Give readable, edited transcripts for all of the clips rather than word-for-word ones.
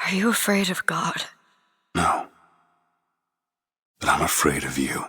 Are you afraid of God? No. But I'm afraid of you.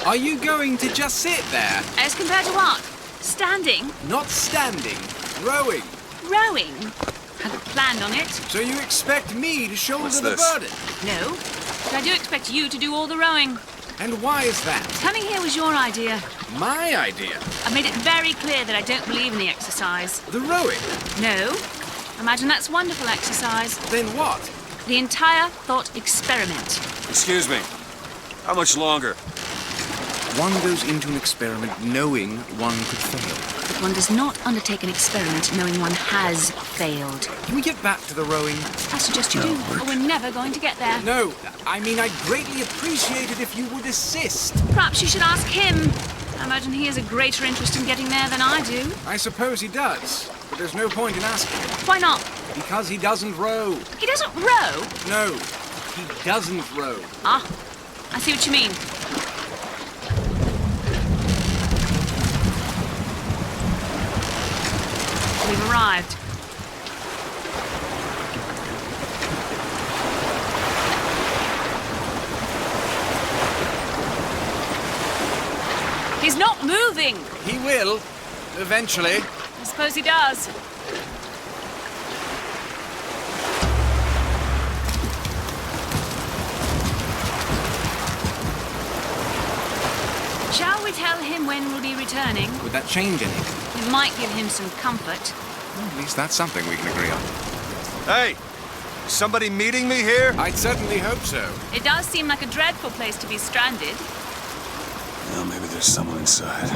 Are you going to just sit there? As compared to what? Standing? Not standing, rowing. Rowing? Hadn't planned on it. So you expect me to shoulder the burden? No. But I do expect you to do all the rowing. And why is that? Coming here was your idea. My idea? I've made it very clear that I don't believe in the exercise. The rowing? No. Imagine that's wonderful exercise. Then what? The entire thought experiment. Excuse me. How much longer? One goes into an experiment knowing one could fail. But one does not undertake an experiment knowing one has failed. Can we get back to the rowing? I suggest you do, or we're never going to get there. No, I mean I'd greatly appreciate it if you would assist. Perhaps you should ask him. I imagine he has a greater interest in getting there than I do. I suppose he does, but there's no point in asking. Why not? Because he doesn't row. He doesn't row? No, he doesn't row. Ah, I see what you mean. We've arrived. He's not moving. He will, eventually. I suppose he does. Shall we tell him when we'll be returning? Would that change anything? It might give him some comfort. Well, at least that's something we can agree on. Hey! Is somebody meeting me here? I'd certainly hope so. It does seem like a dreadful place to be stranded. Well, maybe there's someone inside.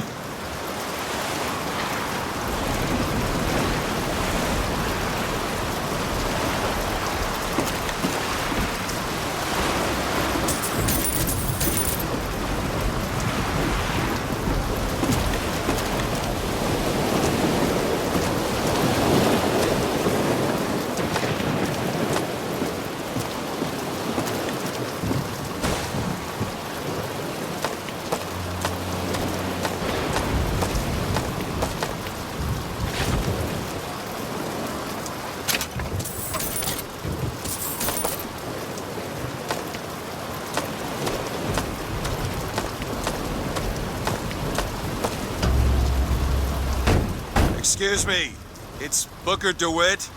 Excuse me. It's Booker DeWitt.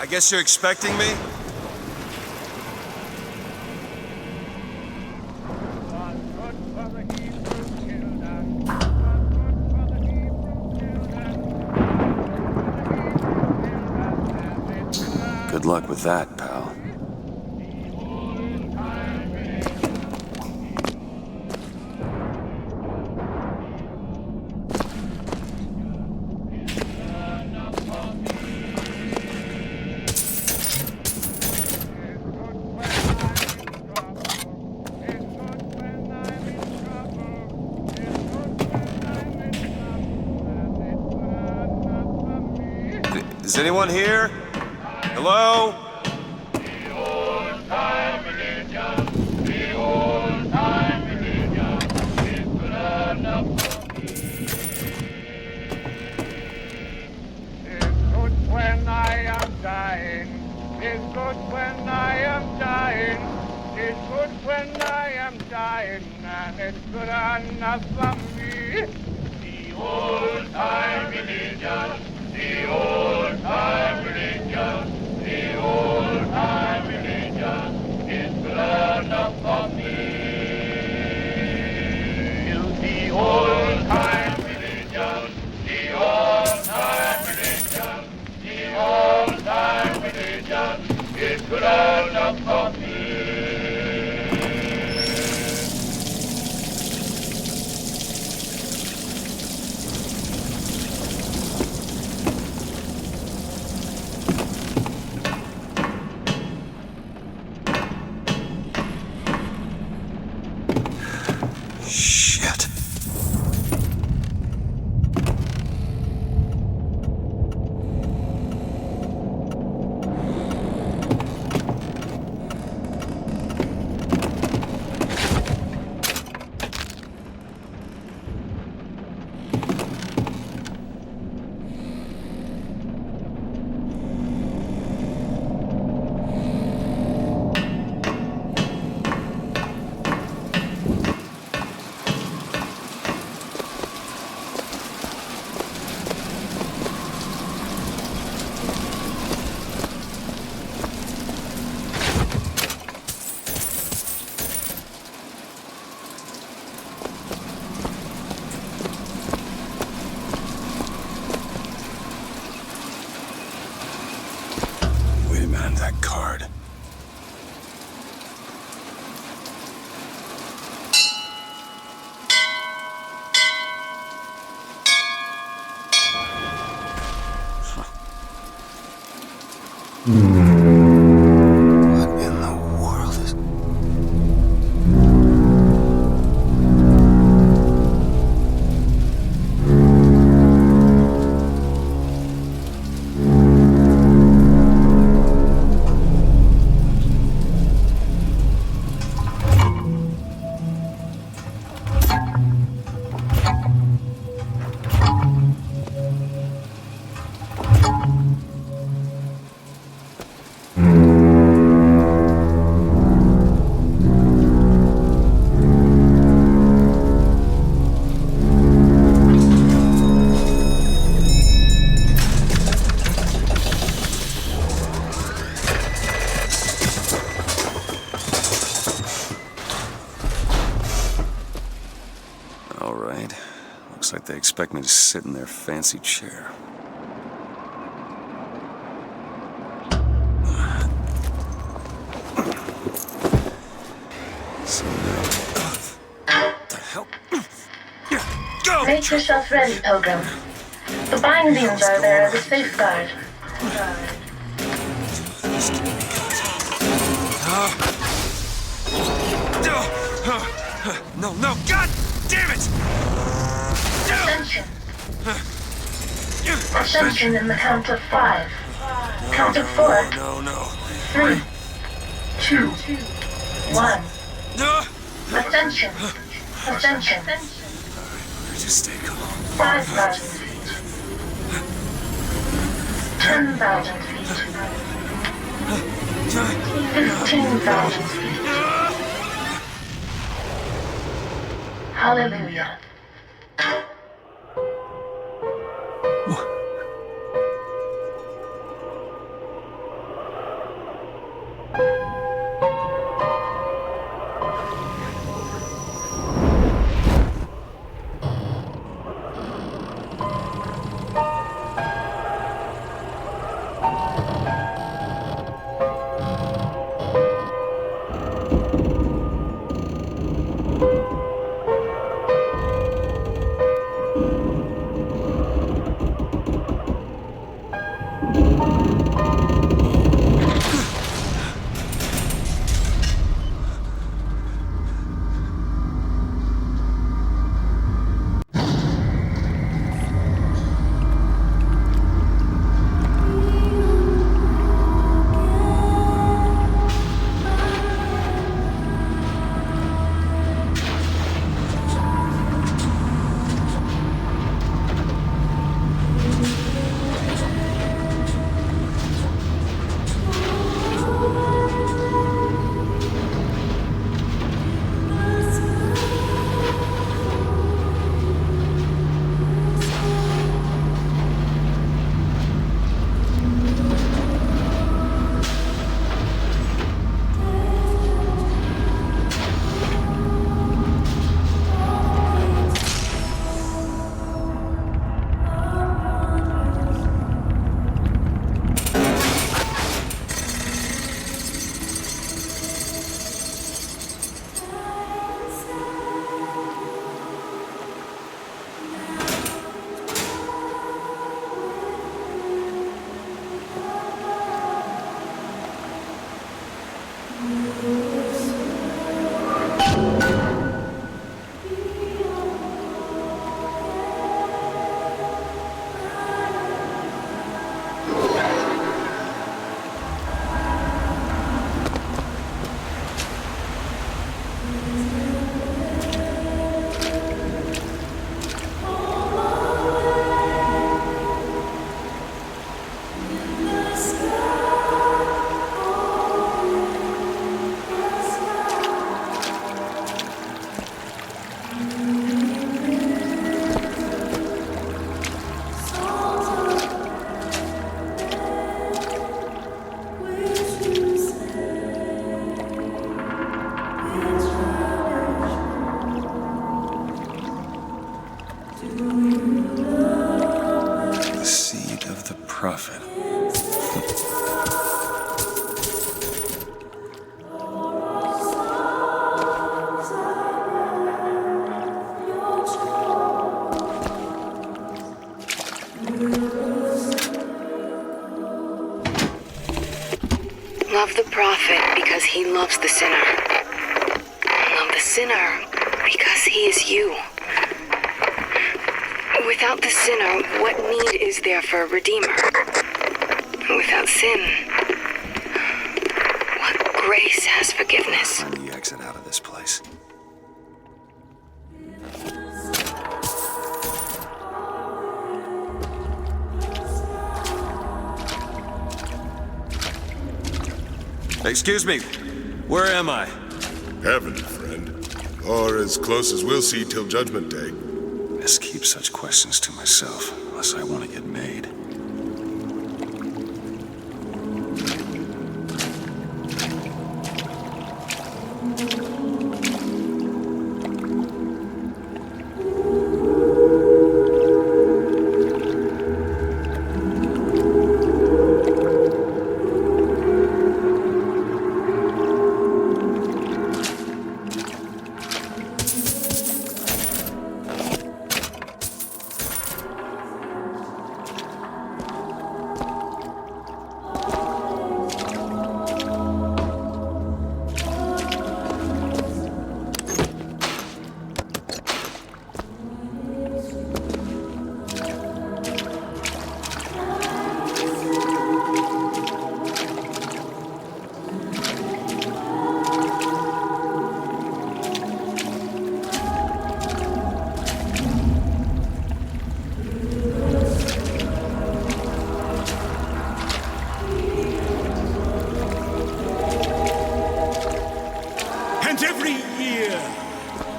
I guess you're expecting me? Good luck with that, pal. Is anyone here? Hello? When I am dying, it's good when I am dying, it's good when I am dying, and it's good enough for me. The old-time religion, the old-time religion, the old-time religion is good enough for me. The old-time religion, the old-time religion, the old-time religion is good enough for me. Shit. What in the world is... All right. Looks like they expect me to sit in their fancy chair. So now... What the hell? Go! Make yourself ready, Pilgrim. The bindings are there as a safeguard. No, no, God damn it! Ascension. Ascension in the count of 5. Count of 4. No. 3, 2, 1. No! Ascension. Ascension. Just stay calm. 5,000 feet. 10,000 feet. 15,000 feet. Hallelujah. Love the prophet because he loves the sinner. Love the sinner because he is you. Without the sinner, what need is there for a redeemer? Without sin, what grace has forgiveness? Find the exit out of this place. Excuse me, where am I? Heaven, friend. Or as close as we'll see till Judgment Day. Best keep such questions to myself, unless I want to get made.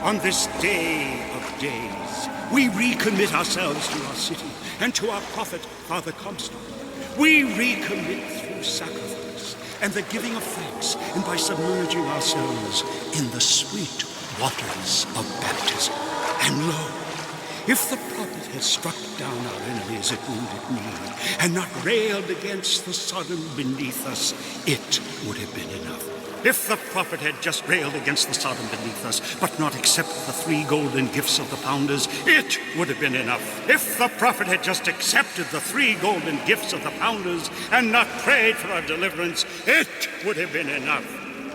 On this day of days, we recommit ourselves to our city and to our prophet, Father Comstock. We recommit through sacrifice and the giving of thanks, and by submerging ourselves in the sweet waters of baptism. And lo, if the prophet had struck down our enemies at wounded knee and not railed against the Sodom beneath us, it would have been enough. If the prophet had just railed against the Sodom beneath us, but not accepted the 3 golden gifts of the founders, it would have been enough. If the prophet had just accepted the 3 golden gifts of the founders and not prayed for our deliverance, it would have been enough.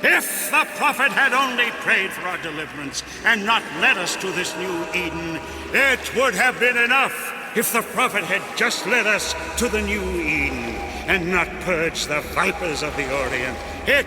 If the prophet had only prayed for our deliverance and not led us to this new Eden, it would have been enough. If the prophet had just led us to the new Eden and not purged the vipers of the Orient, it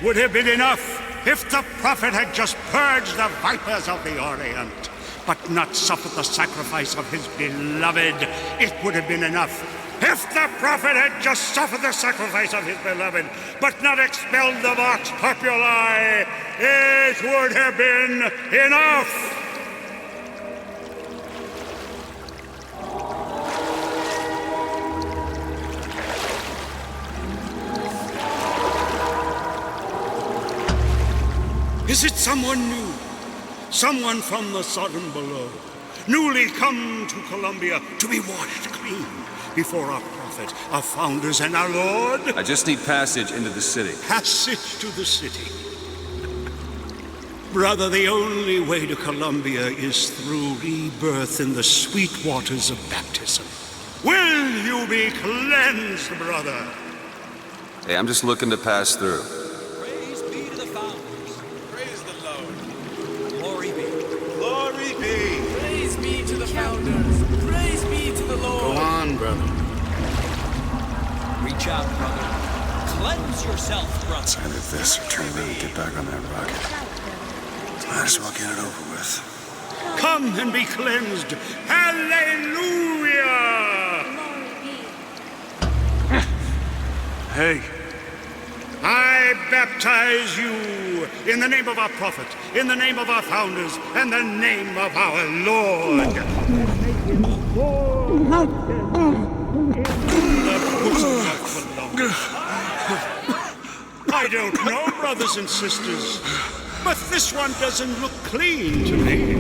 would have been enough. If the prophet had just purged the vipers of the Orient, but not suffered the sacrifice of his beloved, it would have been enough. If the prophet had just suffered the sacrifice of his beloved, but not expelled the vox populi, it would have been enough. Is it someone new? Someone from the Sodom below, newly come to Columbia to be washed clean before our prophet, our founders, and our Lord? I just need passage into the city. Passage to the city. Brother, the only way to Columbia is through rebirth in the sweet waters of baptism. Will you be cleansed, brother? Hey, I'm just looking to pass through. Praise be to the founders. Praise the Lord. Glory be. Glory be. Praise be to the founders. Praise be to the Lord. Go on, brother. Reach out, brother. Cleanse yourself, brother. It's either this or turn around and get back on that rocket. Might as well get it over with. Come and be cleansed. Hallelujah! Hey! I baptize you in the name of our prophet, in the name of our founders, and the name of our Lord. I don't know, brothers and sisters, but this one doesn't look clean to me.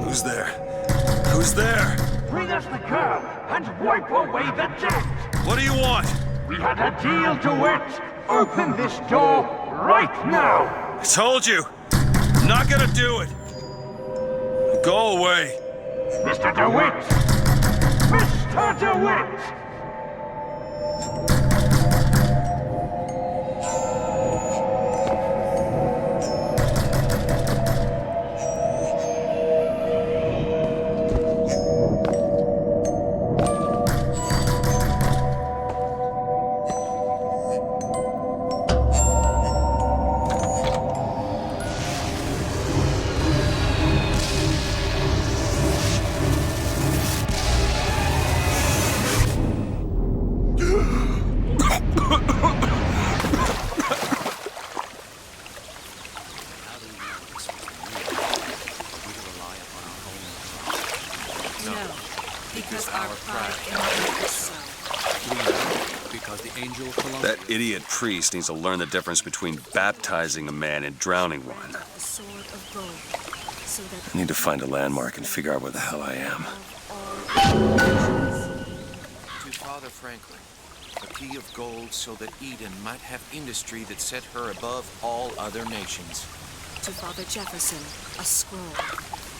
Who's there? Who's there? Bring us the curb and wipe away the debt. What do you want? We had a deal, DeWitt. Open this door right now. I told you. I'm not gonna do it. Go away! Mr. DeWitt! Mr. DeWitt! That idiot priest needs to learn the difference between baptizing a man and drowning one. I need to find a landmark and figure out where the hell I am. To Father Franklin, a key of gold so that Eden might have industry that set her above all other nations. To Father Jefferson, a scroll,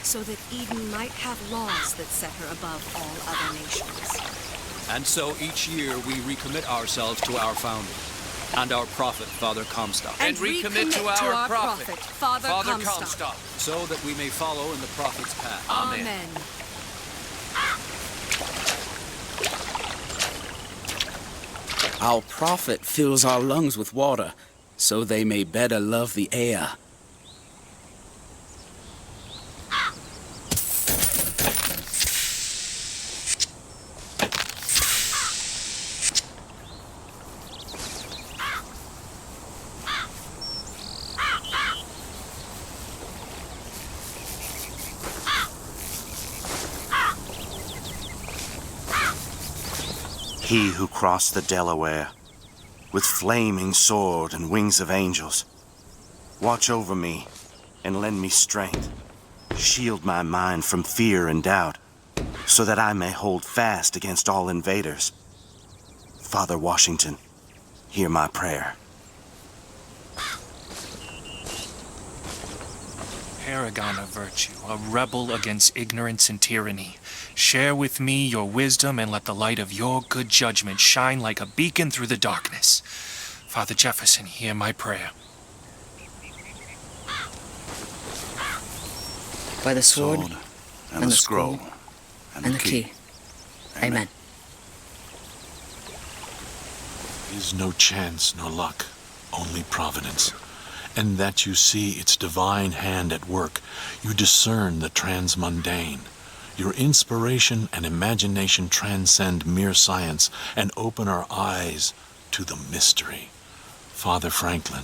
so that Eden might have laws that set her above all other nations. And so each year we recommit ourselves to our founder and our prophet, Father Comstock. And recommit to our prophet, Father Comstock. So that we may follow in the prophet's path. Amen. Our prophet fills our lungs with water, so they may better love the air. He who crossed the Delaware, with flaming sword and wings of angels, watch over me and lend me strength. Shield my mind from fear and doubt, so that I may hold fast against all invaders. Father Washington, hear my prayer. Paragon of virtue, a rebel against ignorance and tyranny. Share with me your wisdom and let the light of your good judgment shine like a beacon through the darkness. Father Jefferson, hear my prayer. By the sword, and the scroll, and the key. Amen. Is no chance nor luck, only providence. And that you see its divine hand at work, you discern the transmundane. Your inspiration and imagination transcend mere science and open our eyes to the mystery. Father Franklin,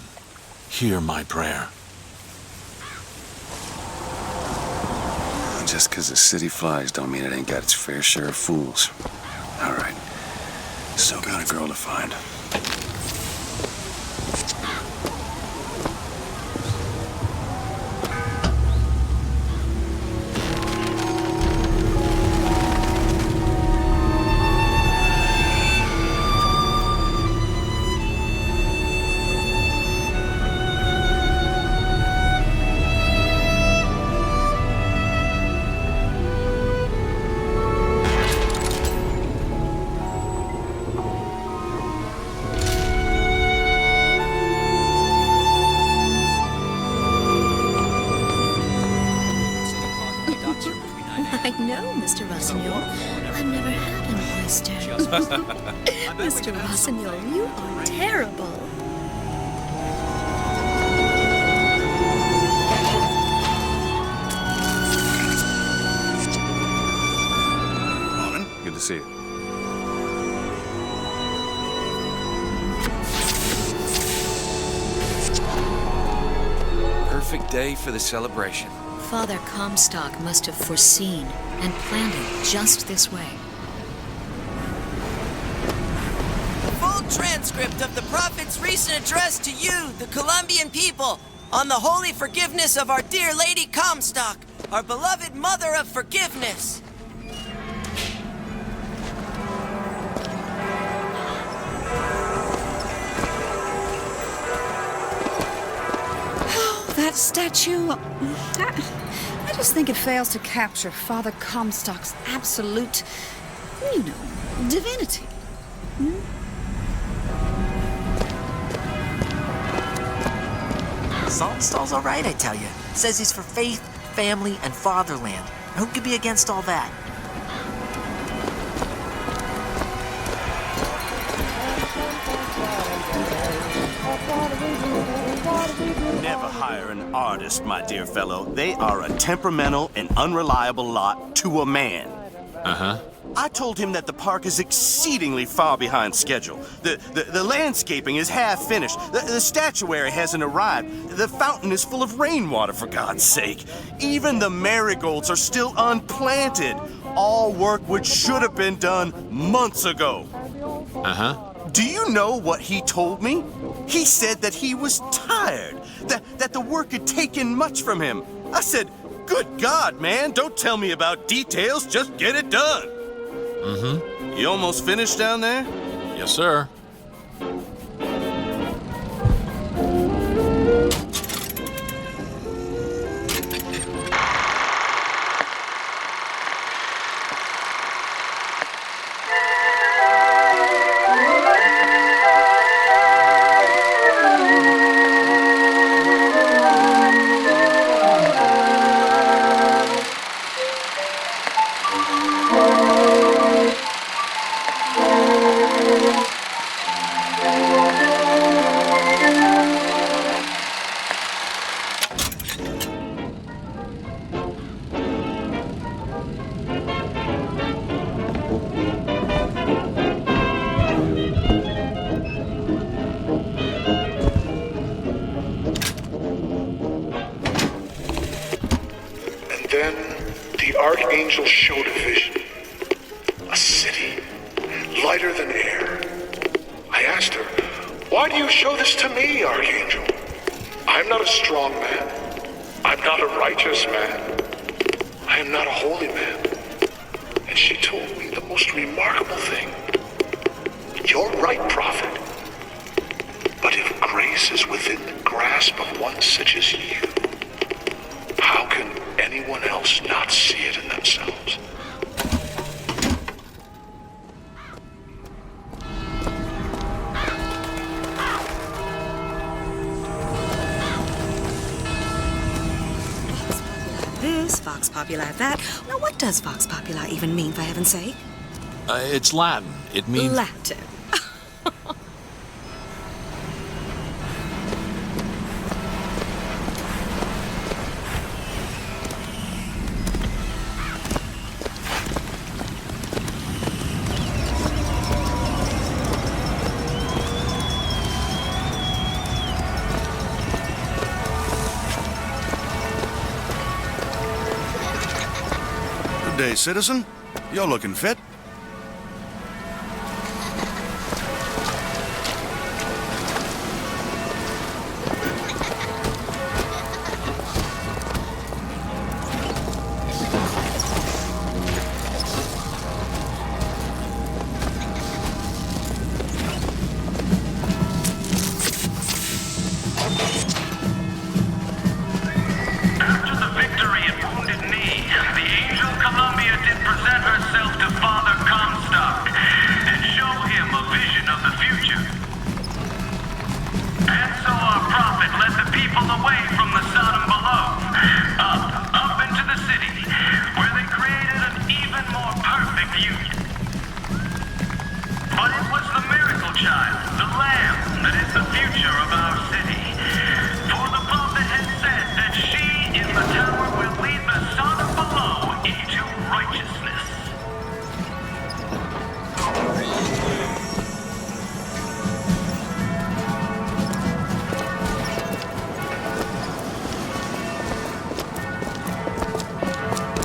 hear my prayer. Just because the city flies don't mean it ain't got its fair share of fools. All right. Still got a girl to find. I know, Mr. Rossignol. I've never had an oyster. Mr. Rossignol, you are terrible. Morning. Good to see you. Perfect day for the celebration. Father Comstock must have foreseen and planned it just this way. Full transcript of the Prophet's recent address to you, the Colombian people, on the holy forgiveness of our dear Lady Comstock, our beloved Mother of Forgiveness. That statue, I just think it fails to capture Father Comstock's absolute, you know, divinity. Saltonstall's all right, I tell you. Says he's for faith, family, and fatherland. Who could be against all that? Never hire an artist, my dear fellow. They are a temperamental and unreliable lot to a man. Uh-huh. I told him that the park is exceedingly far behind schedule. The landscaping is half finished. The statuary hasn't arrived. The fountain is full of rainwater, for God's sake. Even the marigolds are still unplanted. All work which should have been done months ago. Uh-huh. Do you know what he told me? He said that he was tired, that the work had taken much from him. I said, good God, man, don't tell me about details, just get it done. Mm-hmm. You almost finished down there? Yes, sir. Then the Archangel showed a vision. A city, lighter than air. I asked her, why do you show this to me, Archangel? I'm not a strong man. I'm not a righteous man. I am not a holy man. And she told me the most remarkable thing. You're right, prophet. But if grace is within the grasp of one such as you, how can anyone else not see it in themselves? This, Vox Populi that. Now, what does Vox Populi even mean, for heaven's sake? It's Latin. It means... Latin. Good day, citizen. You're looking fit.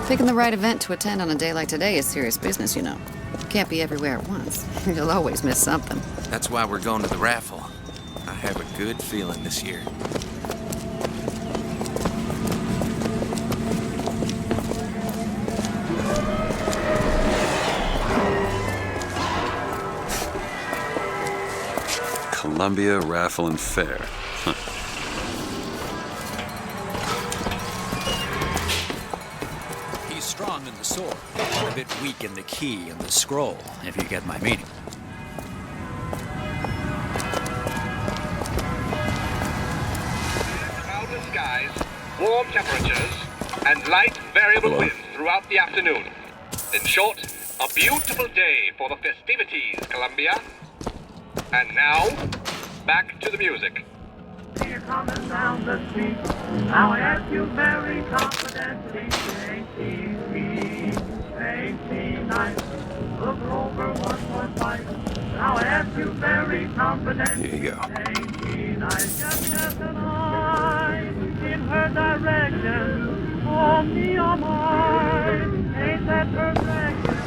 Picking the right event to attend on a day like today is serious business, you know. Can't be everywhere at once. You'll always miss something. That's why we're going to the raffle. I have a good feeling this year. Columbia Raffle and Fair. Huh. strong in the sword, but a bit weak in the key and the scroll, if you get my meaning. Cloudless skies, warm temperatures, and light variable winds throughout the afternoon. In short, a beautiful day for the festivities, Columbia. And now, back to the music. Here comes down the street. Now I ask you very confidently, ain't she sweet? Ain't she nice? Look over 115. Now I ask you very confidently. Here you go. Ain't she nice? Just cast an eye in her direction. Oh, me, oh, my. Ain't that perfection?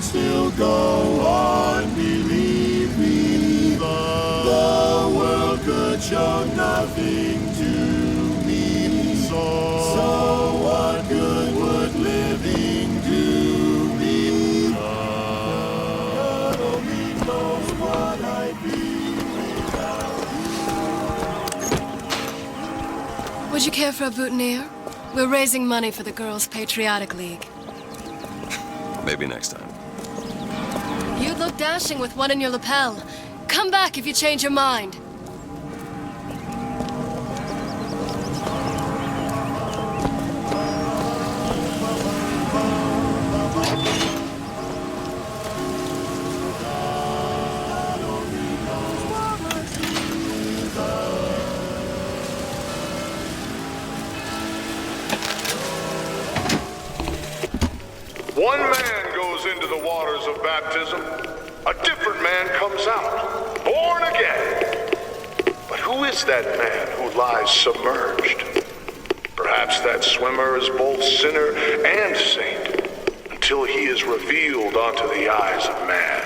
Still go on, believe me. The world could show nothing to me. So what good would living do me? God only knows what I'd be without you. Would you care for a boutonniere? We're raising money for the Girls' Patriotic League. Maybe next time. You'd look dashing with one in your lapel. Come back if you change your mind. One man goes into the waters of baptism, a different man comes out, born again. But who is that man who lies submerged? Perhaps that swimmer is both sinner and saint, until he is revealed unto the eyes of man.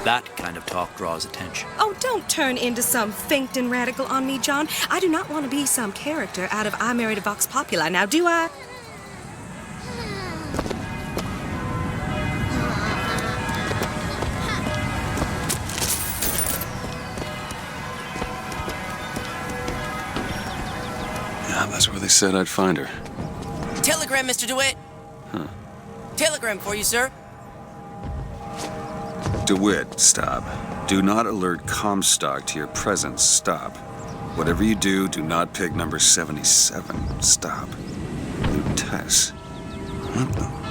That kind of talk draws attention. Oh, don't turn into some Finkton radical on me, John. I do not want to be some character out of I Married a Vox Populi, now do I? Yeah, that's where they said I'd find her. Telegram, Mr. DeWitt. Huh. Telegram for you, sir. DeWitt, stop. Do not alert Comstock to your presence. Stop. Whatever you do, do not pick number 77. Stop. Lutess. What the...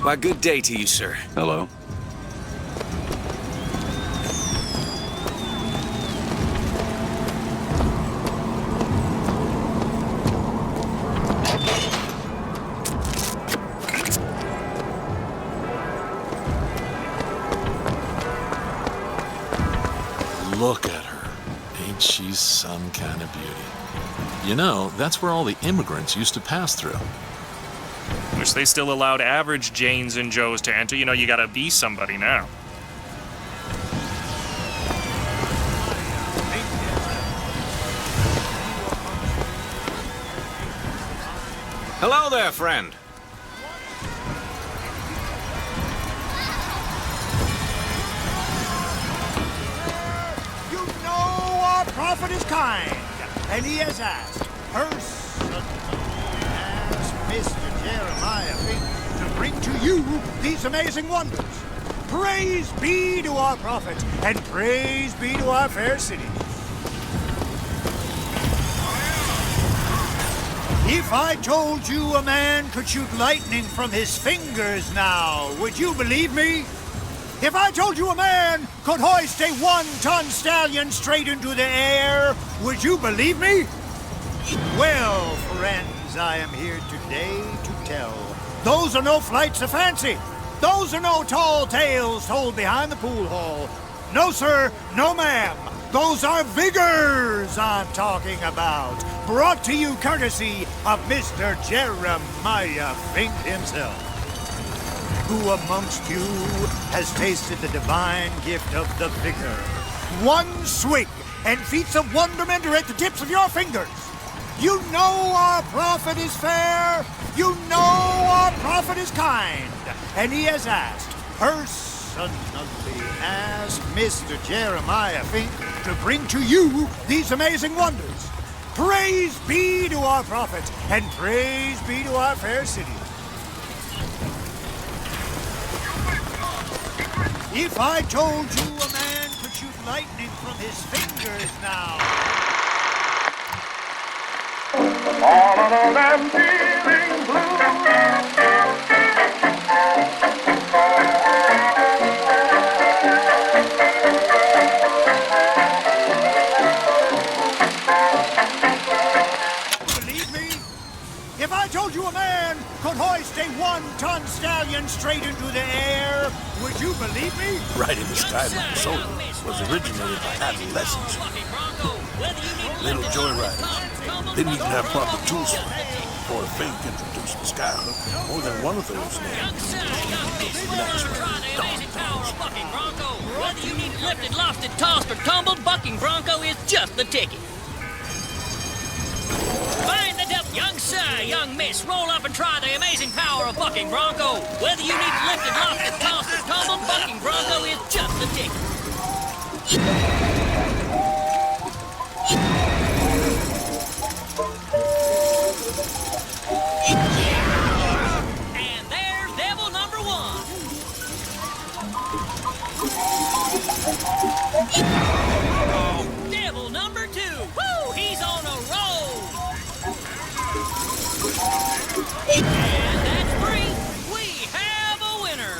Why, good day to you, sir. Hello. Look at her. Ain't she some kind of beauty? You know, that's where all the immigrants used to pass through. Wish they still allowed average Janes and Joes to enter. You know, you gotta be somebody now. Hello there, friend. You know our prophet is kind, and he has asked personally as Mr. Jeremiah Fink to bring to you these amazing wonders. Praise be to our prophet, and praise be to our fair city. If I told you a man could shoot lightning from his fingers now, would you believe me? If I told you a man could hoist a 1-ton stallion straight into the air, would you believe me? Well, friends, I am here today to tell. Those are no flights of fancy. Those are no tall tales told behind the pool hall. No, sir, no, ma'am. Those are vigors I'm talking about. Brought to you courtesy of Mr. Jeremiah Fink himself. Who amongst you has tasted the divine gift of the vigor? One swig, and feats of wonderment are at the tips of your fingers. You know our prophet is fair. You know our prophet is kind. And he has asked, personally asked Mr. Jeremiah Fink to bring to you these amazing wonders. Praise be to our prophet, and praise be to our fair city. If I told you a man could shoot lightning from his fingers now. All of them feeling blue. If I told you a man could hoist a 1-ton stallion straight into the air, would you believe me? Right in the sky like a soul was originated by adolescents. Little joyriders. Didn't even have proper tools for it. Before Fink introduced the skyhook, more than one of those names. Whether you need lifted, lofted, tossed, or tumbled, bucking bronco is just the ticket. Find the depth, young sir, young miss. Roll up and try the amazing power of bucking bronco. Whether you need lifted, lofted, tossed, or tumbled, bucking bronco is just the ticket. And there's devil number 1. Oh, devil number 2. Woo, he's on a roll. And that's 3. We have a winner.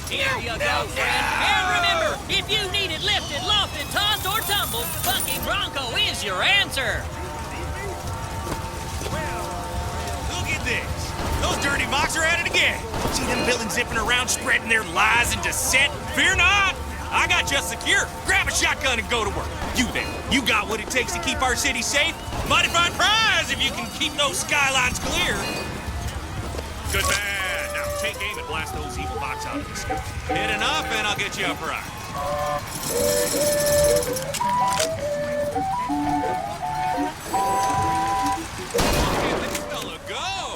Here you go, friend. And remember, if you need it lifted, lofted, tossed, or tumbled, bucking bronco is your answer. Look at this. Those dirty mocks are at it again. See them villains zipping around, spreading their lies and dissent? Fear not. I got you secure. Grab a shotgun and go to work. You then, you got what it takes to keep our city safe? Mighty fine prize if you can keep those skylines clear. Good man. Now take aim and blast those evil box out of the sky. Hit enough and I'll get you a prize. Look at this fella go.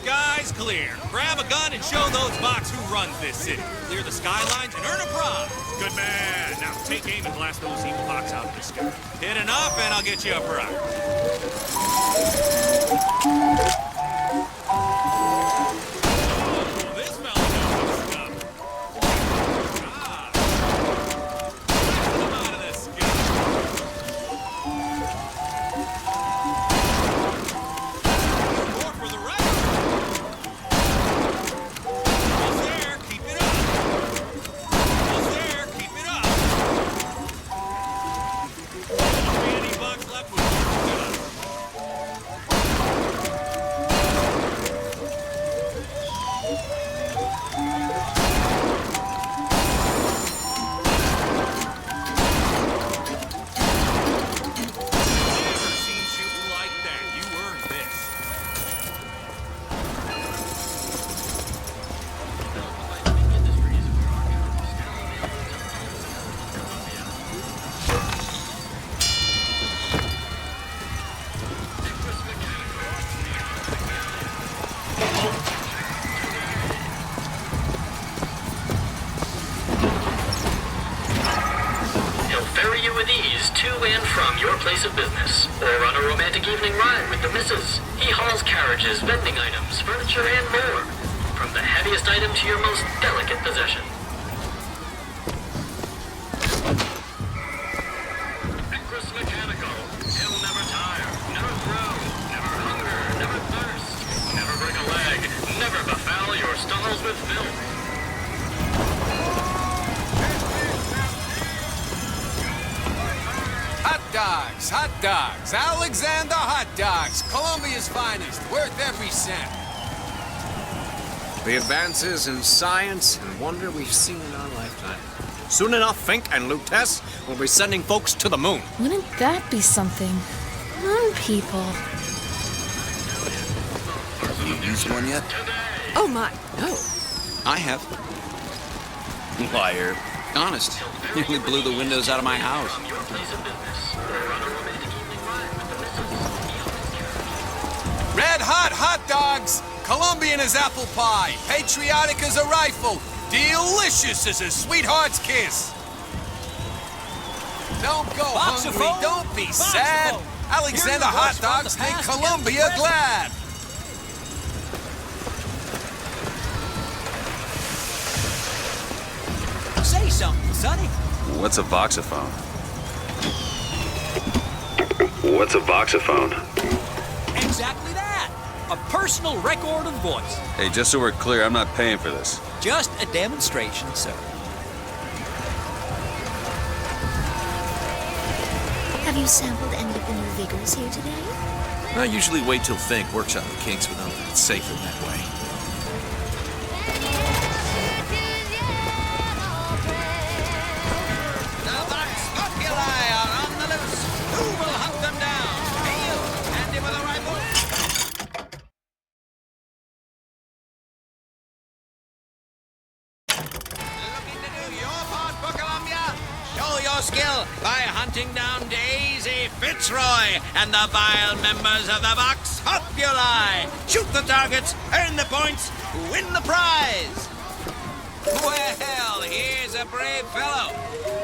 sky's clear. Grab a gun and show those Vox who runs this city. Clear the skylines and earn a prize. Good man. Now take aim and blast those evil Vox out of the sky. Hit enough and I'll get you a prize. Place of business, or on a romantic evening ride with the missus. He hauls carriages, vending items, furniture, and more. From the heaviest item to your most delicate possession. Equus Mechanical. He'll never tire, never grow, never hunger, never thirst, never break a leg, never befoul your stalls with filth. Hot dogs, Alexander Hot Dogs, Columbia's finest, worth every cent. The advances in science and wonder we've seen in our lifetime. Soon enough, Fink and Lutess will be sending folks to the moon. Wouldn't that be something? Moon people. You used one yet? Oh my. No. I have. Liar. Honest. Nearly blew the windows out of my house. Red hot dogs, Colombian as apple pie, patriotic as a rifle, delicious as a sweetheart's kiss. Don't go hungry, don't be sad. Alexander Hot Dogs make Columbia glad. Say something, Sonny. What's a voxophone? What's a voxophone? Exactly that. A personal record of voice. Hey, just so we're clear, I'm not paying for this. Just a demonstration, sir. Have you sampled any of the new vigors here today? I usually wait till Fink works out the kinks with them. It's safer that way. The Vox Populi are on the loose. Who will hunt them down? Hey, you, handy with a rifle? Looking to do your part for Columbia? Show your skill by hunting down Daisy Fitzroy and the vile members of the Vox Populi. Shoot the targets, earn the points, win the prize. Well, here's a brave fellow.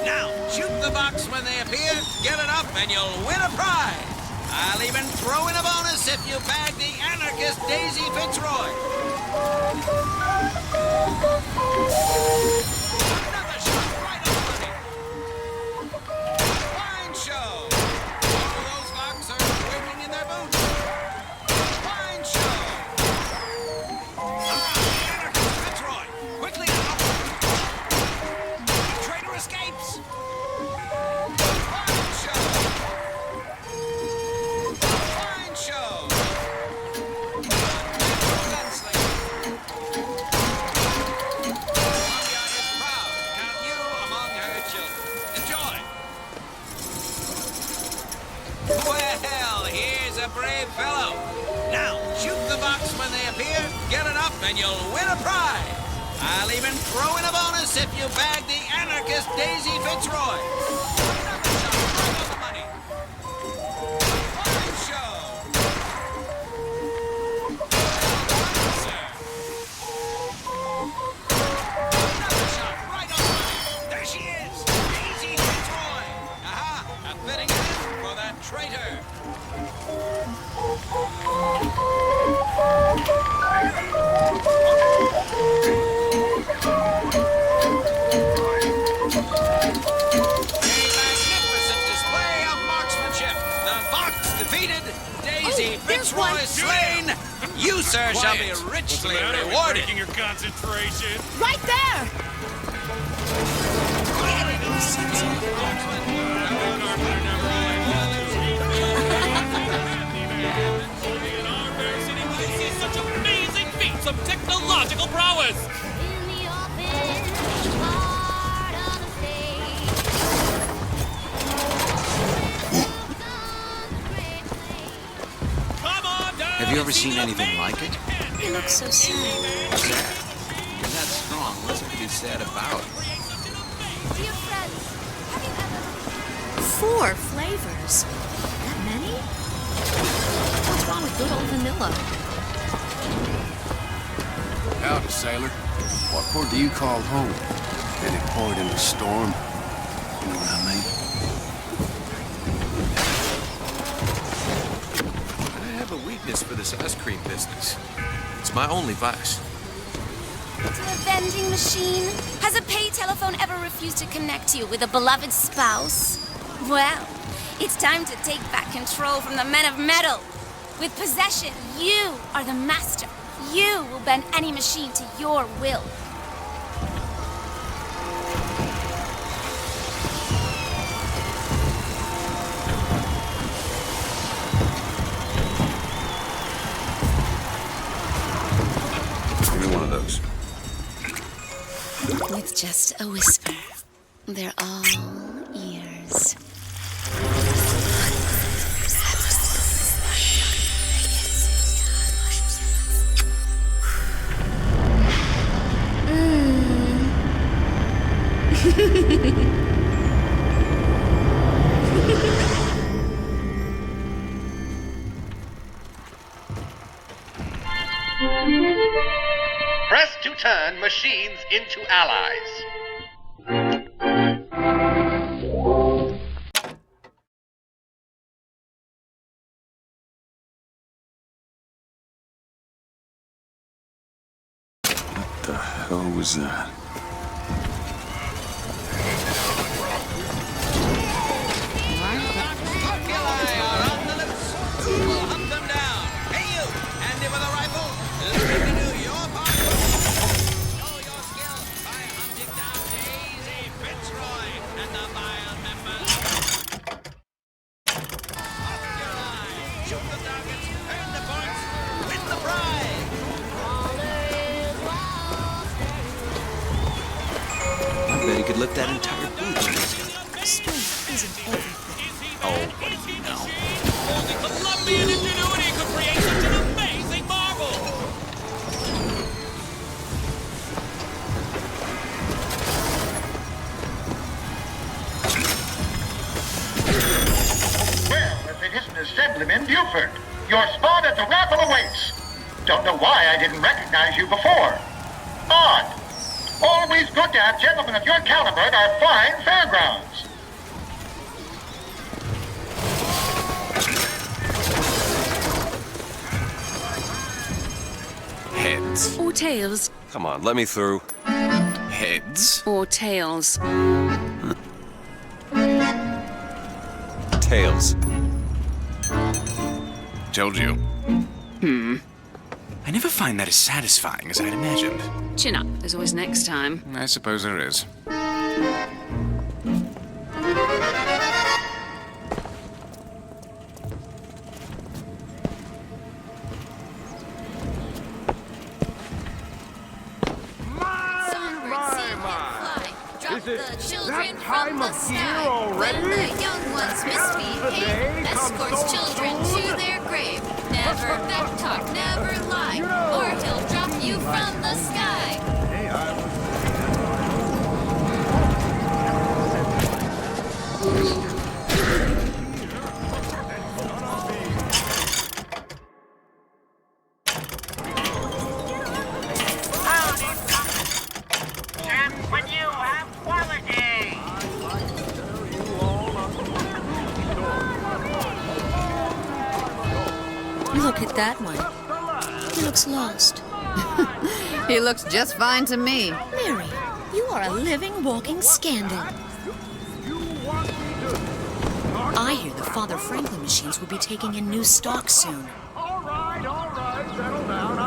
Now, shoot the Vox when they appear, get it up, and you'll win a prize. I'll even throw in a bonus if you bag the anarchist Daisy Fitzroy. Another shot right on the money. Fine show. All those Vox are waiting in their boots. Fine show. Anarchist Fitzroy, quickly up. Traitor escapes. Fine show. Fine show. Columbia is proud to count you among her children. Enjoy. Well, here's a brave fellow. Now, shoot the Vox when they appear, get it up, and you'll win a prize. I'll even throw in a bonus if you bag the anarchist Daisy Fitzroy. Another shot right on the money. Fine show. Fine traitor! Defeated, Daisy Fitzroy slain. You, sir, shall be richly rewarded. Breaking your concentration. Right there! Such amazing feats of technological prowess. Have you ever seen anything like it? He looks so sad. Sad. You're that strong. What's to be sad about? Dear friends, have you ever... 4 flavors? That many? What's wrong with good old vanilla? Howdy, sailor. What port do you call home? Any port in a storm? You know what I mean? For this ice cream business. It's my only vice. To a vending machine? Has a pay telephone ever refused to connect you with a beloved spouse? Well, it's time to take back control from the men of metal. With possession, you are the master. You will bend any machine to your will. With just a whisper, they're all ears. Press to turn machines into allies. What the hell was that? Lift that entire booth. Strength isn't everything. Oh, what do you know? Only Colombian ingenuity could create such an amazing marvel. Well, if it isn't Assemblyman Buford, your spot at the raffle awaits. Don't know why I didn't recognize you before. Odd. Always good to have gentlemen of your caliber at our fine fairgrounds. Heads. Or tails. Come on, let me through. Heads. Or tails. Tails. Told you. I never find that as satisfying as I'd imagined. Chin up. There's always next time. I suppose there is. The children from the sky. When the young ones misbehave, escorts children to their grave. Never backtalk, never lie, or he'll drop you from the sky. Look at that one. He looks lost. He looks just fine to me. Mary, you are a living, walking scandal. I hear the Father Franklin machines will be taking in new stock soon. All right, settle down.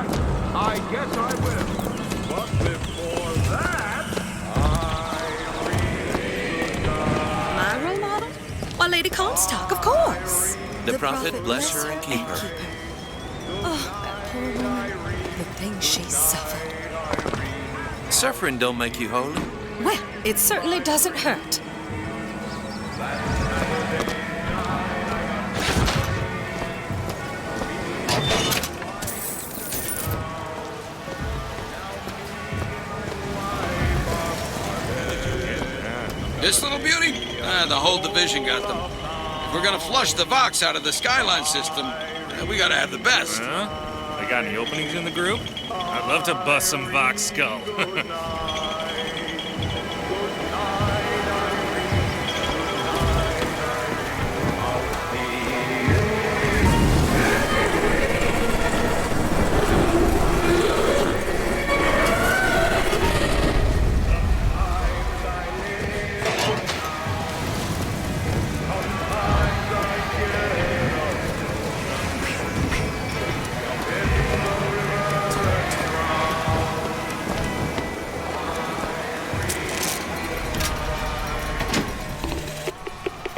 I guess I will. But before that, My role model? Why, Lady Comstock, of course. The prophet bless her and keep her. Oh, that poor woman. The things she suffered. Suffering don't make you holy. Well, it certainly doesn't hurt. This little beauty? The whole division got them. If we're gonna flush the Vox out of the Skyline system, we gotta have the best. They got any openings in the group? I'd love to bust some Vox skull.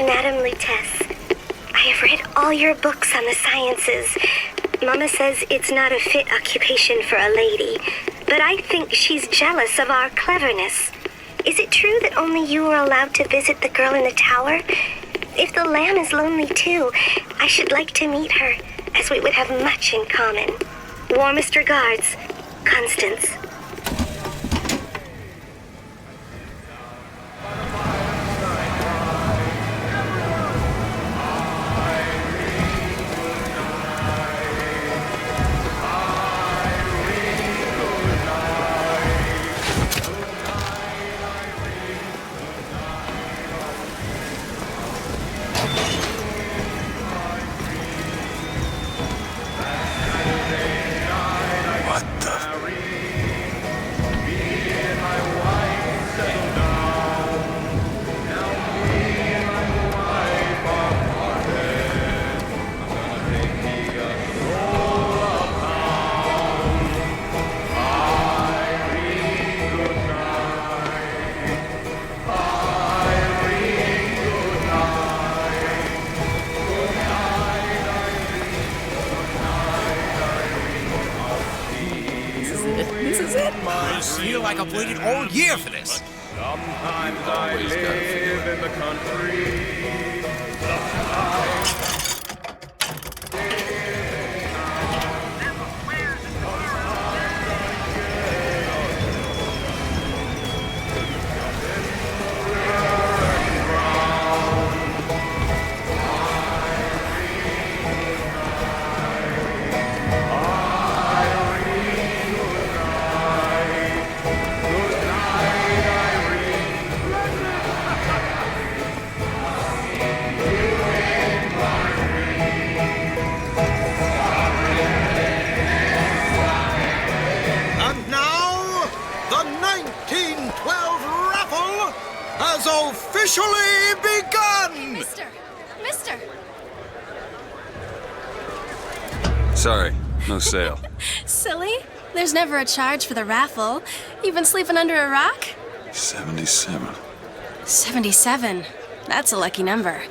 Madame Lutece, I have read all your books on the sciences. Mama says it's not a fit occupation for a lady, but I think she's jealous of our cleverness. Is it true that only you are allowed to visit the girl in the tower? If the lamb is lonely too, I should like to meet her, as we would have much in common. Warmest regards, Constance. I feel like I've waited all year for this. Sometimes I live in the country. Has officially begun! Mister! Sorry, no sale. Silly. There's never a charge for the raffle. You've been sleeping under a rock? 77. 77. That's a lucky number.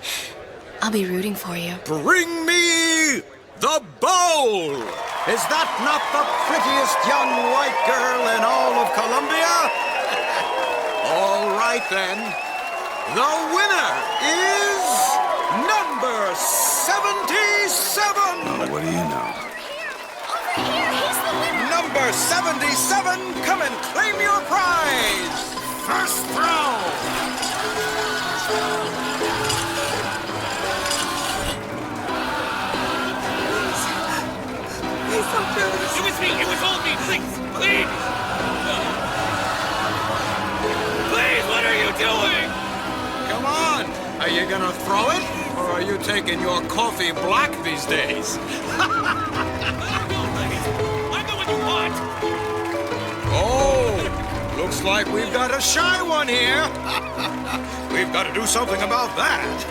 I'll be rooting for you. Bring me the bowl! Is that not the prettiest young white girl in all of Columbia? All right, then. The winner is number 77! Oh, what do you know? Over here, he's the winner! Number 77, come and claim your prize! First throw! It was me! It was all me! Please! Please! Please, what are you doing? Come on! Are you gonna throw it? Or are you taking your coffee black these days? I'm the one you want! Oh, looks like we've got a shy one here. We've got to do something about that.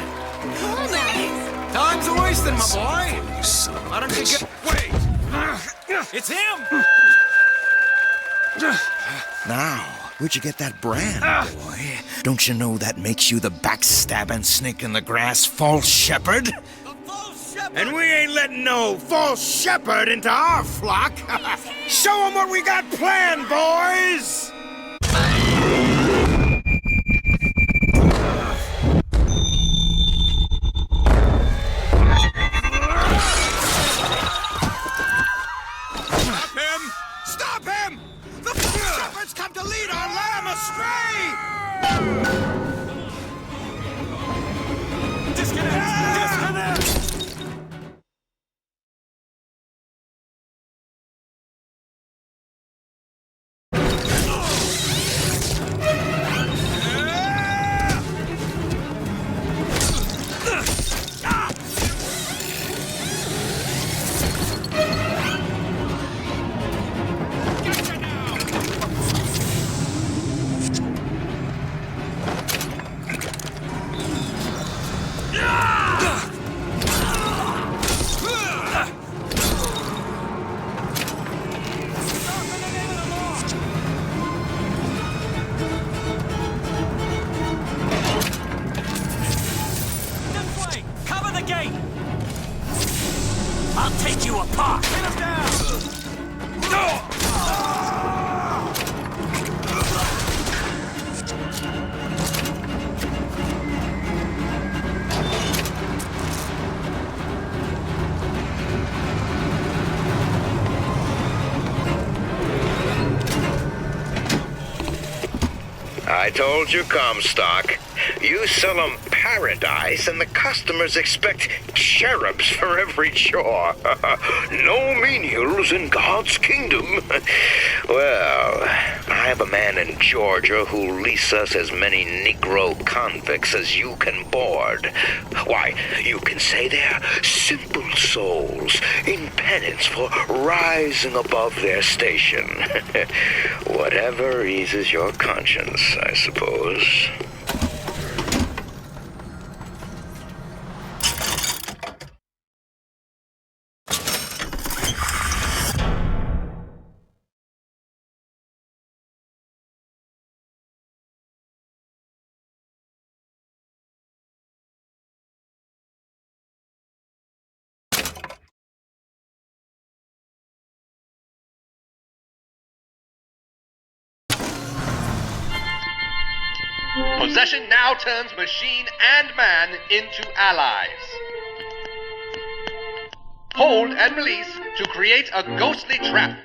Time's a-wasting, my boy. You son of a Why don't you bitch. get... Wait! It's him! Now, where'd you get that brand, boy? Don't you know that makes you the backstabbing snake in the grass false shepherd? And we ain't letting no false shepherd into our flock. Show them what we got planned, boys! Stop him! Stop him! The false shepherd's come to lead our lamb astray! Disconnect! Disconnect! Cover the gate! I'll take you apart! Pin him down! I told you, Comstock. You sell 'em paradise, and the customers expect cherubs for every chore. No menials in God's kingdom. Well, I have a man in Georgia who'll lease us as many Negro convicts as you can board. Why, you can say they're simple souls in penance for rising above their station. Whatever eases your conscience, I suppose. Possession now turns machine and man into allies. Hold and release to create a ghostly trap.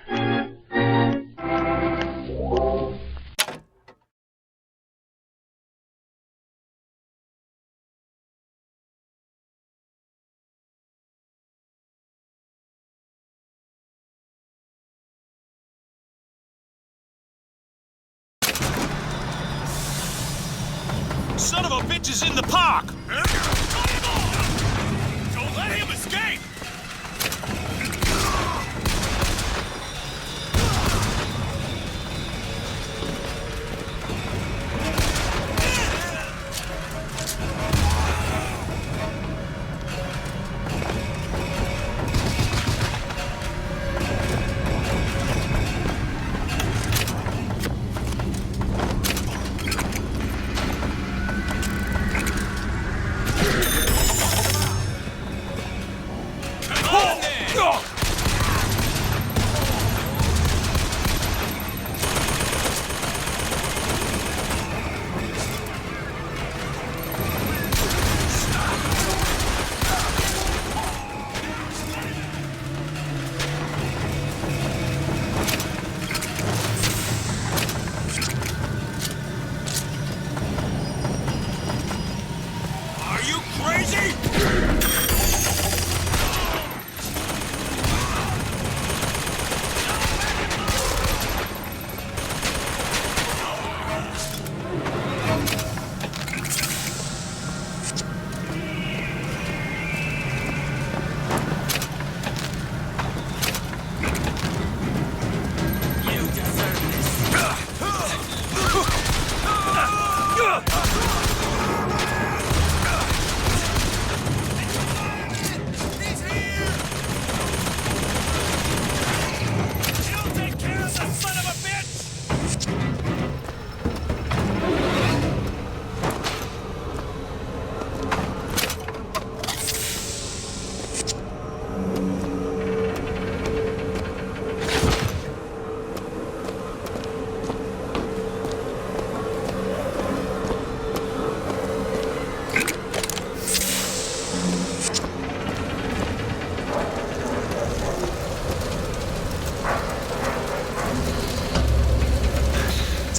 Son of a bitch is in the park! Don't let him escape!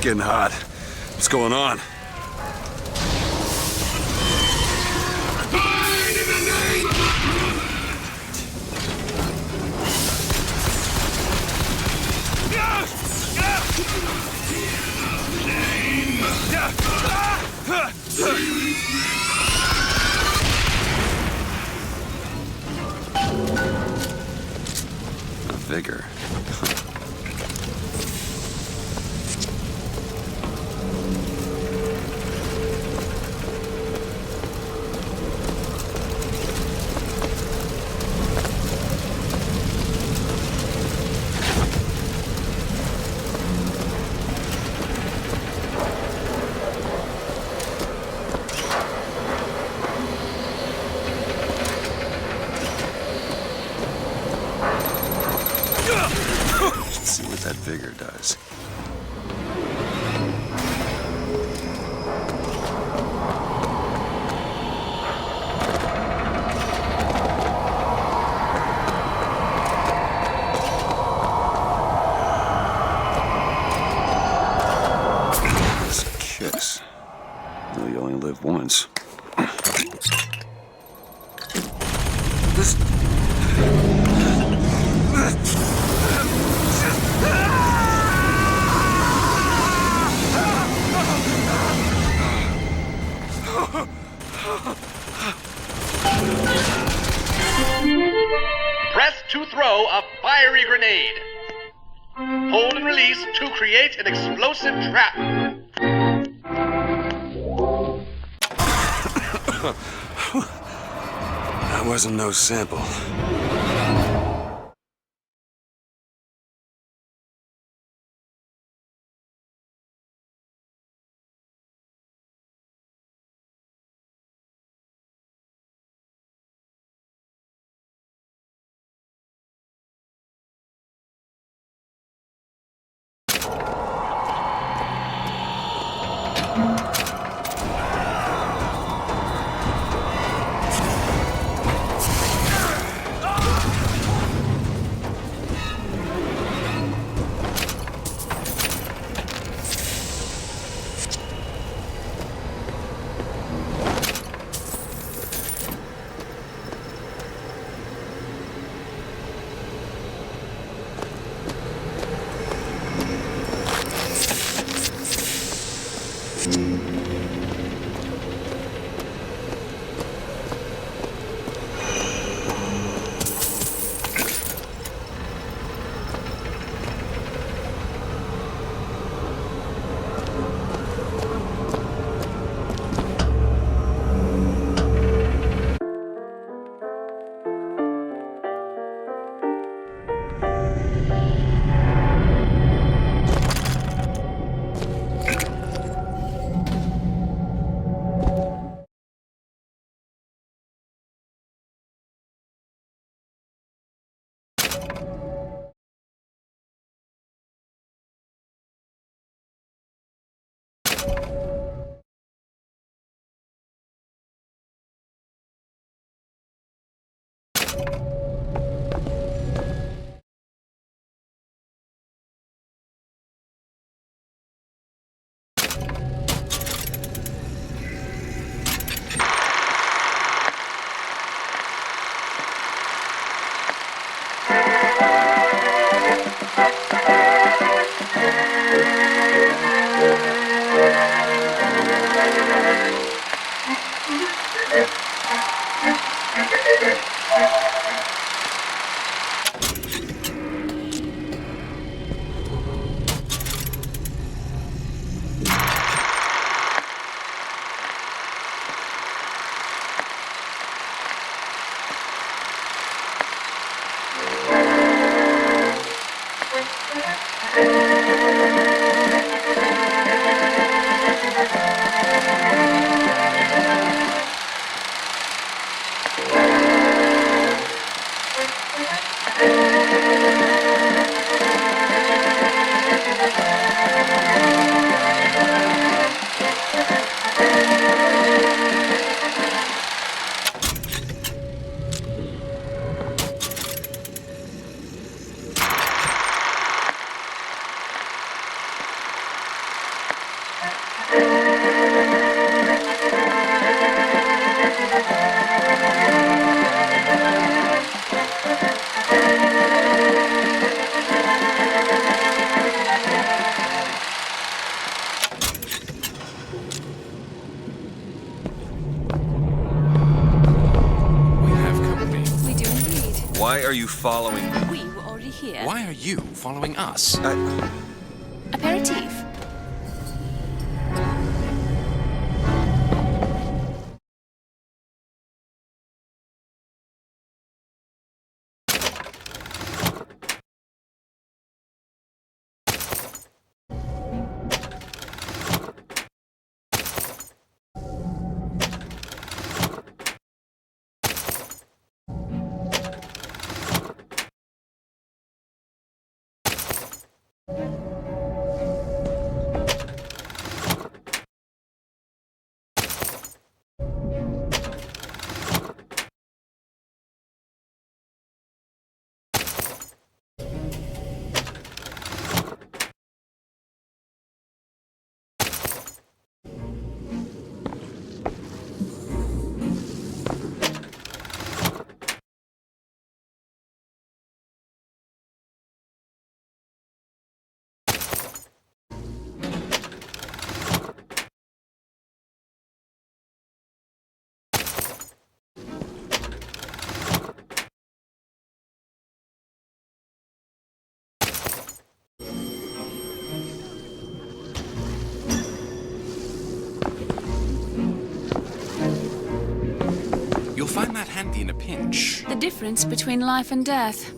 getting hot. What's going on? Vigor. Let's see what that vigor does. It's a kiss. Well, you only live once. This... Press to throw a fiery grenade. Hold and release to create an explosive trap. That wasn't no sample. are you following me? We were already here. Why are you following us? Aperitif. You'll find that handy in a pinch. The difference between life and death.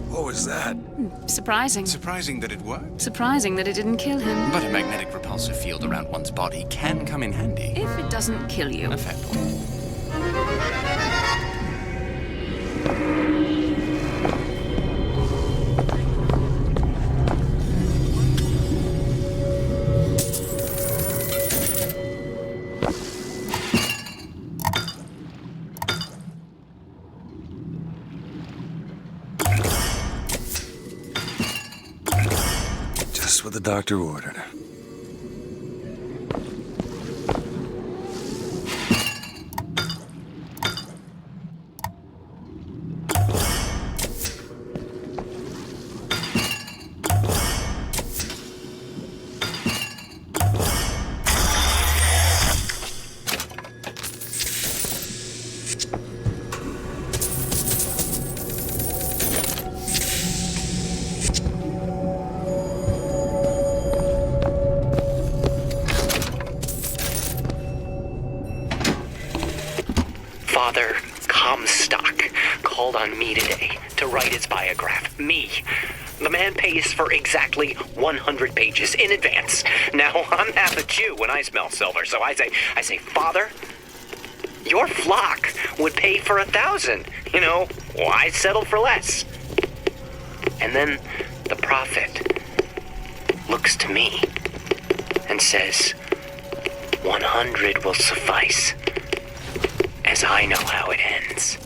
What was that? Surprising. Surprising that it worked. Surprising that it didn't kill him. But a magnetic repulsive field around one's body can come in handy. If it doesn't kill you. A fair point. Just what the doctor ordered. Father Comstock called on me today to write his biograph. Me. The man pays for exactly 100 pages in advance. Now, I'm half a Jew when I smell silver, so I say, Father, your flock would pay for 1,000. You know, why settle for less? And then the prophet looks to me and says, 100 will suffice, as I know how it ends.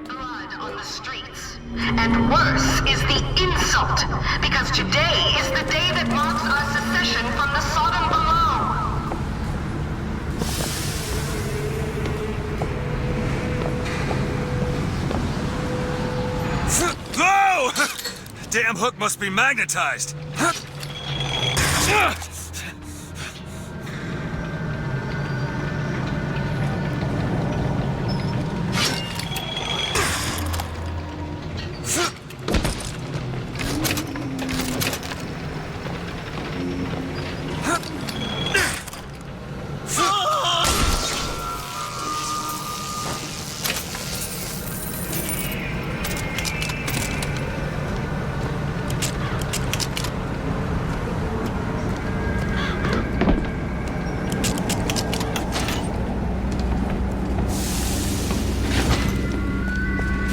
Blood on the streets. And worse is the insult, because today is the day that marks our secession from the Sodom below. Whoa! Damn hook must be magnetized.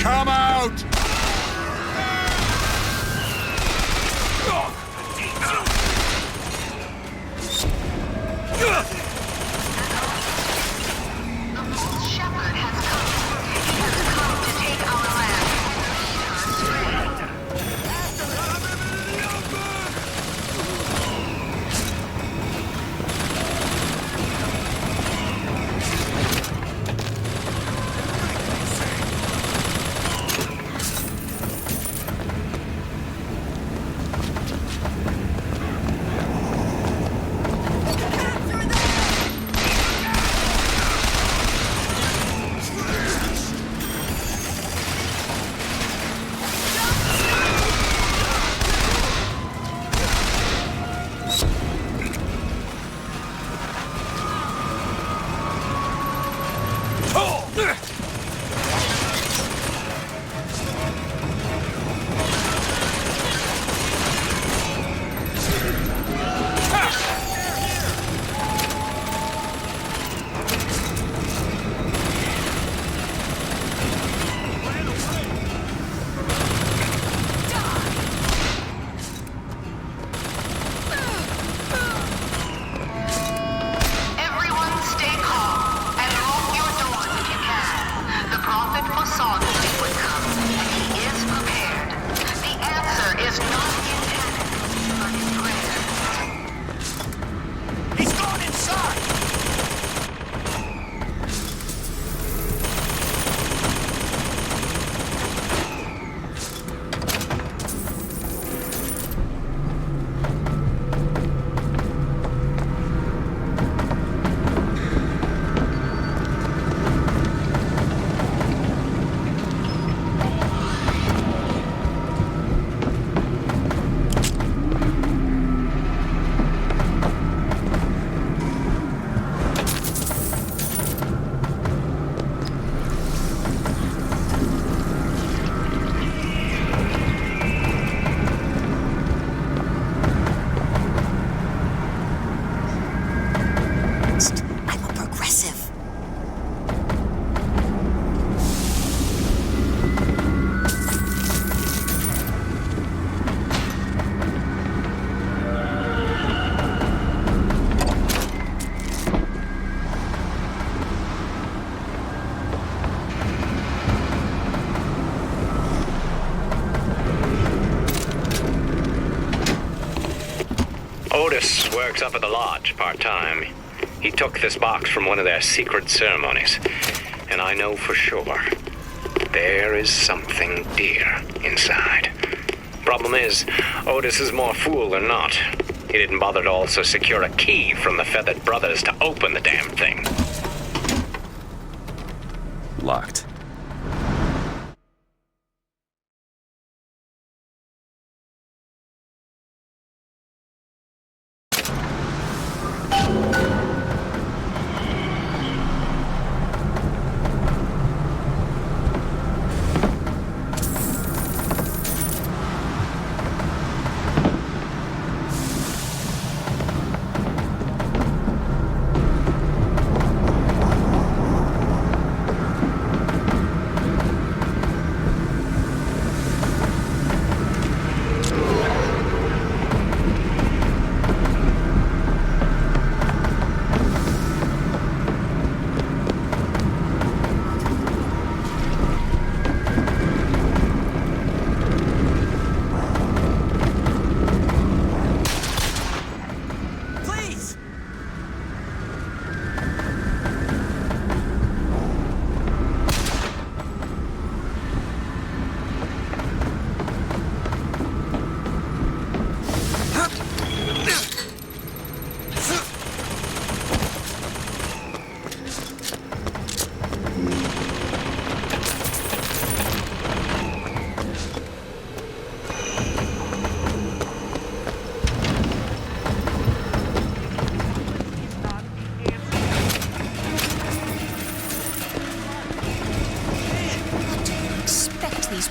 Come out! Otis works up at the lodge part-time. He took this box from one of their secret ceremonies. And I know for sure there is something dear inside. Problem is, Otis is more fool than not. He didn't bother to also secure a key from the Feathered Brothers to open the damn thing. Locked.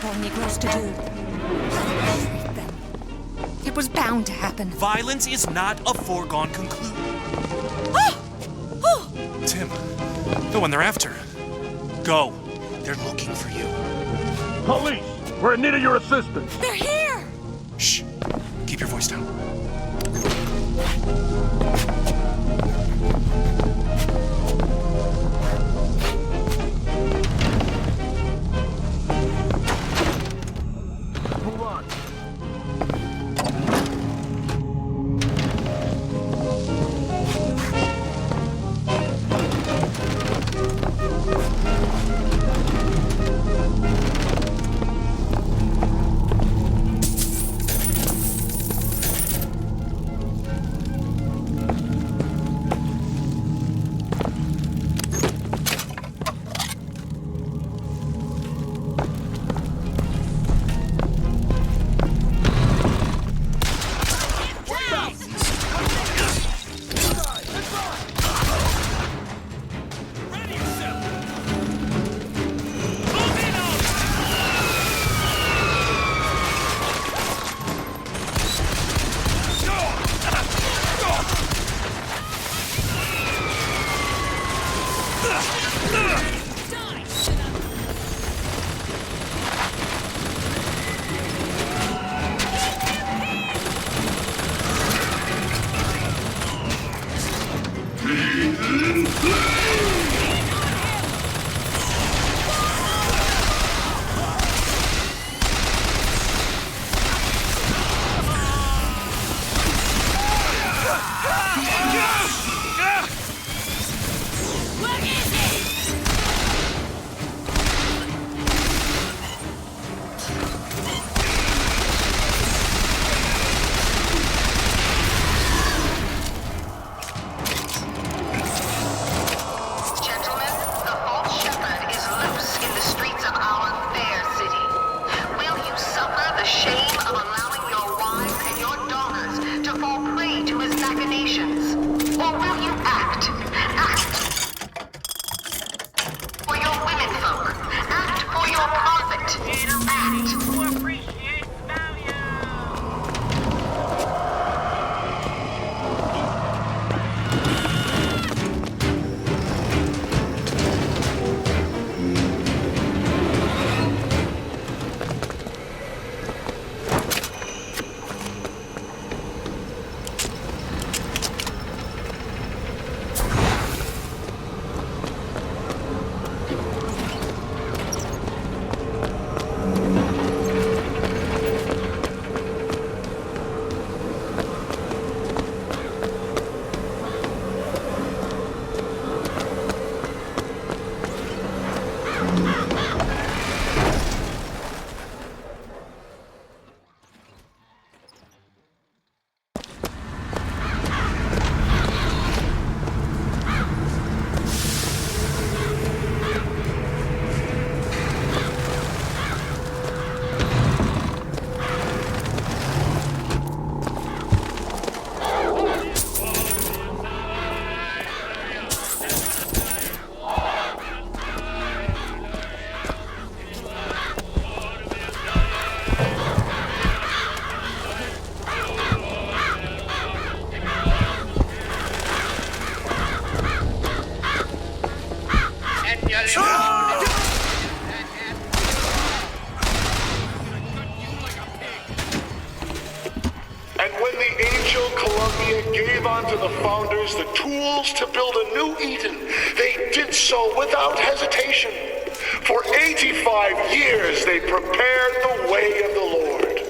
Poor Negroes to do. Treat them. It was bound to happen. Violence is not a foregone conclusion. Tim, the one they're after. Go. They're looking for you. Police! We're in need of your assistance. They're here! Shh. Keep your voice down. Archangel Columbia gave unto the founders the tools to build a new Eden. They did so without hesitation. For 85 years they prepared the way of the Lord.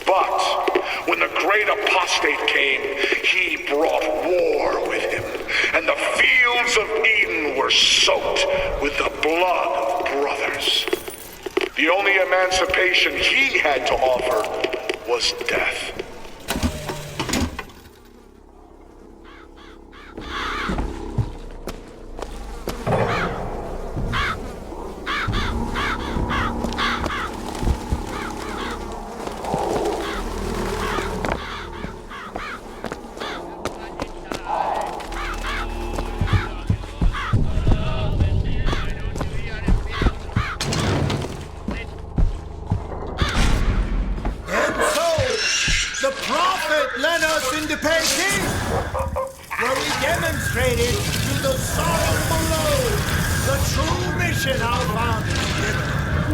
But when the great apostate came, he brought war with him, and the fields of Eden were soaked with the blood of brothers. The only emancipation he had to offer was death. Where we demonstrated to the sorrow below the true mission our founders given.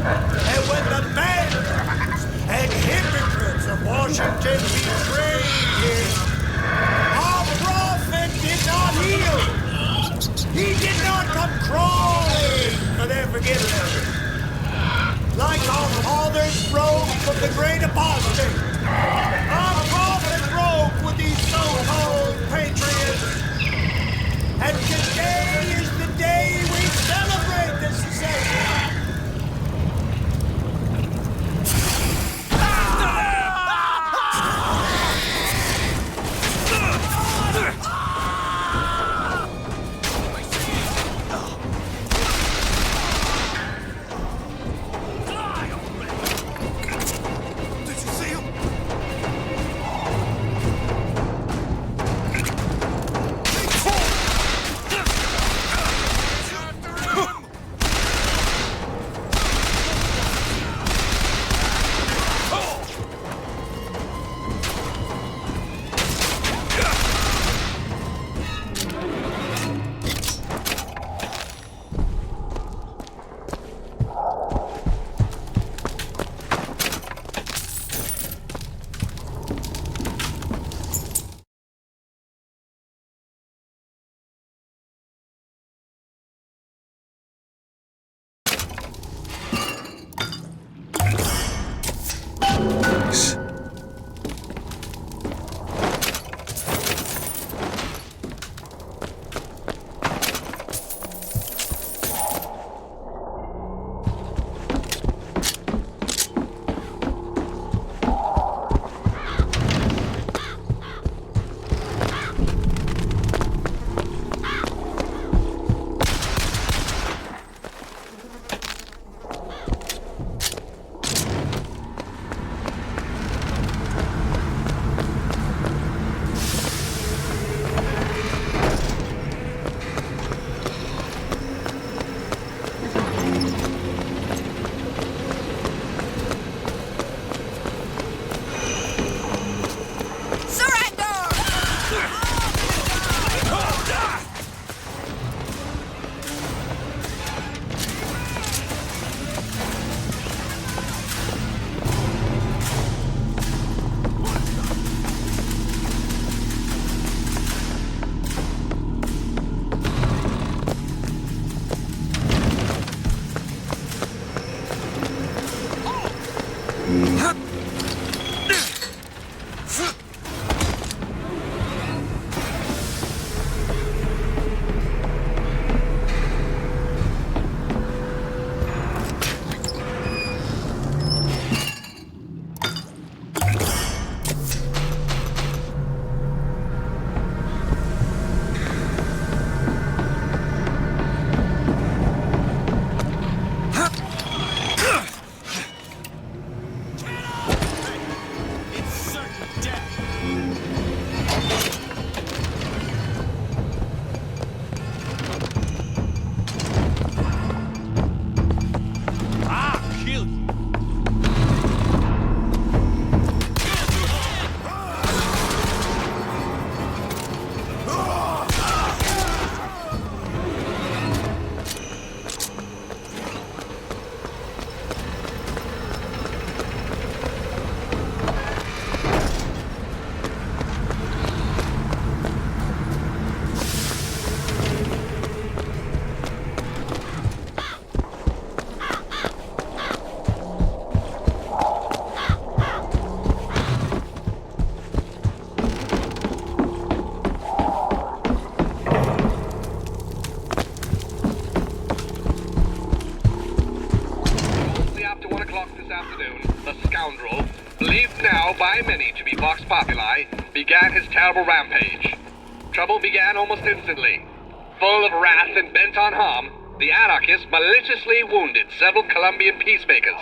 And when the bandits and hypocrites of Washington betrayed him, our prophet did not heal. He did not come crawling for their forgiveness. Like our fathers broke from the great apostate, our prophet broke with these so-called patriots. And today is the day we celebrate this secession. this afternoon, the scoundrel, believed now by many to be Vox Populi, began his terrible rampage. Trouble began almost instantly. Full of wrath and bent on harm, the anarchist maliciously wounded several Colombian peacemakers,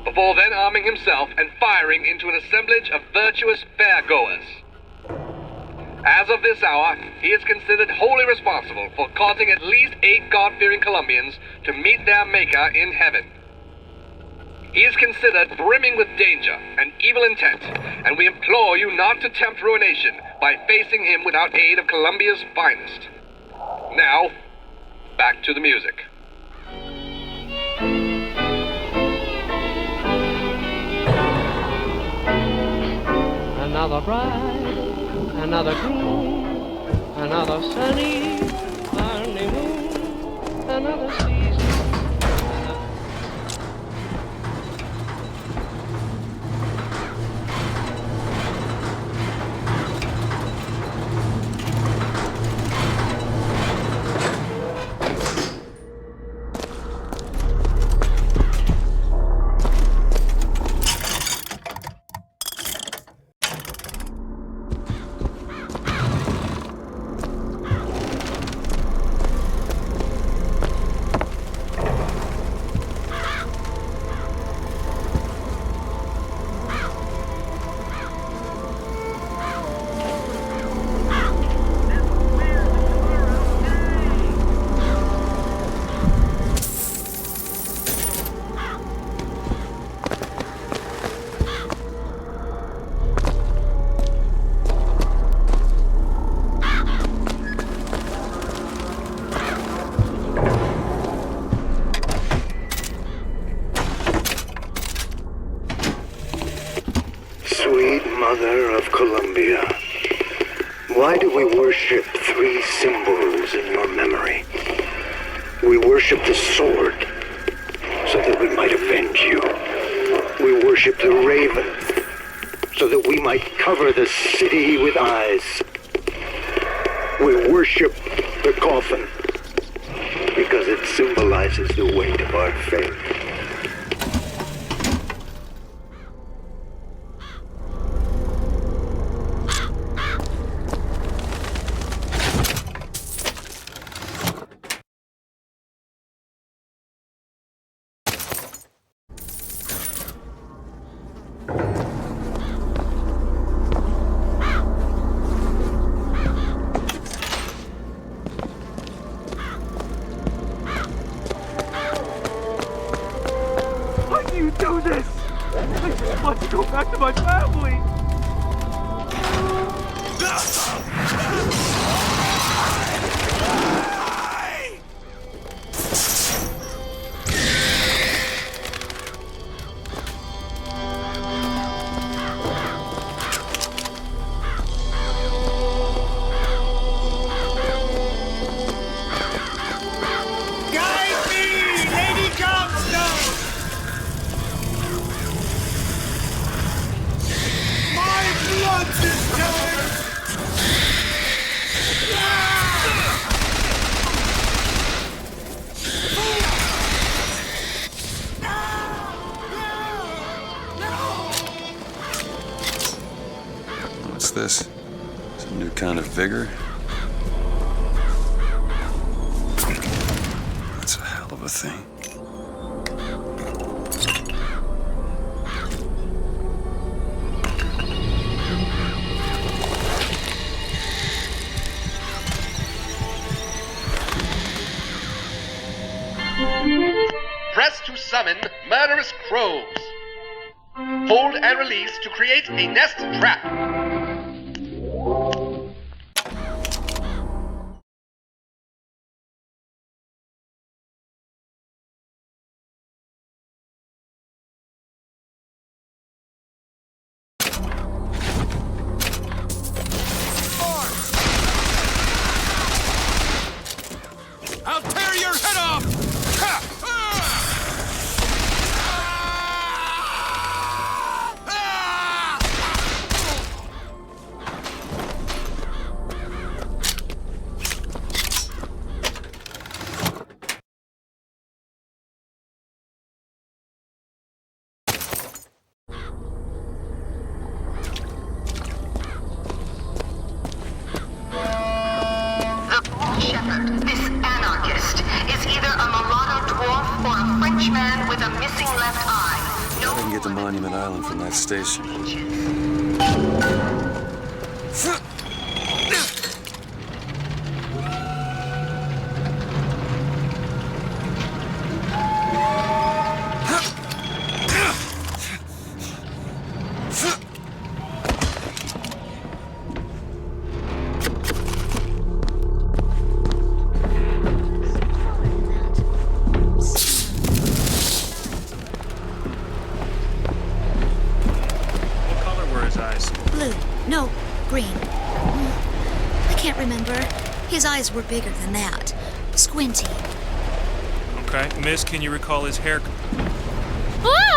before then arming himself and firing into an assemblage of virtuous fairgoers. As of this hour, he is considered wholly responsible for causing at least 8 God-fearing Colombians to meet their Maker in heaven. He is considered brimming with danger and evil intent, and we implore you not to tempt ruination by facing him without aid of Colombia's finest. Now, back to the music. Another bride, another groom, another sunny moon, another season. Sweet Mother of Columbia, why do we worship 3 symbols in your memory? We worship the sword, so that we might avenge you. We worship the raven, so that we might cover the city with eyes. We worship the coffin, because it symbolizes the weight of our faith. Do this! I just want to go back to my family! What's this? Some new kind of vigor? That's a hell of a thing. Press to summon murderous crows. Hold and release to create a nest trap. I'll tear your head off! Ha! get to Monument Island from that station. No, green. I can't remember. His eyes were bigger than that. Squinty. Okay, miss, can you recall his hair? Ah!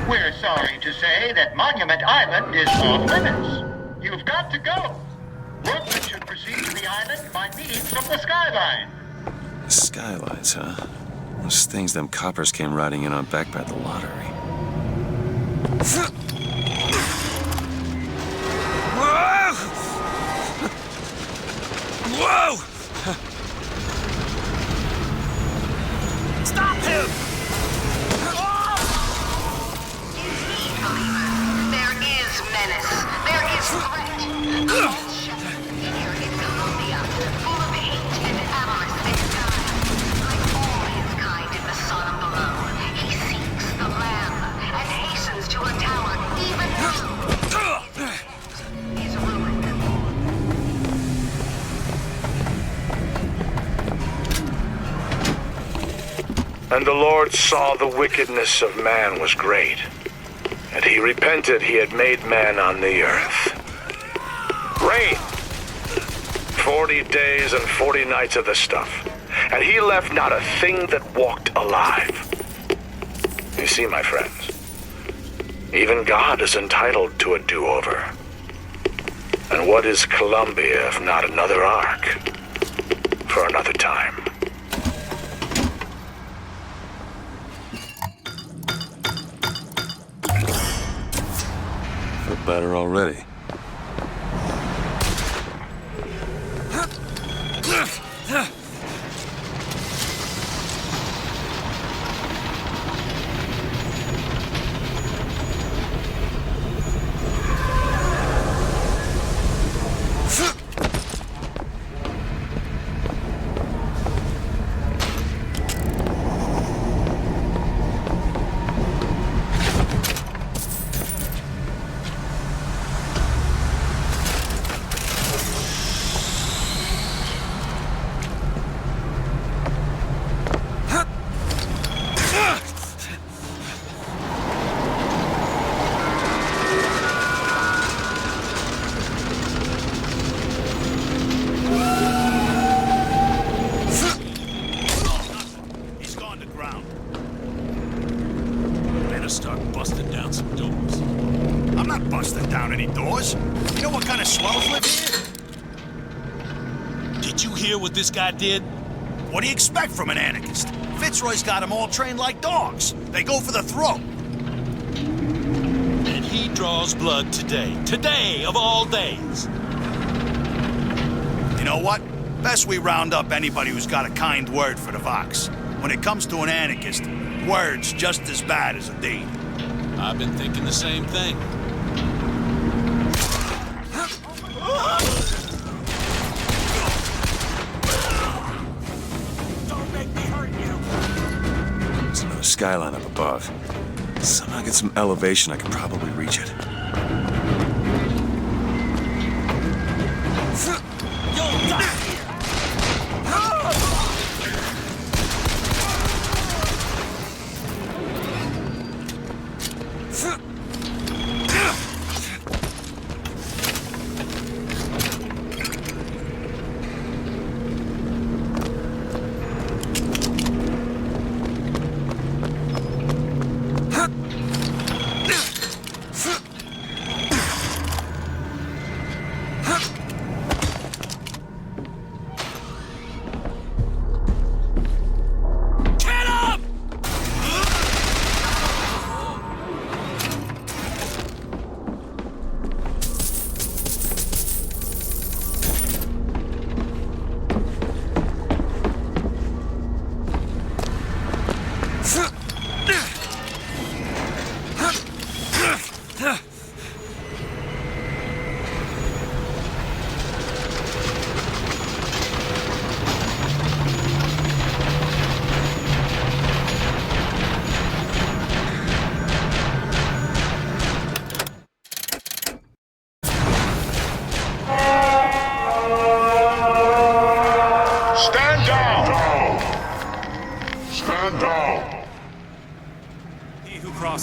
We're sorry to say that Monument Island is off limits. You've got to go. Workmen should proceed to the island by means from the skyline. The skylines, huh? Those things them coppers came riding in on back by the lottery. Whoa! Whoa! Stop him! There is menace. There is threat. Here in Columbia, full of hate and avarice and time. Like all his kind in the Sodom below, he seeks the Lamb and hastens to her tower, even now. His ruin. And the Lord saw the wickedness of man was great, and he repented he had made man on the earth. Rain! 40 days and 40 nights of the stuff, and he left not a thing that walked alive. You see, my friends, even God is entitled to a do-over. And what is Columbia if not another ark for another time? Feel better already. This guy did? What do you expect from an anarchist? Fitzroy's got them all trained like dogs. They go for the throat. And he draws blood today. Today, of all days. You know what? Best we round up anybody who's got a kind word for the Vox. When it comes to an anarchist, word's just as bad as a deed. I've been thinking the same thing. Skyline up above. Somehow get some elevation, I could probably reach it. You'll die here!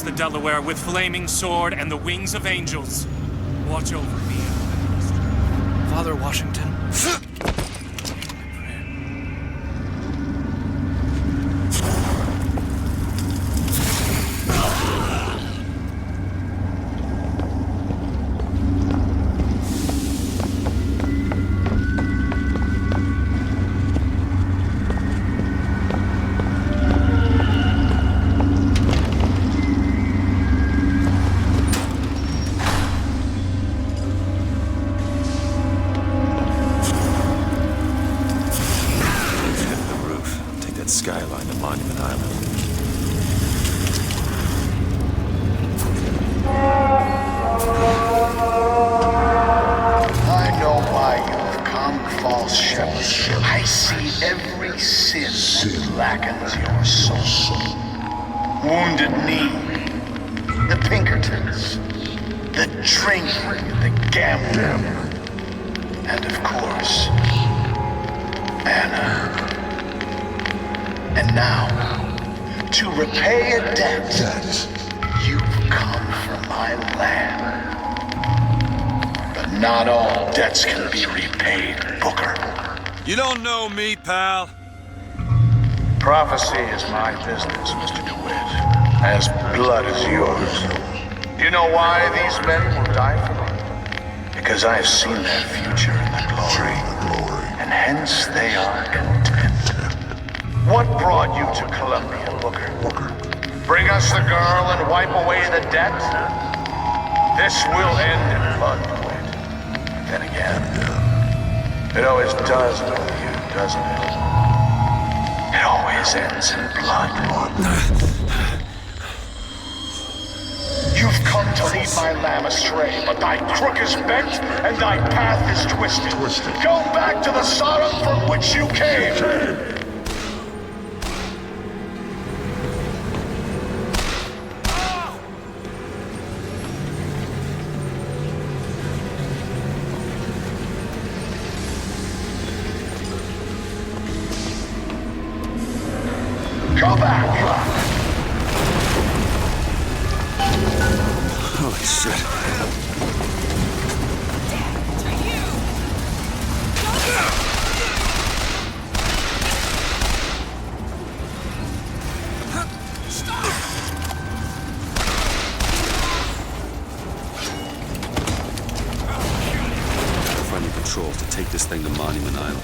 The Delaware with flaming sword and the wings of angels. Watch over me. Father Washington. I see every sin that blackens your soul. Wounded knee, the Pinkertons, the drinking, the gambling, and of course, Anna. And now, to repay a debt, you've come from my land. But not all debts can be repaid, Booker. You don't know me, pal. Prophecy is my business, Mr. DeWitt. As blood is yours. Do you know why these men will die for me? Because I have seen their future in the glory, and hence they are content. What brought you to Columbia, Booker? Bring us the girl and wipe away the debt? This will end in blood, DeWitt. Then again, it always does with you, doesn't it? It always ends in blood. You've come to lead my lamb astray, but thy crook is bent and thy path is twisted. Go back to the Sodom from which you came. Go back! Holy shit. Finding patrols to take this thing to Monument Island.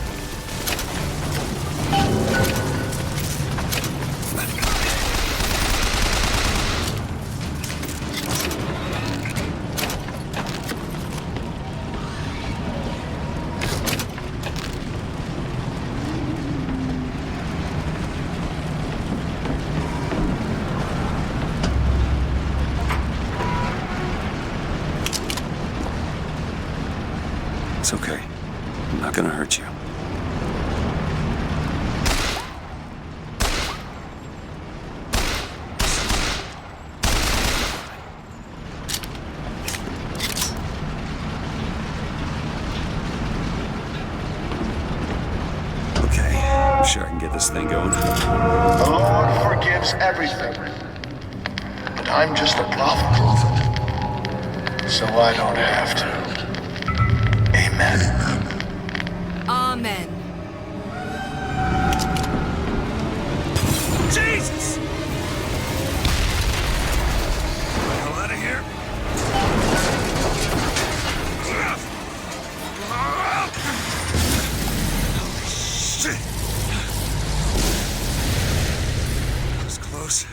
It's okay. I'm not gonna hurt you. Okay, I'm sure I can get this thing going. The Lord forgives everything. But I'm just a prophet. So I don't have to. Amen. Amen. Jesus! Get the hell out of here. Holy shit! That was close.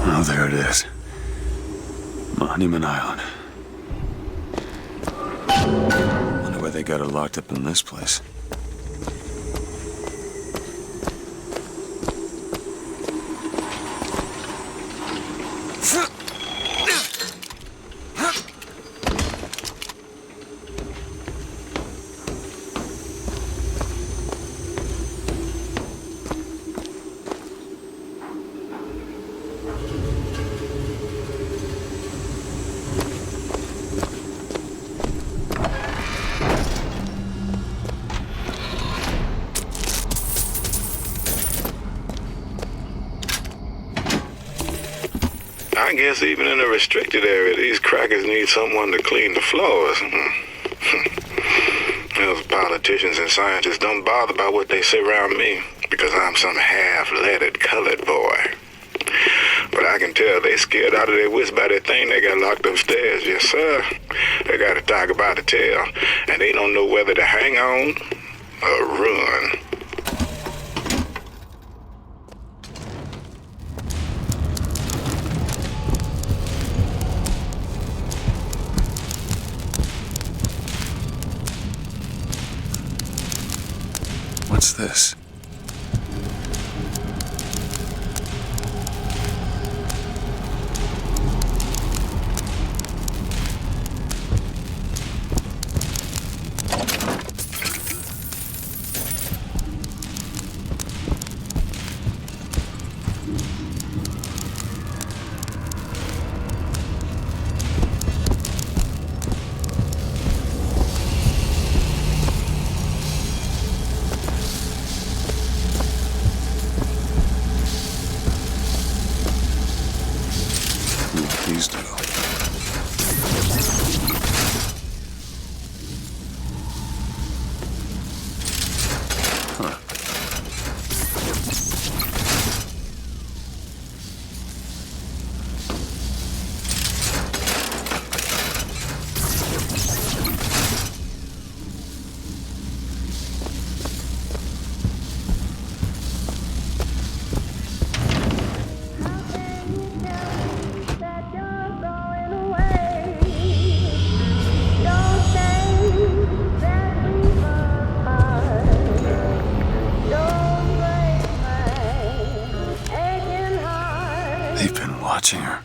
Oh, there it is. Monument Island. Wonder why they got her locked up in this place. I guess even in a restricted area, these crackers need someone to clean the floors. Those politicians and scientists don't bother about what they say around me because I'm some half-leaded colored boy. But I can tell they scared out of their wits by that thing they got locked upstairs. Yes, sir. They got a tiger by the tail, and they don't know whether to hang on or run. What's this? Please do. Huh. They've been watching her.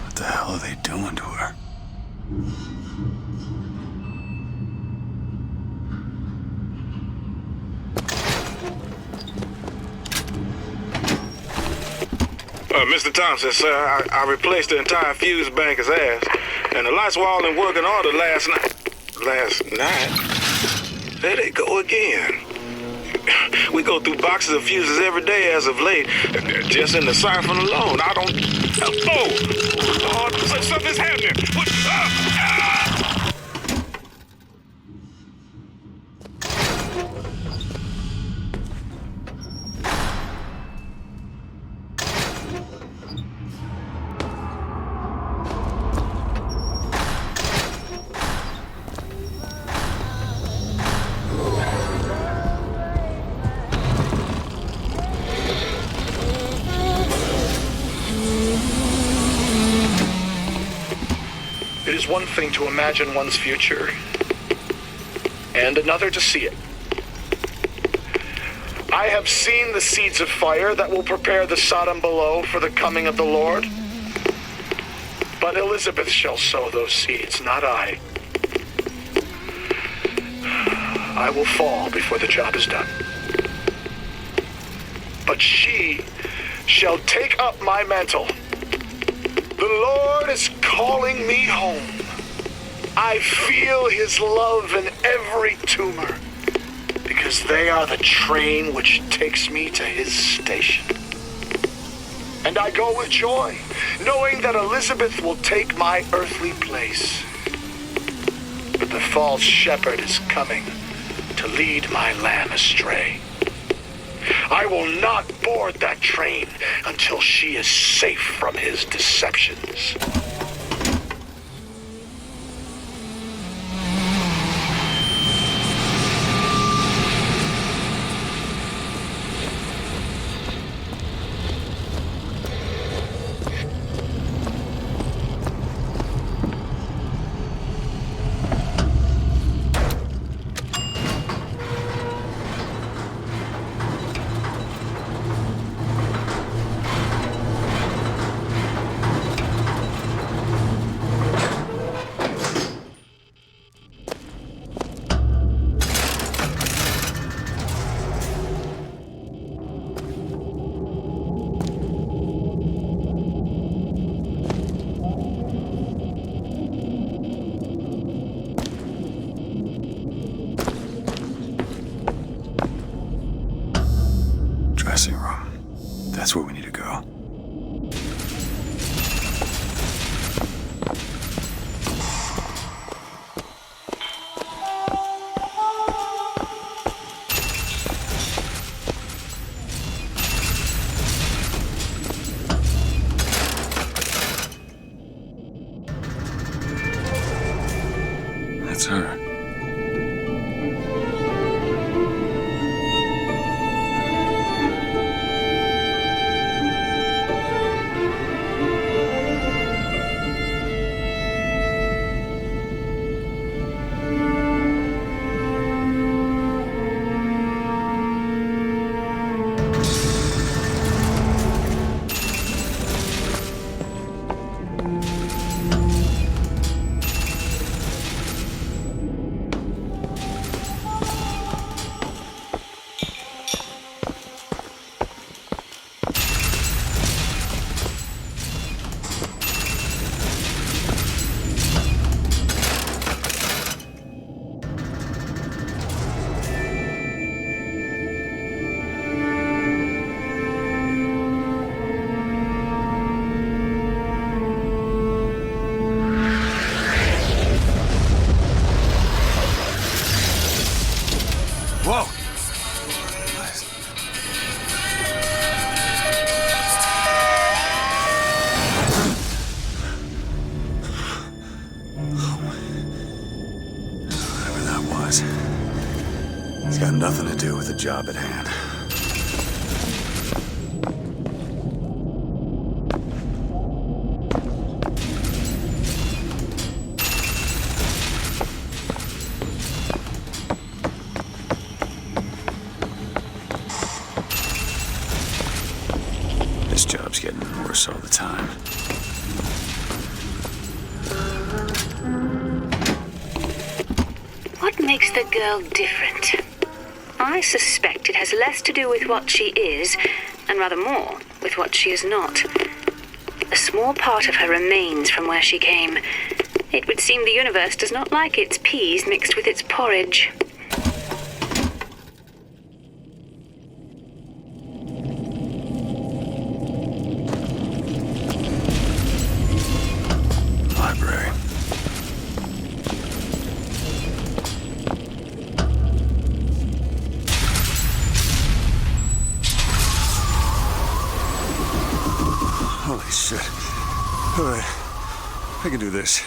What the hell are they doing to her? Mr. Thompson, sir, I replaced the entire fuse banker's ass, and the lights were all in working order last night. There they go again. We go through boxes of fuses every day as of late. Just in the siphon alone, I don't... Oh, Lord, something's happening. It is one thing to imagine one's future, and another to see it. I have seen the seeds of fire that will prepare the Sodom below for the coming of the Lord. But Elizabeth shall sow those seeds, not I. I will fall before the job is done. But she shall take up my mantle. The Lord is calling me home. I feel his love in every tumor, because they are the train which takes me to his station. And I go with joy, knowing that Elizabeth will take my earthly place. But the false shepherd is coming to lead my lamb astray. I will not board that train until she is safe from his deceptions. Dressing room. That's where we need to go. That's her. Whoa! Whatever that was, it's got nothing to do with the job at hand. This job's getting worse all the time. What makes the girl different? I suspect it has less to do with what she is, and rather more with what she is not. A small part of her remains from where she came. It would seem the universe does not like its peas mixed with its porridge. Library. Holy shit. All right. I can do this.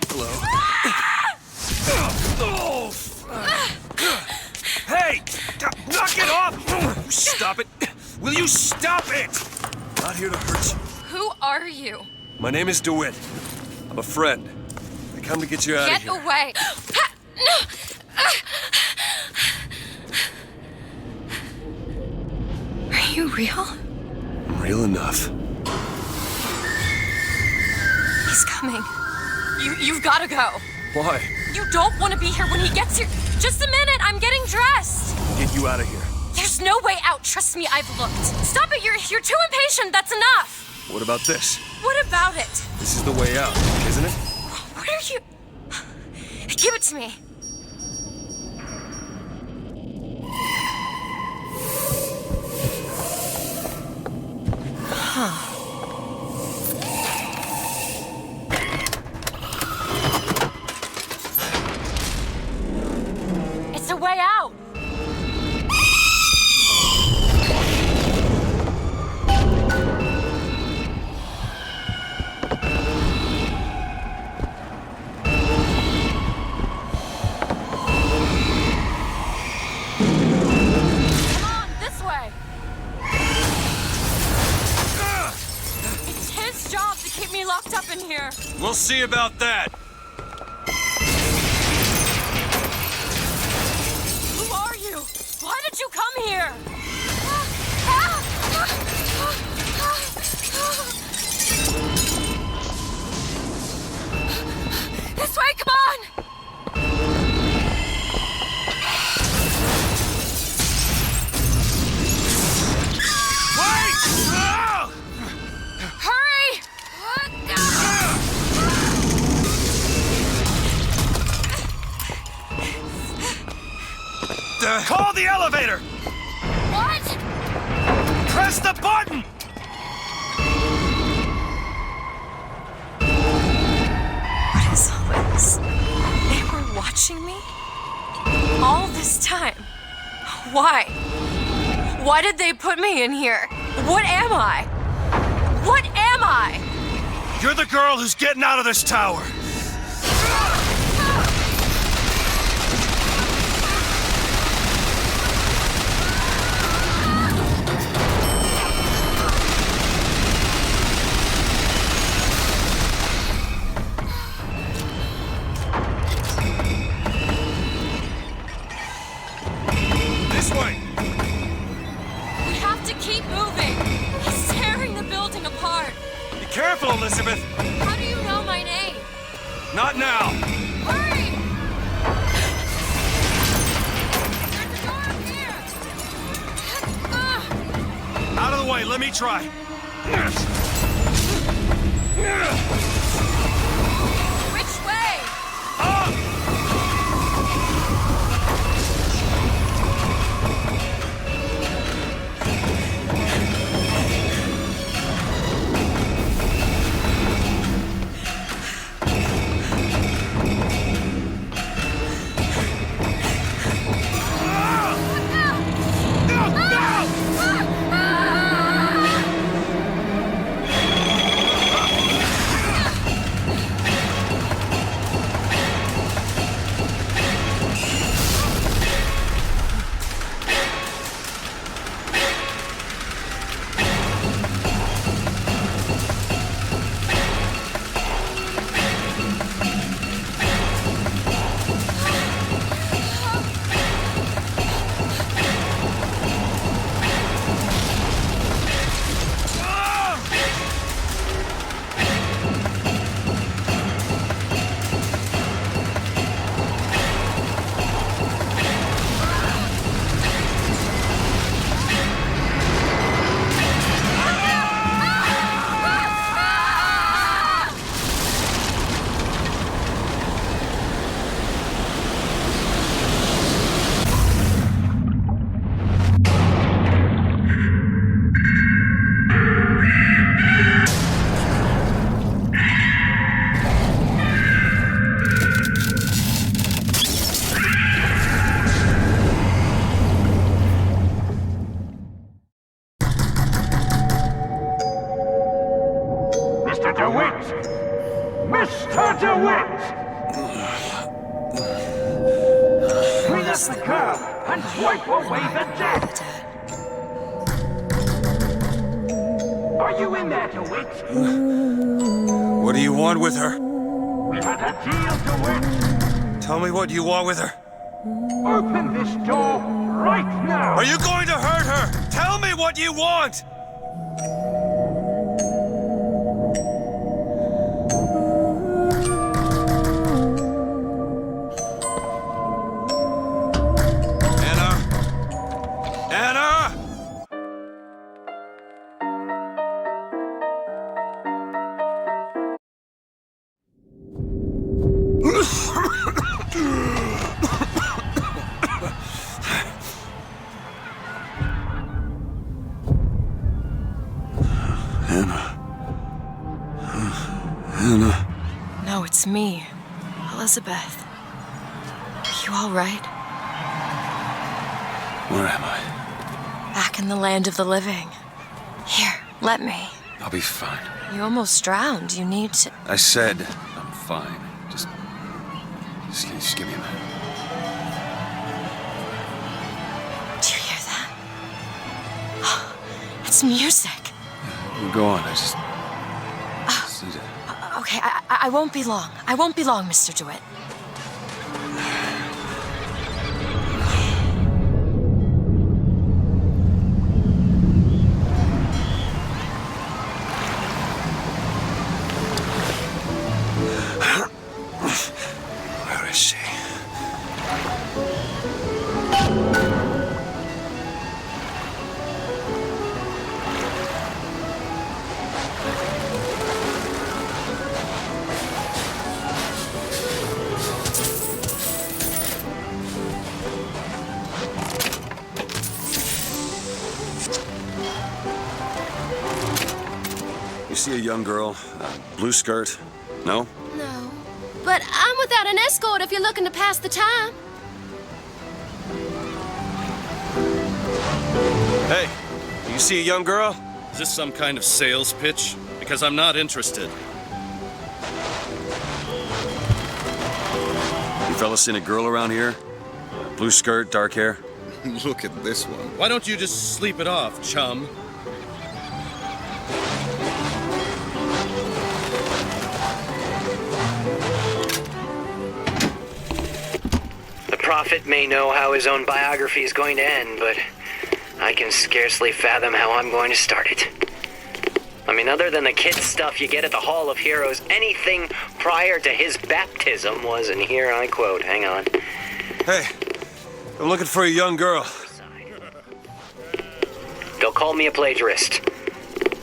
Hello. Hey! Knock it off! Stop it! Will you stop it? Not here to hurt you. Who are you? My name is DeWitt. I'm a friend. I come to get you out of here. Get away! Are you real? I'm real enough. He's coming. You've got to go. Why? You don't want to be here when he gets here. Just a minute, I'm getting dressed. Get you out of here. There's no way out. Trust me, I've looked. Stop it, you're too impatient. That's enough. What about this? What about it? This is the way out, isn't it? What are you... Give it to me. Huh. It's a way out. Locked up in here. We'll see about that. Who are you? Why did you come here? This way, come on! Call the elevator! What? Press the button! What is all this? They were watching me? All this time? Why? Why did they put me in here? What am I? What am I? You're the girl who's getting out of this tower! Careful, Elizabeth! How do you know my name? Not now! Hurry! There's a door here! Out of the way, let me try. Which way? Up! Mr. DeWitt! Clean up the curb and wipe away the debt! Are you in there, DeWitt? What do you want with her? We had a deal, DeWitt. Tell me what you want with her. Open this door right now. Are you going to hurt her? Tell me what you want! No, it's me, Elizabeth. You all right? Where am I? Back in the land of the living. Here, let me. I'll be fine. You almost drowned. You need to... I said I'm fine. Just give me a minute. Do you hear that? It's music. Go on, I just need to... Okay, I won't be long. I won't be long, Mr. DeWitt. Where is she? You see a young girl, blue skirt? No? No. But I'm without an escort if you're looking to pass the time. Hey, you see a young girl? Is this some kind of sales pitch? Because I'm not interested. You fellas seen a girl around here? Blue skirt, dark hair? Look at this one. Why don't you just sleep it off, chum? The prophet may know how his own biography is going to end, but I can scarcely fathom how I'm going to start it. I mean, other than the kid stuff you get at the Hall of Heroes, anything prior to his baptism was, and here I quote, hang on. Hey, I'm looking for a young girl. They'll call me a plagiarist,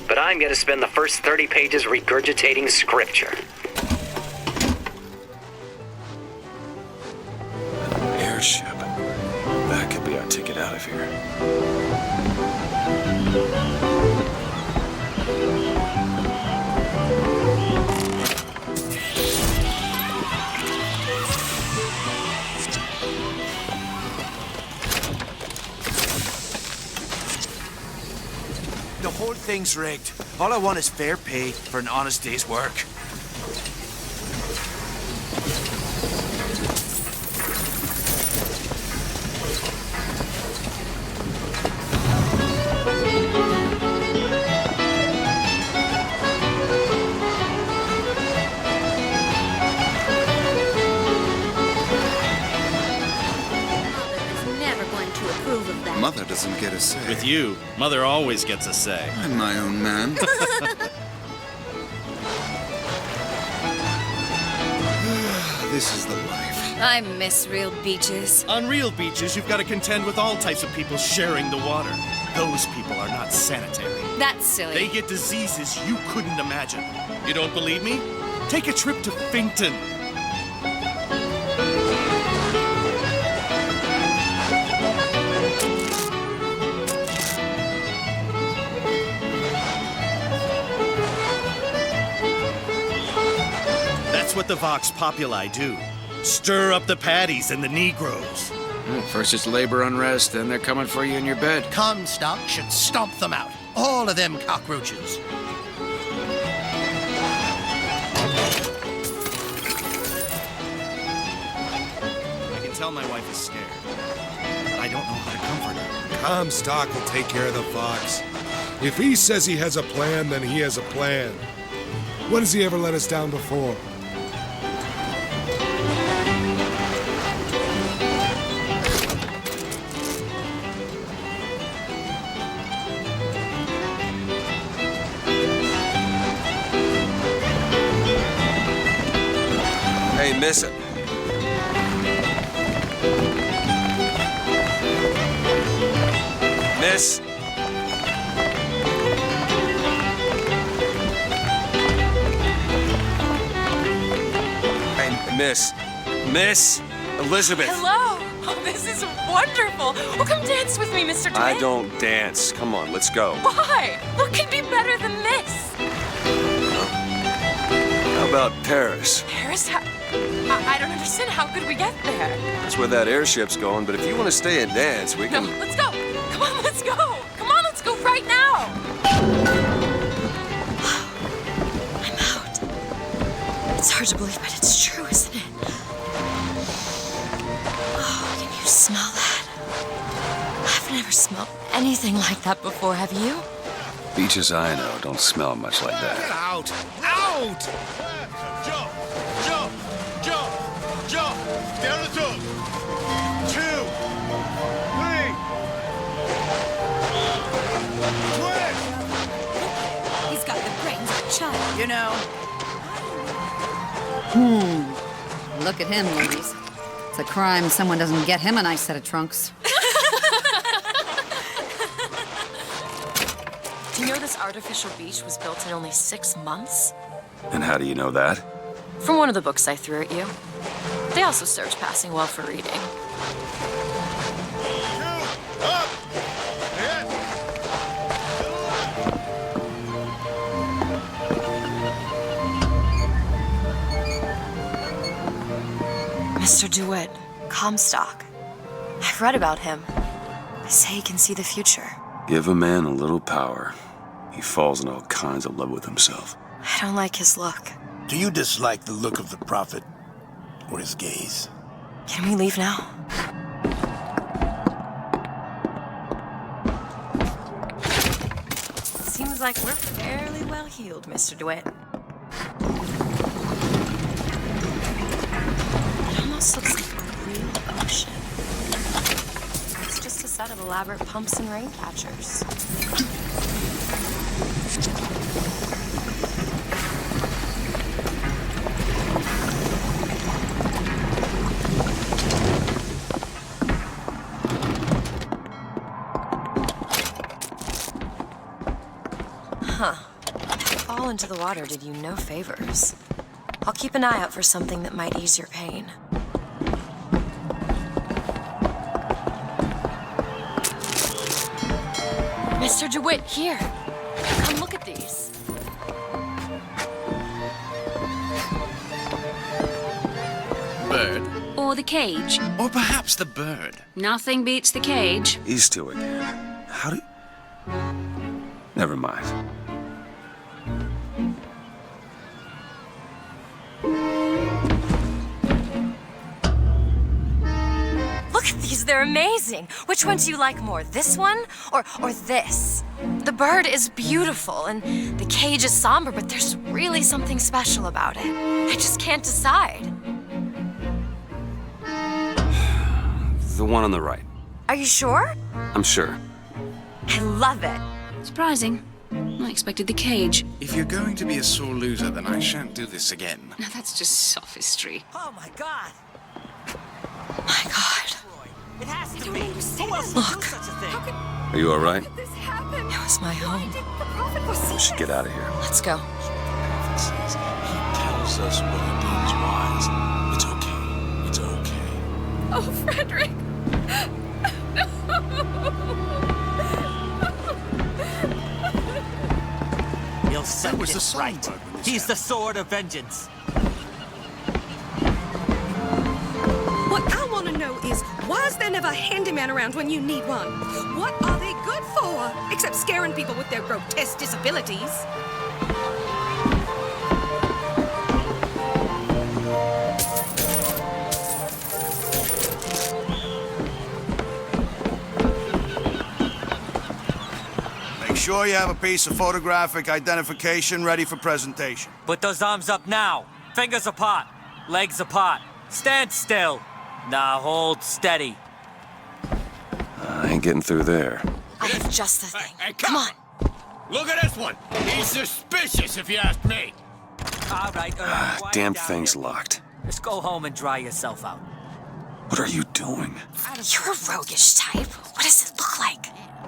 but I'm going to spend the first 30 pages regurgitating scripture. Airship. That could be our ticket out of here. The whole thing's rigged. All I want is fair pay for an honest day's work. Mother doesn't get a say. With you, Mother always gets a say. I'm my own man. This is the life. I miss real beaches. On real beaches, you've got to contend with all types of people sharing the water. Those people are not sanitary. That's silly. They get diseases you couldn't imagine. You don't believe me? Take a trip to Finkton. That's what the Vox Populi do. Stir up the paddies and the Negroes. First it's labor unrest, then they're coming for you in your bed. Comstock should stomp them out. All of them cockroaches. I can tell my wife is scared, but I don't know how to comfort her. Comstock will take care of the Vox. If he says he has a plan, then he has a plan. When has he ever let us down before? Hey, miss it. Miss. Hey, Miss Elizabeth. Hello. Oh, this is wonderful. Well, come dance with me, Mr. DeWitt. I don't dance. Come on, let's go. Why? What could be better than this? How about Paris? Paris? I don't understand. How could we get there? That's where that airship's going, but if you want to stay and dance, we can... No, let's go. Come on, let's go. Come on, let's go right now. I'm out. It's hard to believe, but it's true, isn't it? Oh, can you smell that? I've never smelled anything like that before, have you? Beaches I know don't smell much like that. Get out! Out! Jump! Jump! Jump! Jump! Down the tube! 2, 3! Twist! He's got the brains of a child. You know. Look at him, ladies. It's a crime someone doesn't get him a nice set of trunks. Do you know this artificial beach was built in only 6 months? And how do you know that? From one of the books I threw at you. They also served passing well for reading. Mr. DeWitt, Comstock. I've read about him. They say he can see the future. Give a man a little power. He falls in all kinds of love with himself. I don't like his look. Do you dislike the look of the prophet or his gaze? Can we leave now? Seems like we're fairly well healed, Mr. DeWitt. It almost looks like a real ocean. It's just a set of elaborate pumps and rain catchers. Huh. Fall into the water did you no favors. I'll keep an eye out for something that might ease your pain. Mr. DeWitt, here. Come look at these. Bird? Or the cage. Or perhaps the bird. Nothing beats the cage. These two again. How do you... Never mind. Look at these, they're amazing. Which one do you like more, this one or this? The bird is beautiful and the cage is somber, but there's really something special about it. I just can't decide. The one on the right. Are you sure? I'm sure. I love it. Surprising. I expected the cage. If you're going to be a sore loser, then I shan't do this again. Now that's just sophistry. Oh my God! My God. It has to be. Look. Are you all right? It was my home. We should get out of here. Let's go. He tells us what he deems wise. It's okay. It's okay. Oh, Frederick. He'll set this right. He's the sword of vengeance. What I want to know is, why is there never a handyman around when you need one? What are they good for? Except scaring people with their grotesque disabilities. Make sure you have a piece of photographic identification ready for presentation? Put those arms up now. Fingers apart. Legs apart. Stand still. Now hold steady. I ain't getting through there. I have just the thing. Hey, Come on. Look at this one. He's suspicious, if you ask me. All right, Damn thing's locked. Just go home and dry yourself out. What are you doing? You're a roguish type. What does it look like?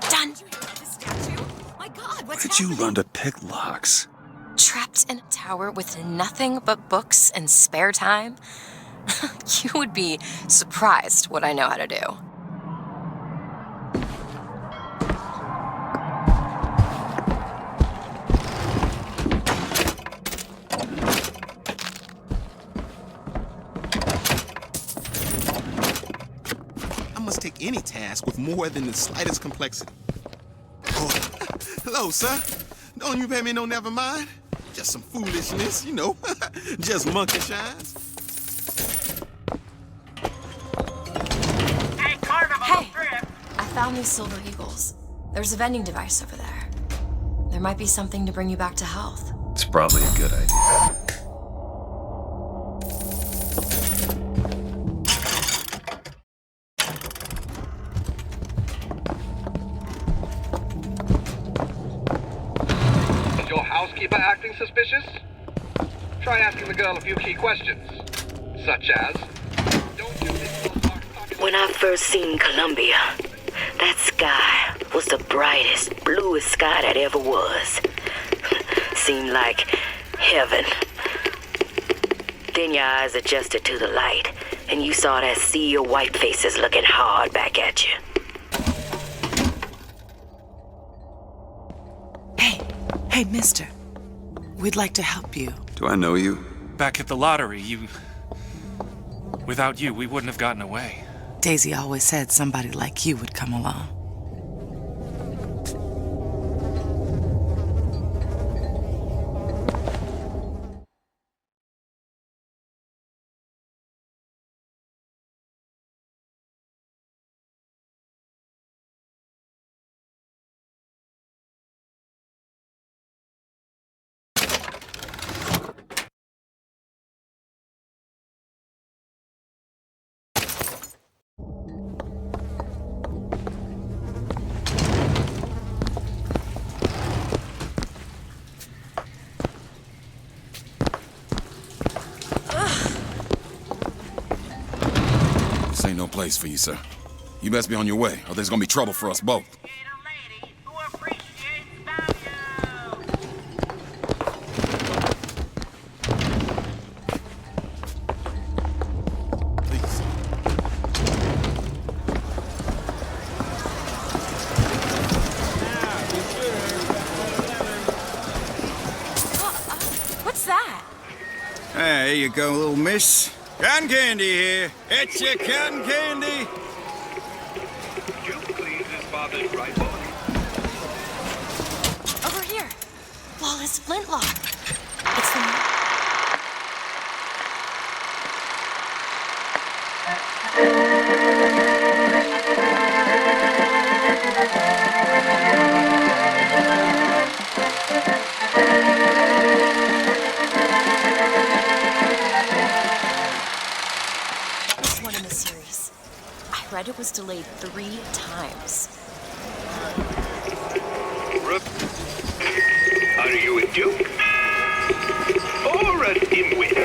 Done. My God, Where did you learn to pick locks? Trapped in a tower with nothing but books and spare time? You would be surprised what I know how to do. I must take any task with more than the slightest complexity. Oh, hello, sir. Don't you pay me no never mind? Just some foolishness, you know. Just monkey shines. Hey, I found these silver eagles. There's a vending device over there. There might be something to bring you back to health. It's probably a good idea. Is your housekeeper acting suspicious? Try asking the girl a few key questions, such as, When I first seen Columbia, that sky was the brightest, bluest sky that ever was. Seemed like heaven. Then your eyes adjusted to the light, and you saw that sea of white faces looking hard back at you. Hey, mister. We'd like to help you. Do I know you? Back at the lottery, without you, we wouldn't have gotten away. Daisy always said somebody like you would come along. This ain't no place for you, sir. You best be on your way, or there's gonna be trouble for us both. What's that? There you go, little miss. Cotton candy here. It's your cotton candy. You please his father's right boy. Over here. Flawless flintlock. It's the... one in the series. I read it was delayed 3 times. Are you a duke? Or a dimwit?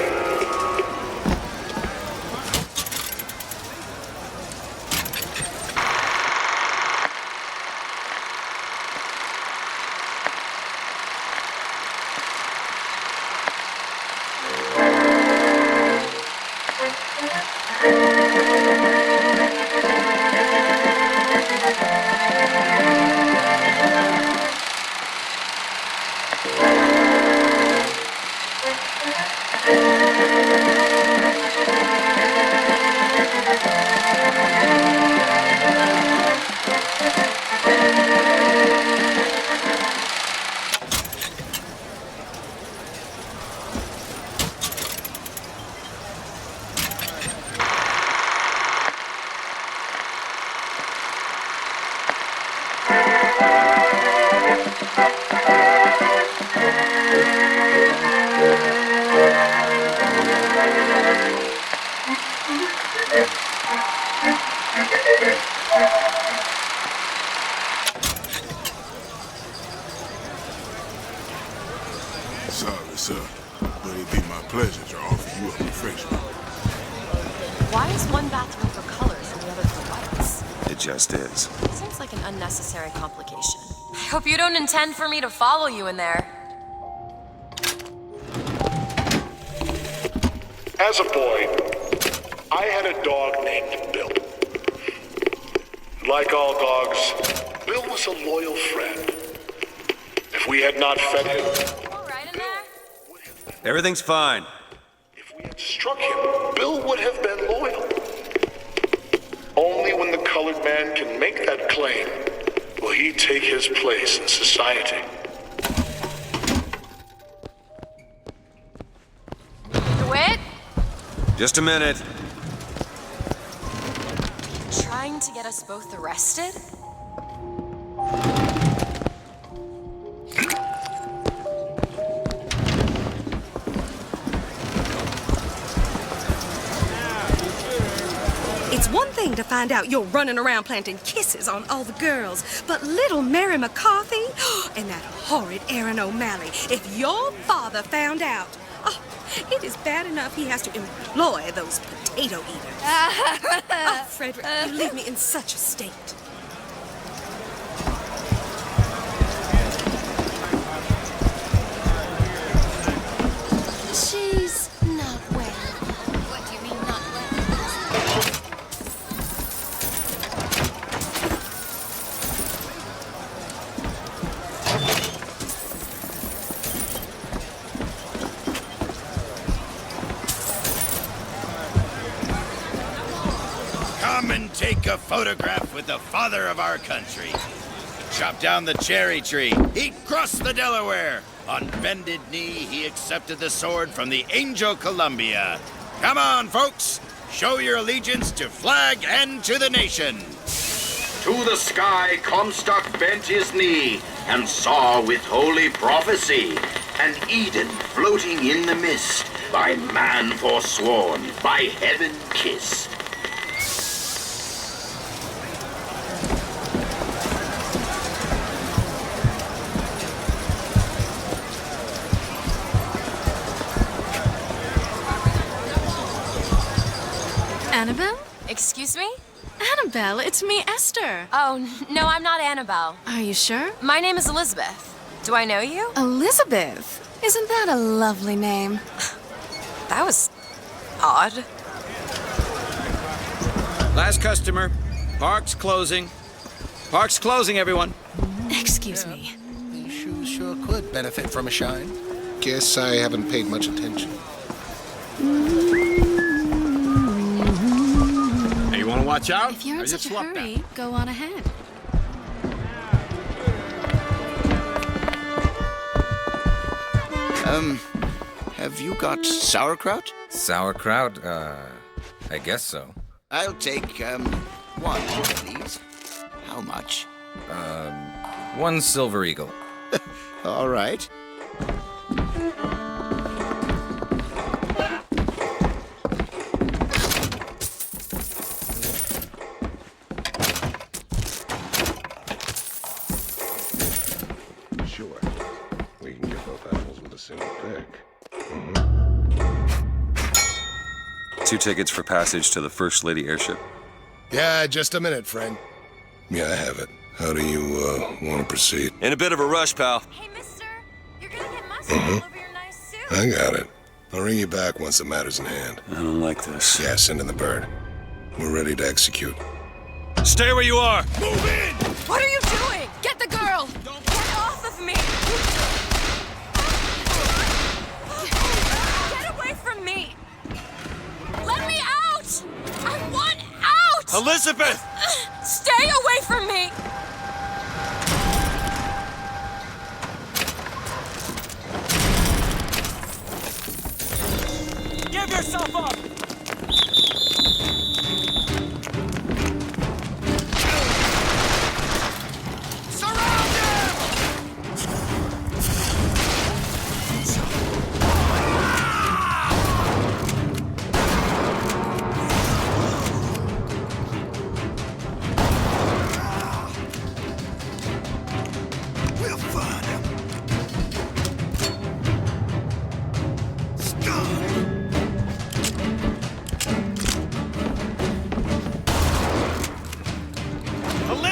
Sorry, sir, but it'd be my pleasure to offer you a refreshment. Why is one bathroom for colors and the other for whites? It just is. Seems like an unnecessary complication. I hope you don't intend for me to follow you in there. As a boy, I had a dog named Bill. Like all dogs, Bill was a loyal friend. If we had not fed him, Everything's fine. if we had struck him, Bill would have been loyal. Only when the colored man can make that claim will he take his place in society. DeWitt? Just a minute. Trying to get us both arrested? It's one thing to find out you're running around planting kisses on all the girls, but little Mary McCarthy and that horrid Aaron O'Malley, if your father found out, oh, it is bad enough he has to employ those potato eaters. Oh, Frederick, you leave me in such a state. She's not well. What do you mean, not well? Come and take a photograph with the father of our country. Chop down the cherry tree. He crossed the Delaware. On bended knee, he accepted the sword from the Angel Columbia. Come on, folks. Show your allegiance to flag and to the nation. To the sky Comstock bent his knee and saw with holy prophecy an Eden floating in the mist, by man forsworn, by heaven kissed. Annabelle? Excuse me? Annabelle, it's me, Esther. Oh, no, I'm not Annabelle. Are you sure? My name is Elizabeth. Do I know you? Elizabeth? Isn't that a lovely name? That was odd. Last customer. Park's closing. Park's closing, everyone. Excuse me. These shoes sure could benefit from a shine. Guess I haven't paid much attention. Hey, you want to watch out? If you're Or in just such a swap hurry, that? go on ahead. Have you got sauerkraut? Sauerkraut? I guess so. I'll take, one, please. How much? 1 silver eagle. All right. Sure. We can get both animals with a single pick. 2 tickets for passage to the First Lady airship. Yeah, just a minute, friend. Yeah, I have it. How do you, want to proceed? In a bit of a rush, pal. Hey, mister, you're gonna get mustard all over your nice suit. I got it. I'll ring you back once the matter's in hand. I don't like this. Yeah, send in the bird. We're ready to execute. Stay where you are. Move in! What are you doing? Get the girl! Get off of me! Get away from me! Let me out! I want out! Elizabeth! Stay away from me! Give yourself up!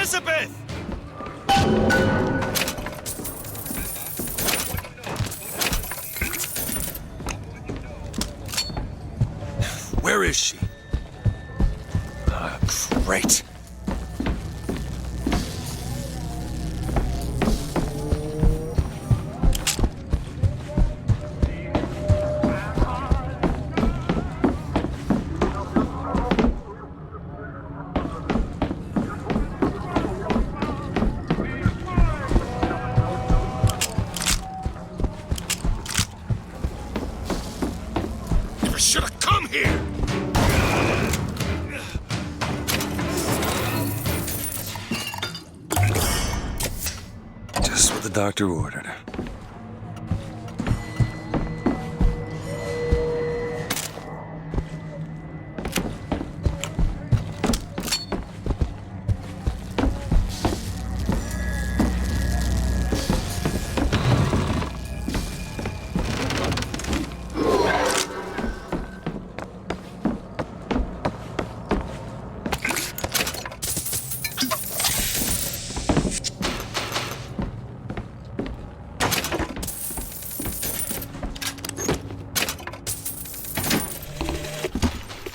Elizabeth! Where is she? Great. Never should have come here! Just what the doctor ordered.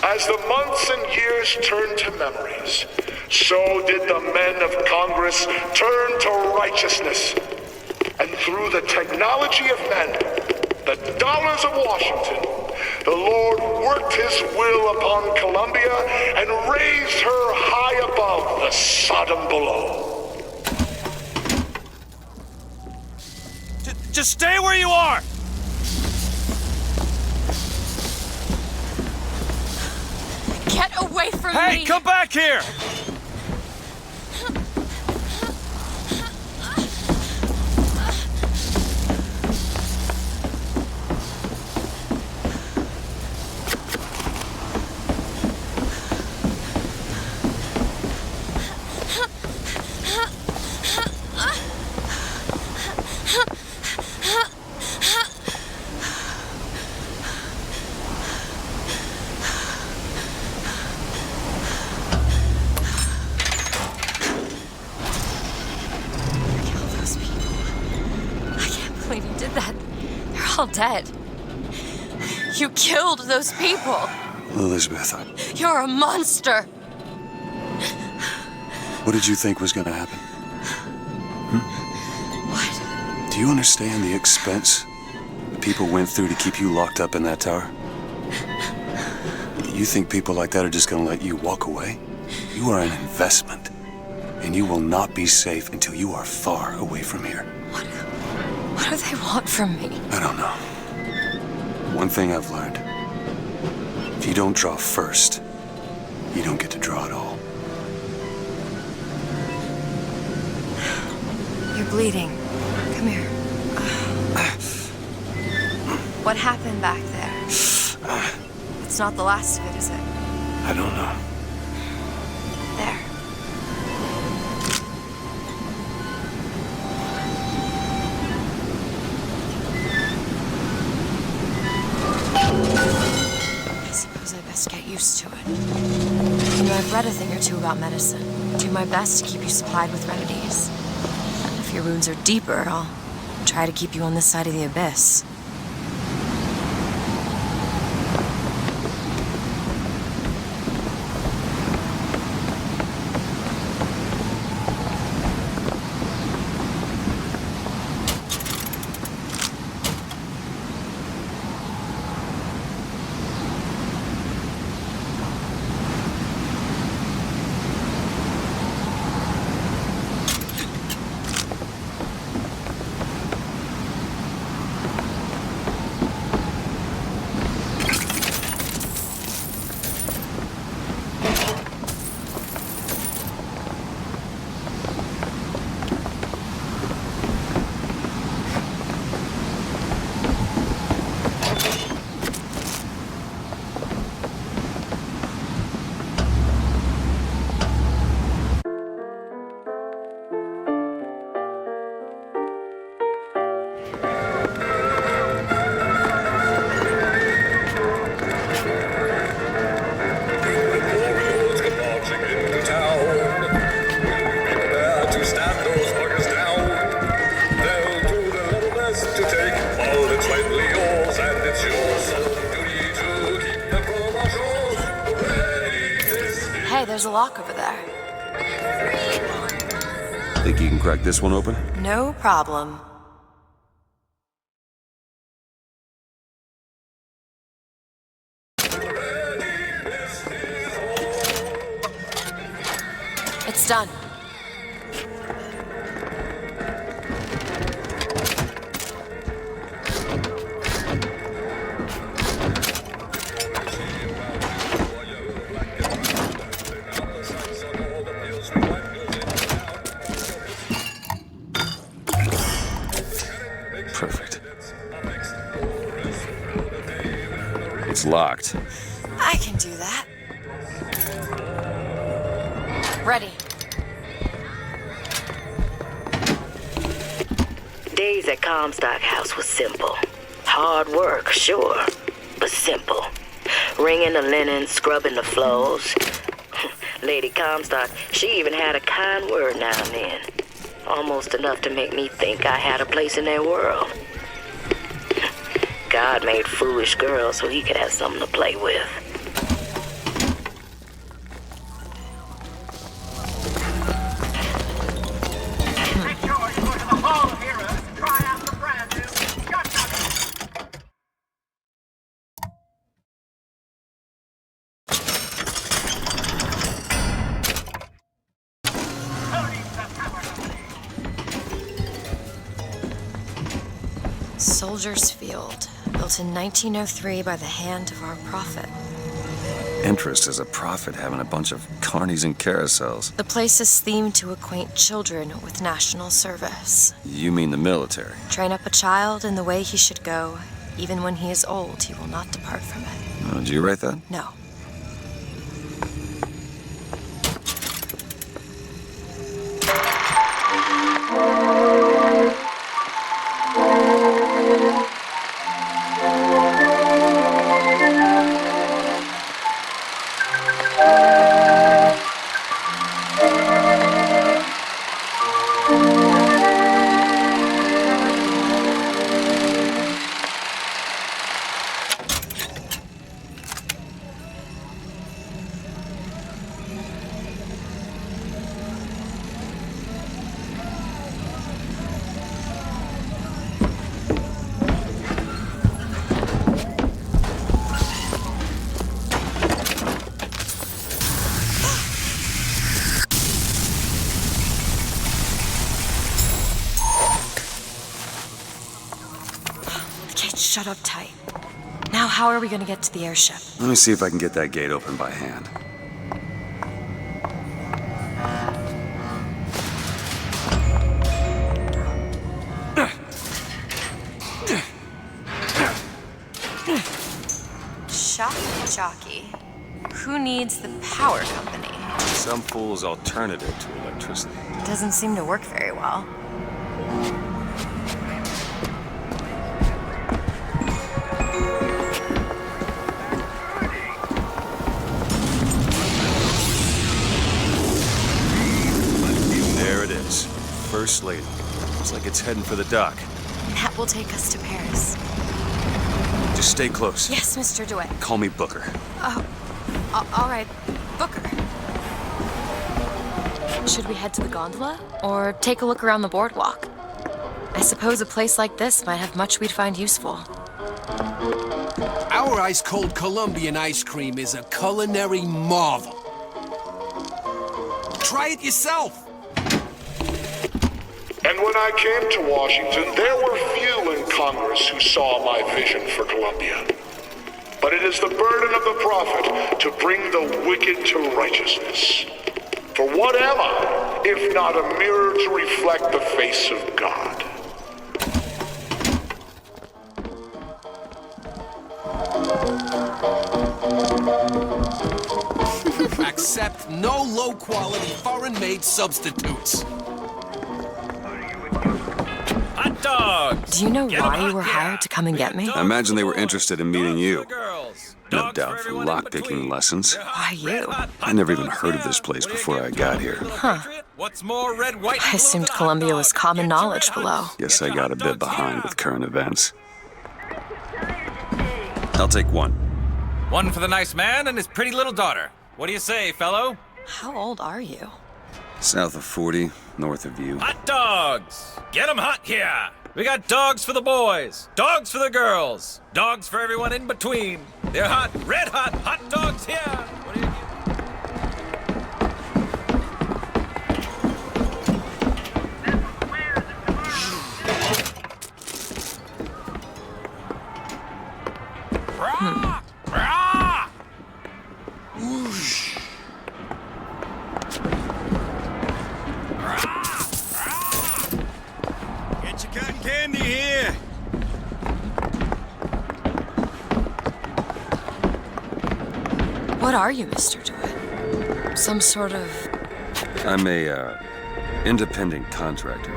As the months and years turned to memories, so did the men of Congress turn to righteousness. And through the technology of men, the dollars of Washington, the Lord worked his will upon Columbia and raised her high above the Sodom below. Just stay where you are! Get away from me! Hey, come back here! All dead. You killed those people. Elizabeth, You're a monster. what did you think was gonna happen? What? Do you understand the expense people went through to keep you locked up in that tower? You think people like that are just gonna let you walk away? You are an investment, and you will not be safe until you are far away from here. What do they want from me? I don't know. One thing I've learned. If you don't draw first, you don't get to draw at all. You're bleeding. Come here. What happened back there? It's not the last of it, is it? I don't know. There. I suppose I best get used to it. You know, I've read a thing or two about medicine. Do my best to keep you supplied with remedies. And if your wounds are deeper, I'll try to keep you on this side of the abyss. Hey, there's a lock over there. Think you can crack this one open? No problem. It's done. Perfect. It's locked. I can do that. Ready. Days at Comstock House was simple. Hard work, sure, but simple. Wringing the linen, scrubbing the floors. Lady Comstock, she even had a kind word now and then. Almost enough to make me think I had a place in their world. God made foolish girls so he could have something to play with. Soldier's Field, built in 1903 by the hand of our prophet. Interest as a prophet having a bunch of carnies and carousels. The place is themed to acquaint children with national service. You mean the military? Train up a child in the way he should go. Even when he is old, he will not depart from it. Oh, did you write that? No. Shut up tight. Now, how are we going to get to the airship? Let me see if I can get that gate open by hand. Shocky jockey. Who needs the power company? Some fool's alternative to electricity. It doesn't seem to work very well. First Lady. Looks like it's heading for the dock. That will take us to Paris. Just stay close. Yes, Mr. DeWitt. Call me Booker. Oh, all right. Booker. Should we head to the gondola? Or take a look around the boardwalk? I suppose a place like this might have much we'd find useful. Our ice-cold Colombian ice cream is a culinary marvel. Try it yourself. And when I came to Washington, there were few in Congress who saw my vision for Columbia. But it is the burden of the prophet to bring the wicked to righteousness. For what am I, if not a mirror to reflect the face of God? Accept no low-quality foreign-made substitutes. Hot dog! Do you know why you were hired to come and get me? I imagine they were interested in meeting you. No doubt for lockpicking lessons. Why you? I never even heard of this place before I got here. Huh. What's more, red, white, I assumed Columbia was common knowledge below. Guess I got a bit behind with current events. I'll take one. One for the nice man and his pretty little daughter. What do you say, fellow? How old are you? South of 40, north of you. Hot dogs! Get 'em hot here! We got dogs for the boys, dogs for the girls, dogs for everyone in between. They're hot, red hot, hot dogs here! What do you Whoosh. Get your cotton candy here. What are you, Mr. DeWitt? Some sort of... I'm a, independent contractor.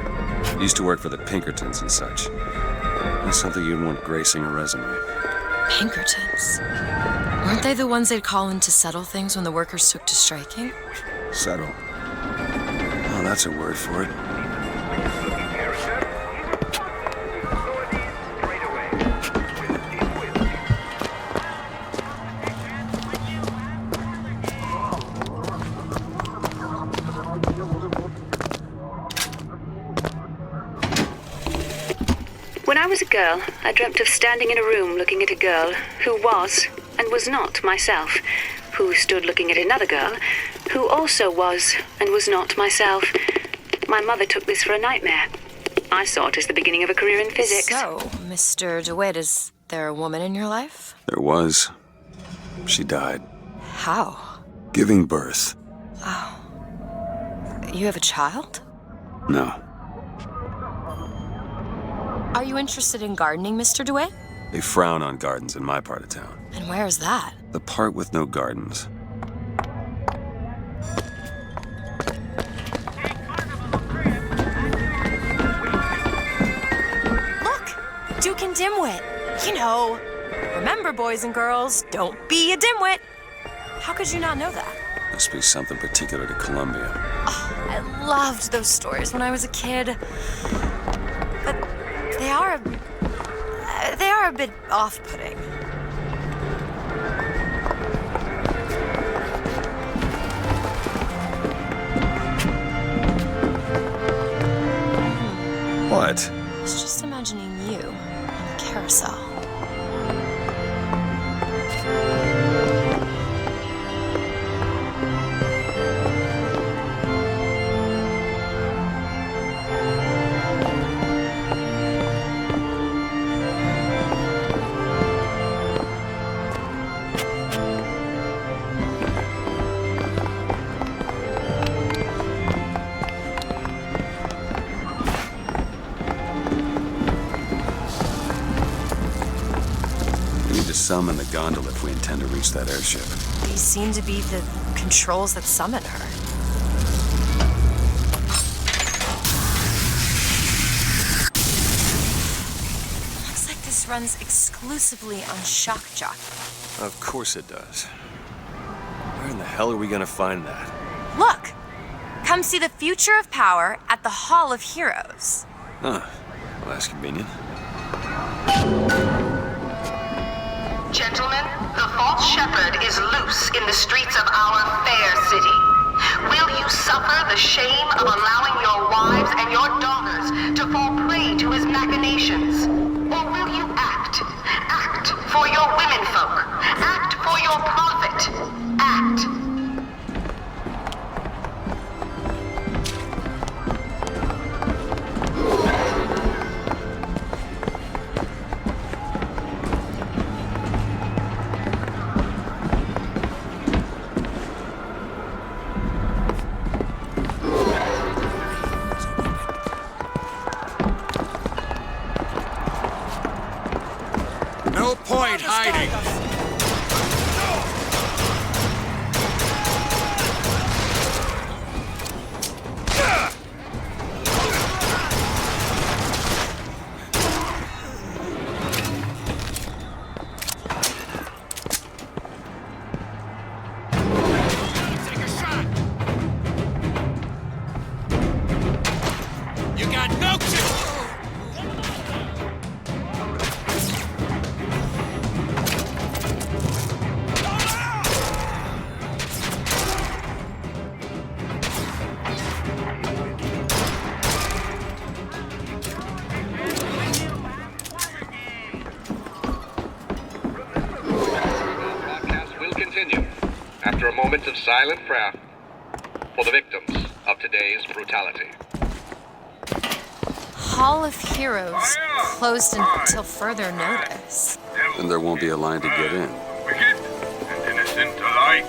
Used to work for the Pinkertons and such. That's something you'd want gracing a resume. Pinkertons? Weren't they the ones they'd call in to settle things when the workers took to striking? Settle. Oh, that's a word for it. When I was a girl, I dreamt of standing in a room looking at a girl who was and was not myself, who stood looking at another girl who also was and was not myself. My mother took this for a nightmare. I saw it as the beginning of a career in physics. So, Mr. DeWitt, is there a woman in your life? There was. She died. How? Giving birth. Oh. You have a child? No. Are you interested in gardening, Mr. DeWitt? They frown on gardens in my part of town. And where's that? The part with no gardens. Look! Duke and Dimwit. You know. Remember, boys and girls, don't be a dimwit. How could you not know that? Must be something particular to Columbia. Oh, I loved those stories when I was a kid. But they are a bit off-putting. What? I was just imagining you on the carousel. Summon the gondola if we intend to reach that airship. These seem to be the controls that summon her. Looks like this runs exclusively on shock jockey. Of course it does. Where in the hell are we gonna find that? Look! Come see the future of power at the Hall of Heroes. Huh. Well, that's convenient. Gentlemen, the false shepherd is loose in the streets of our fair city. Will you suffer the shame of allowing your wives and your daughters to fall prey to his machinations? Or will you act? Act for your womenfolk. Act for your profit. Act. No point hiding. Take a shot. You got no chance. of silent prayer for the victims of today's brutality. Hall of Heroes closed until further notice. And there won't be a line to get in. Wicked and innocent alike.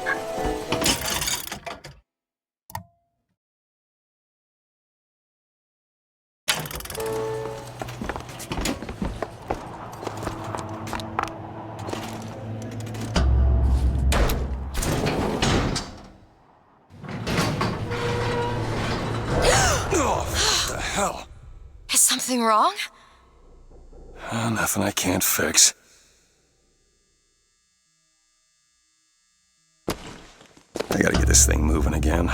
What the hell? Is something wrong? Nothing I can't fix. I gotta get this thing moving again.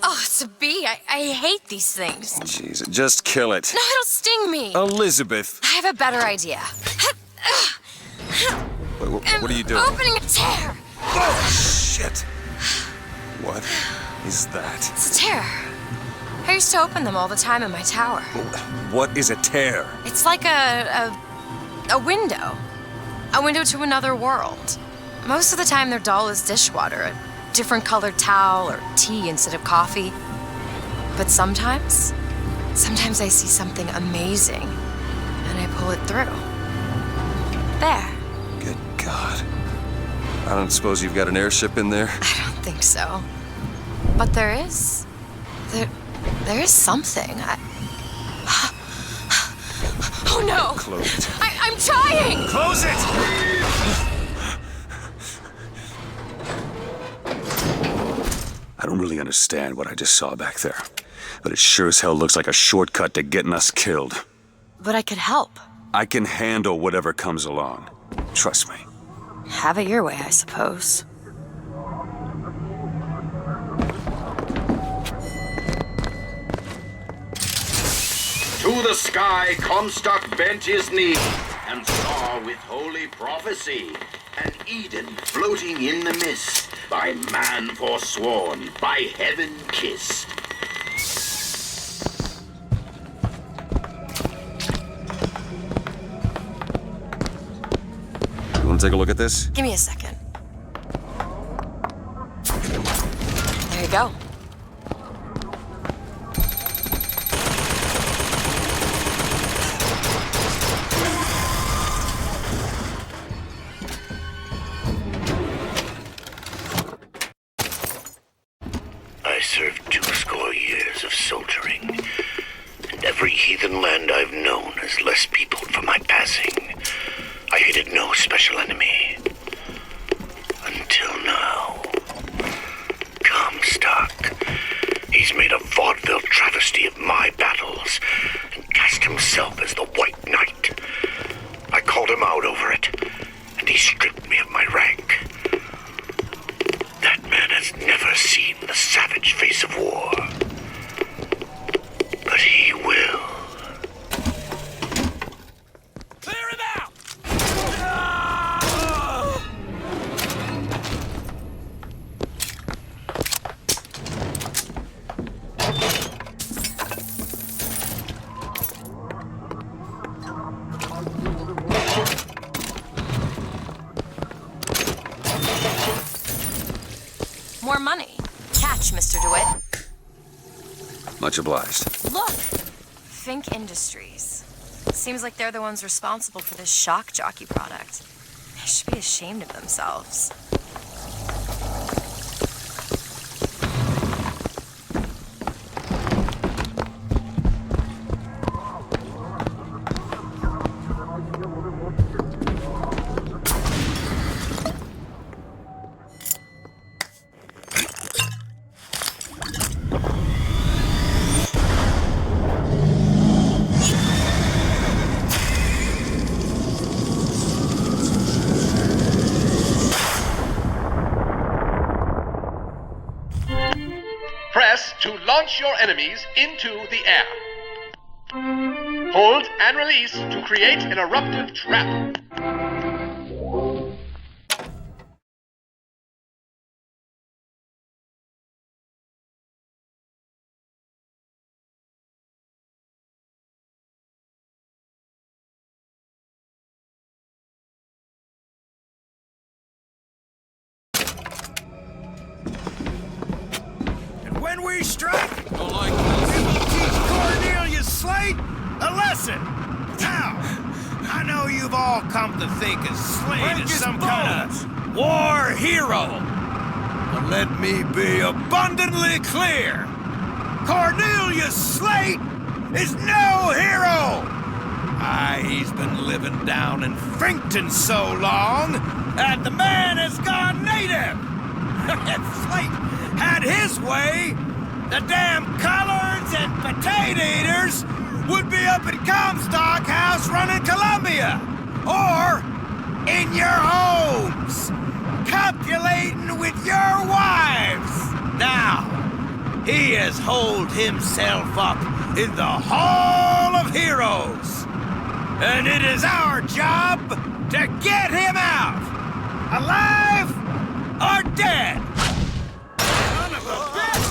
Oh, it's a bee. I hate these things. Jeez, just kill it. No, it'll sting me. Elizabeth! I have a better idea. Wait, what are you doing? Opening a tear. Oh, shit! What is that? It's a tear. I used to open them all the time in my tower. What is a tear? It's like a window. A window to another world. Most of the time they're dull as dishwater, a different colored towel or tea instead of coffee. But sometimes I see something amazing and I pull it through. There. Good God. I don't suppose you've got an airship in there? I don't think so. But there is. There is something. Oh no! Close it. I'm trying! Close it! I don't really understand what I just saw back there, but it sure as hell looks like a shortcut to getting us killed. But I could help. I can handle whatever comes along. Trust me. Have it your way, I suppose. To the sky Comstock bent his knee and saw with holy prophecy an Eden floating in the mist, by man forsworn, by heaven kissed. You want to take a look at this? Give me a second. There you go. I served 20 years of soldiering, and every heathen land I've known is less peopled for my passing. I hated no special enemy. Until now. Comstock. He's made a vaudeville travesty of my battles, and cast himself as the White Knight. I called him out over it, and he stripped me of my rank. That man has never seen the savage face of war. But he will. Clear him out! More money. Catch, Mr. DeWitt. Much obliged. Look! Fink Industries. Seems like they're the ones responsible for this shock jockey product. They should be ashamed of themselves. Press to launch your enemies into the air. Hold and release to create an eruptive trap. then we strike. Don't like this. We will teach Cornelius Slate a lesson. Now, I know you've all come to think of Slate as some kind of war hero. But let me be abundantly clear. Cornelius Slate is no hero. He's been living down in Frankton so long that the man has gone native. If Slate had his way, the damn collards and potato eaters would be up at Comstock House running Columbia. Or in your homes, copulating with your wives. Now, he has holed himself up in the Hall of Heroes. And it is our job to get him out, alive or dead. Son of a bitch!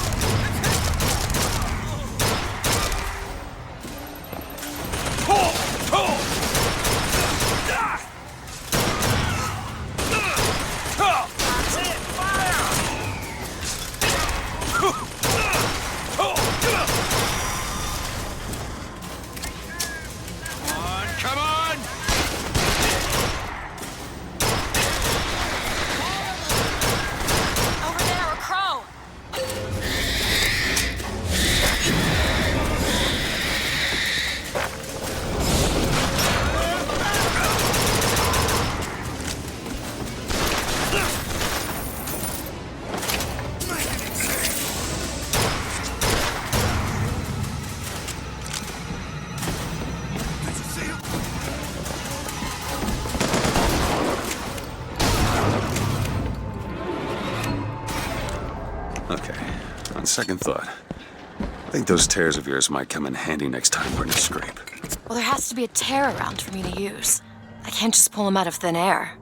Come on! Over there, a crow! Okay, on second thought, I think those tears of yours might come in handy next time we're in a scrape. Well, there has to be a tear around for me to use. I can't just pull them out of thin air.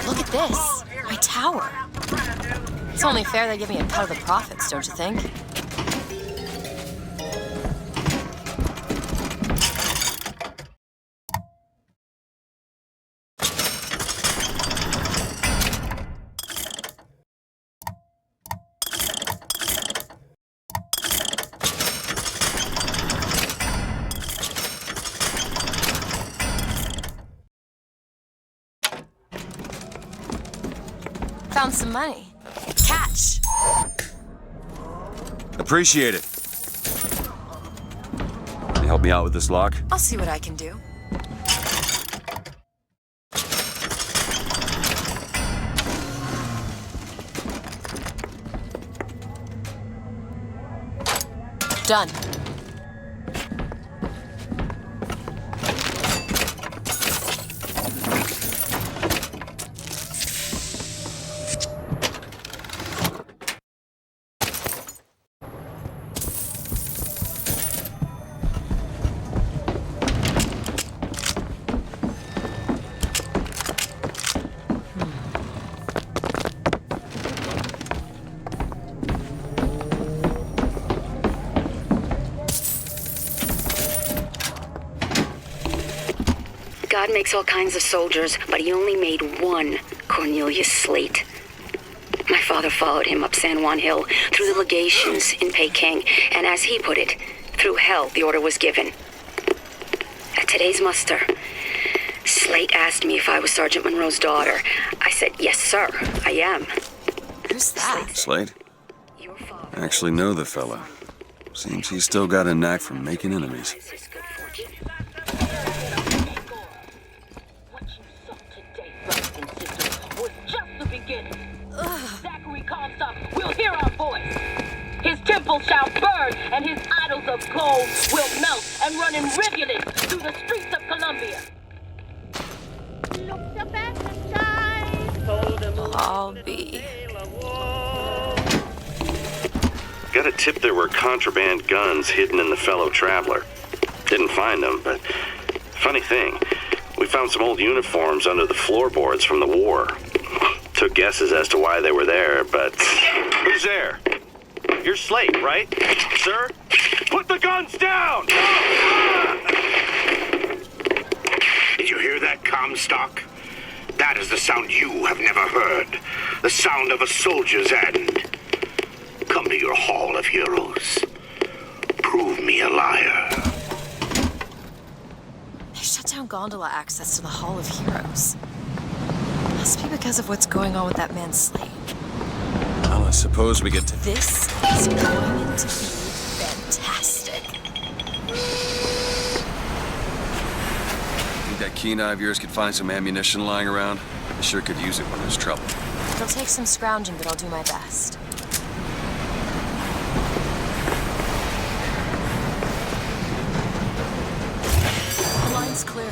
Look at this, my tower. It's only fair they give me a cut of the profits, don't you think? Found some money. Catch! Appreciate it. Can you help me out with this lock? I'll see what I can do. Done. God makes all kinds of soldiers, but he only made one Cornelius Slate. My father followed him up San Juan Hill, through the legations in Peking, and as he put it, through hell the order was given. At today's muster, Slate asked me if I was Sergeant Monroe's daughter. I said, yes, sir, I am. Who's that? Slate? I actually know the fella. Seems he's still got a knack for making enemies. Zachary Comstock will hear our voice. His temple shall burn, and his idols of gold soul will melt and run in rivulets through the streets of Columbia. I'll be. Got a tip there were contraband guns hidden in the fellow traveler. Didn't find them, but funny thing, we found some old uniforms under the floorboards from the war. Took guesses as to why they were there, but... Who's there? You're Slate, right? Sir? Put the guns down! Did you hear that, Comstock? That is the sound you have never heard. The sound of a soldier's end. Come to your Hall of Heroes. Prove me a liar. They shut down gondola access to the Hall of Heroes. Must be because of what's going on with that man Slate. Well, I suppose we get to... This is going to be fantastic. Think that keen eye of yours could find some ammunition lying around? I sure could use it when there's trouble. It'll take some scrounging, but I'll do my best. The line's clear.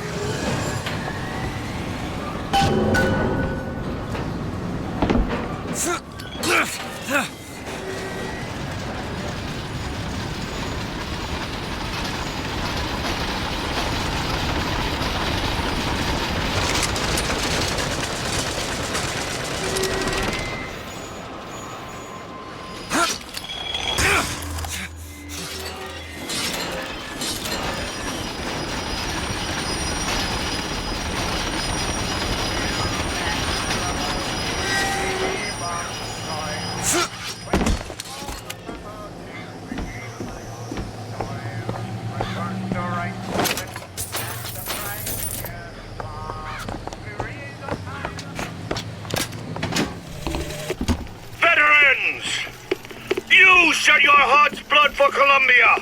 Shed your heart's blood for Columbia,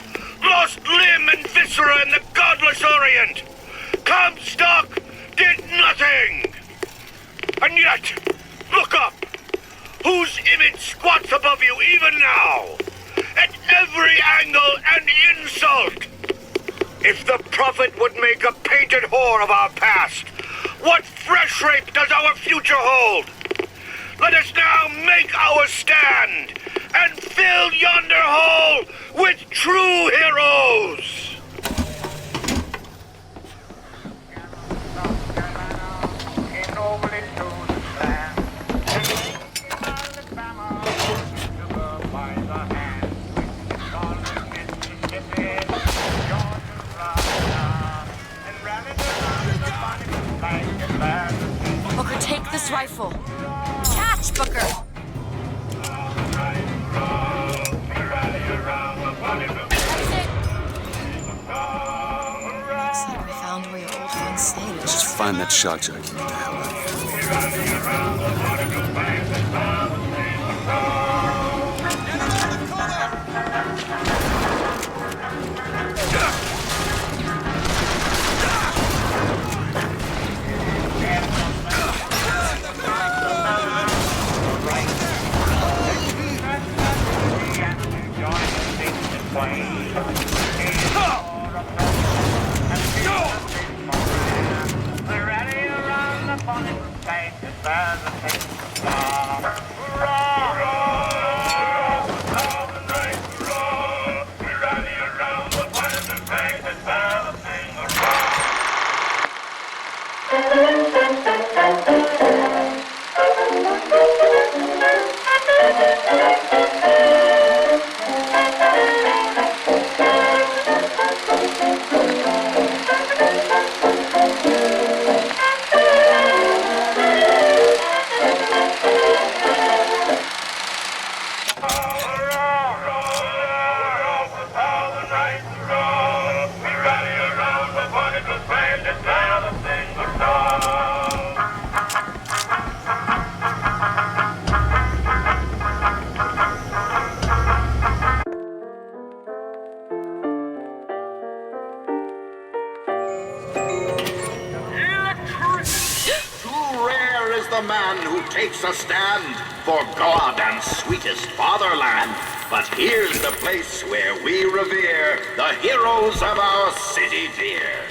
lost limb and viscera in the godless Orient. Comstock did nothing. And yet, look up. Whose image squats above you even now? At every angle and insult. If the prophet would make a painted whore of our past, what fresh rape does our future hold? Let us now make our stand and fill yonder hole with true heroes! Booker, take this rifle. Catch, Booker! Looks like we found where your old friend stayed. Let's just find that shock jockey and get the hell out of the man who takes a stand for God and sweetest fatherland. But here's the place where we revere the heroes of our city dear.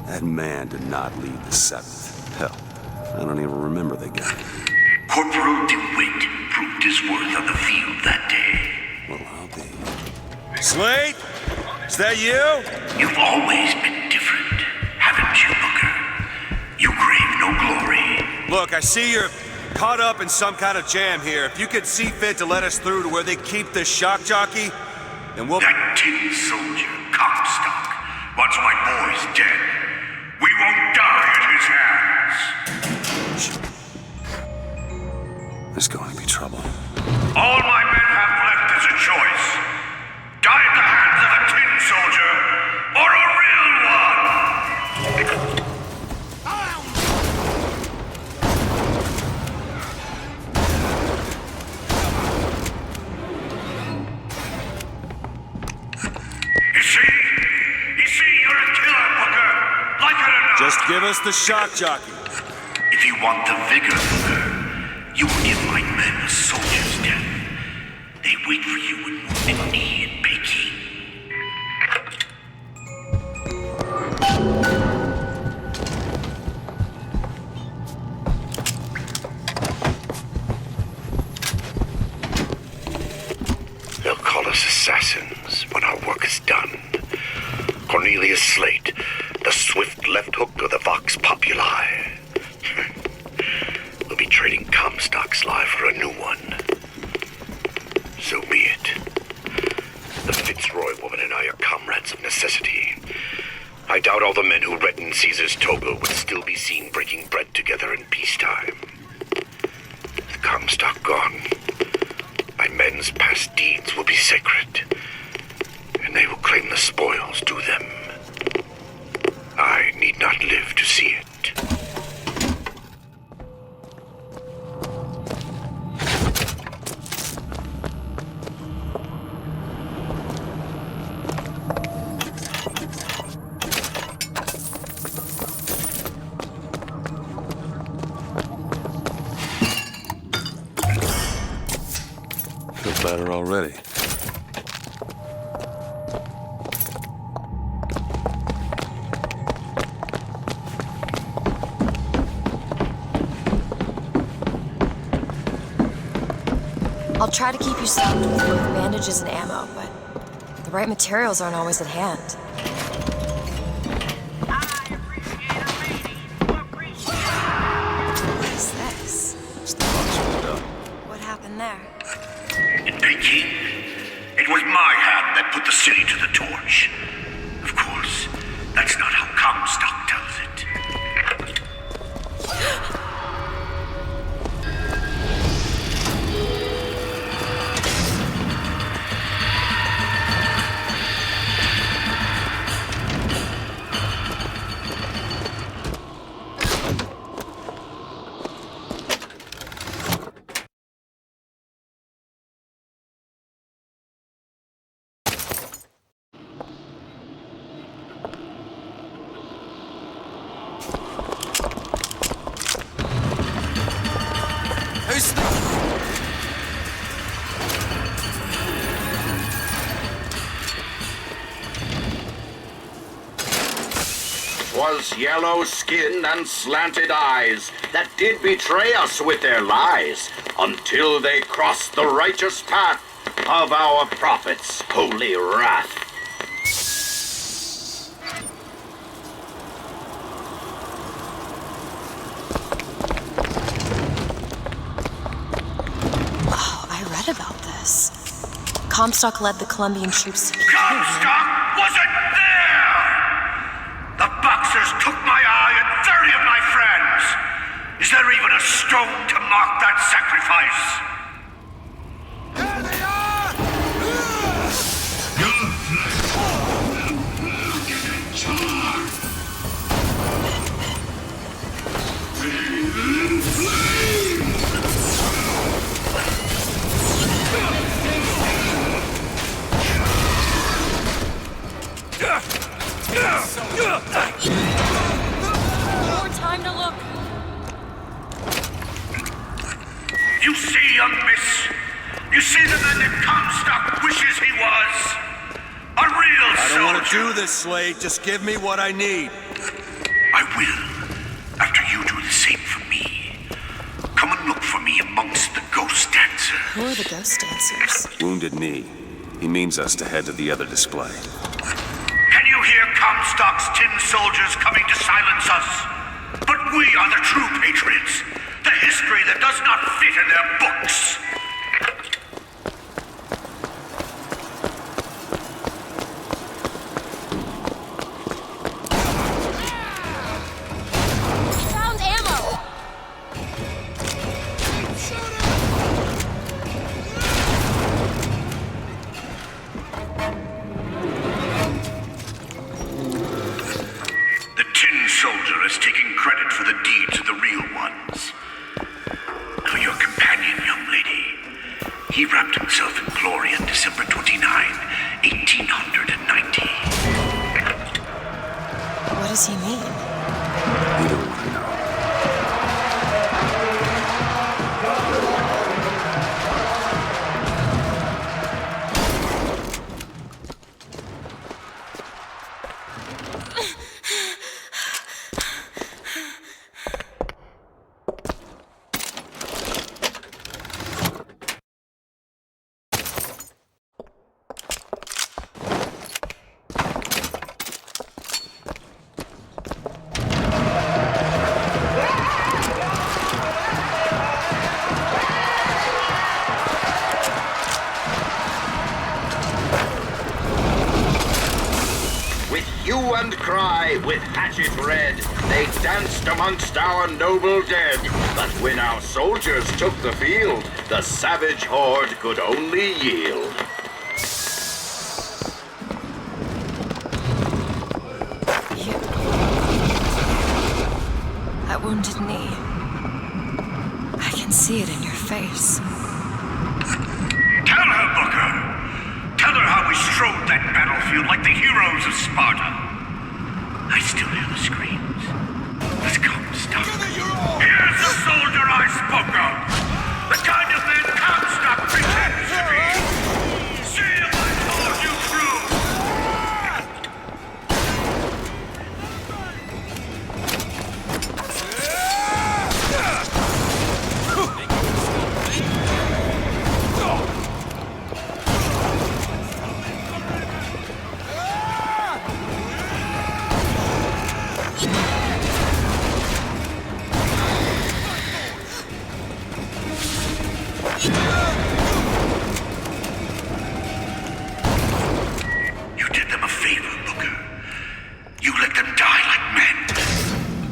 That man did not lead the 7th. Hell, I don't even remember the guy. Corporal DeWitt proved his worth on the field that day. Well, I'll be. Slate? Is that you? You've always been different, haven't you, Booker? You crave no glory. Look, I see you're caught up in some kind of jam here. If you could see fit to let us through to where they keep the shock jockey, then we'll... That tin soldier, Comstock, once my boy's dead. We won't die at his hands. There's going to be trouble. All my men have left is a choice. Die at the hands of a tin soldier, or a real one! You see, you're a killer, Booker. Like it or not. Just give us the shock jockey. If you want the vigor, Booker, you will give my men a soldier's death. They wait for you in Wounded Knee and Peking. They'll call us assassins when our work is done. Cornelius Slate, the swift left hook of the Vox Populi. We'll be trading Comstock's life for a new one. So be it. The Fitzroy woman and I are comrades of necessity. I doubt all the men who reddened Caesar's toga would still be seen breaking bread together in peacetime. With Comstock gone, my men's past deeds will be sacred, and they will claim the spoils due them. I need not live to see it. Feel better already. I'll try to keep you stocked with both bandages and ammo, but the right materials aren't always at hand. What is this? It's the box window. What happened there? In Peking, it was my hand that put the city to the torch. Of course, that's not how Comstock tells it. Was yellow skin and slanted eyes that did betray us with their lies until they crossed the righteous path of our prophet's holy wrath. Oh, I read about this. Comstock led the Colombian troops to Peking. Comstock wasn't there! The Boxers took my eye and 30 of my friends! Is there even a stone to mark that sacrifice? Here they You see, young miss? You see the man that Comstock wishes he was? A real soldier. I don't want to do this, Slade. Just give me what I need. I will, after you do the same for me. Come and look for me amongst the ghost dancers. Who are the ghost dancers? Wounded Knee. He means us to head to the other display. Can you hear Comstock's tin soldiers coming to silence us? But we are the true patriots. The history that does not fit in their books. Found ammo! The tin soldier is taking credit for the deeds of the real ones. Now your companion, young lady, he wrapped himself in glory on December 29, 1890. What does he mean? You don't want to know. Hue and cry with hatchet red, they danced amongst our noble dead. But when our soldiers took the field, the savage horde could only yield. That wounded knee. I can see it in your face. Tell her, Booker. Tell her how we strode that battlefield like the heroes of Sparta. I still hear the screams. Let's Comstock. Here's the soldier I spoke of. The kind of man Comstock pretends to be. See if I told you true.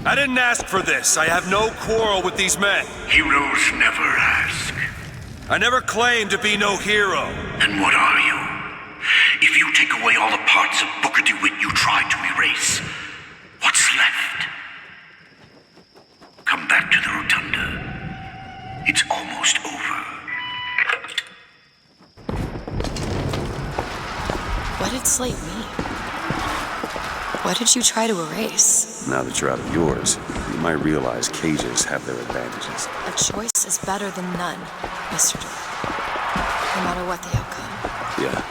I didn't ask for this. I have no quarrel with these men. Heroes never ask. I never claimed to be no hero. Then what are you? If you take away all the parts of Booker DeWitt you tried to erase, what's left? Come back to the rotunda. It's almost over. What did Slate mean? What did you try to erase? Now that you're out of yours, you might realize cages have their advantages. A choice is better than none, Mr. DeWitt. No matter what the outcome. Yeah.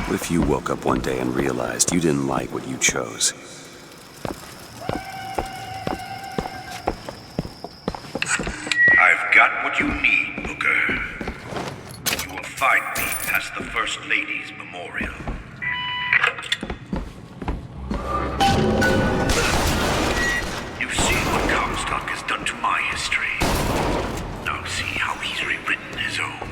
What if you woke up one day and realized you didn't like what you chose? I've got what you need, Booker. You will find me past the First Lady's memorial. You've seen what Comstock has done to my history. Now see how he's rewritten his own.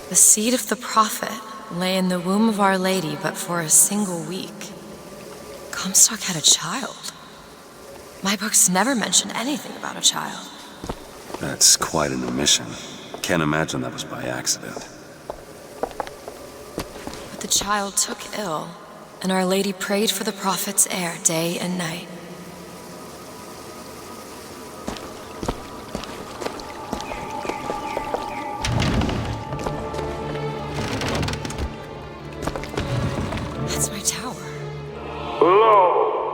The seed of the prophet lay in the womb of Our Lady but for a single week. Comstock had a child. My books never mention anything about a child. That's quite an omission. Can't imagine that was by accident. But the child took ill, and Our Lady prayed for the prophet's heir day and night.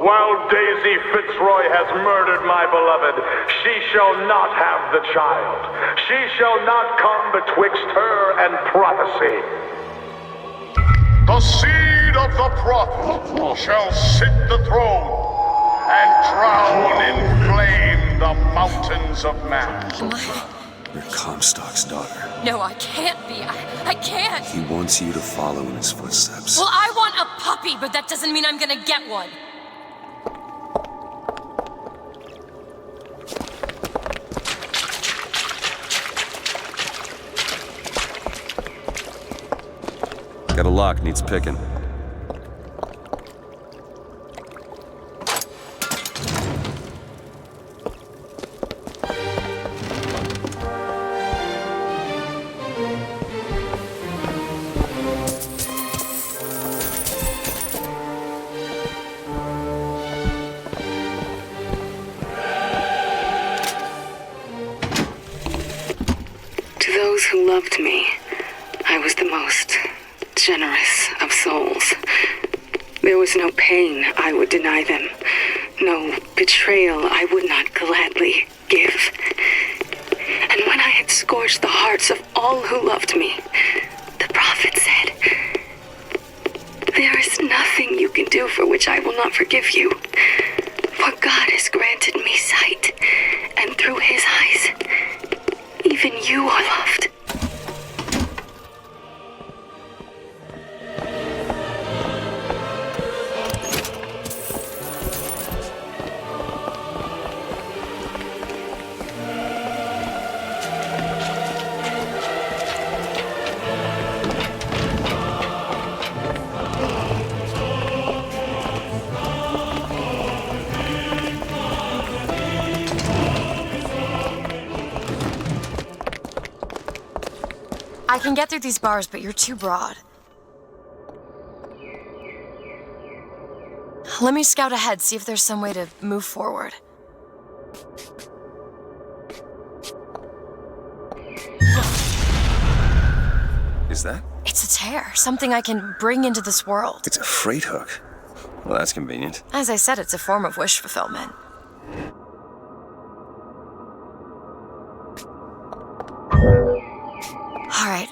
while Daisy Fitzroy has murdered my beloved, she shall not have the child. She shall not come betwixt her and prophecy. The seed of the prophet shall sit the throne and drown in flame the mountains of man. You're Comstock's daughter. No, I can't be. I can't. He wants you to follow in his footsteps. Well, I want a puppy, but that doesn't mean I'm gonna get one. Got a lock, needs picking. To those who loved me, I was the most generous of souls. There was no pain I would deny them, no betrayal I would not gladly give. And when I had scorched the hearts of all who loved me, the prophet said, "There is nothing you can do for which I will not forgive you, for God has granted me sight, and through his eyes, even you are loved." I can get through these bars, but you're too broad. Let me scout ahead, see if there's some way to move forward. Is that? It's a tear, something I can bring into this world. It's a freight hook. Well, that's convenient. As I said, it's a form of wish fulfillment. All right.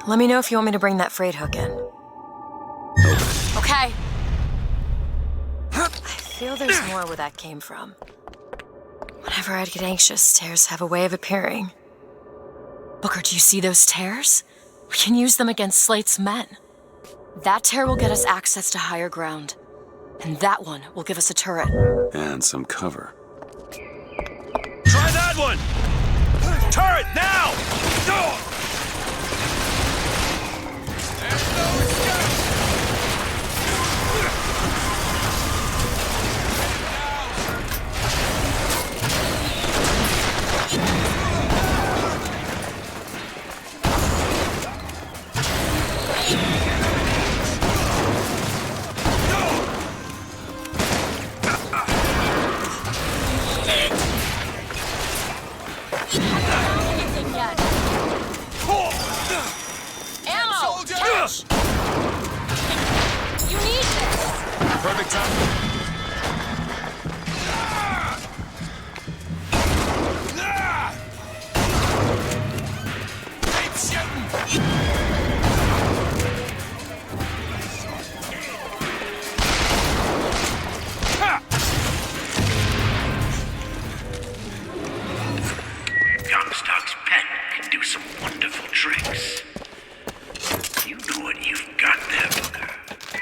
Let me know if you want me to bring that freight hook in. Okay. I feel there's more where that came from. Whenever I'd get anxious, tears have a way of appearing. Booker, do you see those tears? We can use them against Slate's men. That tear will get us access to higher ground. And that one will give us a turret. And some cover. Try that one! Turret, now! Go! Perfect time. Comstock's pen can do some wonderful tricks. You know what you've got there, Booker.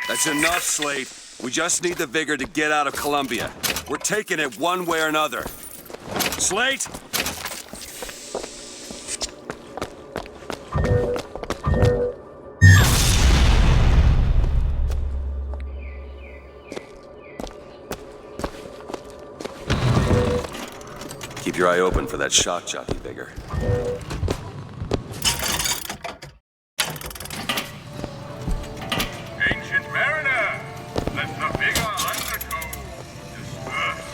That's enough, Slate. We just need the vigor to get out of Columbia. We're taking it one way or another. Slate? Keep your eye open for that shock jockey vigor. Ancient mariner, let the vigor undertone disperse.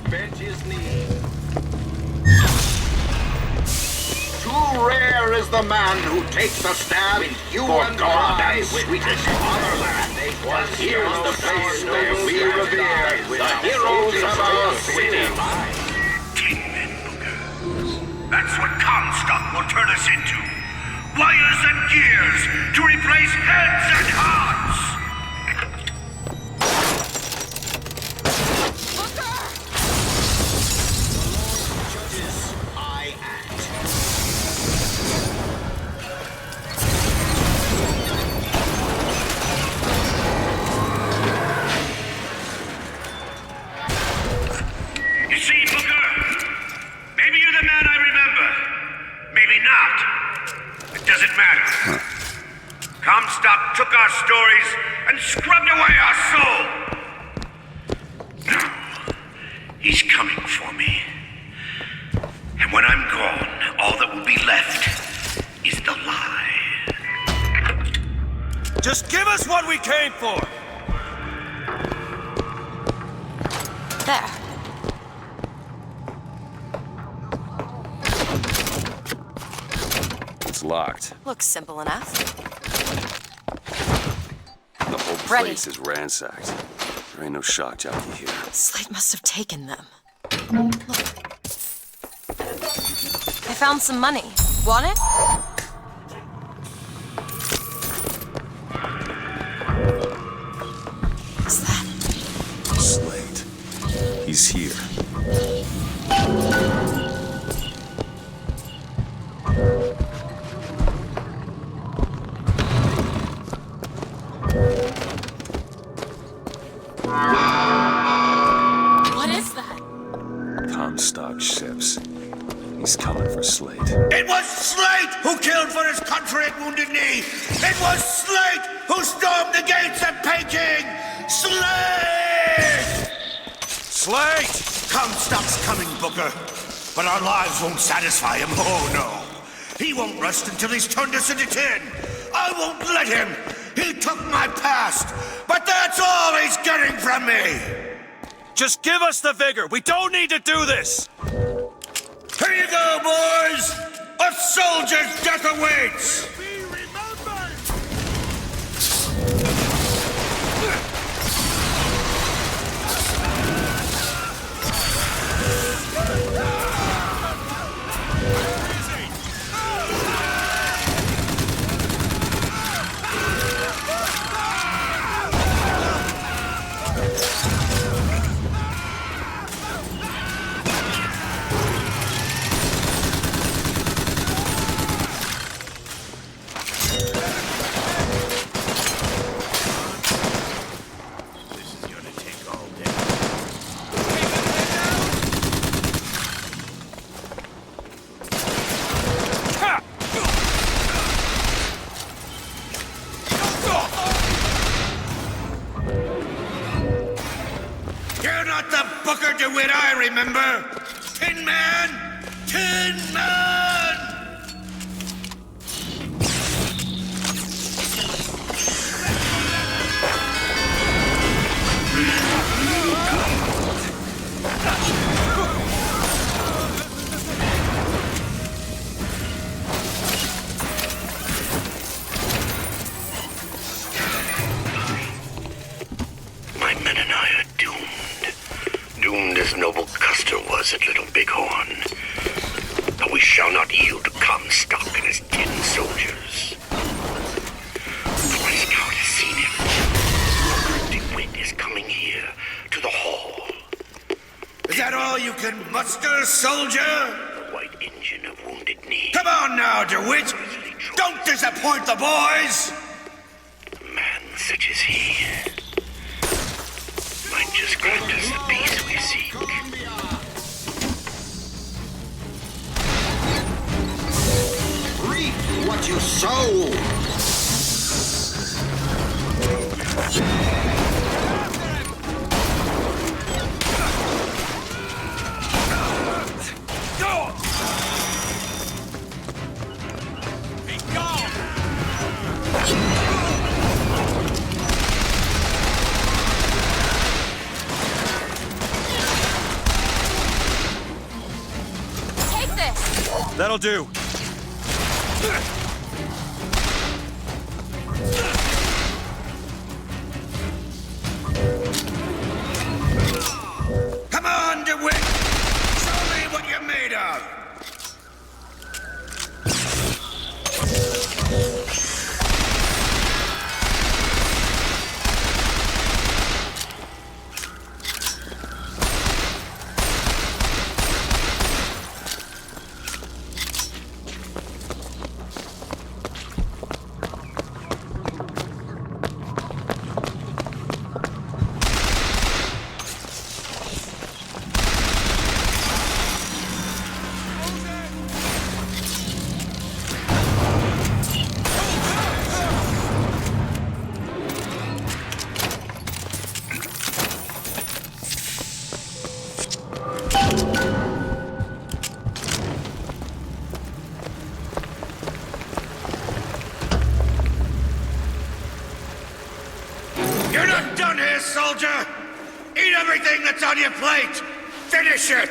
bent his knee. Too rare is the man who takes a stab in human paradise, sweetest fatherland. Was here the place where we revere the heroes of our city. 10 men, Booker. That's what Comstock will turn us into. Wires and gears to replace heads and hearts. You see, Booker, maybe you're the man I remember. Maybe not. It doesn't matter. Comstock took our stories and scrubbed away our soul. Now, he's coming for me. And when I'm gone, all that will be left is the lie. Just give us what we came for! There. It's locked. Looks simple enough. The whole Ready. place is ransacked. There ain't no shock jockey here. Slate must have taken them. Look. I found some money. Want it? What's that? Slate. He's here. What is that? Comstock ships. He's coming for Slate. It was Slate who killed for his country at Wounded Knee! It was Slate who stormed the gates at Peking! Slate! Slate! Comstock's coming, Booker. But our lives won't satisfy him, oh no. He won't rest until he's turned us into tin. I won't let him. He took my past, but that's all he's getting from me. Just give us the vigor. We don't need to do this. Here you go, boys! A soldier's death awaits! You're not the Booker DeWitt I remember! Tin Man! Tin Man! My men and I are doomed. Doomed as Noble Custer was at Little Bighorn. But we shall not yield to Comstock and his 10 soldiers. My scout has seen him. Booker DeWitt is coming here, to the hall. Is that all you can muster, soldier? The white engine of Wounded Knee. Come on now, DeWitt! Don't disappoint the boys! A man such as he might just grant us the peace we seek. Reap what you sow! That'll do. Come on, DeWitt! Show me what you're made of! You're not done here, soldier! Eat everything that's on your plate! Finish it!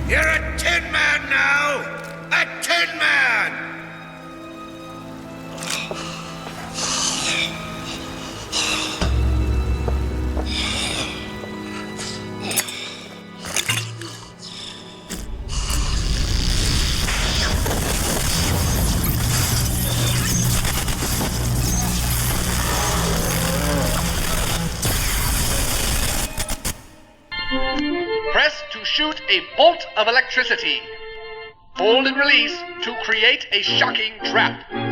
You're a tin man now! A tin man! Press to shoot a bolt of electricity. Hold and release to create a shocking trap. You're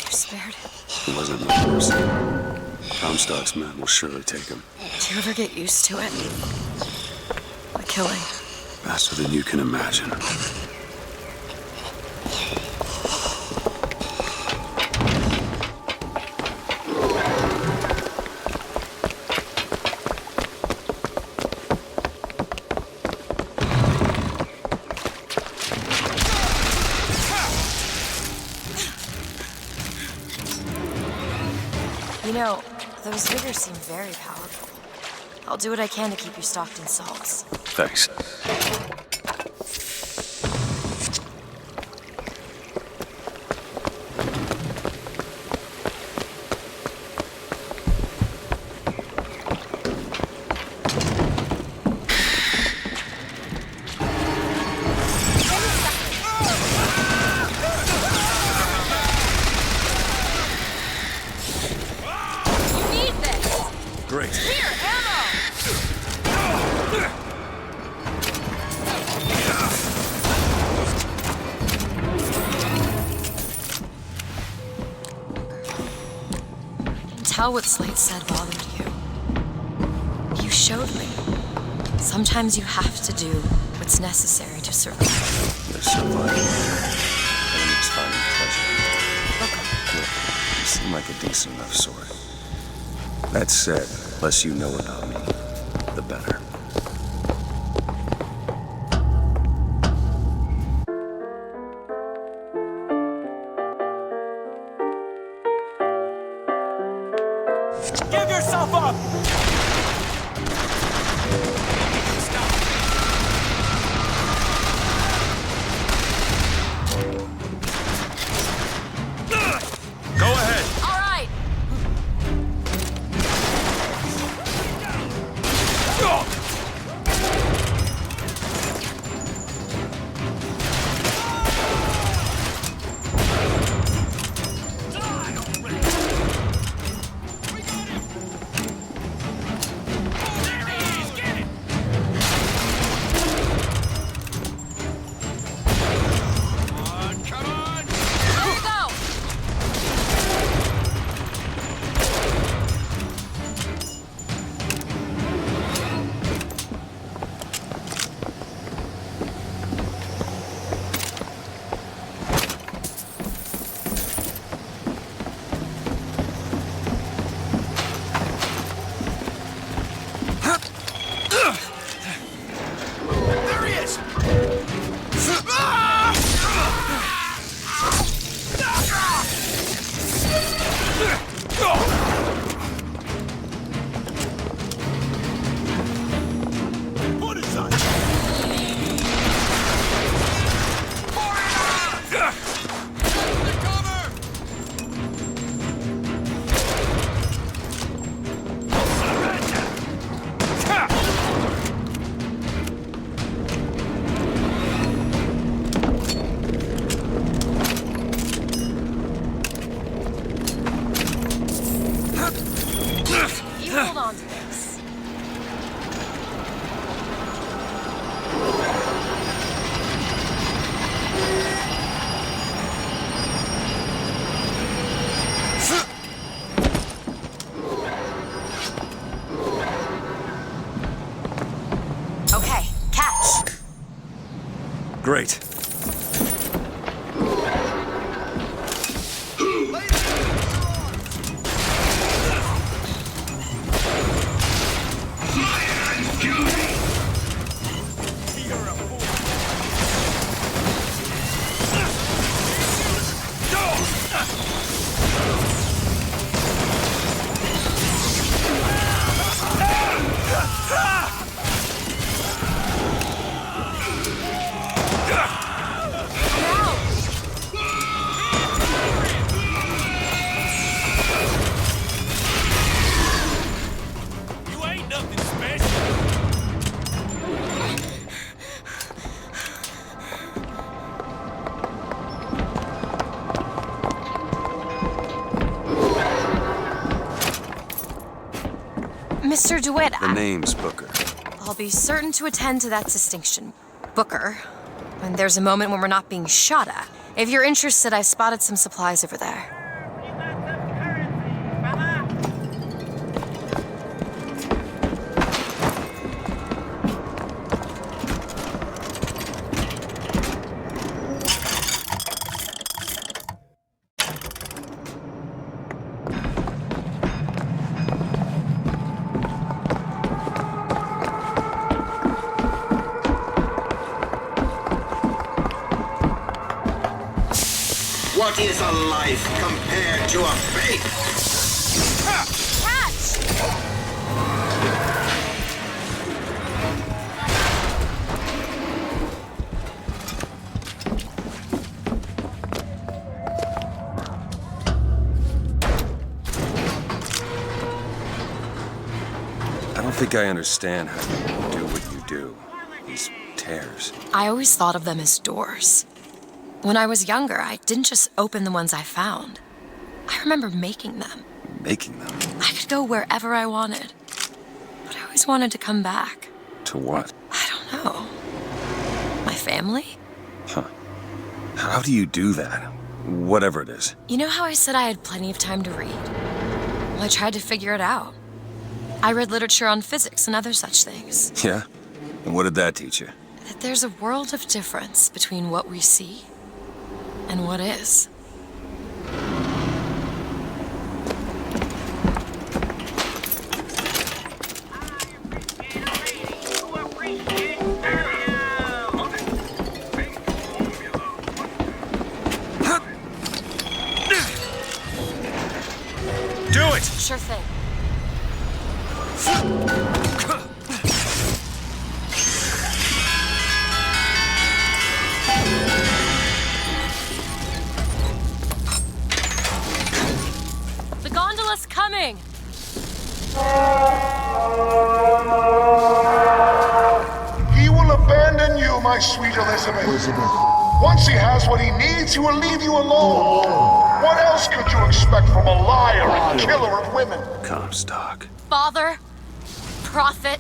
spared. It wasn't my mercy. Comstock's men will surely take him. Do you ever get used to it? The killing. Faster than you can imagine. You know, those diggers seem very powerful. I'll do what I can to keep you stocked in salts. Thanks. Great. Here, ammo! I can tell what Slate said bothered you. You showed me. Sometimes you have to do what's necessary to survive. To survive. Enemies finding pleasure. Booker. You seem like a decent enough sort. That said, the less you know about me, the better. Give yourself up! Go ahead. All right. this? Okay, catch. Great. You ain't nothing special. Mr. DeWitt, The name's Booker. I'll be certain to attend to that distinction. Booker, when there's a moment when we're not being shot at. If you're interested, I spotted some supplies over there. What is a life compared to a faith? I don't think I understand how you do what you do. These tears. I always thought of them as doors. When I was younger, I didn't just open the ones I found. I remember making them. Making them? I could go wherever I wanted. But I always wanted to come back. To what? I don't know. My family? Huh. How do you do that? Whatever it is. You know how I said I had plenty of time to read? Well, I tried to figure it out. I read literature on physics and other such things. Yeah? And what did that teach you? That there's a world of difference between what we see and what is. Do it! Sure thing. The gondola's coming! He will abandon you, my sweet Elizabeth. Once he has what he needs, he will leave you alone. What else could you expect from a liar and killer of women? Comstock. Father, prophet,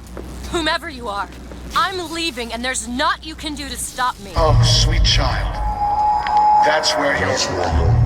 whomever you are, I'm leaving and there's naught you can do to stop me. Oh, sweet child. That's where you're wrong.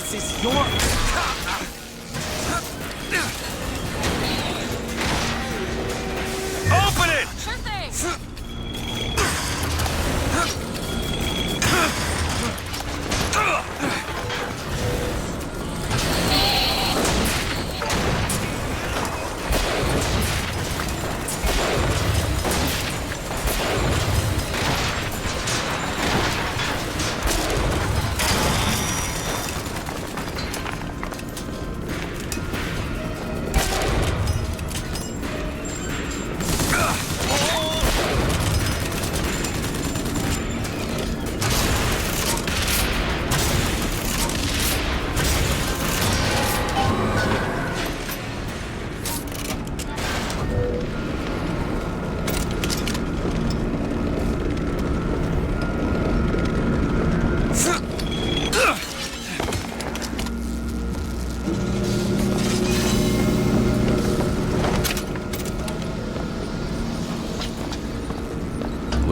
This is your... Open it! Sure thing.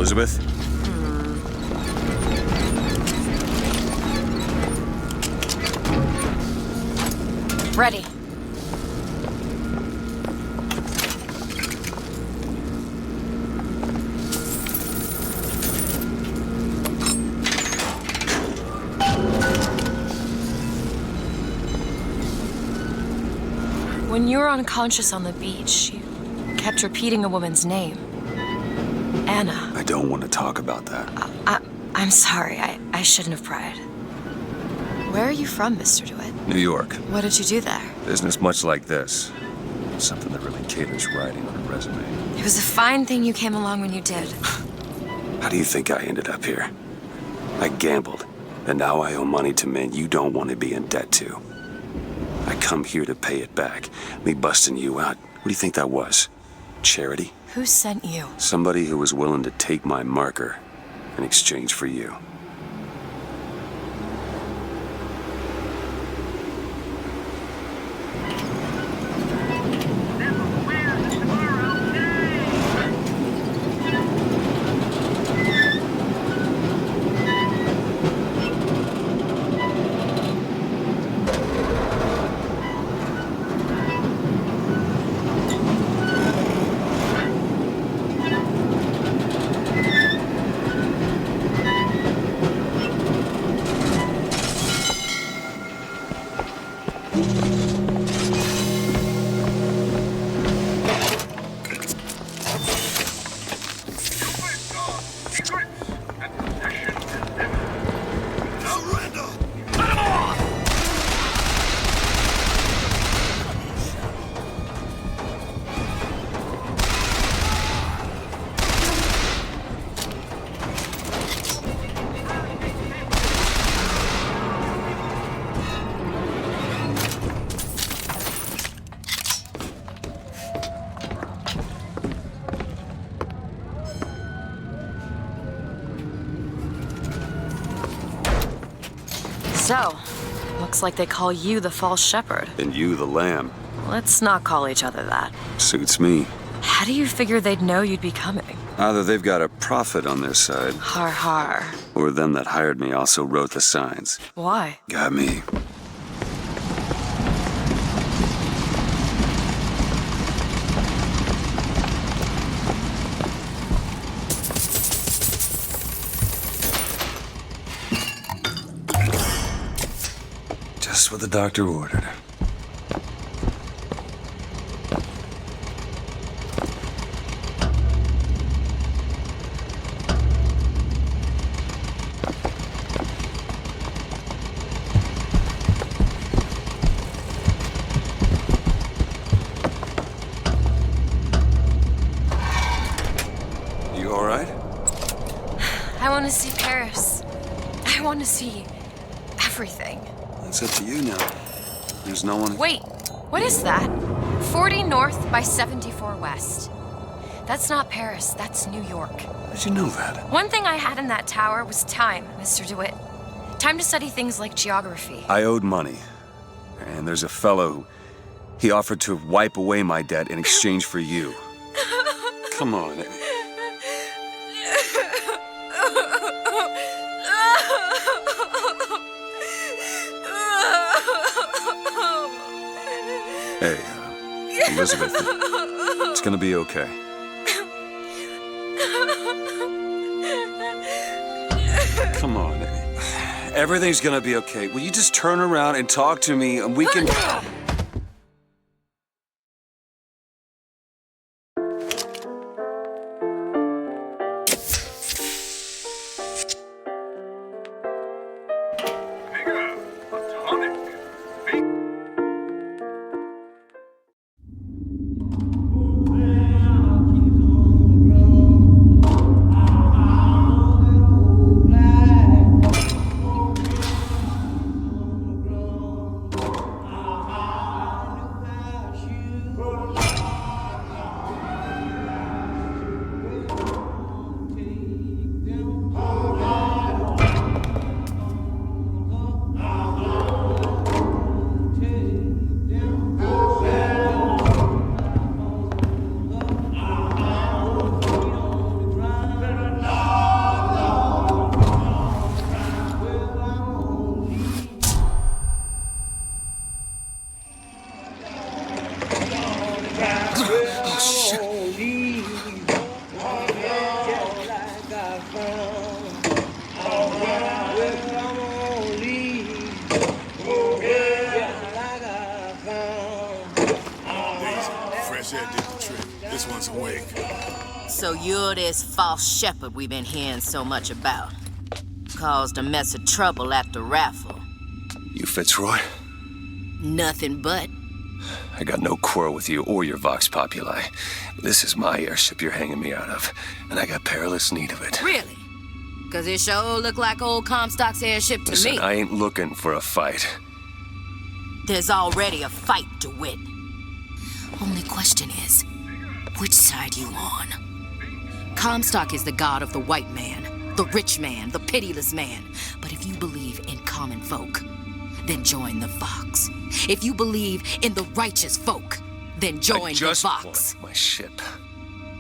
Elizabeth? Ready. When you were unconscious on the beach, you kept repeating a woman's name. Anna. I don't want to talk about that. I'm sorry. I shouldn't have pried. Where are you from, Mr. DeWitt? New York. What did you do there? Business much like this. Something that really caters writing on a resume. It was a fine thing you came along when you did. How do you think I ended up here? I gambled, and now I owe money to men you don't want to be in debt to. I come here to pay it back. Me busting you out, what do you think that was? Charity? Who sent you? Somebody who was willing to take my marker in exchange for you. So, looks like they call you the false shepherd. And you the lamb. Let's not call each other that. Suits me. How do you figure they'd know you'd be coming? Either they've got a prophet on their side, Har har. or them that hired me also wrote the signs. Why? Got me. Just what the doctor ordered. You all right? I want to see Paris. I want to see everything. It's up to you now. There's no one... Wait, what is that? 40 north by 74 west. That's not Paris, that's New York. How'd you know that? One thing I had in that tower was time, Mr. DeWitt. Time to study things like geography. I owed money. And there's a fellow who... He offered to wipe away my debt in exchange for you. Come on. Hey, Elizabeth, it's gonna be okay. Come on. Everything's gonna be okay. Will you just turn around and talk to me and we can... So you're this false shepherd we've been hearing so much about. Caused a mess of trouble at the raffle. You Fitzroy? Nothing but. I got no quarrel with you or your Vox Populi. This is my airship you're hanging me out of, and I got perilous need of it. Really? Cause it sure look like old Comstock's airship to Listen, me. I ain't looking for a fight. There's already a fight, DeWitt. Only question is, which side you on? Comstock is the god of the white man, the rich man, the pitiless man. But if you believe in common folk, then join the Vox. If you believe in the righteous folk, then join the Vox. My ship.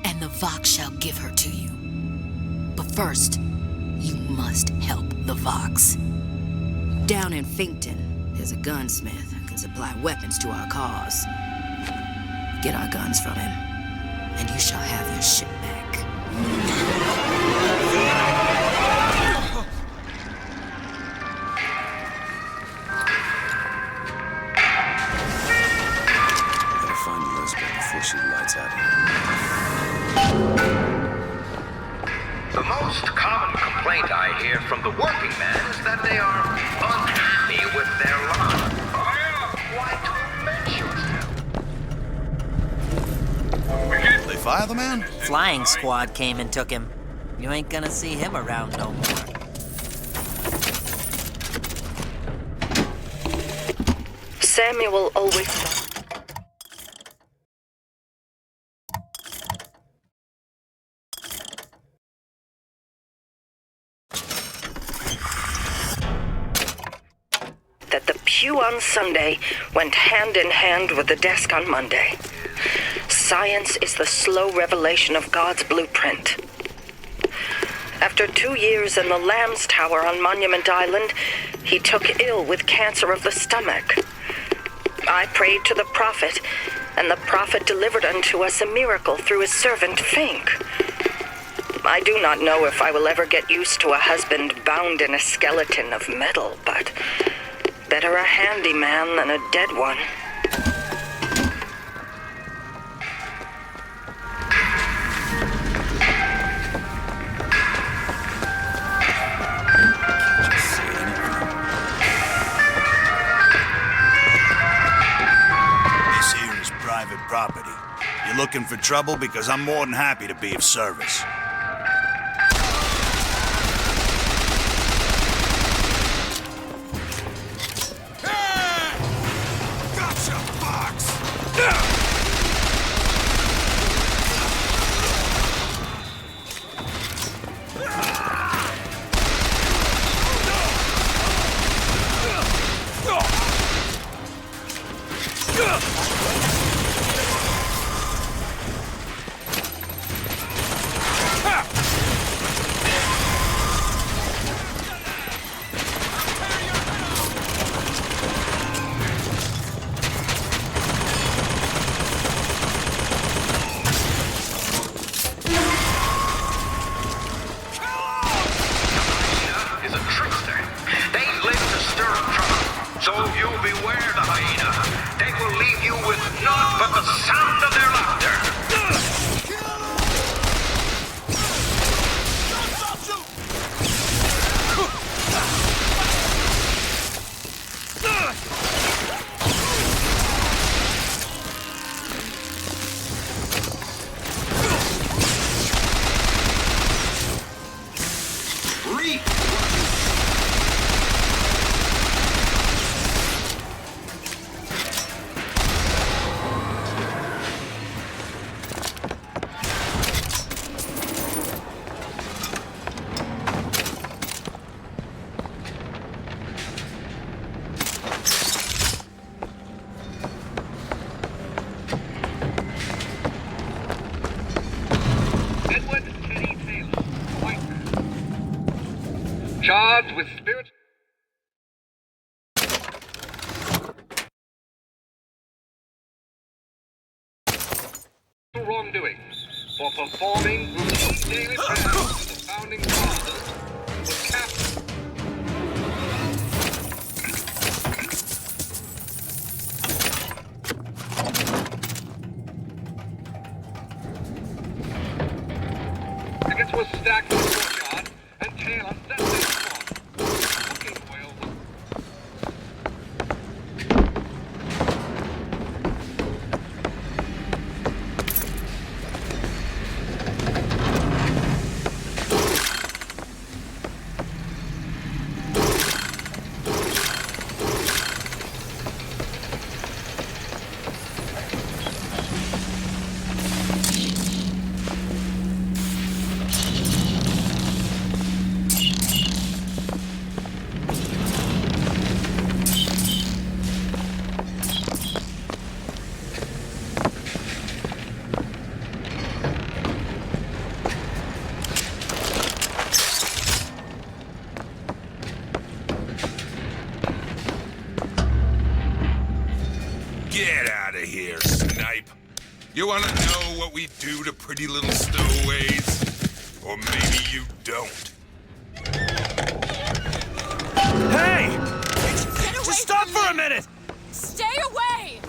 And the Vox shall give her to you. But first, you must help the Vox. Down in Finkton, there's a gunsmith who can supply weapons to our cause. Get our guns from him, and you shall have your ship back. Better find Elizabeth before she lights out here. The most common complaint I hear from the working men is that they are unhappy with their lot. Why torment yourself? They fire the man? Flying squad came and took him. You ain't gonna see him around no more. Samuel always... that the pew on Sunday went hand in hand with the desk on Monday. Science is the slow revelation of God's blueprint. After 2 years in the Lamb's Tower on Monument Island, he took ill with cancer of the stomach. I prayed to the prophet, and the prophet delivered unto us a miracle through his servant Fink. I do not know if I will ever get used to a husband bound in a skeleton of metal, but better a handy man than a dead one. This here is private property. You're looking for trouble because I'm more than happy to be of service. So you beware the hyena. They will leave you with naught but the sound of their laughter. Charged with spirit. Wrongdoing for performing routine daily prayers to the founding fathers was captured. Tickets were stacked in the courtyard, and Taylor set things forth. Cooking oil was Get out of here, snipe. You want to know what we do to pretty little stowaways? Or maybe you don't. Hey! Just stop for a minute! Stay away!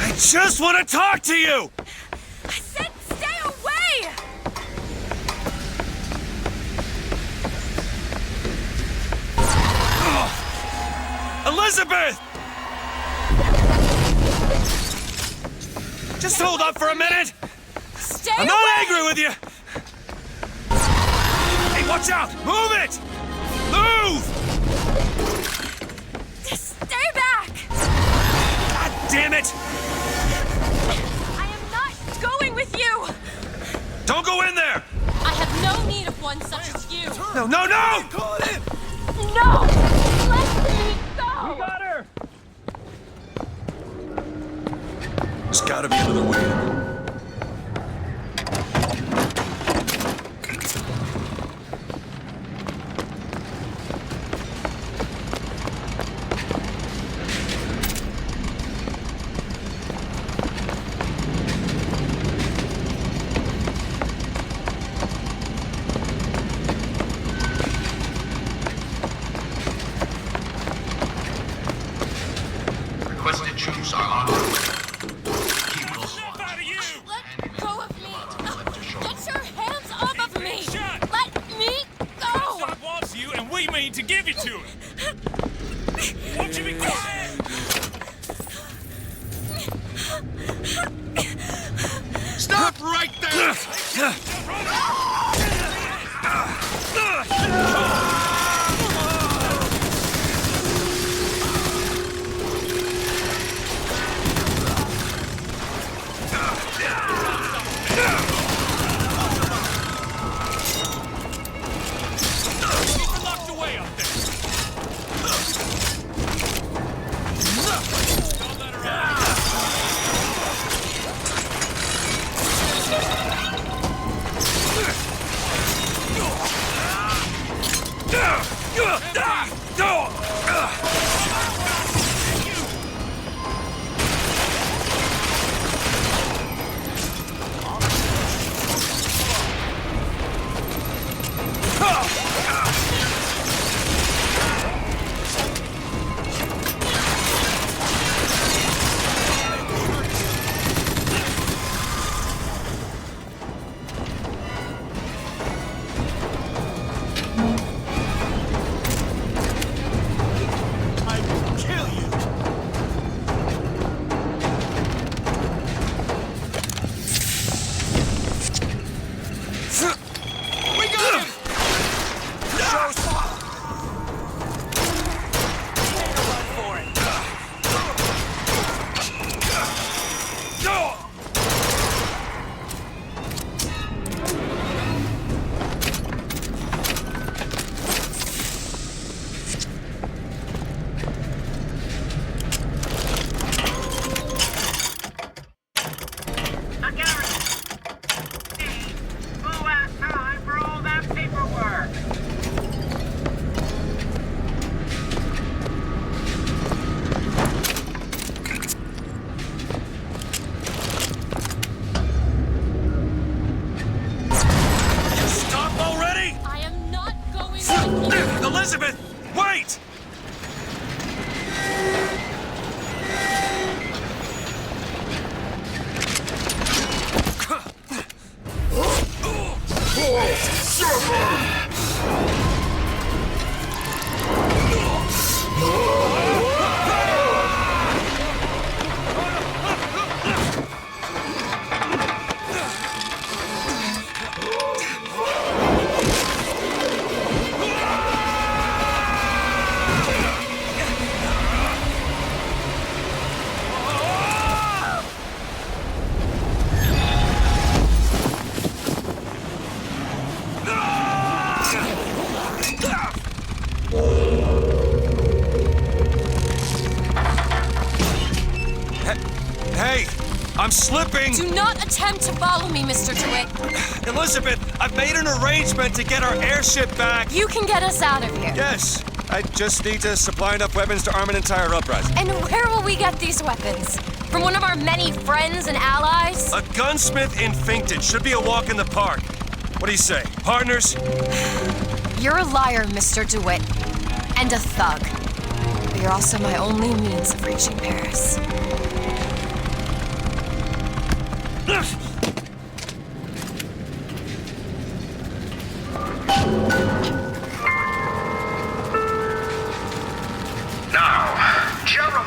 I just want to talk to you! I said stay away! Elizabeth! Just hold up for a minute! Stay I'm away! not angry with you! Hey, watch out! Move it! Move! Stay back! God damn it! I am not going with you! Don't go in there! I have no need of one such as you! No, no, no! Call it in! No! Let me go! You got her! There's gotta be another way. Requested troops are on their way. Keep close. Let go of me! Get your hands off of me! Let me go! Comstock wants you, and we mean to give it to him. Won't you be quiet? Stop right there! Keep locked away up there. Don't let her out. Elizabeth! Wait! Hey! I'm slipping! Do not attempt to follow me, Mr. DeWitt. Elizabeth, I've made an arrangement to get our airship back. You can get us out of here. Yes. I just need to supply enough weapons to arm an entire uprising. And where will we get these weapons? From one of our many friends and allies? A gunsmith in Finkton should be a walk in the park. What do you say, partners? You're a liar, Mr. DeWitt. And a thug. But you're also my only means of reaching Paris.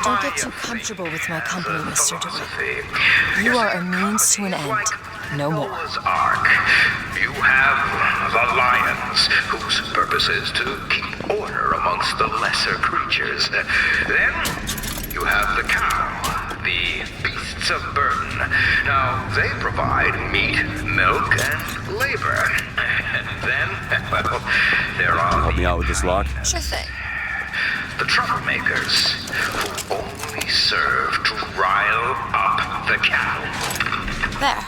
Don't get too comfortable with my company, Mr. DeWitt. You are a means to an end, no more. Ark. You have the lions, whose purpose is to keep order amongst the lesser creatures. Then you have the cow, the beasts of burden. Now, they provide meat, milk, and labor. And then, well, there are Help me out with this lock? Sure thing. the troublemakers who only serve to rile up the cattle. There.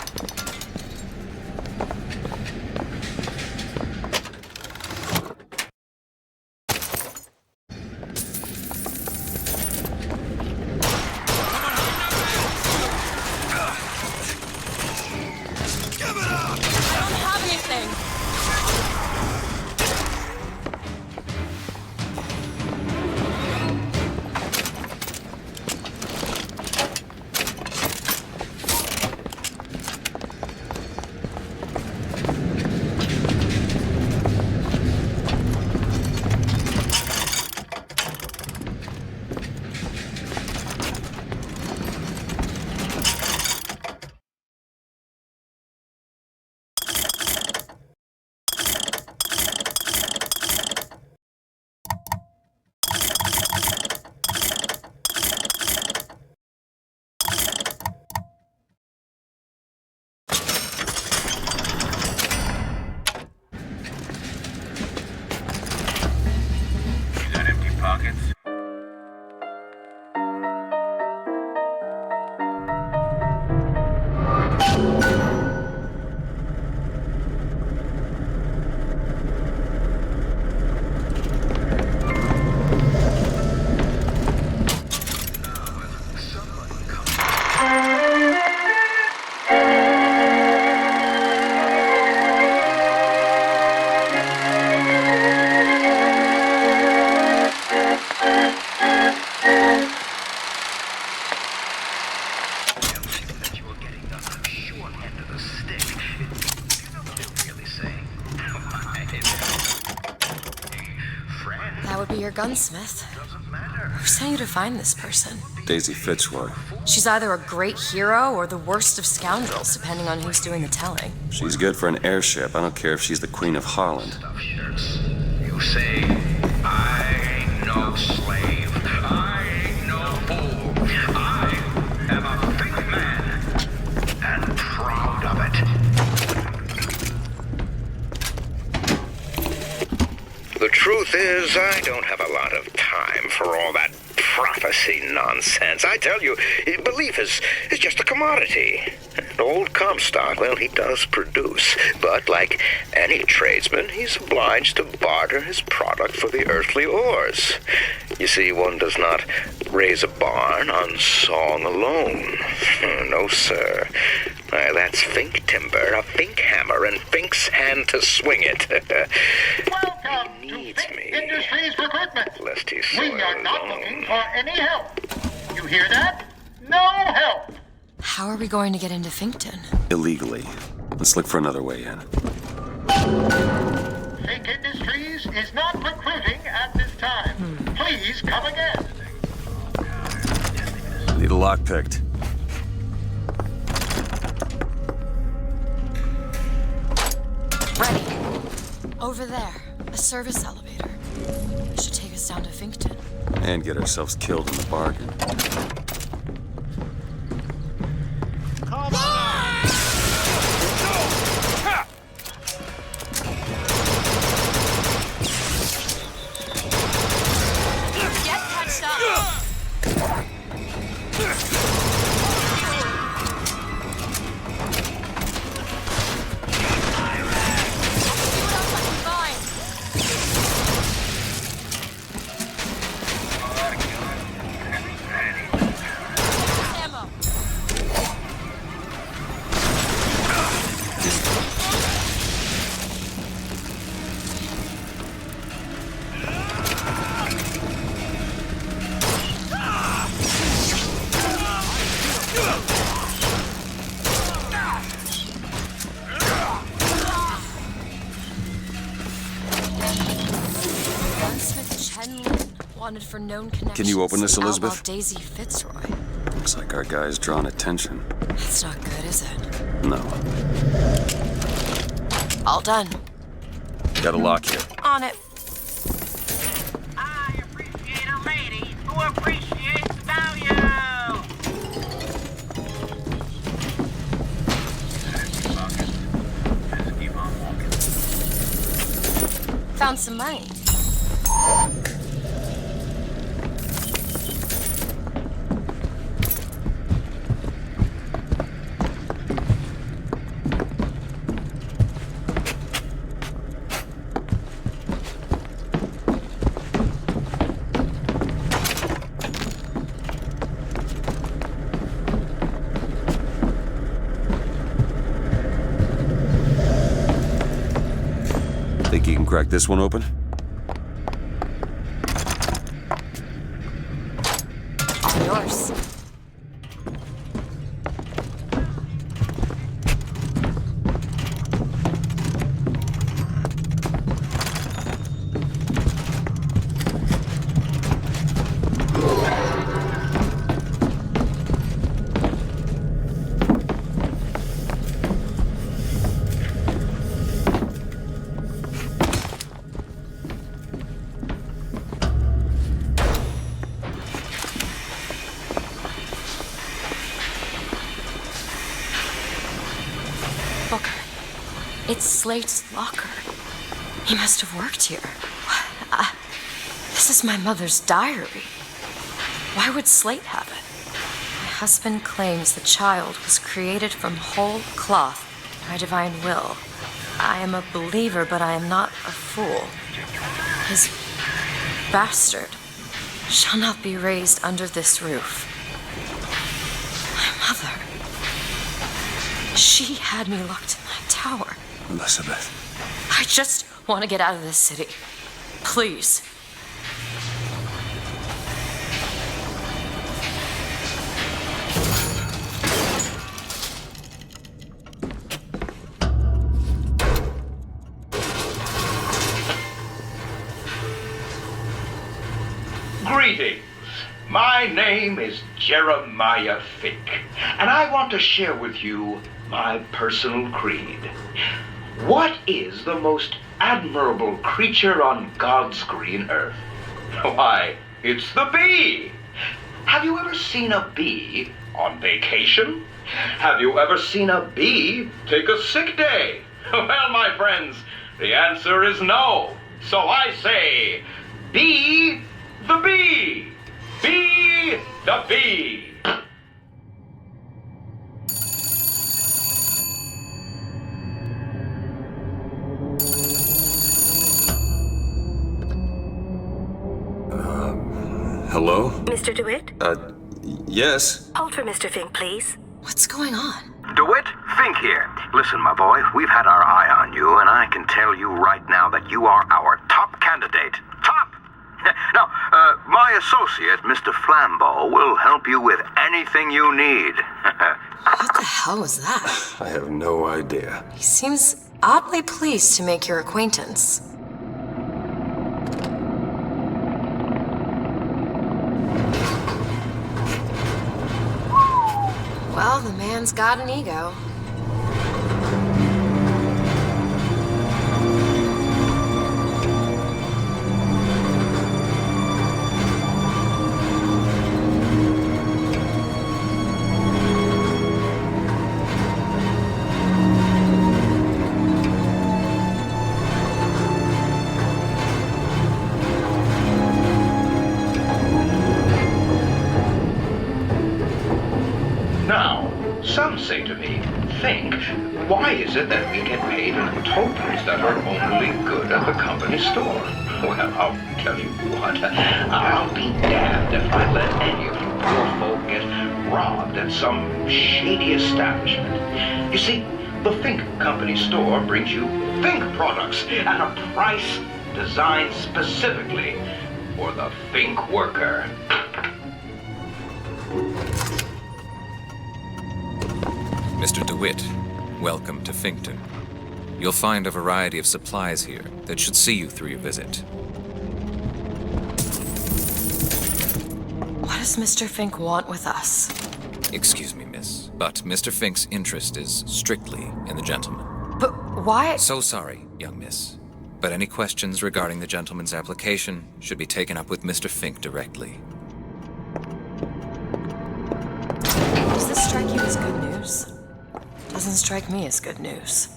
Gunsmith. Who sent you to find this person? Daisy Fitzroy. She's either a great hero or the worst of scoundrels, depending on who's doing the telling. She's good for an airship. I don't care if she's the Queen of Holland. You say, I ain't no slave. I ain't no fool. I am a big man, and proud of it. The truth is, I don't have a lot of time for all that prophecy nonsense. I tell you, belief is just a commodity. An old Comstock, well, he does produce, but like any tradesman, he's obliged to barter his product for the earthly ores. You see, one does not raise a barn on song alone. No, sir. That's Fink timber, a Fink hammer, and Fink's hand to swing it. Welcome to Fink Industries dusty soil. We are not looking for any help. You hear that? No help! How are we going to get into Finkton? Illegally. Let's look for another way in. Fink Industries is not recruiting at this time. Please come again. Need a lock picked. Ready. Over there. A service elevator. Should take us down to Finkton. And get ourselves killed in the bargain. Get touched up! Wanted for known connections. Can you open this, Elizabeth? Daisy Fitzroy. Looks like our guy's drawn attention. That's not good, is it? No. All done. Got a lock here. On it. I appreciate a lady who appreciates value! Keep on walking. Found some money. Think you can crack this one open? All yours. Booker. It's Slate's locker. He must have worked here. This is my mother's diary. Why would Slate have it? My husband claims the child was created from whole cloth by divine will. I am a believer, but I am not a fool. His bastard shall not be raised under this roof. My mother. She had me locked in my tower. Elizabeth. I just want to get out of this city. Please. Greetings. My name is Jeremiah Fink, and I want to share with you my personal creed. What is the most admirable creature on God's green earth? Why, it's the bee! Have you ever seen a bee on vacation? Have you ever seen a bee take a sick day? Well, my friends, the answer is no. So I say, be the bee! Be the bee! Hello? Mr. DeWitt? Yes? Hold for Mr. Fink, please. What's going on? DeWitt, Fink here. Listen, my boy, we've had our eye on you, and I can tell you right now that you are our top candidate. Top! Now, my associate, Mr. Flambeau, will help you with anything you need. What the hell was that? I have no idea. He seems oddly pleased to make your acquaintance. Well, the man's got an ego. Now, some say to me, think, why is it that we get paid in tokens that are only good at the company store? Well, I'll tell you what, I'll be damned if I let any of you poor folk get robbed at some shady establishment. You see, the Think Company store brings you Think products at a price designed specifically for the Think worker. Mr. DeWitt, welcome to Finkton. You'll find a variety of supplies here that should see you through your visit. What does Mr. Fink want with us? Excuse me, miss, but Mr. Fink's interest is strictly in the gentleman. But why? So sorry, young miss, but any questions regarding the gentleman's application should be taken up with Mr. Fink directly. Does this strike you as good news? Doesn't strike me as good news.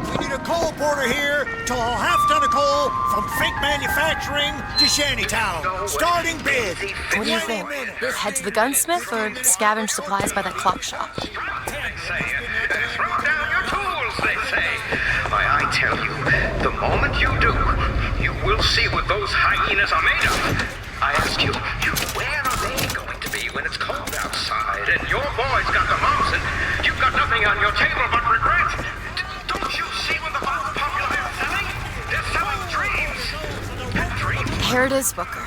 We need a coal porter here to haul half ton of coal from Fink Manufacturing to Shantytown. Starting bid. What do you think? Head to the gunsmith or scavenge supplies by that clock shop? Throw down your tools, they say. Why, I tell you, the moment you do, you will see what those hyenas are made of. I ask you, where are they going to be when it's cold outside and your boy's got the mumps and you've got nothing on your table but regret? Don't you see what the Vox Populi are selling? They're selling dreams. And dreams. Here it is, Booker.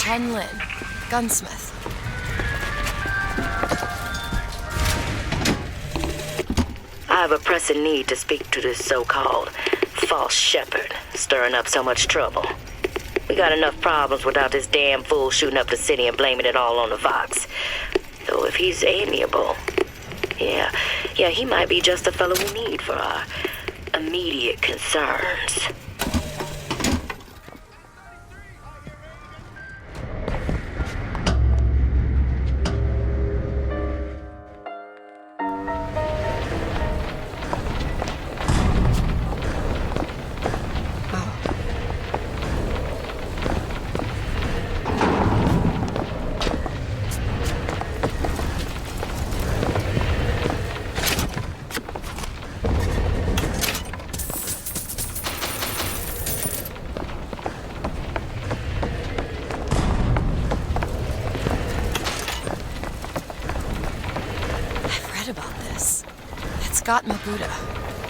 Chen Lin, gunsmith. I have a pressing need to speak to this so-called false shepherd, stirring up so much trouble. We got enough problems without this damn fool shooting up the city and blaming it all on the Vox. Though if he's amiable, yeah, he might be just the fellow we need for our immediate concerns. Scott Mabuddha.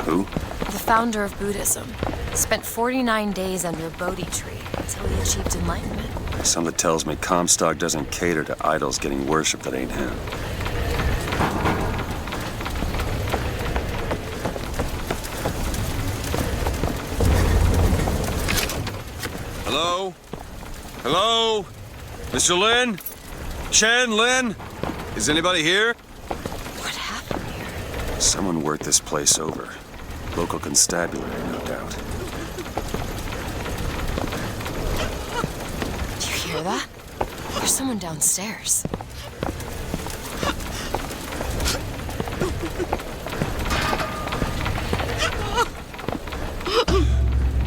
Who? The founder of Buddhism. Spent 49 days under a Bodhi tree until he achieved enlightenment. Something tells me Comstock doesn't cater to idols getting worship that ain't him. Hello? Hello? Mr. Lin? Chen Lin? Is anybody here? Someone worked this place over. Local constabulary, no doubt. Do you hear that? There's someone downstairs.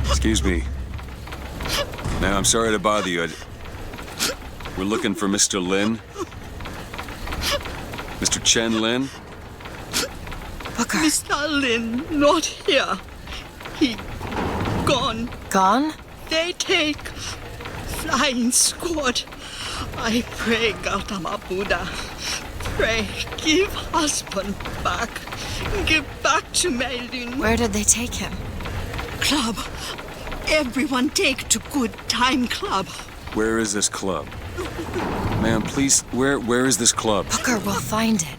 Excuse me. Ma'am, I'm sorry to bother you. We're looking for Mr. Lin. Mr. Chen Lin. Booker. Mr. Lin, not here. He gone. Gone? They take flying squad. I pray, Gautama Buddha. Pray, give husband back. Give back to Meilin. Where did they take him? Club. everyone take to Good Time Club. Where is this club? Ma'am, please, where is this club? Booker, we'll find it.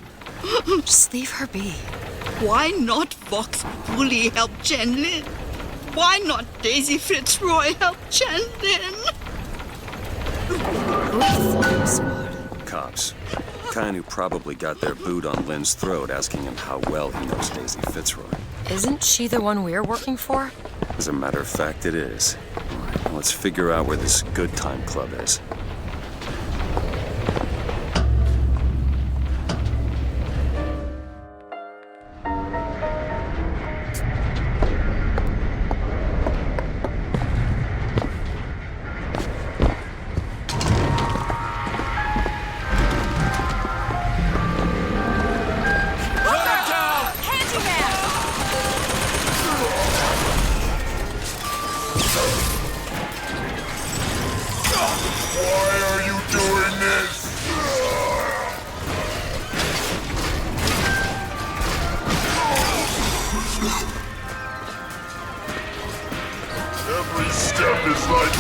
Just leave her be. Why not Vox Populi help Chen Lin? Why not Daisy Fitzroy help Chen Lin? Cops. Kind who probably got their boot on Lynn's throat asking him how well he knows Daisy Fitzroy. Isn't she the one we're working for? As a matter of fact, it is. All right, let's figure out where this Good Time Club is. Every step is like...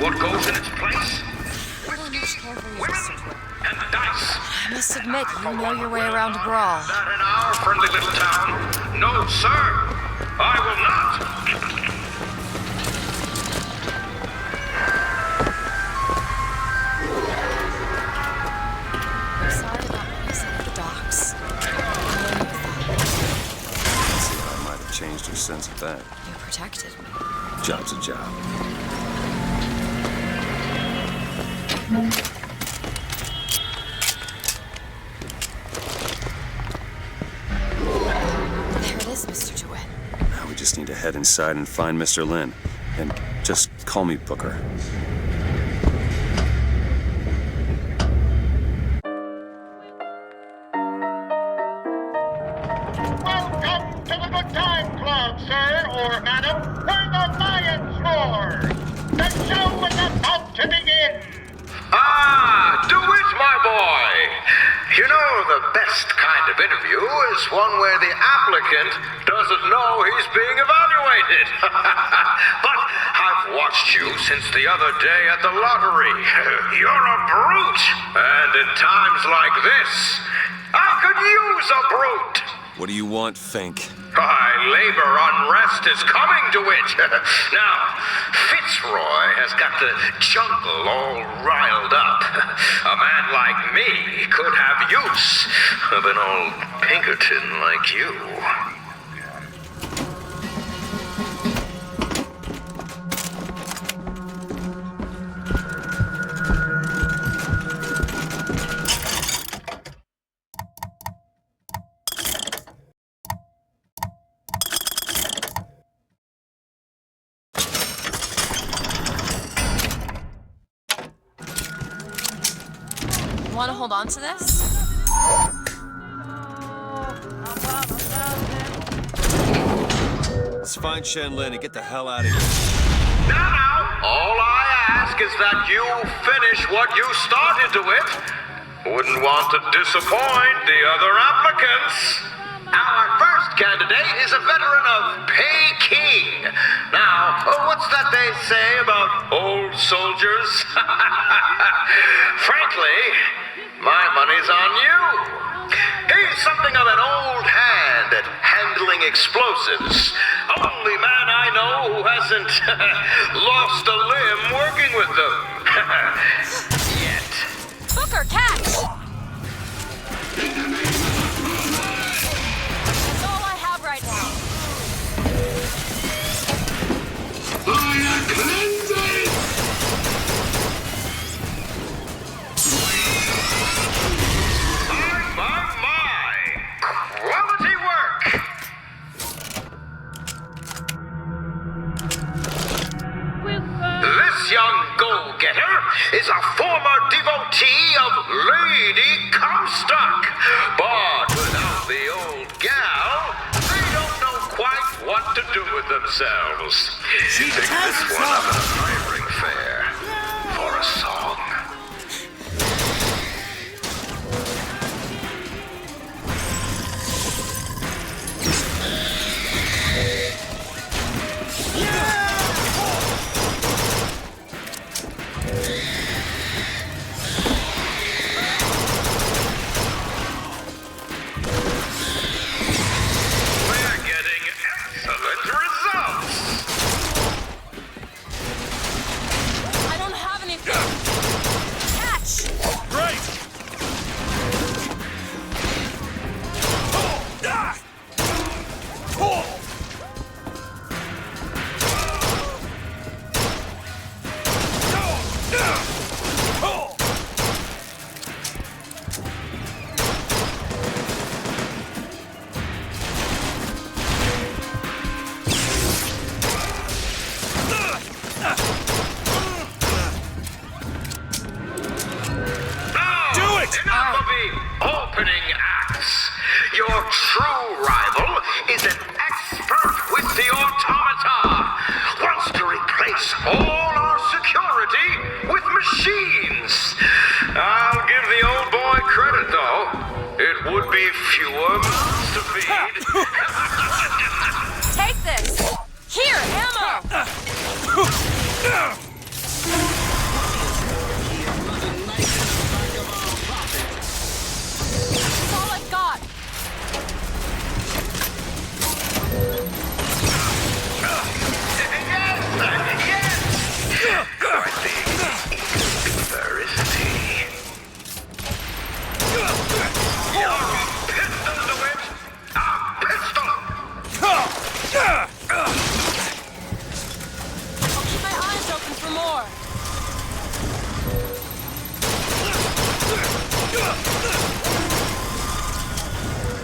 What goes in its place? I must admit, you know your way around a brawl. That in our friendly little town? No, sir. I will not. I'm sorry about what I said at the docks. I might have changed her sense of that. You protected me. Job's a job. There it is, Mr. DeWitt. Now we just need to head inside and find Mr. Lin. And just call me Booker. Welcome to the Good Time Club, sir or madam, where the lions roar. The show is about to begin. Ah, DeWitt, my boy. You know, the best kind of interview is one where the applicant doesn't know he's being evaluated. But I've watched you since the other day at the lottery. You're a brute. And in times like this, I could use a brute. What do you want, Fink? Labor unrest is coming, DeWitt. Now, Fitzroy has got the jungle all riled up. A man like me could have use of an old Pinkerton like you. Want to hold on to this? Let's find Shen Lin and get the hell out of here. Now, all I ask is that you finish what you started, DeWitt. Wouldn't want to disappoint the other applicants. Our first candidate is a veteran of Peking. Now, what's that they say about old soldiers? Frankly, my money's on you. He's something of an old hand at handling explosives. Only man I know who hasn't lost a limb working with them. Yet. Booker, catch! That's all I have right now. My! Quality work! This young go-getter is a former devotee of Lady Comstock. But without the old gal, they don't know quite what to do with themselves. Pick this one up at a hiring fair for a song. Opening acts. Your true rival is an expert with the automata. Wants to replace all our security with machines. I'll give the old boy credit, though. It would be fewer mouths to feed. Take this! Here, ammo! That's all I've got. Quite the eager, isn't he? You're a pistol, DeWitt! A pistol! I'll keep my eyes open for more.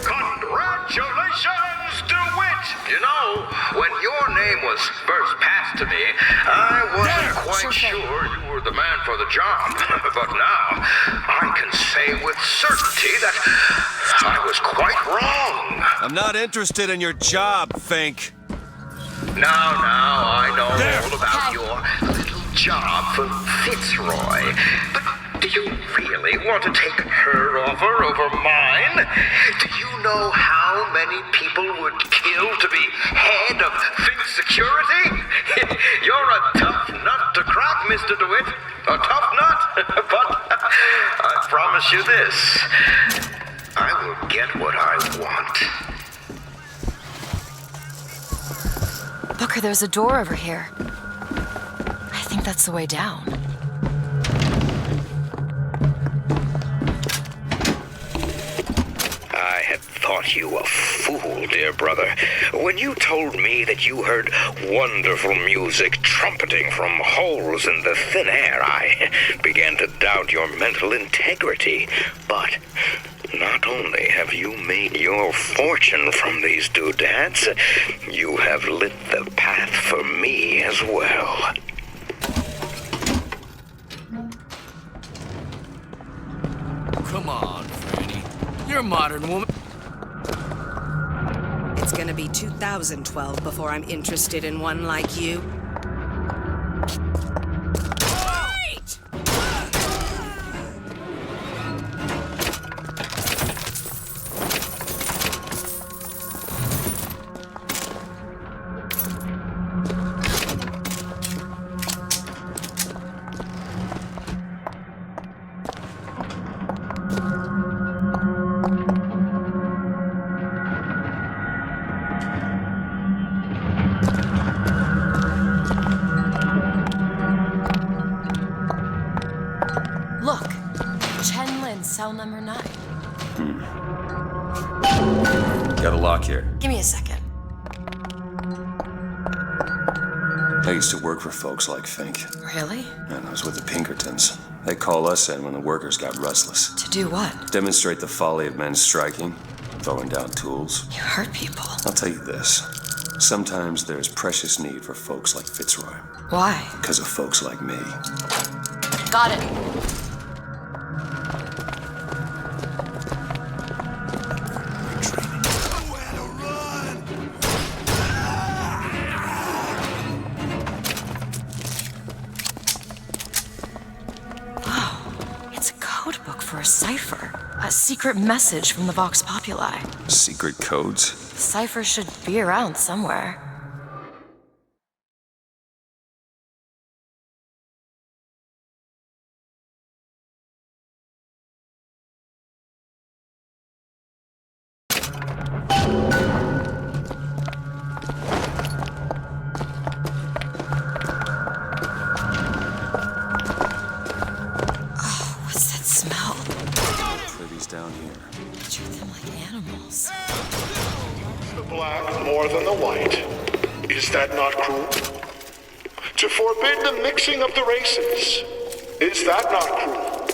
Congratulations, DeWitt! You know, when your name was first passed to me, I wasn't quite sure you were the man for the job. But now, I can say with certainty that I was quite wrong. I'm not interested in your job, Fink. Now, I know all about your little job for Fitzroy. But do you really want to take her offer over mine? Do you know how many people would kill to be head of Fink Security? You're a tough nut to crack, Mr. DeWitt. A tough nut. But I promise you this. I will get what I want. Booker, there's a door over here. I think that's the way down. I had thought you a fool, dear brother. When you told me that you heard wonderful music trumpeting from holes in the thin air, I began to doubt your mental integrity. But not only have you made your fortune from these doodads, you have lit the path for me as well. Come on, Franny. You're a modern woman. It's gonna be 2012 before I'm interested in one like you. Got a lock here. Give me a second. I used to work for folks like Fink. Really? And I was with the Pinkertons. They call us in when the workers got restless. To do what? Demonstrate the folly of men striking, throwing down tools. You hurt people. I'll tell you this. Sometimes there's precious need for folks like Fitzroy. Why? Because of folks like me. Got it. For a cipher. A secret message from the Vox Populi. Secret codes? The cipher should be around somewhere. Down here. Treat them like animals. The black more than the white. Is that not cruel? To forbid the mixing of the races. Is that not cruel?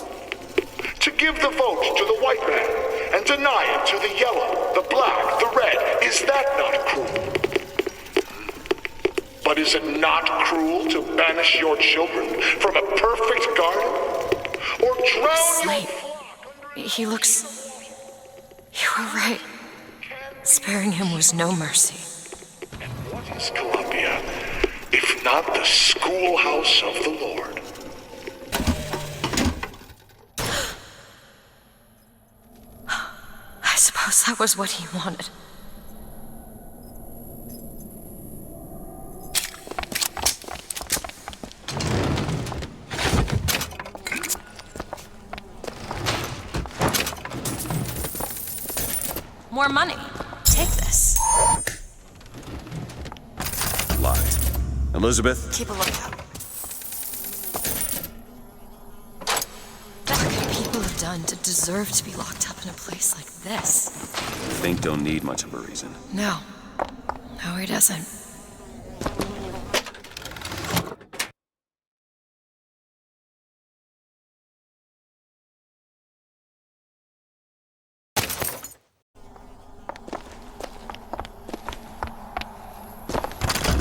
To give the vote to the white man and deny it to the yellow, the black, the red. Is that not cruel? But is it not cruel to banish your children from a perfect garden? Or drown your... He looks... You were right. Sparing him was no mercy. And what is Columbia, if not the schoolhouse of the Lord? I suppose that was what he wanted. More money. Take this. Locked. Elizabeth? Keep a lookout. What could people have done to deserve to be locked up in a place like this? Fink don't need much of a reason. No. No, he doesn't.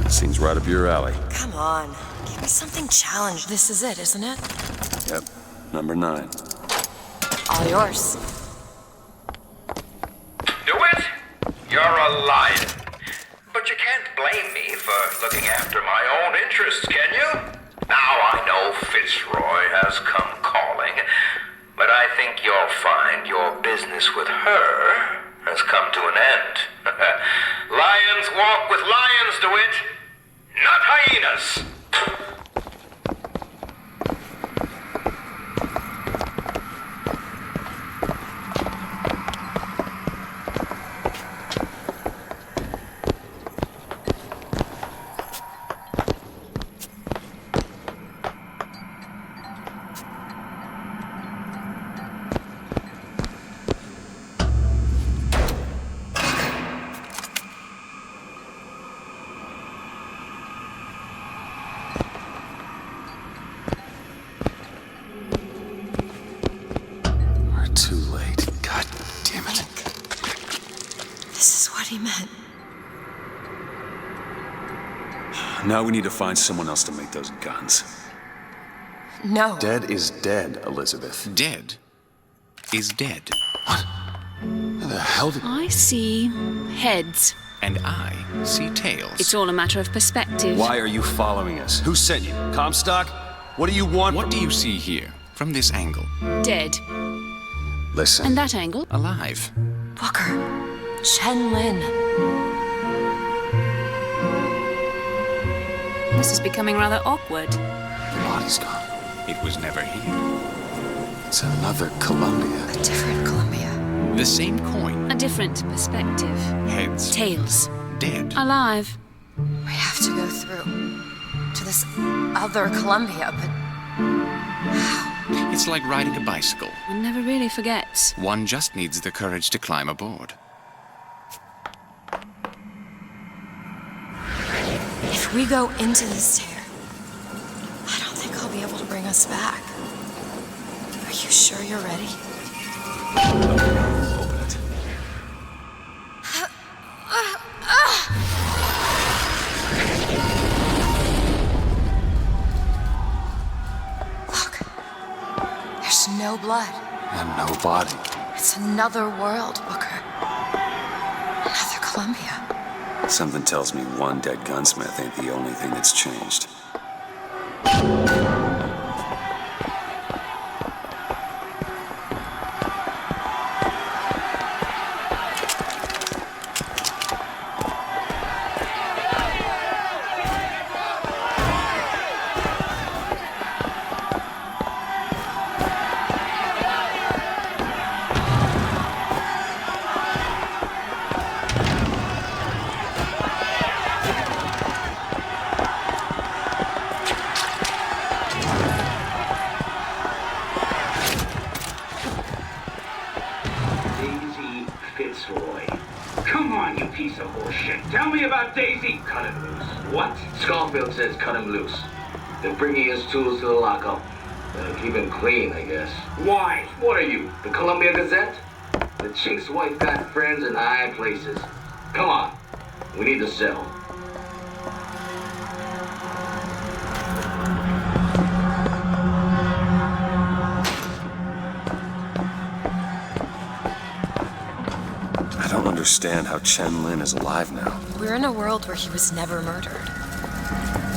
Seems right up your alley. Come on. Give me something challenged. This is it, isn't it? Yep. Number 9. All yours. DeWitt, you're a liar. But you can't blame me for looking after my own interests, can you? Now I know Fitzroy has come calling, but I think you'll find your business with her has come to an end. Lions walk with lions, DeWitt, not hyenas. Too late. God damn it. This is what he meant. Now we need to find someone else to make those guns. No. Dead is dead, Elizabeth. Dead is dead. How the hell did... I see heads. And I see tails. It's all a matter of perspective. Why are you following us? Who sent you? Comstock? What do you want? What do you see here, from this angle? Dead. Listen. And that angle? Alive. Booker. Chen Lin. This is becoming rather awkward. The body's gone. It was never here. It's another Columbia. A different Columbia. The same coin. A different perspective. Heads. Tails. Dead. Alive. We have to go through to this other Columbia, but how? It's like riding a bicycle. One never really forgets. One just needs the courage to climb aboard. If we go into this tear, I don't think I'll be able to bring us back. Are you sure you're ready? Open it. Look, there's no blood. And no body. It's another world, Booker. Another Columbia. Something tells me one dead gunsmith ain't the only thing that's changed. Says cut him loose. Then bring me his tools to the lockup. Keep him clean, I guess. Why? What are you, the Columbia Gazette? The chick's wife got friends in high places. Come on. We need to settle. I don't understand how Chen Lin is alive now. We're in a world where he was never murdered.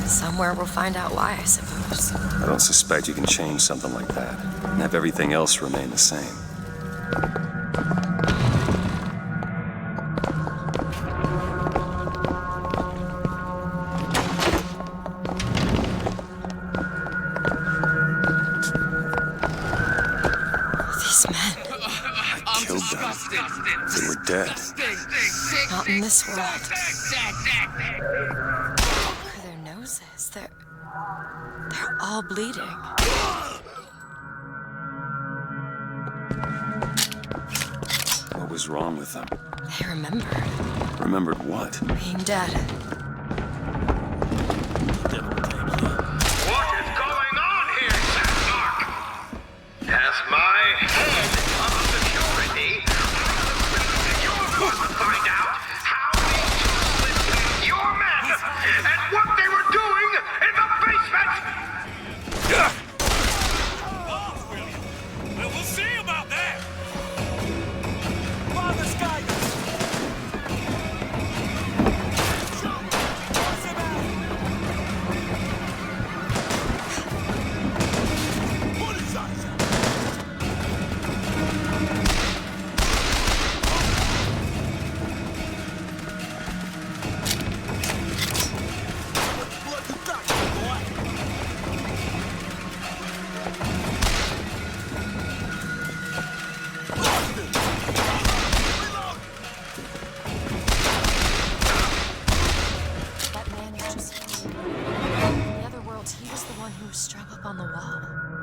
Somewhere we'll find out why, I suppose. I don't suspect you can change something like that and have everything else remain the same. These men. I killed them. They were dead. Not in this world. They're all bleeding. What was wrong with them? They remembered. Remembered what? Being dead. What is going on here, Sandmark? As my head of security, you're going to find out how we split your men and what they were doing in the basement! Well, we'll see about that. Father Sky.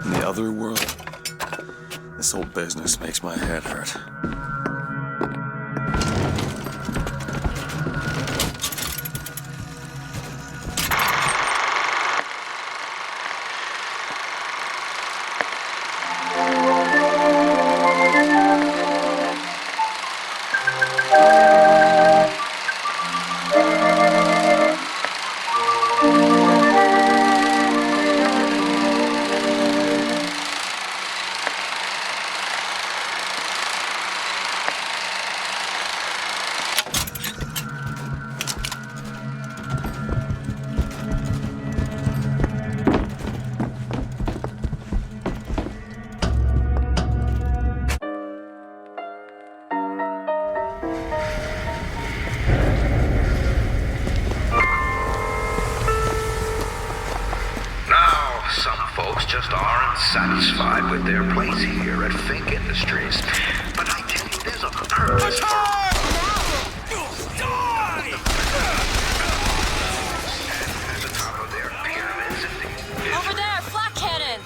In the other world? This whole business makes my head hurt. just aren't satisfied with their place here at Fink Industries. But I tell you, there's a purpose for... Over there, flak cannon!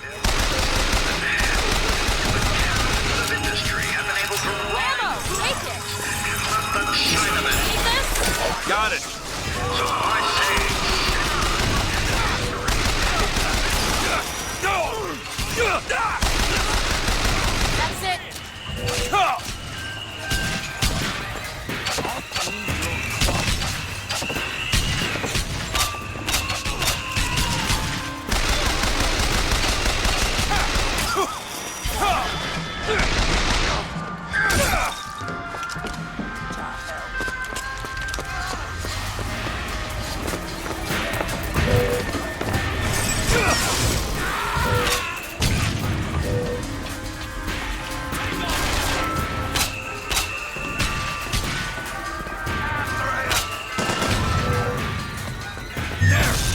got it. So I say... That's it.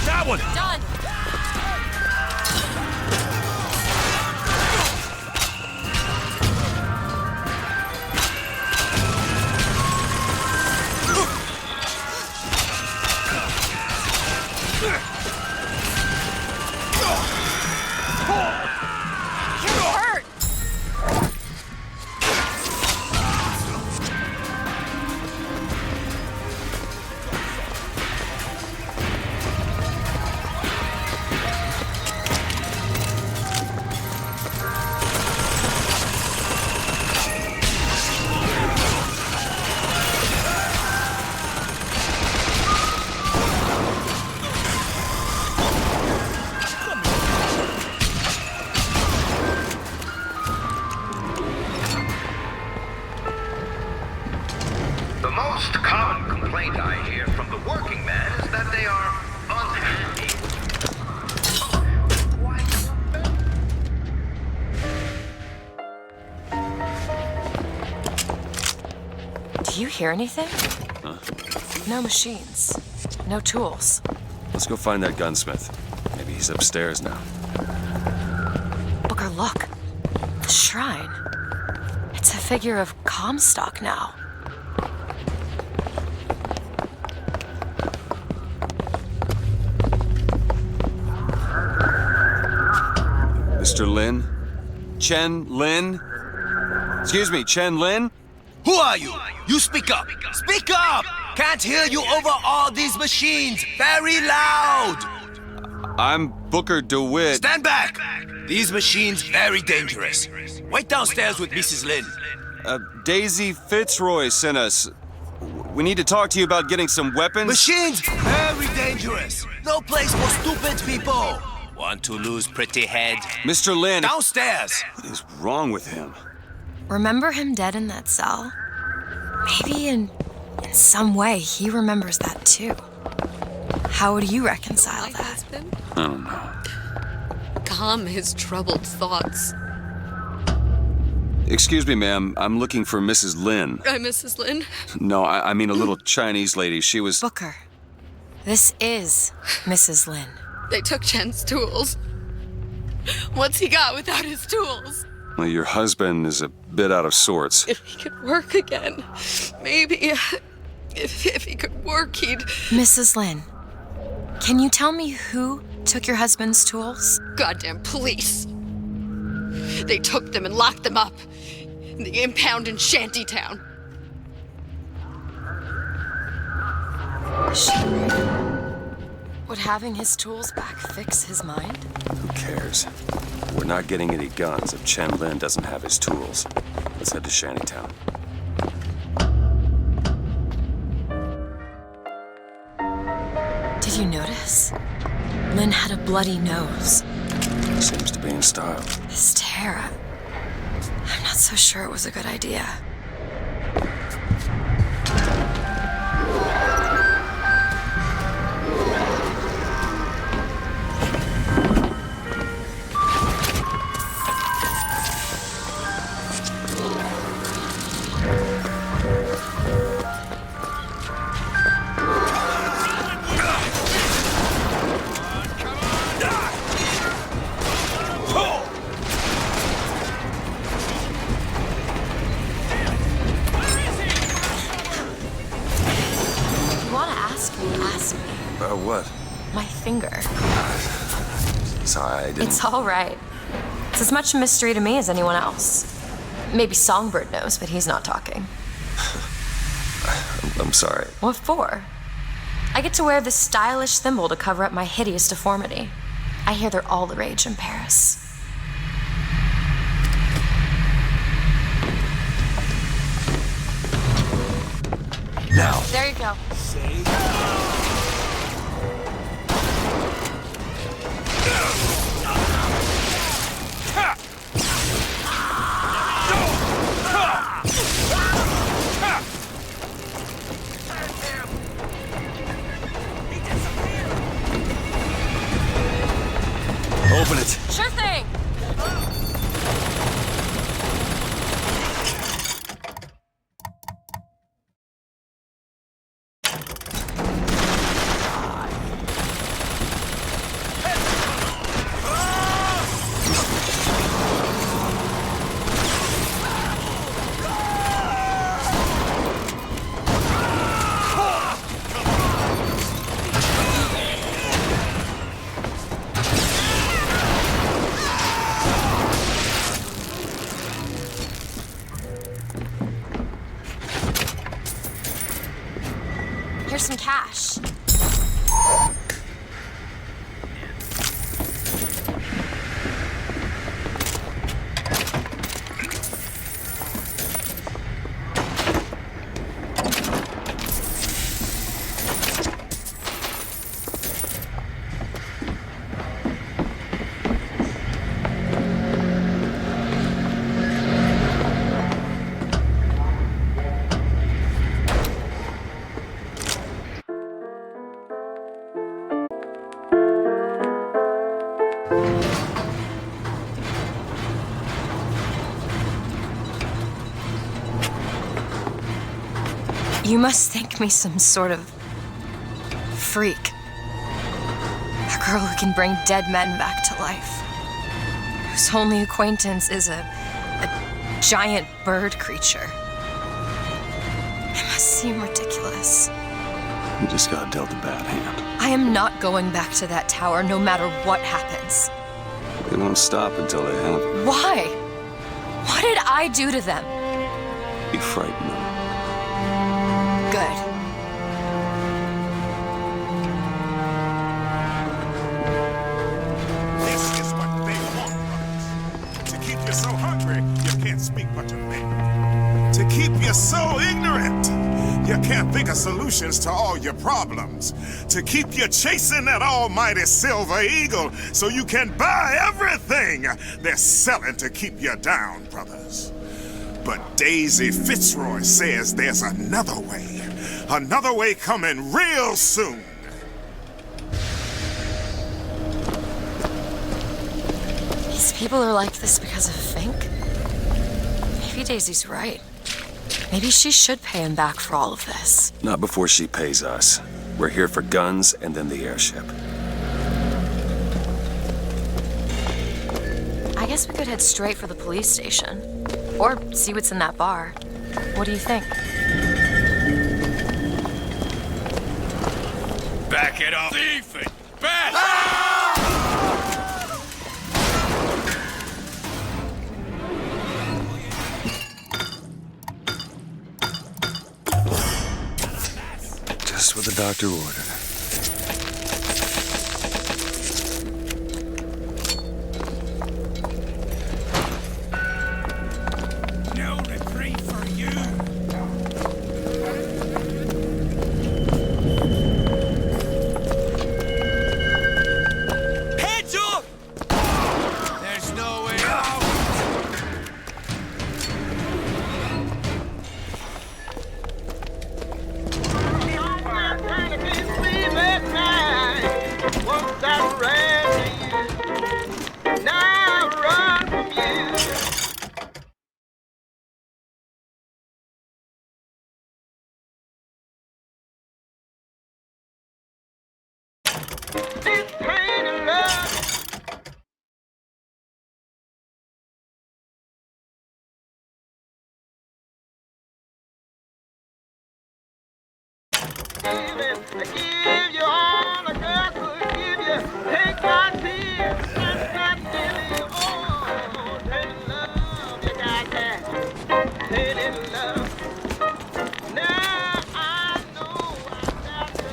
That one! Done. You're hurt. The most common complaint I hear from the working man is that they are unhappy. Do you hear anything? Huh? No machines. No tools. Let's go find that gunsmith. Maybe he's upstairs now. Booker, look. The shrine. It's a figure of Comstock now. Mr. Lin? Chen Lin? Excuse me, Chen Lin? Who are you? You speak up! Speak up! Can't hear you over all these machines! Very loud! I'm Booker DeWitt. Stand back! These machines very dangerous. Wait downstairs with Mrs. Lin. Daisy Fitzroy sent us. We need to talk to you about getting some weapons. Machines very dangerous. No place for stupid people. Want to lose pretty head? Mr. Lin. Downstairs. What is wrong with him? Remember him dead in that cell? Maybe in some way he remembers that too. How would you reconcile that? I don't know. Calm his troubled thoughts. Excuse me, ma'am. I'm looking for Mrs. Lin. I'm Mrs. Lin. No, I mean a little Chinese lady. She was... Booker, this is Mrs. Lin. They took Chen's tools. What's he got without his tools? Well, your husband is a bit out of sorts. If he could work again, maybe. If he could work, he'd... Mrs. Lin, can you tell me who took your husband's tools? Goddamn police. They took them and locked them up in the impound in Shantytown. Is she right? Would having his tools back fix his mind? Who cares? We're not getting any guns if Chen Lin doesn't have his tools. Let's head to Shantytown. Did you notice? Lin had a bloody nose. Seems to be in style. This Tara. I'm not so sure it was a good idea. What? My finger. Sorry, I didn't... It's all right. It's as much a mystery to me as anyone else. Maybe Songbird knows, but he's not talking. I'm sorry. What for? I get to wear this stylish thimble to cover up my hideous deformity. I hear they're all the rage in Paris. Now. There you go. Open it. Sure thing. Here's some cash. You must think me some sort of freak. A girl who can bring dead men back to life. Whose only acquaintance is a giant bird creature. It must seem ridiculous. You just got dealt a bad hand. I am not going back to that tower no matter what happens. They won't stop until they have you. Why? What did I do to them? You frighten them. Good. This is what they want from us. To keep you so hungry, you can't speak much of them. To keep you so ignorant, you can't think of solutions to all your problems. To keep you chasing that almighty silver eagle so you can buy everything they're selling to keep you down, brothers. But Daisy Fitzroy says there's another way coming real soon. These people are like this because of Fink? Maybe Daisy's right. Maybe she should pay him back for all of this. Not before she pays us. We're here for guns and then the airship. I guess we could head straight for the police station. Or see what's in that bar. What do you think? Back it up. Thief it. Back! Just what the doctor ordered. No retreat for you. Heads up! There's no way out. I give you all a girl could give you. Take my tears and not really take love. You got that. Take love. Now I know I got to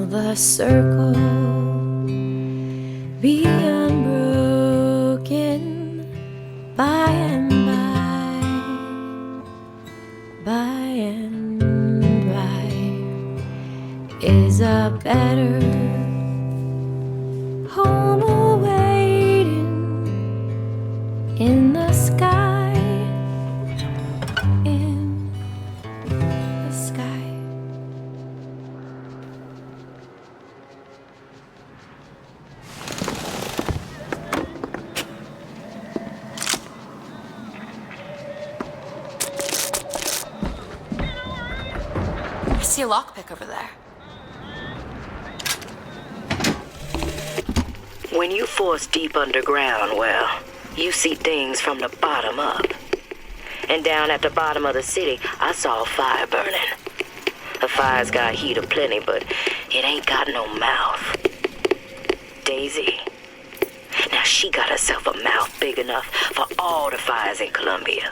the circle be unbroken by and by is a better home awaiting in the sky, in the sky. I see a lockpick over there. When you force deep underground, well, you see things from the bottom up. And down at the bottom of the city, I saw a fire burning. The fire's got heat aplenty, but it ain't got no mouth. Daisy. Now she got herself a mouth big enough for all the fires in Columbia.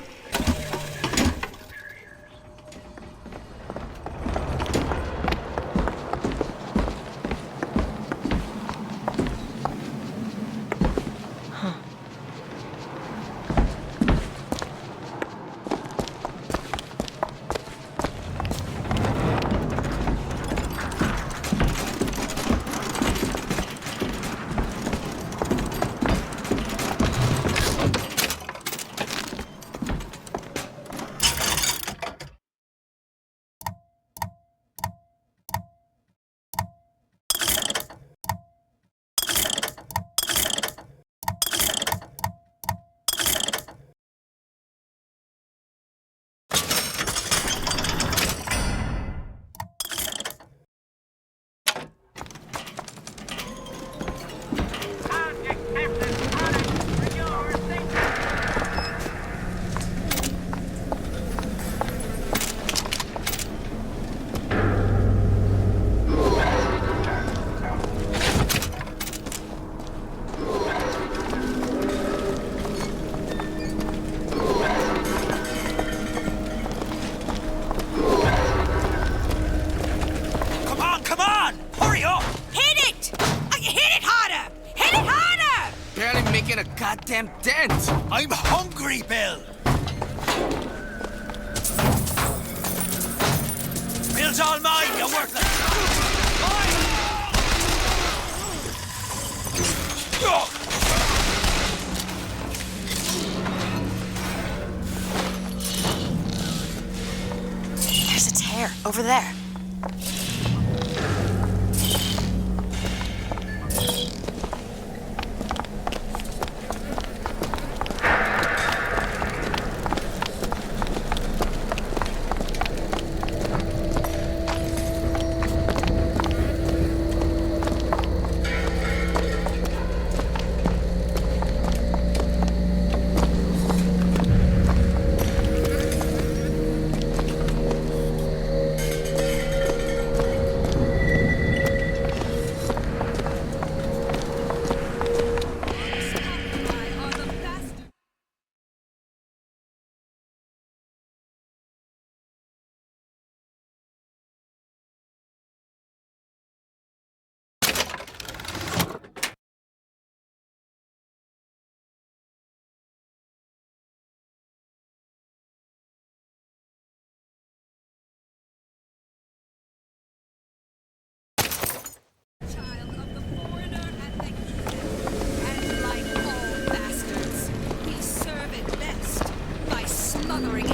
Goddamn dent! I'm hungry, Bill! Bill's all mine, you worthless! There's a tear over there.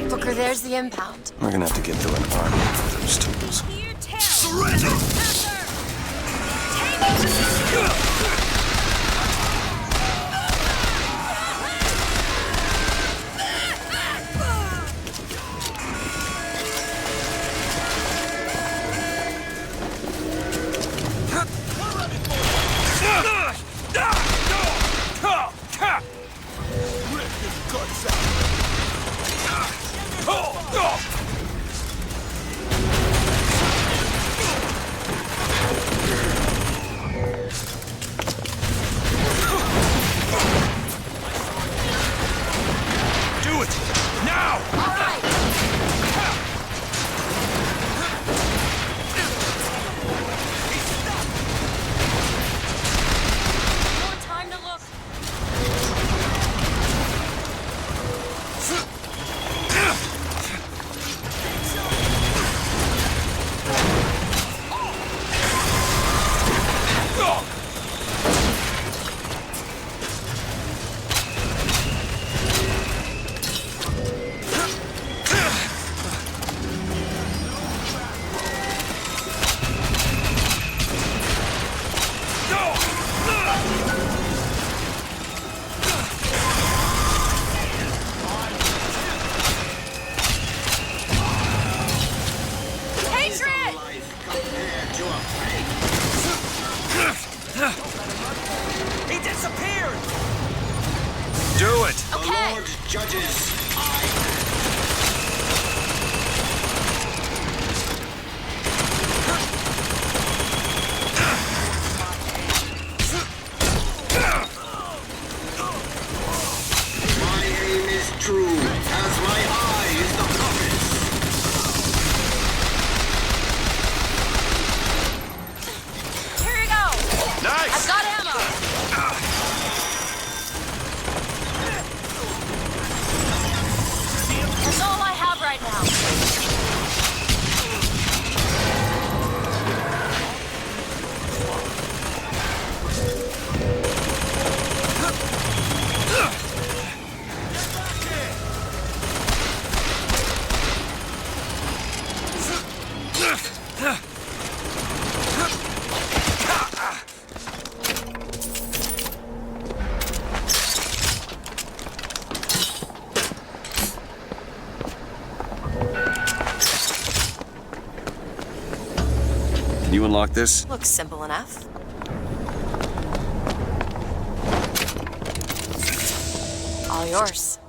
Booker, there's the impound. We're gonna have to get through an army for those tools. Surrender! Can you unlock this? Looks simple enough. All yours.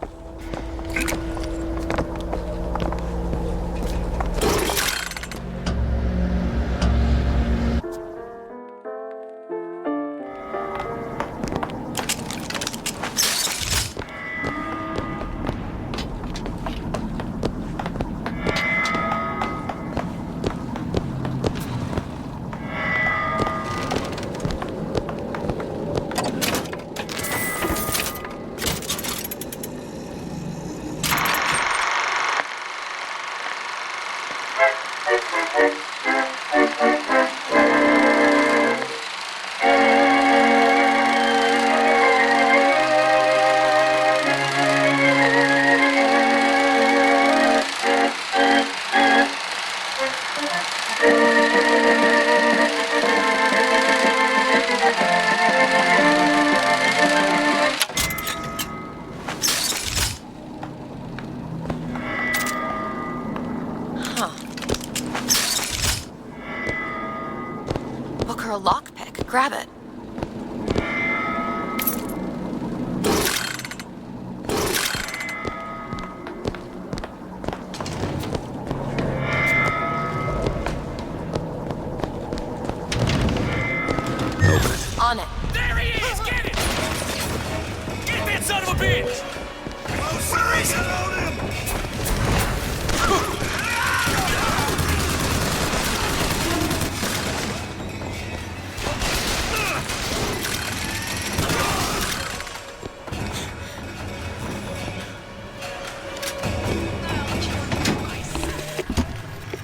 Booker, a lockpick. Grab it. Open it. On it. There he is! Get it! Get that son of a bitch!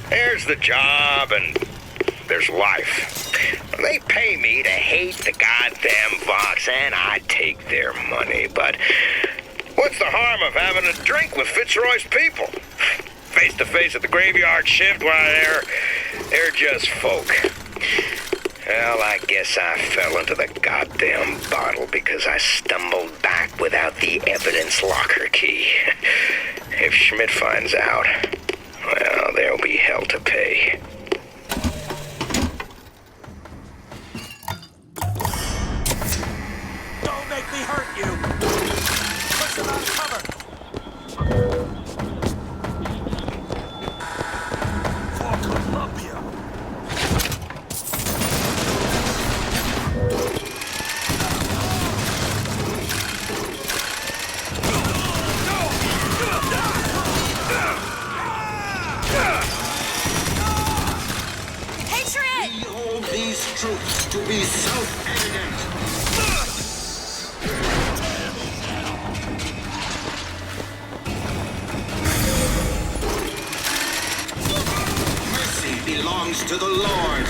There's the job, and there's life. They pay me to hate the goddamn Vox, and I take their money, but what's the harm of having a drink with Fitzroy's people? Face to face at the graveyard shift, why, they're just folk. Well, I guess I fell into the goddamn bottle because I stumbled back without the evidence locker key. If Schmidt finds out, well, there'll be hell to pay. Don't make me hurt you! Push him out of cover! For Columbia! Patriot! Behold these truths to be self-evident. Mercy belongs to the Lord.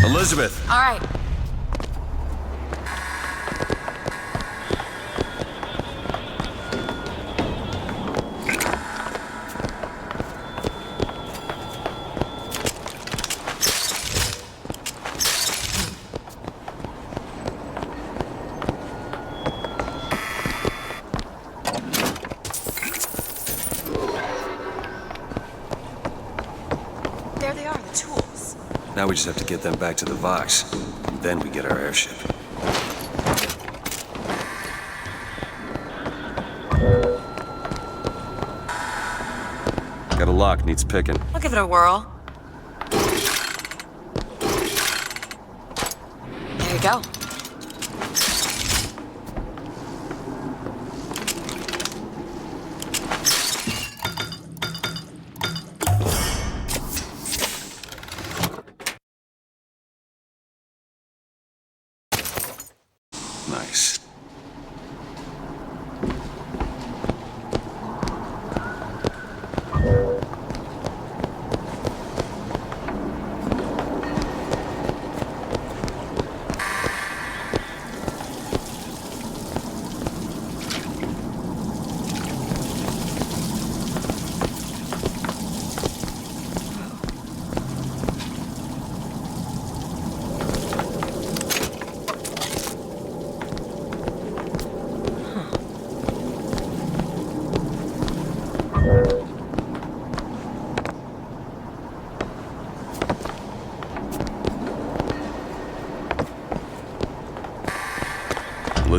Elizabeth! All right. There they are, the tools. Now we just have to get them back to the Vox. And then we get our airship. Got a lock, needs picking. I'll give it a whirl. There you go. Nice.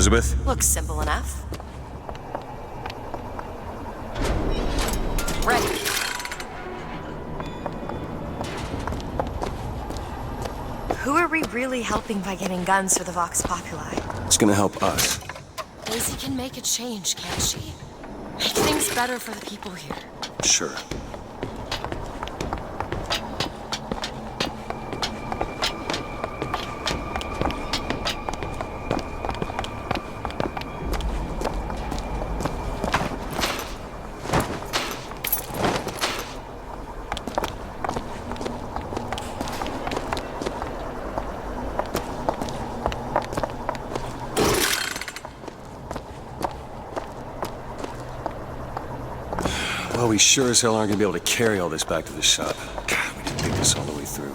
Elizabeth? Looks simple enough. Ready. Who are we really helping by getting guns for the Vox Populi? It's gonna help us. Daisy can make a change, can't she? Make things better for the people here. Sure. Well, we sure as hell aren't gonna be able to carry all this back to the shop. God, we didn't think this all the way through.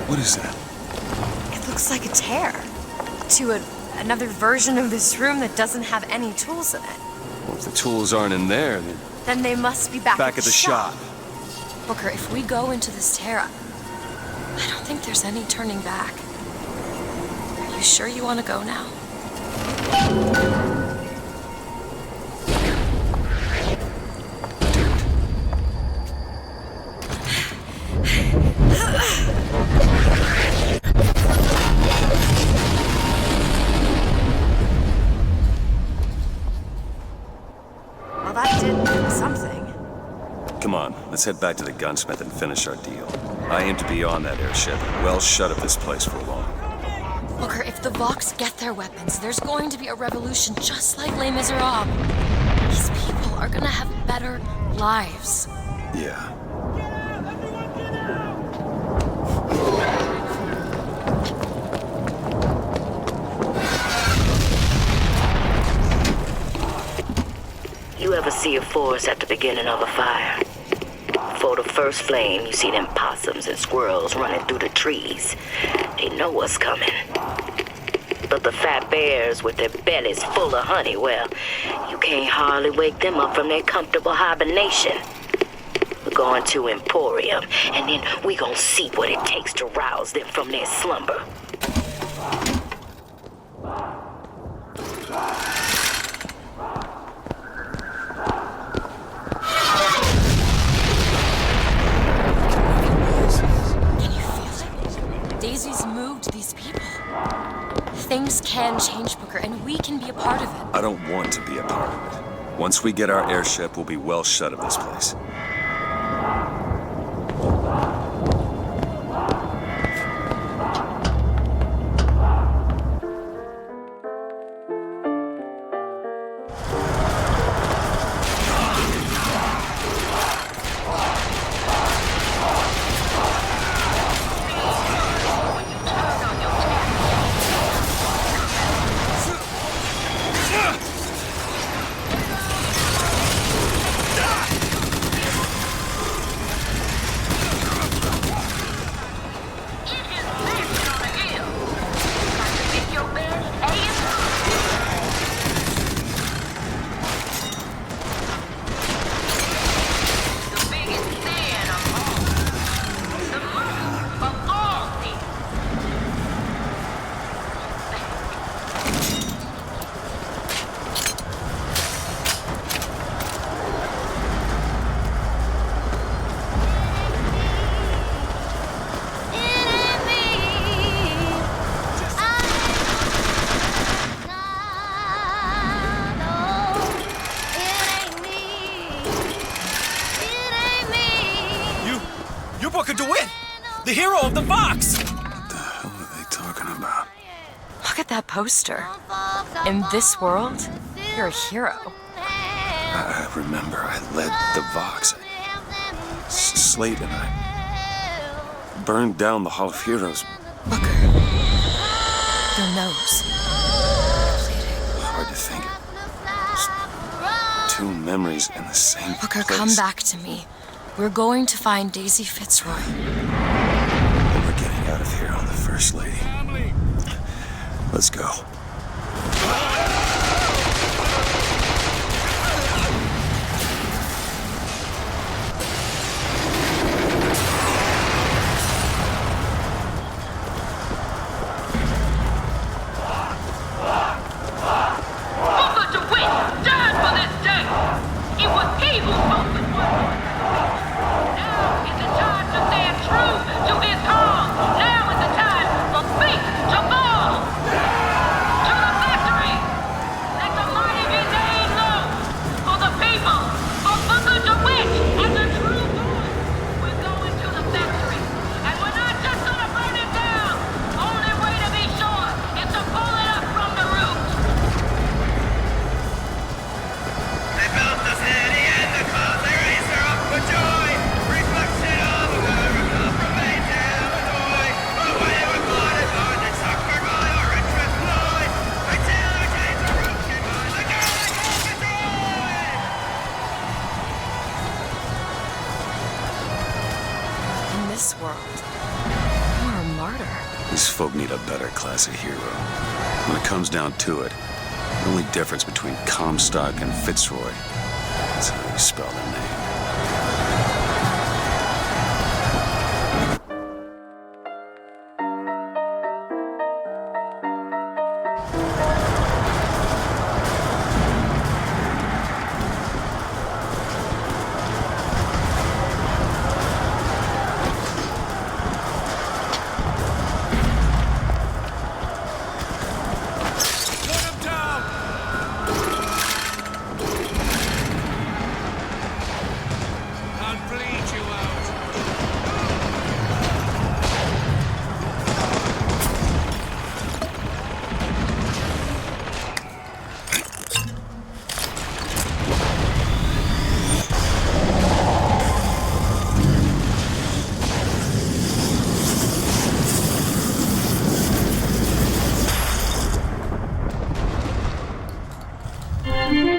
What is that? It looks like a tear to another version of this room that doesn't have any tools in it. Well, if the tools aren't in there, Then they must be back at the shop. Booker, if we go into this tear, I don't think there's any turning back. Are you sure you want to go now? Well, that did something. Come on, let's head back to the gunsmith and finish our deal. I aim to be on that airship, well shut of this place for long. Booker, if the Vox get their weapons, there's going to be a revolution just like Les Miserables. These people are gonna have better lives. Yeah. You ever see a forest at the beginning of a fire? For the first flame, you see them possums and squirrels running through the trees. They know what's coming. But the fat bears with their bellies full of honey, well, you can't hardly wake them up from their comfortable hibernation. We're going to Emporium, and then we gonna see what it takes to rouse them from their slumber. Daisy's moved these people. Things can change, Booker, and we can be a part of it. I don't want to be a part of it. Once we get our airship, we'll be well shut of this place. Booker DeWitt! The hero of the Vox! What the hell are they talking about? Look at that poster. In this world, you're a hero. I remember I led the Vox. Slate and I burned down the Hall of Heroes. Booker. Your nose. Hard to think. Just two memories in the same Booker, place. come back to me. We're going to find Daisy Fitzroy. And we're getting out of here on the First Lady. Let's go. this world, you're a martyr. These folk need a better class of hero. When it comes down to it, the only difference between Comstock and Fitzroy is how you spell their name.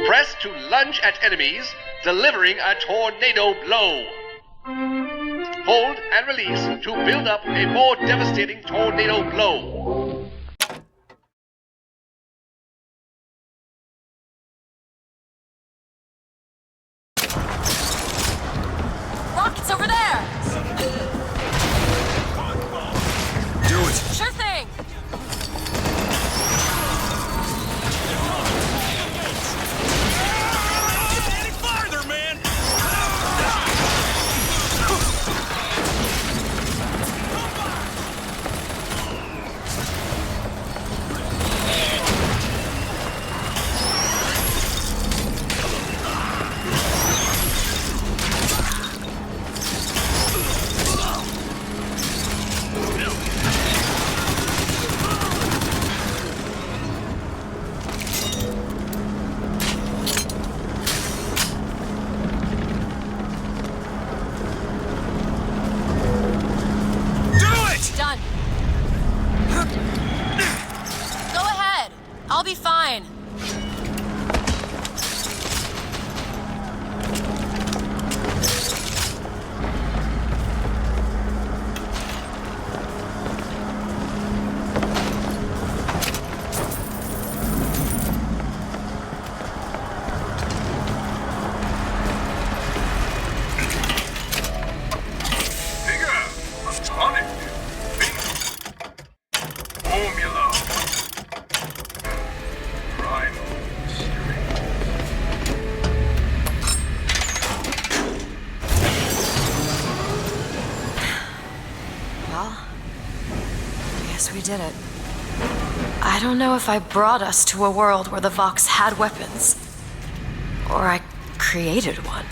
Press to lunge at enemies, delivering a tornado blow. Hold and release to build up a more devastating tornado blow. Rockets over there! Do it! Sure thing! I'll be fine. We did it. I don't know if I brought us to a world where the Vox had weapons, or I created one.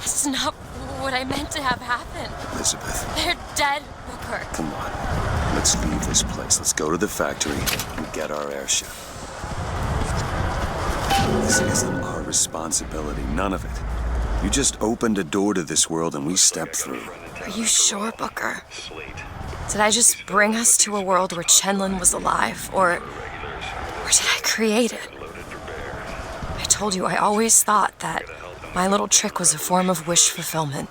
This is not what I meant to have happen. Elizabeth. They're dead, Booker. Come on. Let's leave this place. Let's go to the factory and get our airship. This isn't our responsibility. None of it. You just opened a door to this world and we stepped through. Are you sure, Booker? Did I just bring us to a world where Chenlin was alive, or did I create it? I told you I always thought that my little trick was a form of wish fulfillment.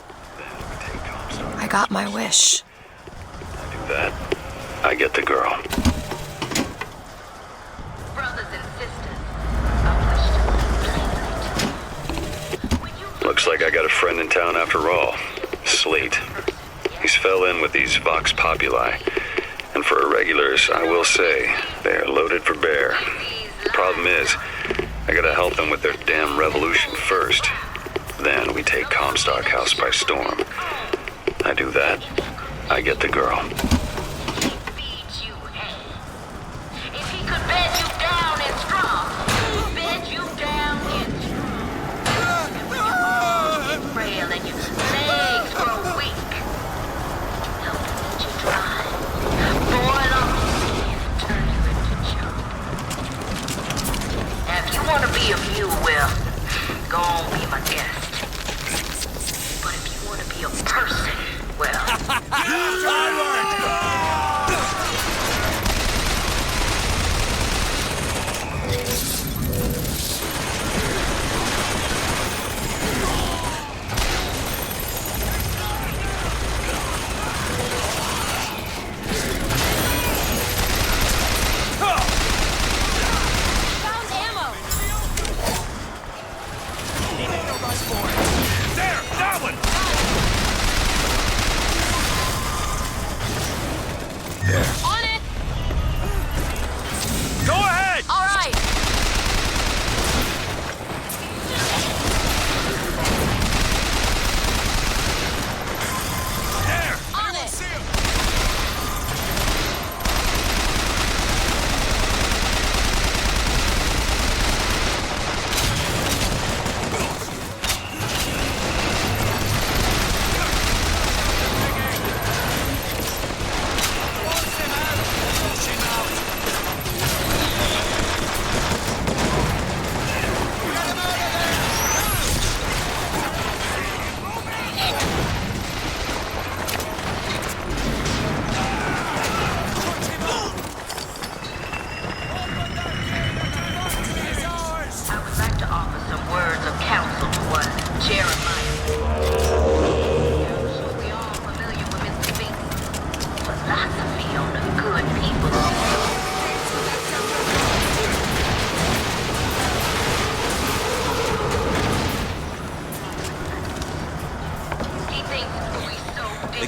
I got my wish. I do that. I get the girl. Brothers and sisters. Looks like I got a friend in town after all. Slate. He's fell in with these Vox Populi. And for irregulars, I will say, they are loaded for bear. Problem is, I gotta help them with their damn revolution first. Then we take Comstock House by storm. I do that, I get the girl. Go on, be my guest. But if you want to be a person, well...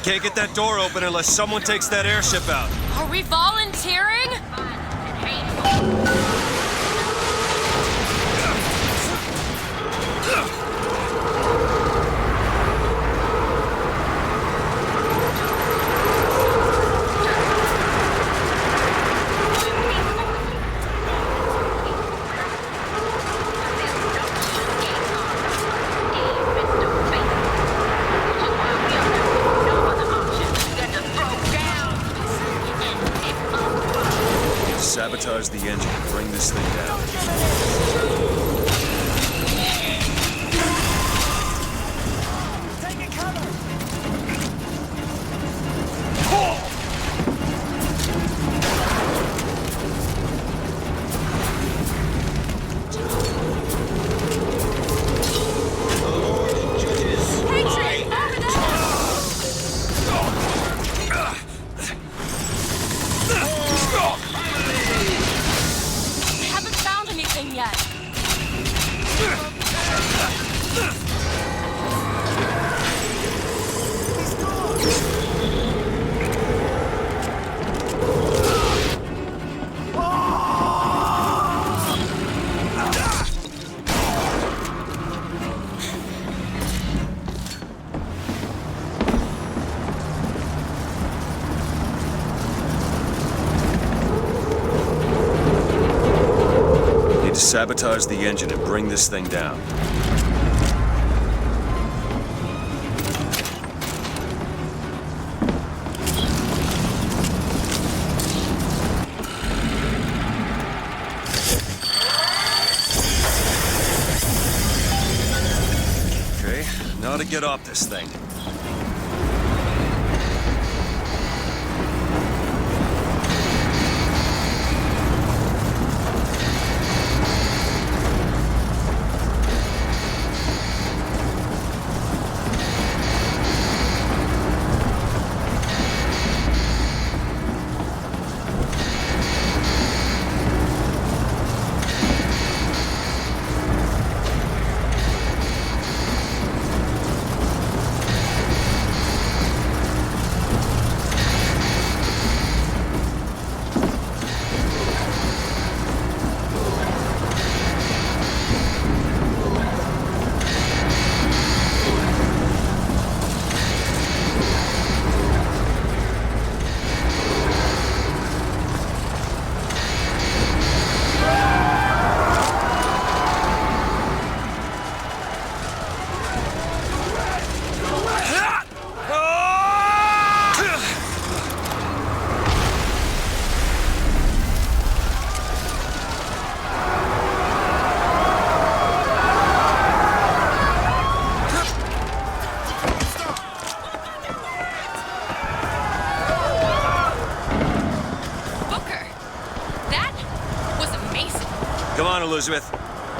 Can't get that door open unless someone takes that airship out. Are we volunteering? Sabotage the engine and bring this thing down. Taking cover! Sabotage the engine and bring this thing down. Okay, now to get off this thing.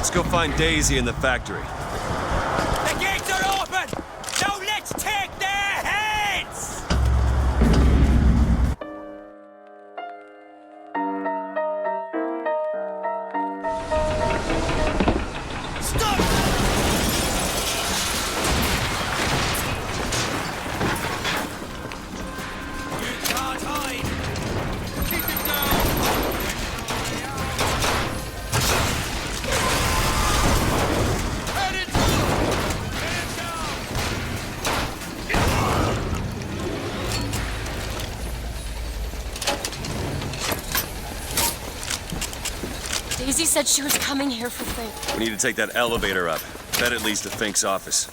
Let's go find Daisy in the factory. The gates are open! Now let's take their heads! Stop! You can't hide! Keep it down! Daisy said she was coming here for Fink. We need to take that elevator up. Bet it leads to Fink's office.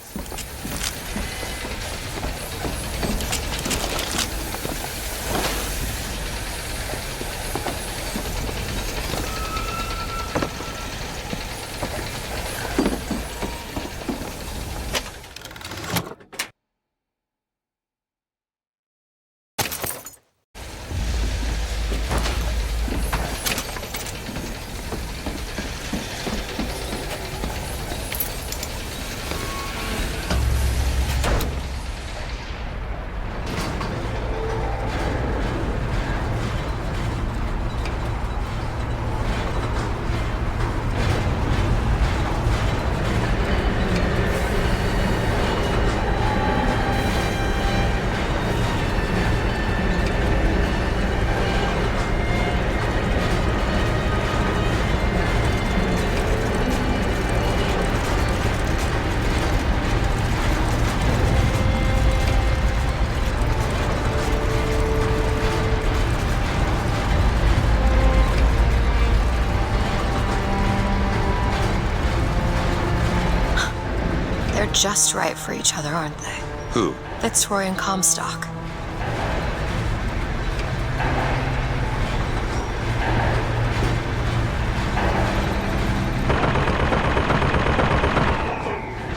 Just right for each other, aren't they? Who? Fitzroy and Comstock.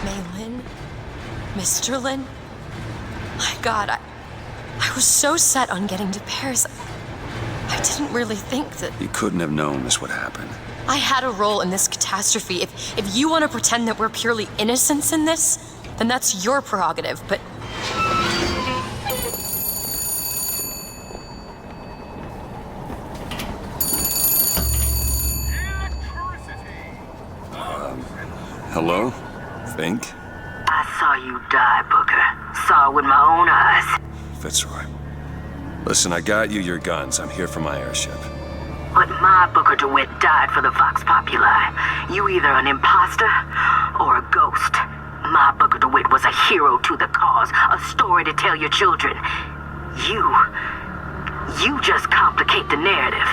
Maylin? Mr. Lin? My God, I was so set on getting to Paris. I didn't really think that... You couldn't have known this would happen. I had a role in this catastrophe. If you want to pretend that we're purely innocents in this, then that's your prerogative, but... Hello? Fink? I saw you die, Booker. Saw it with my own eyes. Fitzroy. Listen, I got you your guns. I'm here for my airship. But my Booker DeWitt died for the Vox Populi. You either an imposter or a ghost. My Booker DeWitt was a hero to the cause, a story to tell your children. You just complicate the narrative.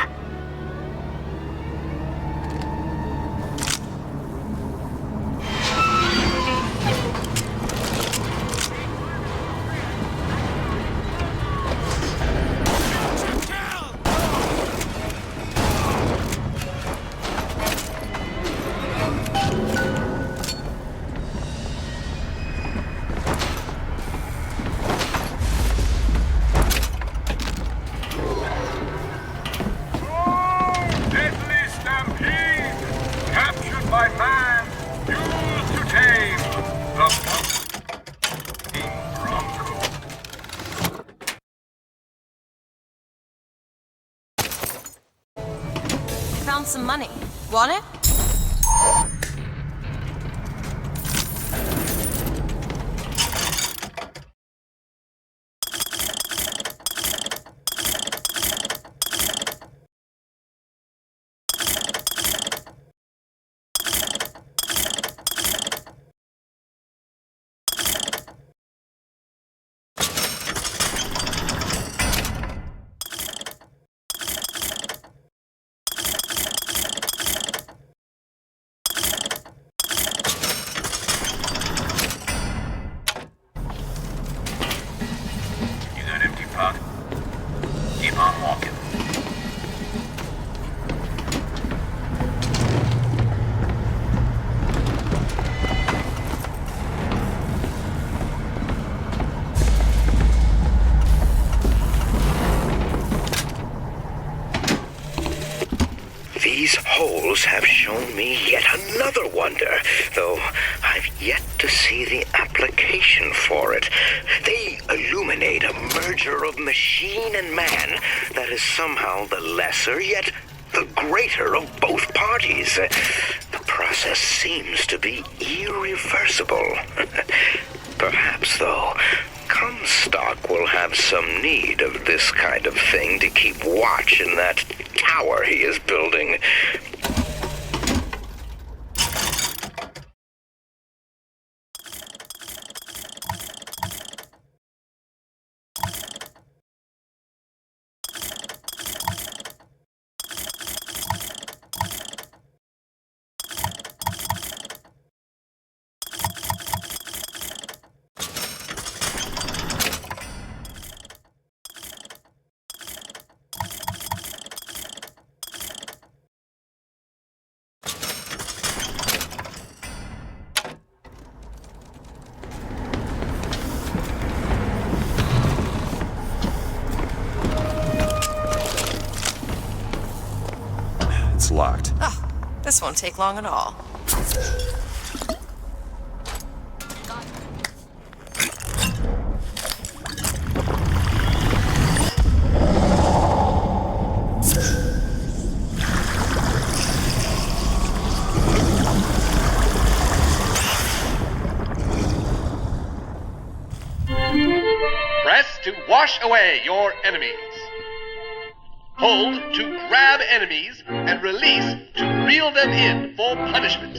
Found some money. Want it? have shown me yet another wonder, though I've yet to see the application for it. They illuminate a merger of machine and man that is somehow the lesser, yet the greater of both parties. The process seems to be irreversible. Perhaps, though, Comstock will have some need of this kind of thing to keep watch in that tower he is building. It's locked. Oh, this won't take long at all. Press to wash away your enemies. Hold to grab enemies and release to reel them in for punishment.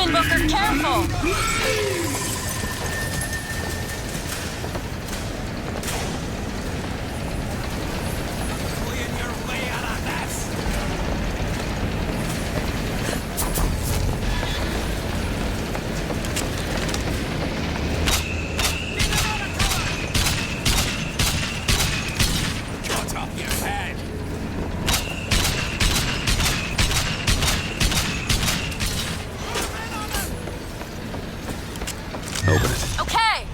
Booker, careful! Open it. Okay!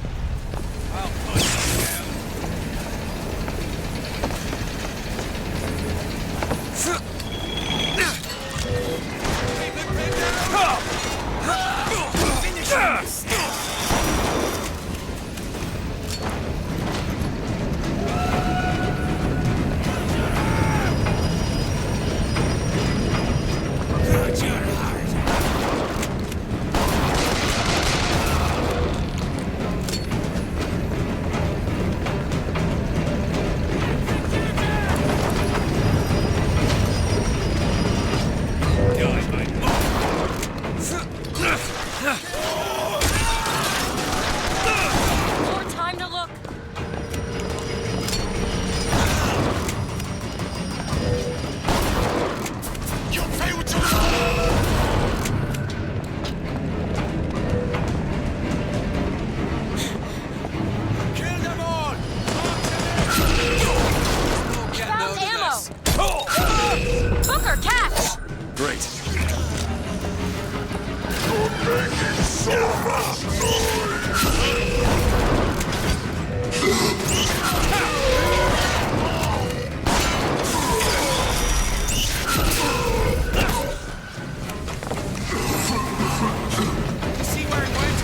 More time to look. You'll pay what you Kill them all! Found ammo! Booker, catch! Great. You're making so much noise! See where it went?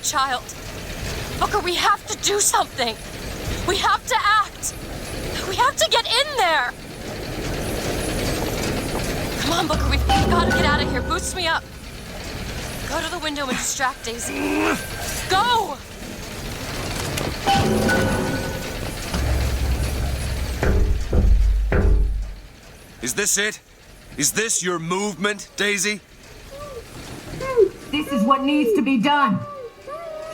child. Booker, we have to do something. We have to act. We have to get in there. Come on, Booker, we've got to get out of here. Boost me up. Go to the window and distract Daisy. Go! Is this it? Is this your movement, Daisy? This is what needs to be done.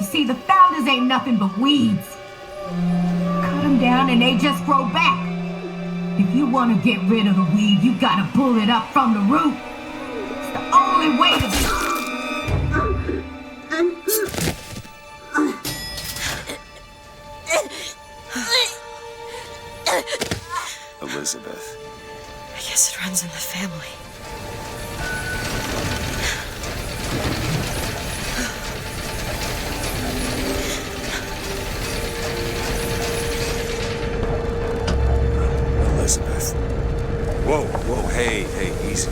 You see, the founders ain't nothing but weeds. Cut them down and they just grow back. If you want to get rid of the weed, you gotta pull it up from the root. It's the only way to Elizabeth. I guess it runs in the family. Elizabeth. Whoa, whoa, hey, easy.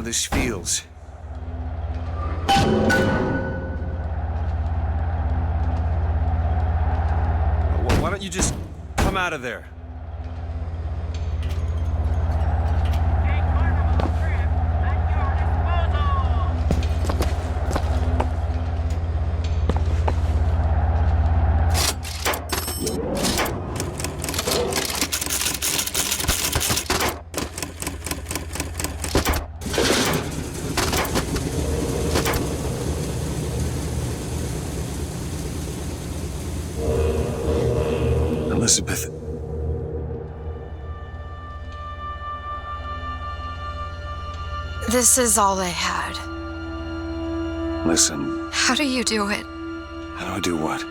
This feels. Why don't you just come out of there? Elizabeth. This is all they had. Listen. How do you do it? How do I do what?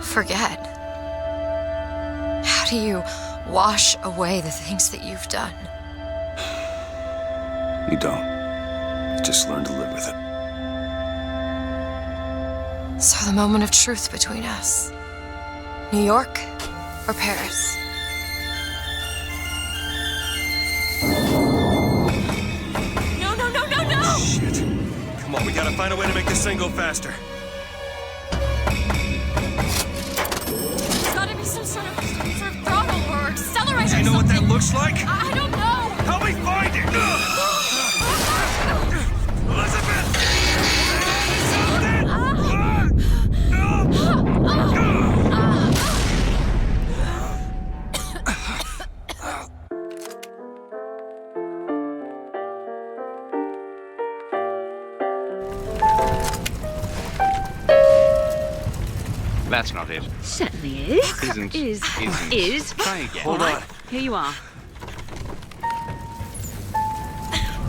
Forget. How do you wash away the things that you've done? You don't. You just learn to live with it. So the moment of truth between us. New York or Paris? No! Shit. Come on, we gotta find a way to make this thing go faster. There's gotta be some sort of throttle or accelerator. Do you know what that looks like? I don't know. Help me find it! Elizabeth! That's not it. Certainly is. Isn't. Is. Try again. Hold on. Here you are.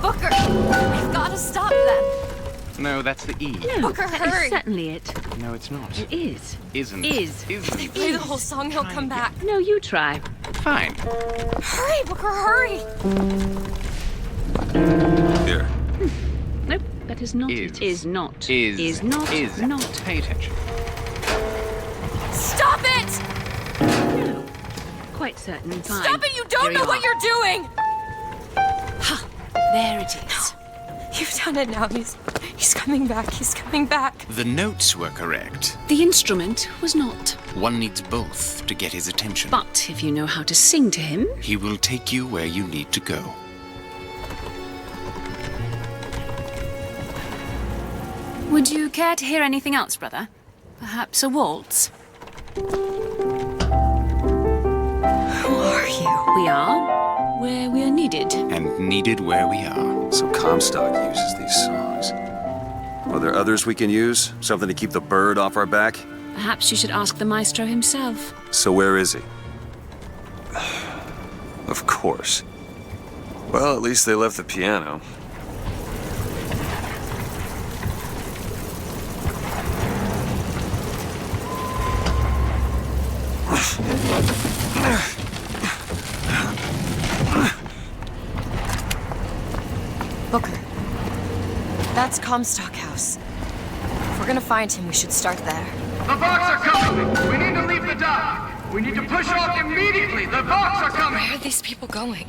Booker, we've got to stop them. No, that's the E. No, Booker, that hurry. is certainly it. No, it's not. It is. Isn't. Is. If they play the whole song, he'll come back. No, you try. Fine. Hurry, Booker, hurry. Here. Nope, that is not Is. it. Is not. Is not. Is. Not. Pay attention. Stop it! No. Quite certain. Fine. Stop it! You don't Here know you what are. you're doing! Ha! There it is. You've done it now. He's coming back. He's coming back. The notes were correct. The instrument was not. One needs both to get his attention. But if you know how to sing to him... He will take you where you need to go. Would you care to hear anything else, brother? Perhaps a waltz? Who are you? We are where we are needed. And needed where we are. So Comstock uses these songs. Are there others we can use? Something to keep the bird off our back? Perhaps you should ask the maestro himself. So where is he? Of course. Well, at least they left the piano. Booker. That's Comstock House. If we're gonna find him, we should start there. The Vox are coming! We need to leave the dock! We need to push off immediately! The Vox are coming! Where are these people going?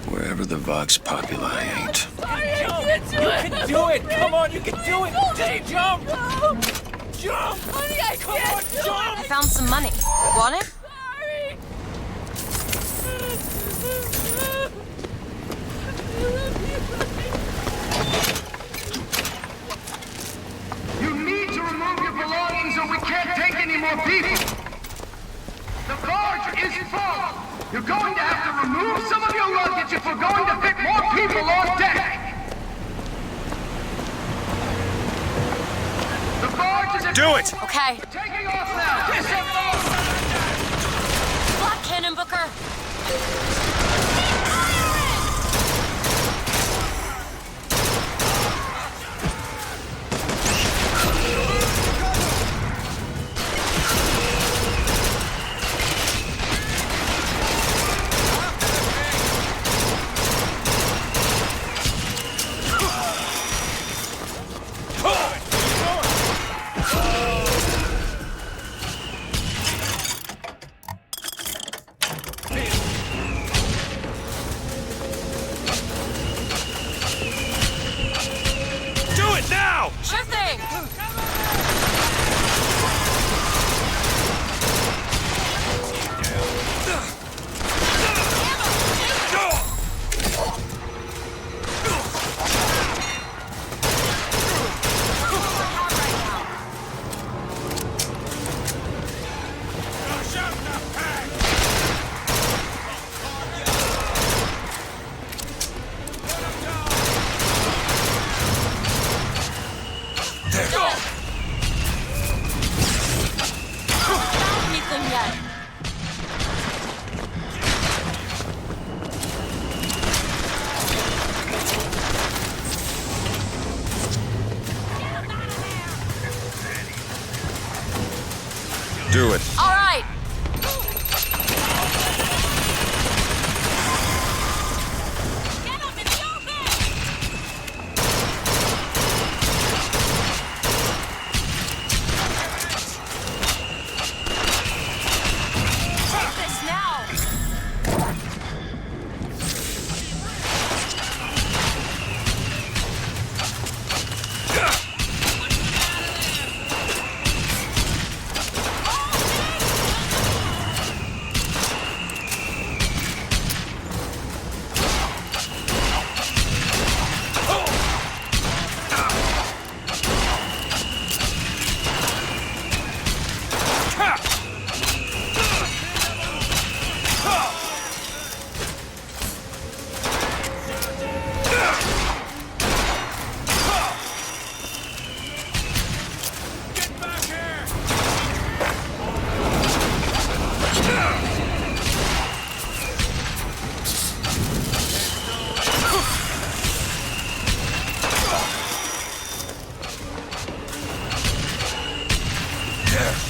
Wherever the Vox Populi ain't. Sorry, I can't do it. You can do it. Come on, you can do it. Jay, jump. Jump. Honey, I can't do it. I found some money. Want it? Sorry. You need to remove your belongings or we can't take any more people! The barge is full! You're going to have to remove some of your luggage if we're going to fit more people on deck! The barge is... Do it! Okay. We're taking off now! Disembark! Black Cannon, Booker! Sure thing! Do it. All right.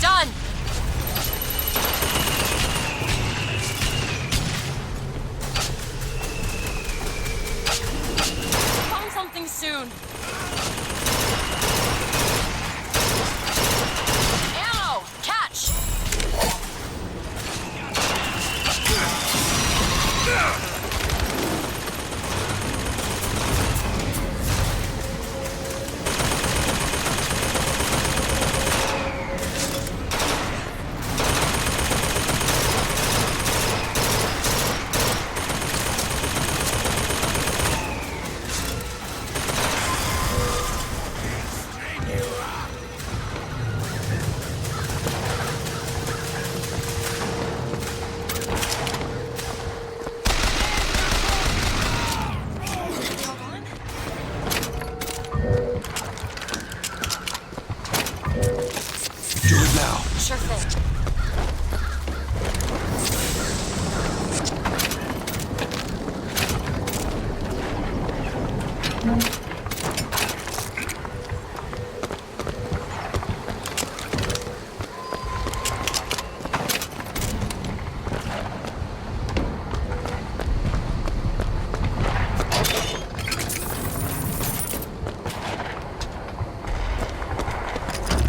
Done! Find something soon. Ammo! Catch!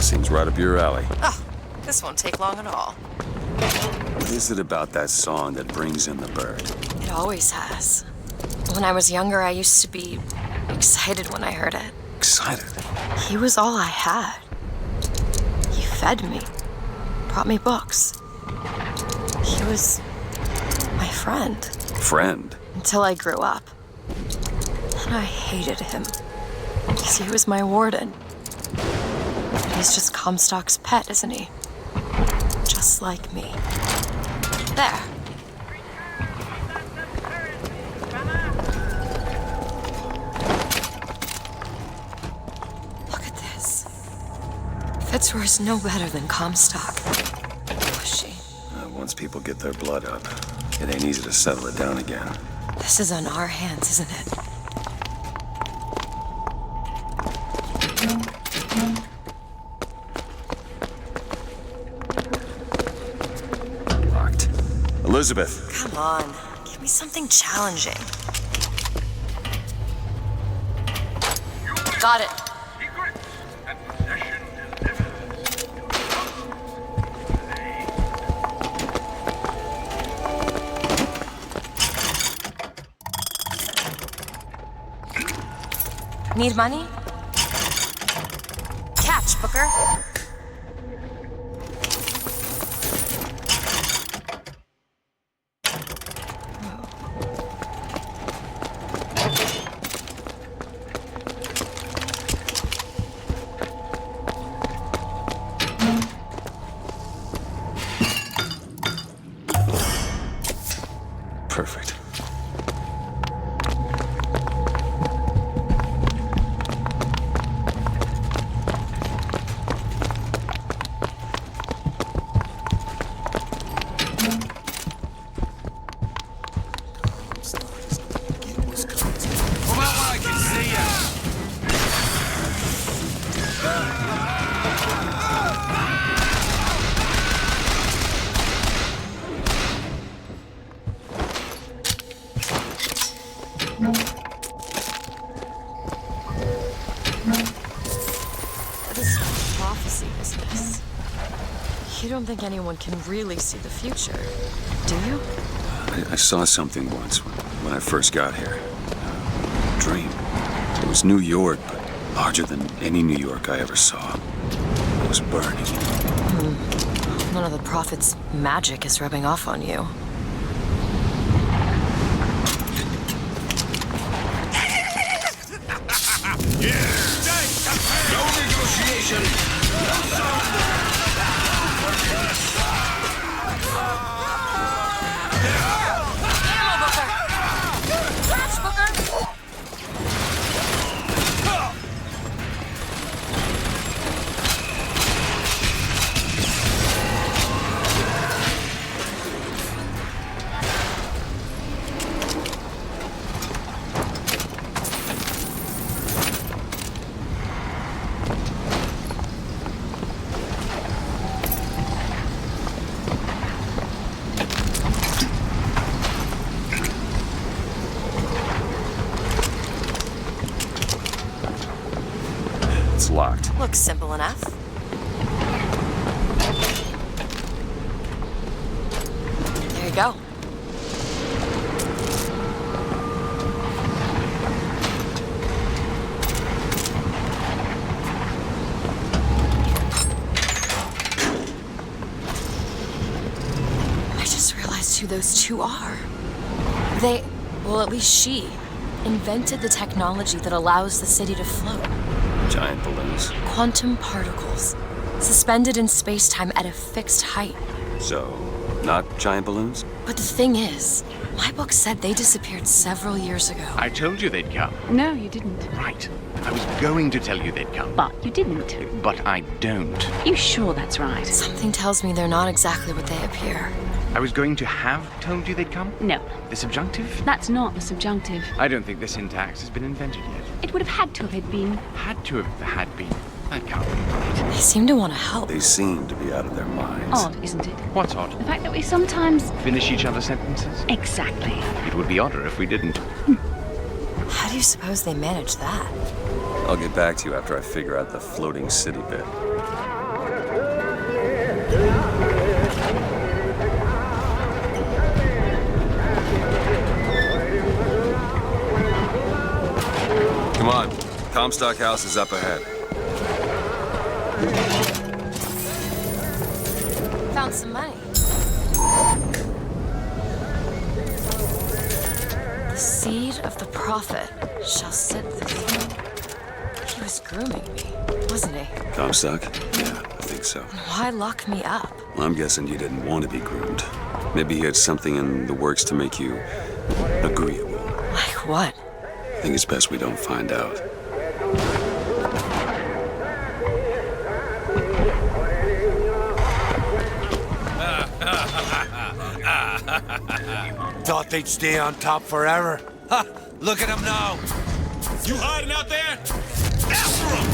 Seems right up your alley. Oh, this won't take long at all. What is it about that song that brings in the bird? It always has. When I was younger, I used to be excited when I heard it. Excited? He was all I had. He fed me, brought me books. He was my friend. Friend? Until I grew up. And I hated him. Because he was my warden. He's just Comstock's pet, isn't he? Just like me. There. Look at this. Fitzroy's no better than Comstock. Was she? Once people get their blood up, it ain't easy to settle it down again. This is on our hands, isn't it? Locked. Elizabeth! Come on. Give me something challenging. Got it. Need money? Catch, Booker. Perfect. This is prophecy business. You don't think anyone can really see the future, do you? I saw something once when I first got here. A dream. It was New York, but larger than any New York I ever saw. It was burning. None of the prophet's magic is rubbing off on you. No negotiation. No surrender. Ammo, Booker! Catch, Booker! It's locked. Looks simple enough. There you go. I just realized who those two are. They, well, at least she, invented the technology that allows the city to float. Giant balloons. Quantum particles, suspended in space-time at a fixed height. So, not giant balloons? But the thing is, my book said they disappeared several years ago. I told you they'd come. No, you didn't. Right. I was going to tell you they'd come. But you didn't. But I don't. You sure that's right? Something tells me they're not exactly what they appear. I was going to have told you they'd come? No. The subjunctive? That's not the subjunctive. I don't think the syntax has been invented yet. It would have had to have been. Had to have had been. That can't be right. They seem to want to help. They seem to be out of their minds. Odd, isn't it? What's odd? The fact that we sometimes... Finish each other's sentences? Exactly. It would be odder if we didn't. How do you suppose they manage that? I'll get back to you after I figure out the floating city bit. Come on. Comstock House is up ahead. Found some money. The seed of the prophet shall set the throne. He was grooming me, wasn't he? Comstock? Yeah, I think so. Why lock me up? Well, I'm guessing you didn't want to be groomed. Maybe he had something in the works to make you agreeable. Like what? I think it's best we don't find out. Thought they'd stay on top forever. Ha! Look at them now. You hiding out there? After him!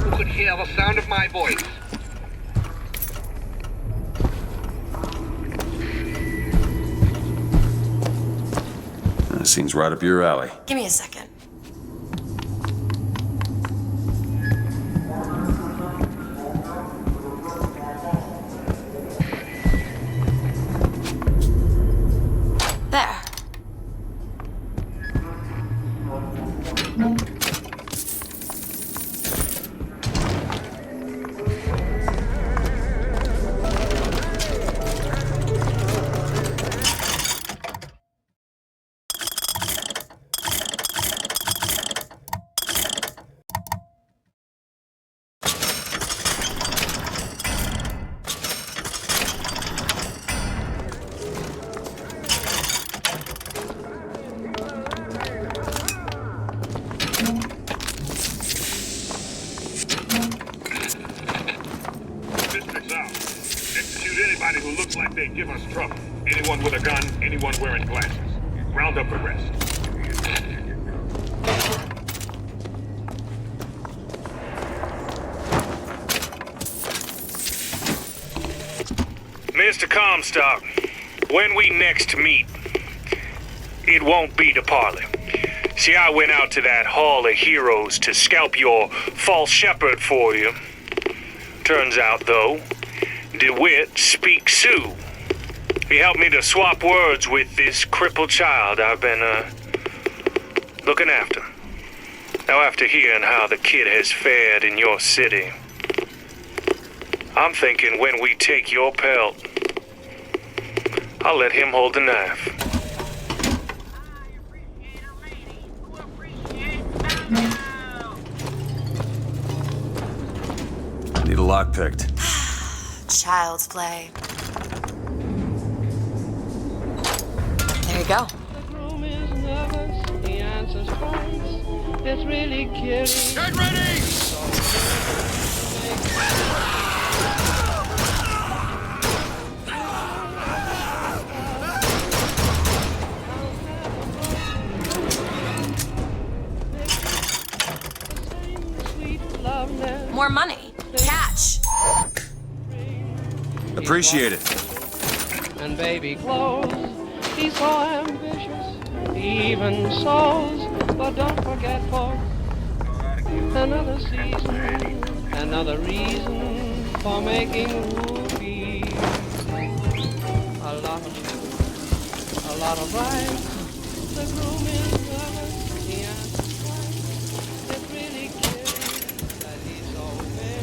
You could hear the sound of my voice. That seems right up your alley. Give me a second. There. Anybody who looks like they give us trouble. Anyone with a gun, anyone wearing glasses. Round up the rest. Mr. Comstock, when we next meet, it won't be to parley. See, I went out to that Hall of Heroes to scalp your false shepherd for you. Turns out, though, DeWitt speaks Sioux. He helped me to swap words with this crippled child I've been, looking after. Now, after hearing how the kid has fared in your city, I'm thinking when we take your pelt, I'll let him hold the knife. Need a lock picked. Child's play. There you go. It's really killing. Get ready! More money. Catch. Appreciate it. And baby clothes, he's so ambitious, even souls. But don't forget, folks, another season, another reason for making rubies. A lot of rides. The groom is nervous, the answer's right. It's really killing that he's so very...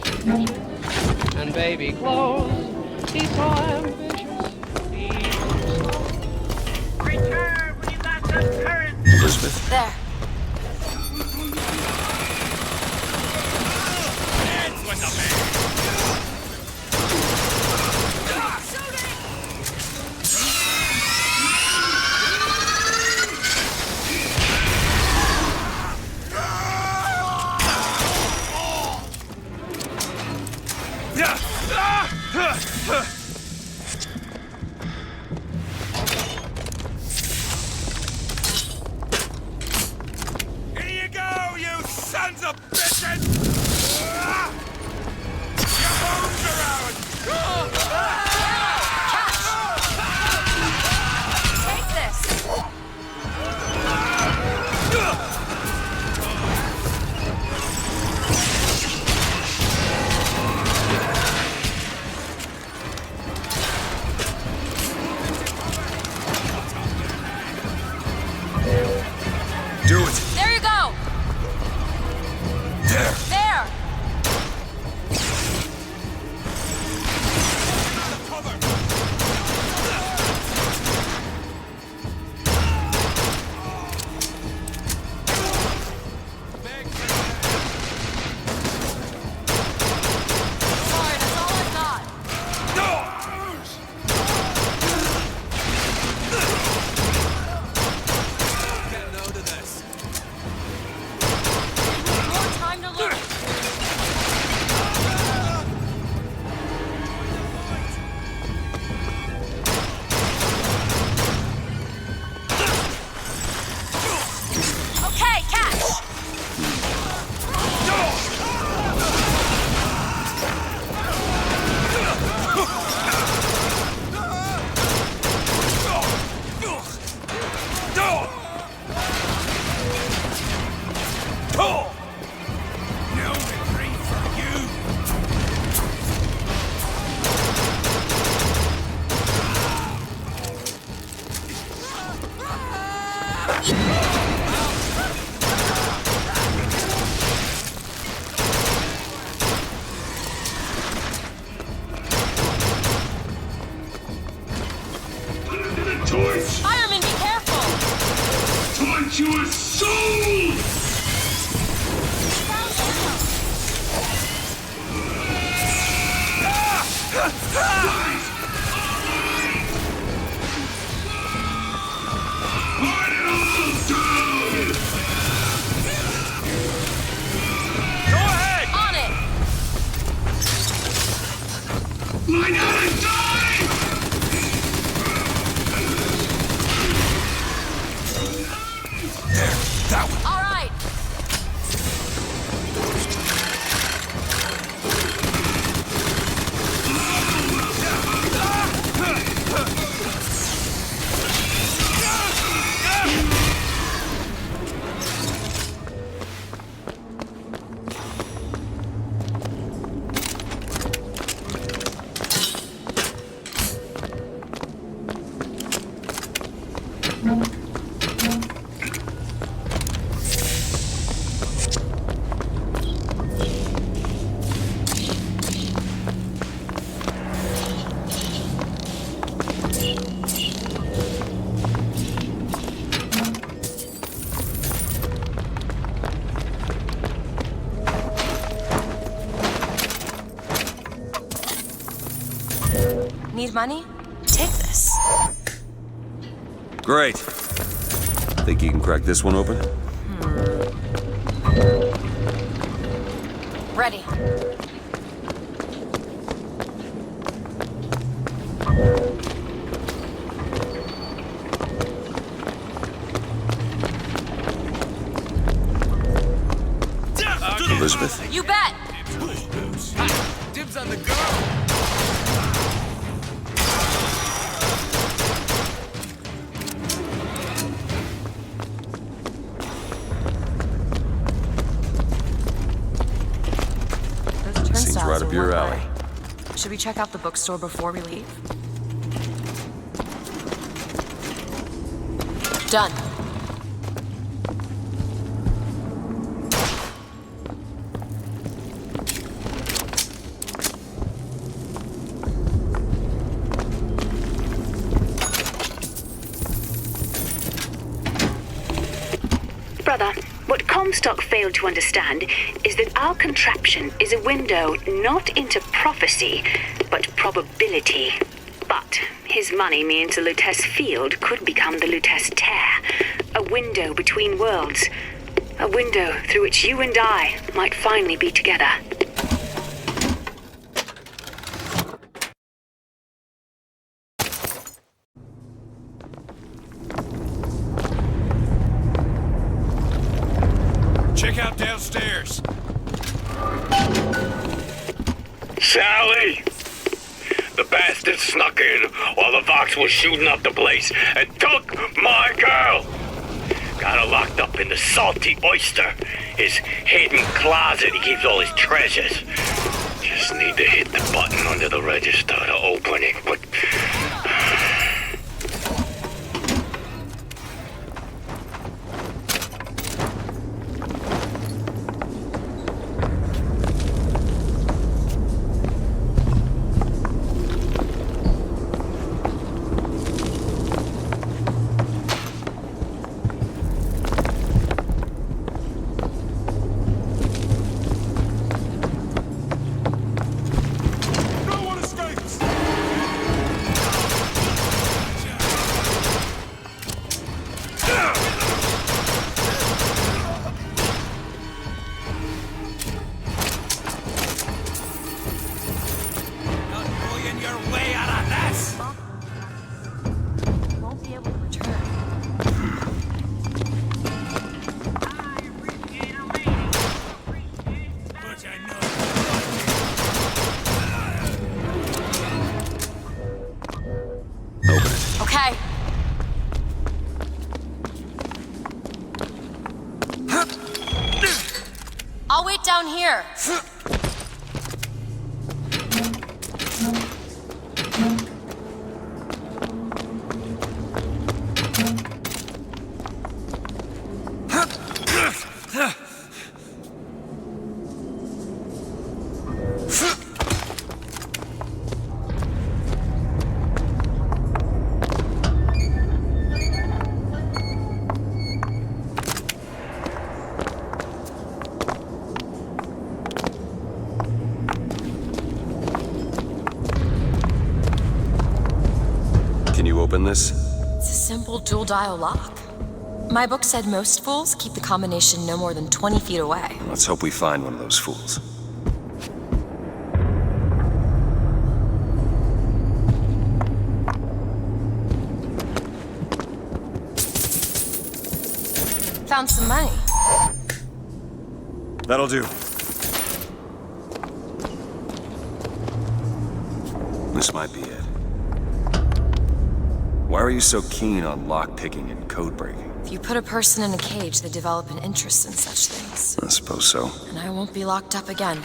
pictures and baby clothes. He's so ambitious. He's so... Return when you got some courage. Elizabeth? There. Hands with the man! Here you go, you sons of bitches! Your bones are out! Take this. Do it! There you go. There! There. Sorry, that's all I've got. More time to learn. Okay, catch. No retreat for you! Torch! Fireman, be careful. Torch your soul! Go ahead! On it. Line out and die! There! That one! All right. Need money? Take this. Great. Think you can crack this one open? Ready. Elizabeth? You bet. Dibs on the girl! Seems right up your alley. Should we check out the bookstore before we leave? Done. Brother, what Comstock failed to understand is that our contraption is a window not into prophecy, but probability. But his money means the Lutece field could become the Lutece tear, a window between worlds, a window through which you and I might finally be together. Check out downstairs. Sally! The bastard snuck in while the Vox was shooting up the place and took my girl! Got her locked up in the Salty Oyster, his hidden closet he keeps all his treasures. Just need to hit the button under the register to open it, but... Okay. I'll wait down here. Open this? It's a simple dual dial lock. My book said most fools keep the combination no more than 20 feet away. Let's hope we find one of those fools. Found some money. That'll do. This might be it. Why are you so keen on lockpicking and code-breaking? If you put a person in a cage, they develop an interest in such things. I suppose so. And I won't be locked up again.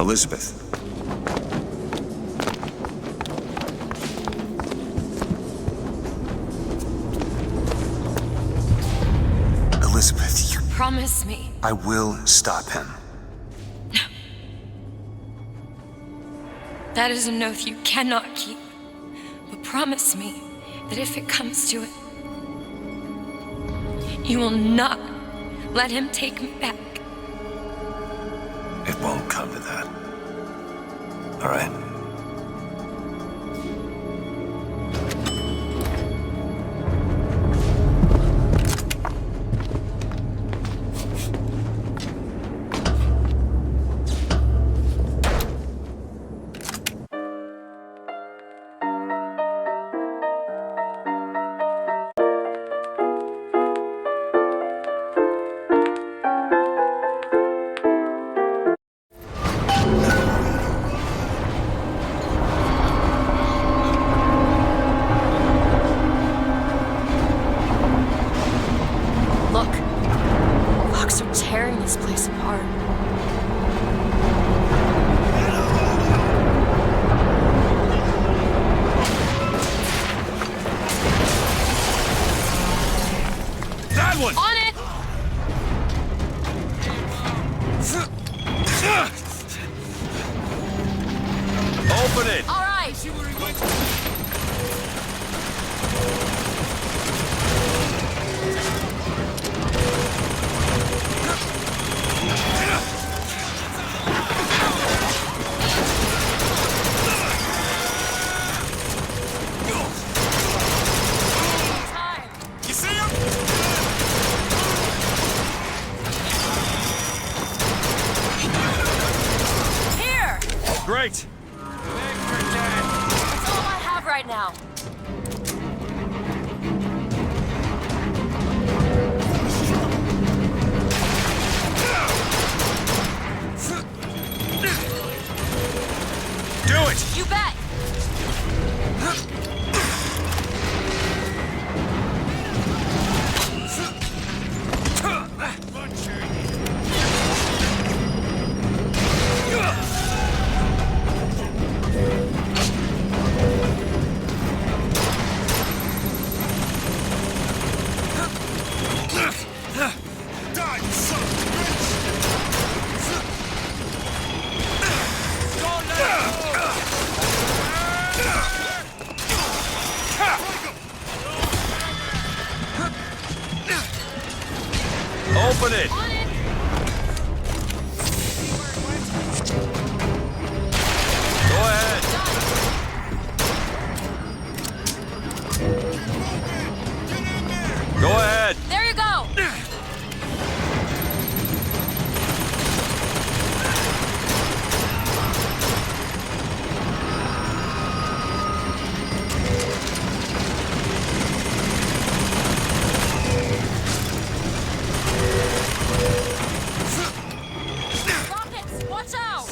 Elizabeth. Elizabeth, you... Promise me. I will stop him. That is an oath you cannot keep. But promise me that if it comes to it, you will not let him take me back. It won't come to that. All right? Got one! On it! Open it! All right. You see him? Here! Great! That's all I have right now. Do it! You bet! Die, you son of a Open it! Go ahead! Go ahead! There you go! Rockets, watch out!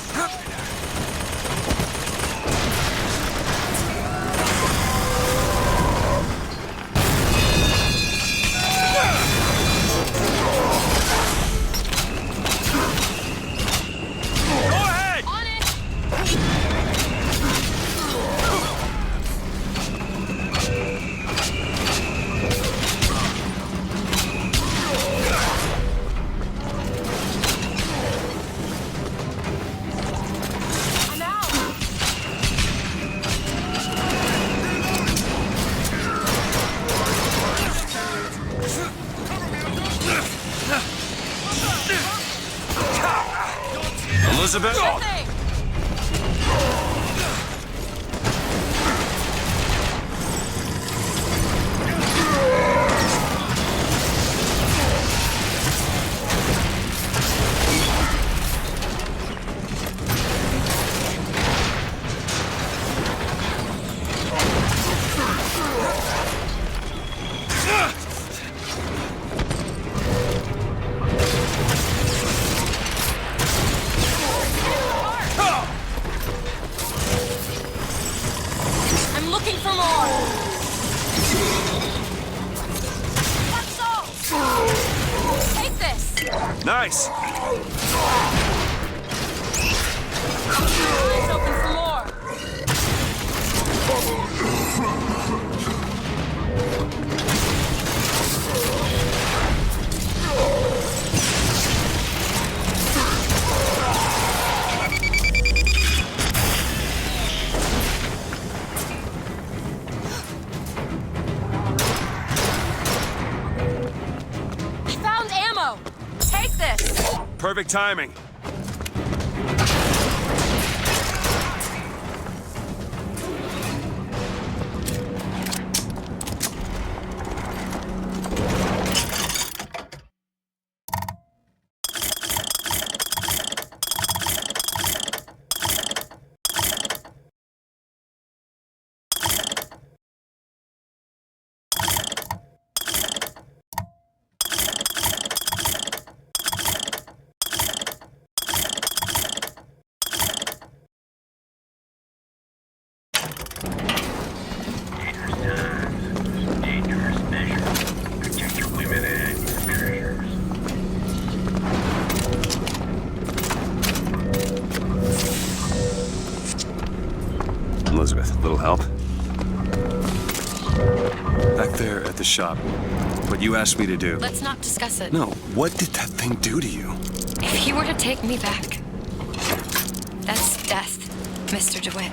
Go ahead! On it! I'm out! Elizabeth? Sure thing! I'm looking for more! That's all! Take this! Nice! Eyes open for more! I found ammo! Take this! Perfect timing. Elizabeth, little help? Back there at the shop, what you asked me to do. Let's not discuss it. No, what did that thing do to you? If he were to take me back, that's death, Mr. DeWitt.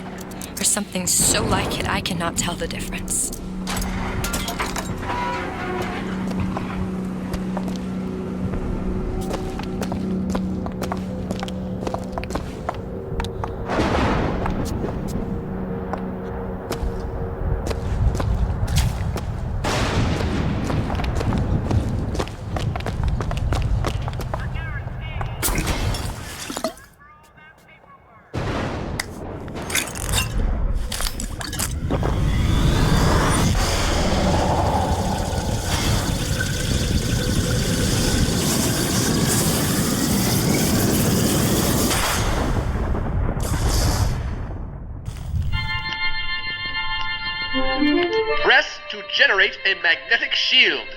Or something so like it I cannot tell the difference. Press to generate a magnetic shield.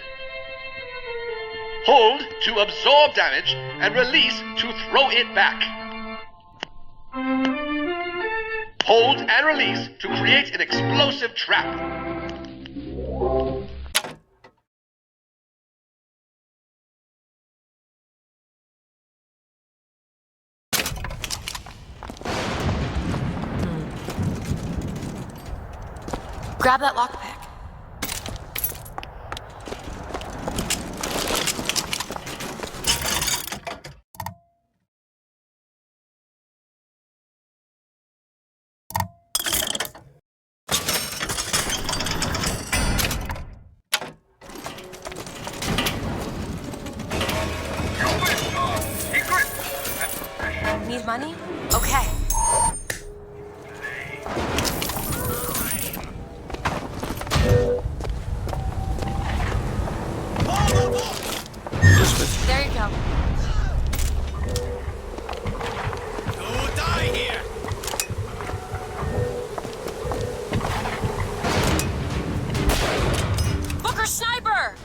Hold to absorb damage and release to throw it back. Hold and release to create an explosive trap. Grab that lockpick. Need money? Okay. There you go. Don't die here! Booker sniper!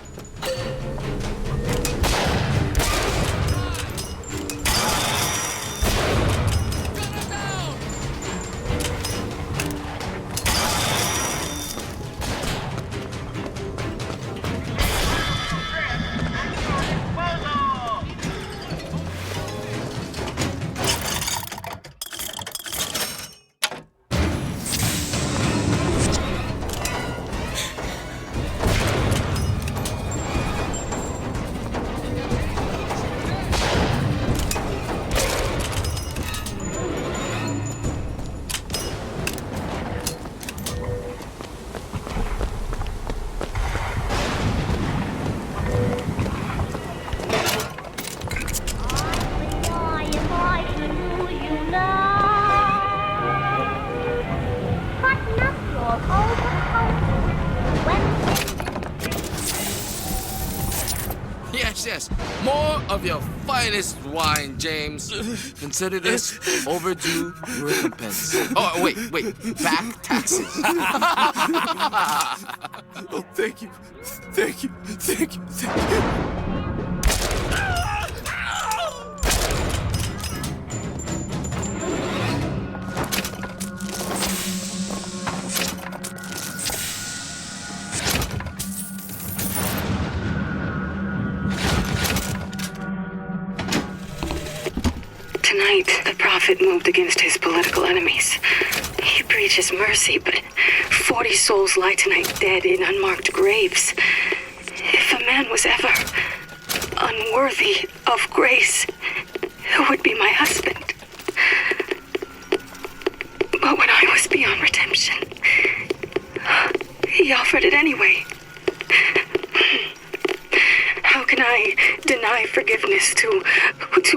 Yes. More of your finest wine, James. Consider this overdue recompense. Oh, wait. Back taxes. Oh, thank you. Tonight, the Prophet moved against his political enemies. He preaches mercy, but 40 souls lie tonight dead in unmarked graves. If a man was ever unworthy of grace, it would be my husband. But when I was beyond redemption, he offered it anyway. How can I deny forgiveness to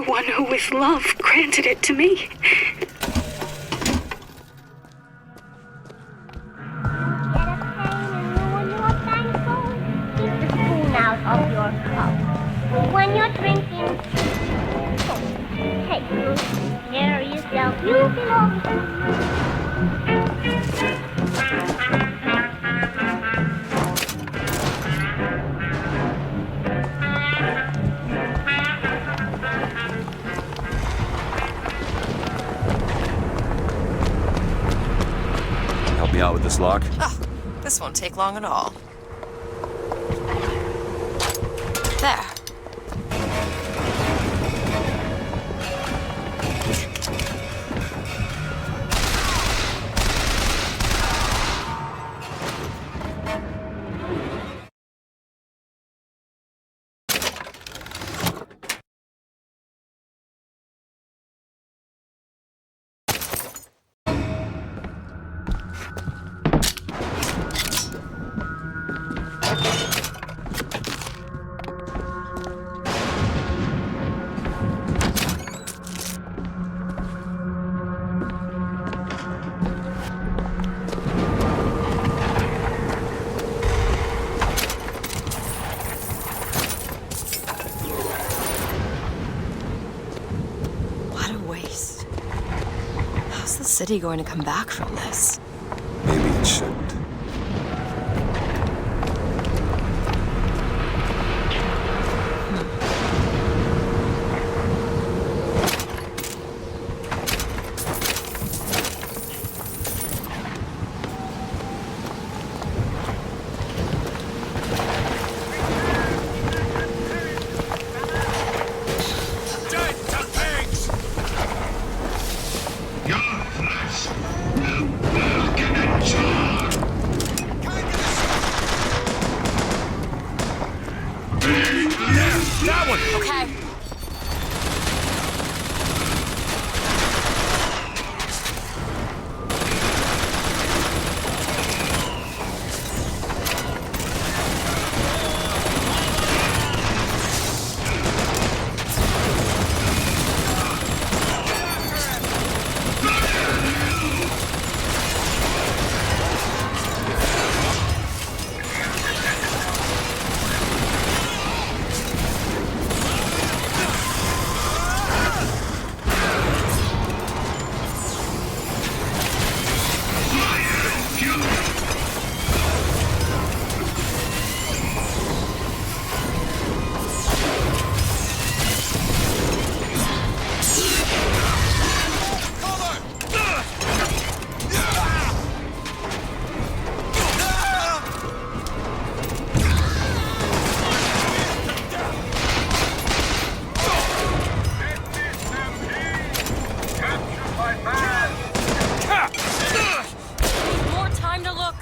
one who with love granted it to me? Out of your cup. When you're drinking, take good care of yourself. You belong to me. Help me out with this lock? Oh, this won't take long at all. There. How's the city going to come back from this? Maybe it shouldn't. That one! Okay. More time to look.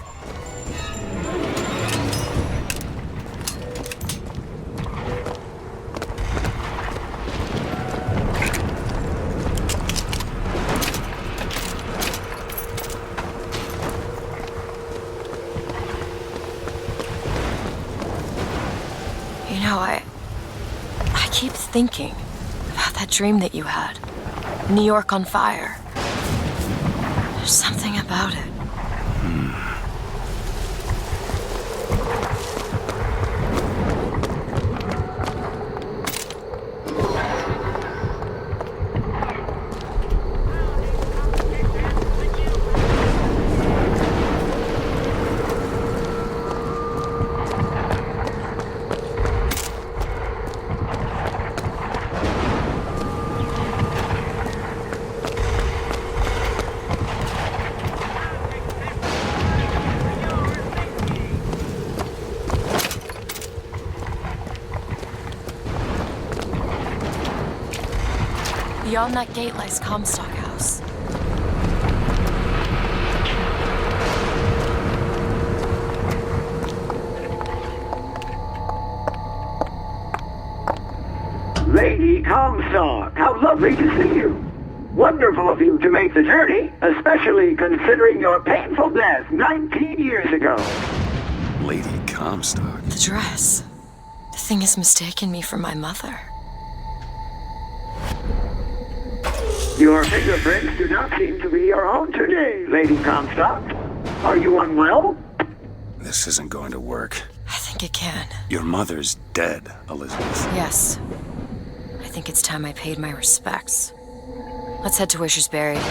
You know, I keep thinking about that dream that you had. New York on fire. There's something about it. Beyond that gate lies Comstock House. Lady Comstock, how lovely to see you. Wonderful of you to make the journey, especially considering your painful death 19 years ago. Lady Comstock? The dress. The thing has mistaken me for my mother. Your fingerprints do not seem to be your own today, Lady Comstock. Are you unwell? This isn't going to work. I think it can. Your mother's dead, Elizabeth. Yes. I think it's time I paid my respects. Let's head to where she's buried.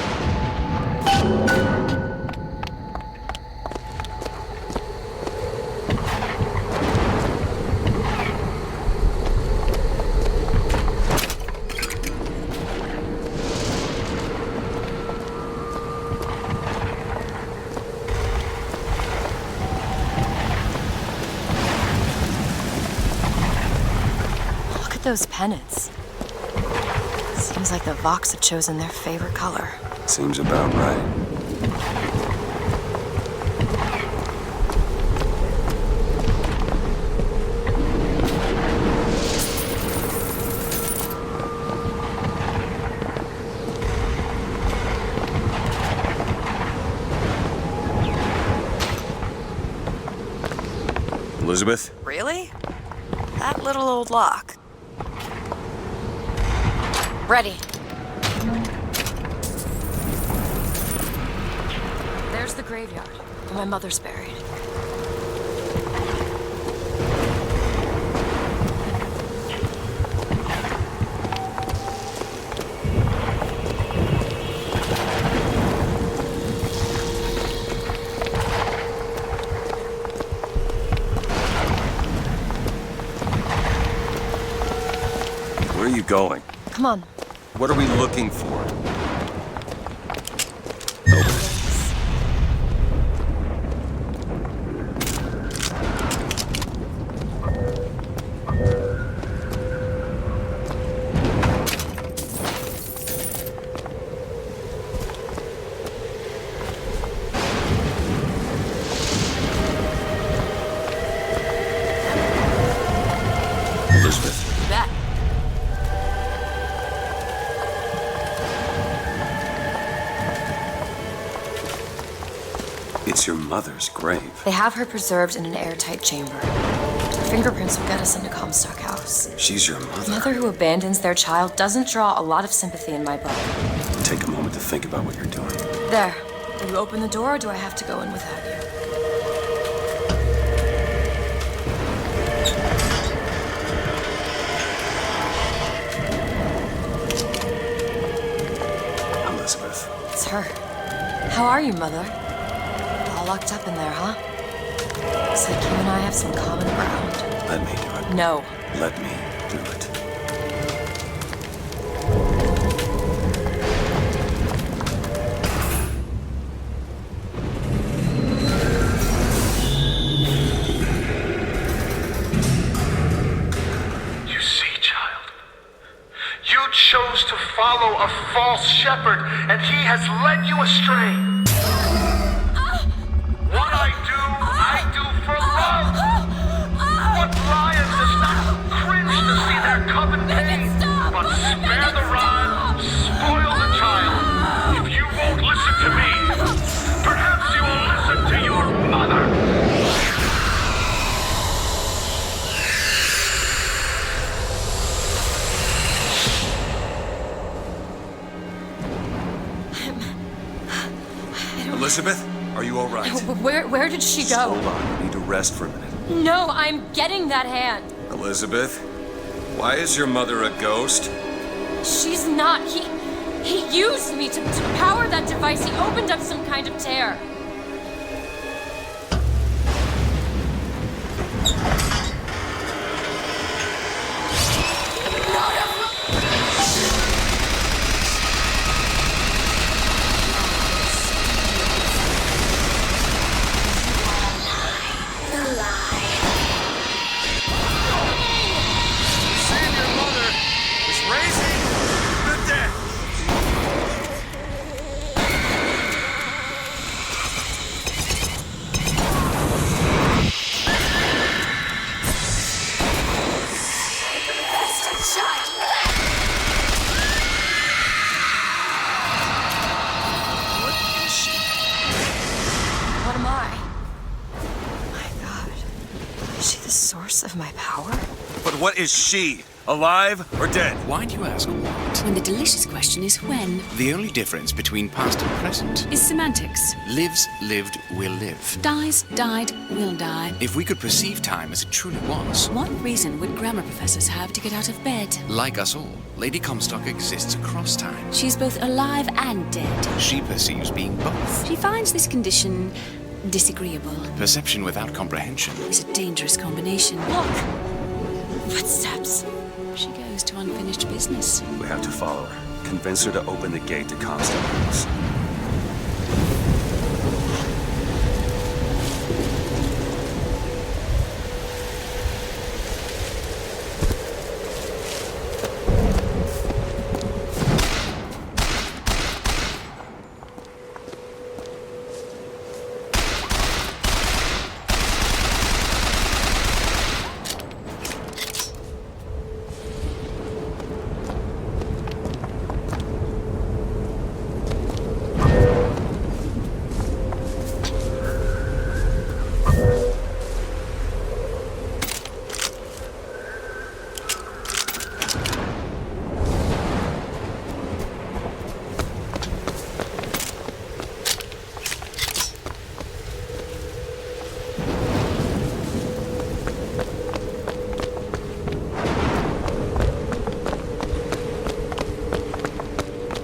with those pennants? Seems like the Vox have chosen their favorite color. Seems about right. Elizabeth? Really? That little old lock. Ready. There's the graveyard, where my mother's buried. Where are you going? Come on. What are we looking for? You bet. It's your mother's grave. They have her preserved in an airtight chamber. Her fingerprints will get us into Comstock House. She's your A mother. mother who abandons their child doesn't draw a lot of sympathy in my book. Take a moment to think about what you're doing. There. Will you open the door, or do I have to go in without you? Elizabeth. It's her. How are you, Mother? All locked up in there, huh? Looks like you and I have some common ground. Let me do it. No. Let me do it. You see, child, you chose to follow a false shepherd, and he has led you astray. What I do for love. What lion does not cringe to see their coven pain, but spare the rod, spoil the child. If you won't listen to me, perhaps you will listen to your mother. Elizabeth, are you all right? Where did she Just go? hold on. You need to rest for a minute. No, I'm getting that hand. Elizabeth, why is your mother a ghost? She's not. He used me to power that device. He opened up some kind of tear. What am I? My God. Is she the source of my power? But what is she? Alive or dead? Why do you ask what? When the delicious question is when. The only difference between past and present Is semantics. lives, lived, will live. Dies, died, will die. If we could perceive time as it truly was, What reason would grammar professors have to get out of bed? like us all, Lady Comstock exists across time. She's both alive and dead. She perceives being both. She finds this condition disagreeable. Perception without comprehension. It's a dangerous combination. Look! Footsteps. She goes to unfinished business. We have to follow her. Convince her to open the gate to Comstock House.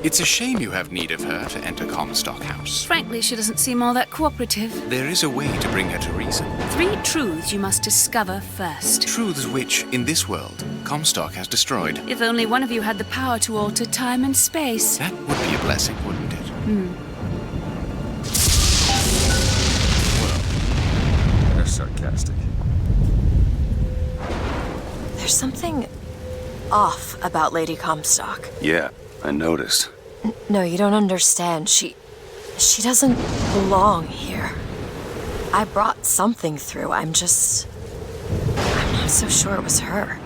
It's a shame you have need of her to enter Comstock House. Frankly, she doesn't seem all that cooperative. There is a way to bring her to reason. 3 truths you must discover first. Truths which, in this world, Comstock has destroyed. If only one of you had the power to alter time and space. That would be a blessing, wouldn't it? They're sarcastic. There's something off about Lady Comstock. Yeah, I noticed. No, you don't understand. She doesn't belong here. I brought something through. I'm not so sure it was her.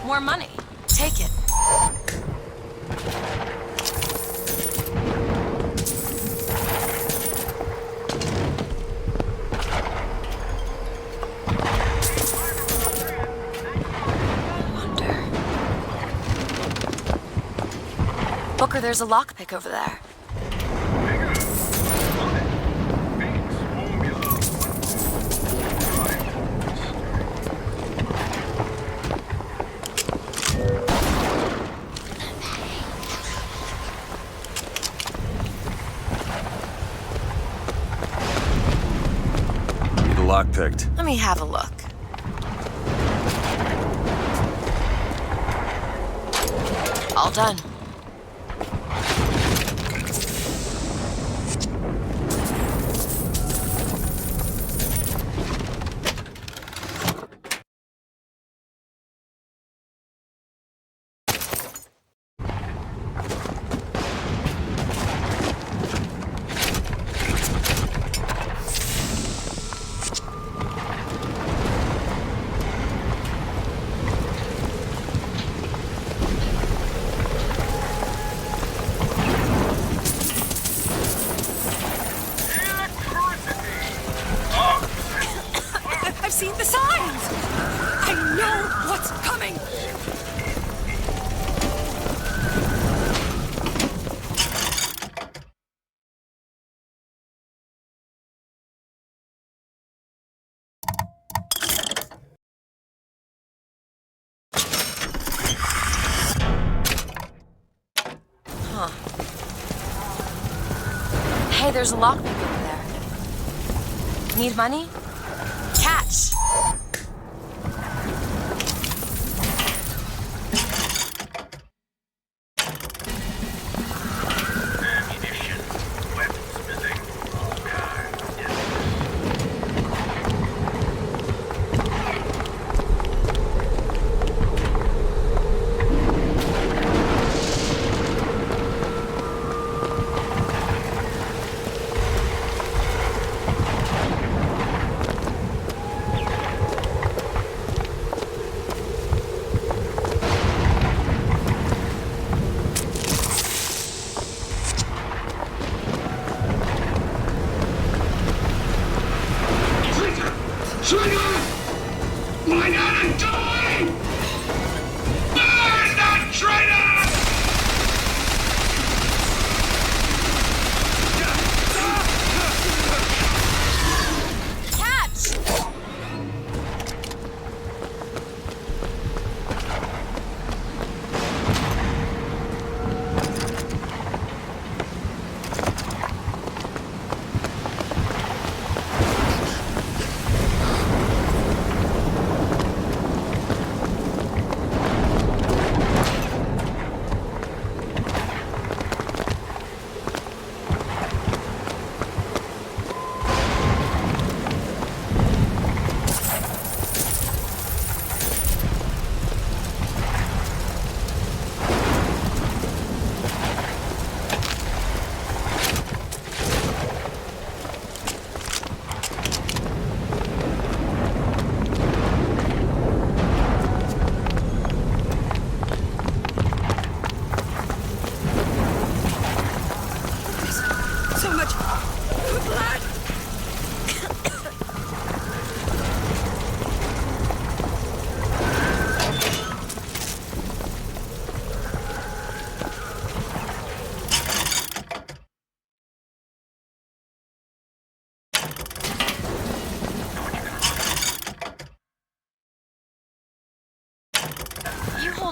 More money. Take it. Booker, there's a lockpick over there. Lockpicked. Let me have a look. All done. I've seen the signs! I know what's coming! Huh. Hey, there's a lockpick over there. Need money? Catch! Ammunition, weapons missing, car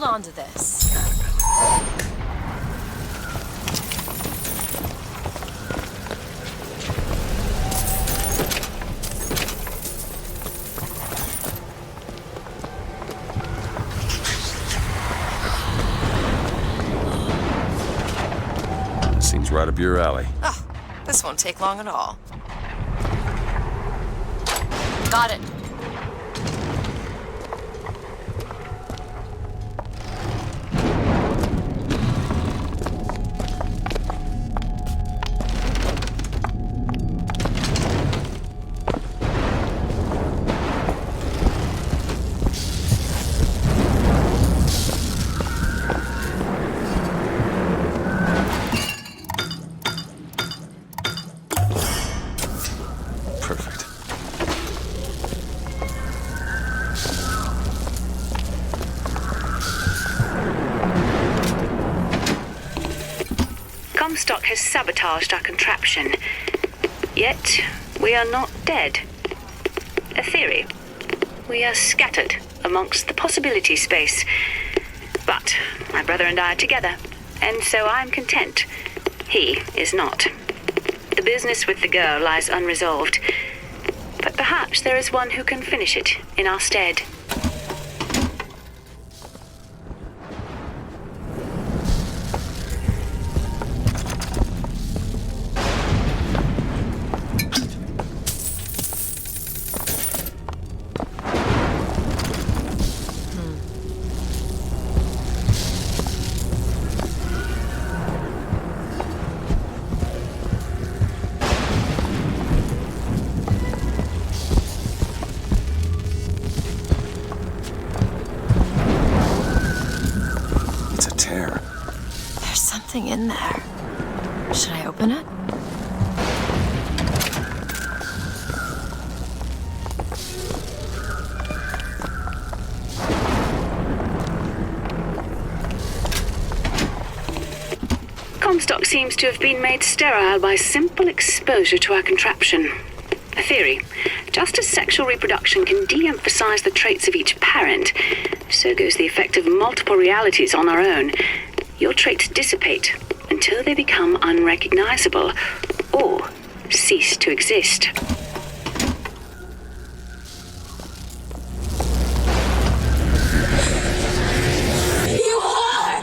on to this. Seems right up your alley. Oh, this won't take long at all. Got it. Comstock has sabotaged our contraption. Yet, we are not dead. A theory. We are scattered amongst the possibility space. But my brother and I are together, and so I'm content. He is not. The business with the girl lies unresolved. But perhaps there is one who can finish it in our stead. In there. Should I open it? Comstock seems to have been made sterile by simple exposure to our contraption. A theory. Just as sexual reproduction can de-emphasize the traits of each parent, so goes the effect of multiple realities on our own. Your traits dissipate until they become unrecognizable or cease to exist. You are!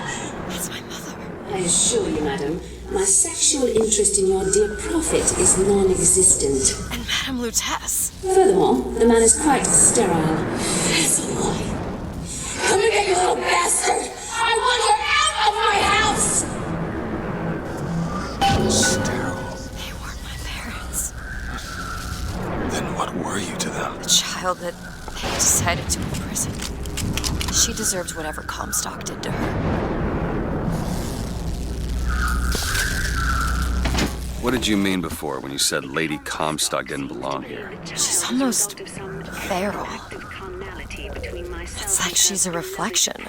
That's my mother. I assure you, madam, my sexual interest in your dear prophet is non-existent. And Madame Lutece. Furthermore, the man is quite sterile. As am I. Come again, you little bastard! I want her out of my house! Sterile. They weren't my parents. Then what were you to them? The child that they decided to imprison. She deserves whatever Comstock did to her. What did you mean before when you said Lady Comstock didn't belong here? She's almost feral. It's like she's a reflection.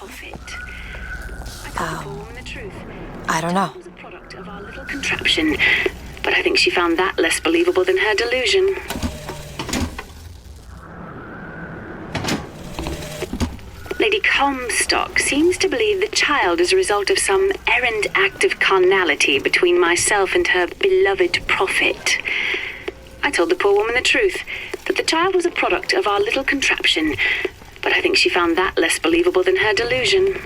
I don't know. Contraption, but I think she found that less believable than her delusion. Lady Comstock seems to believe the child is a result of some errant act of carnality between myself and her beloved prophet. I told the poor woman the truth, that the child was a product of our little contraption, but I think she found that less believable than her delusion.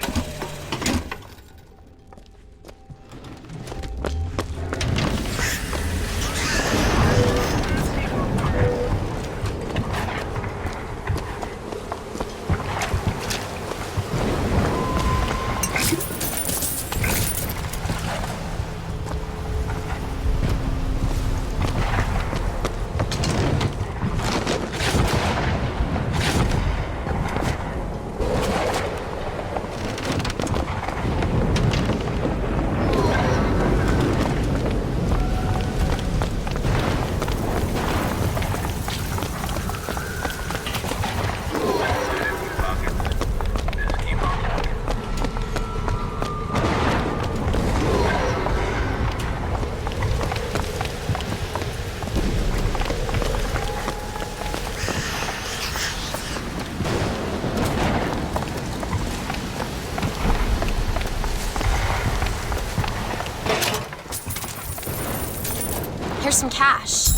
Here's some cash.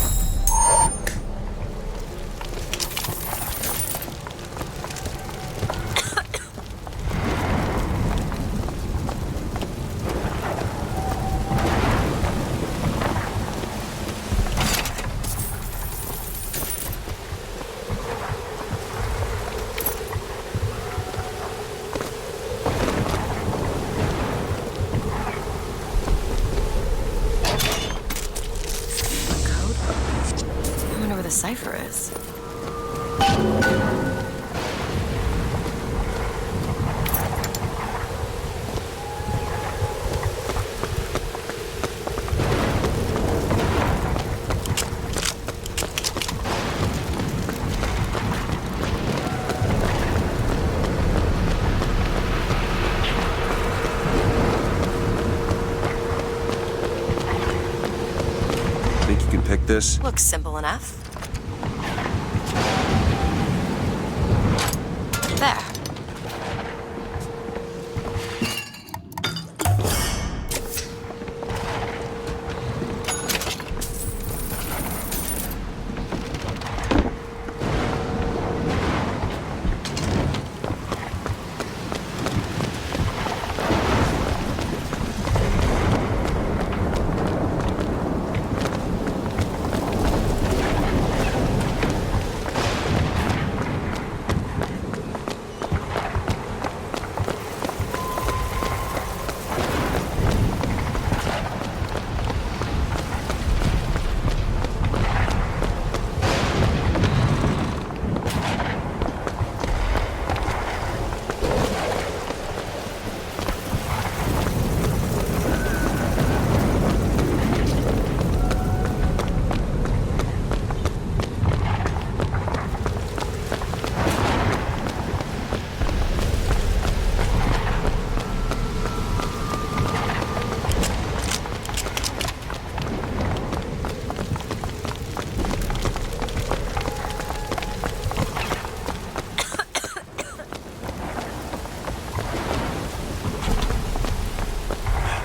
Cipher is. Think you can pick this? Looks simple enough. There.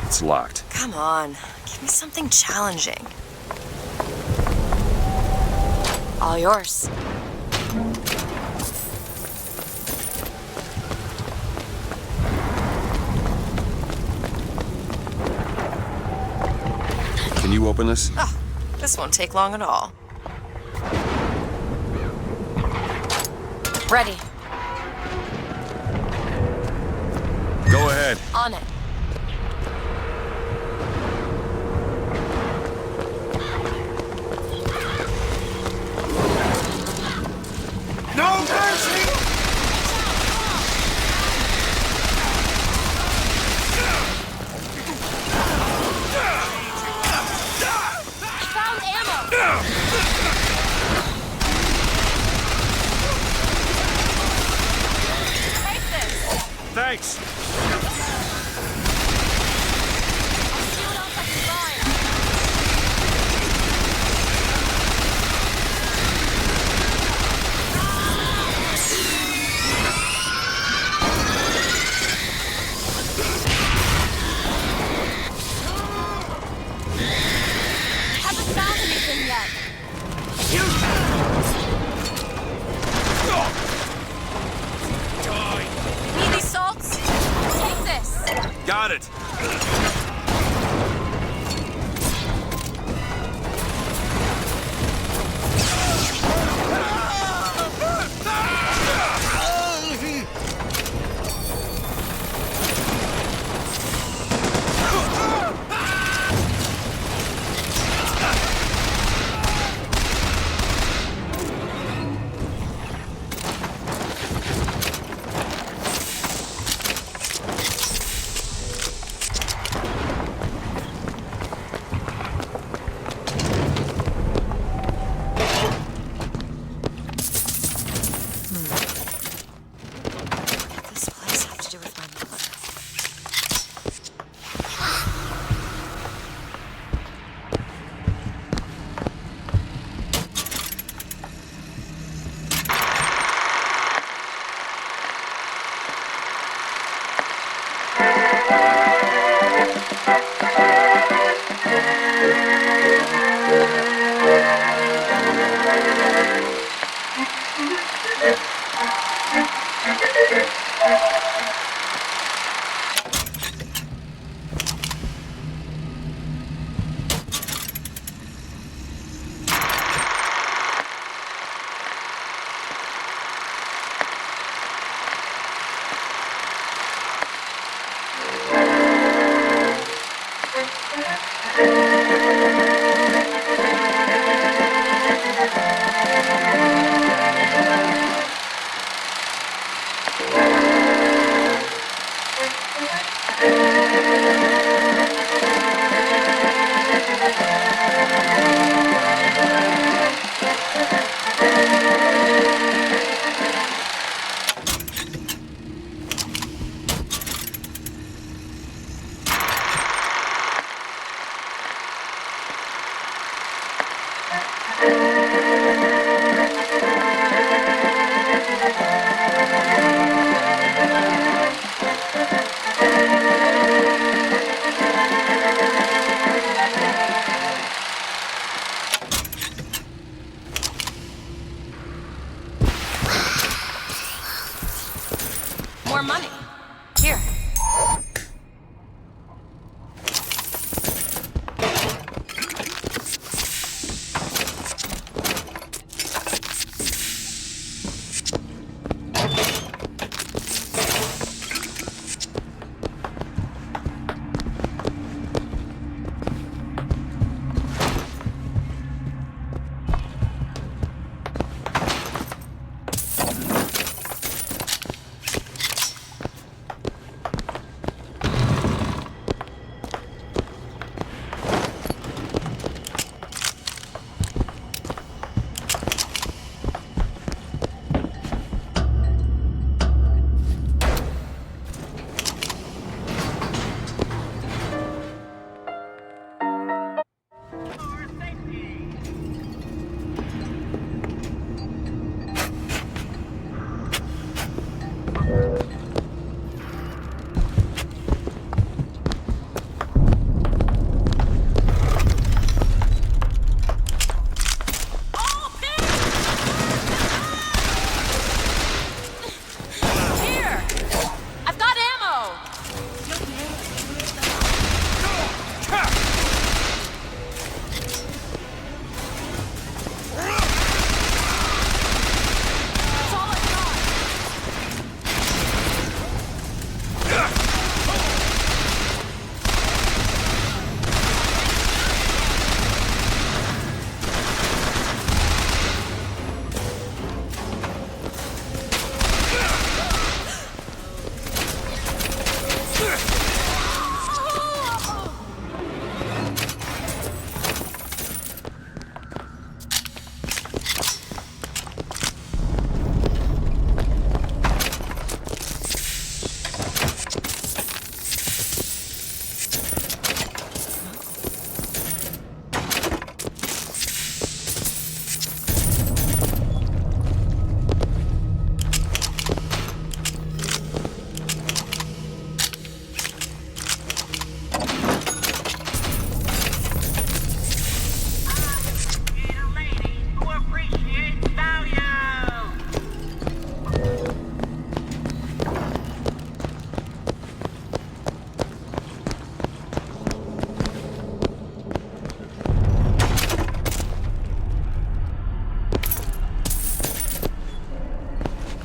It's locked. Come on, give me something challenging. All yours. Can you open this? Oh, this won't take long at all. Ready. Go ahead. On it. No mercy! Found ammo! Take this! Thanks! Haven't found anything yet. Need these salts? Take this. Got it! more money. Here.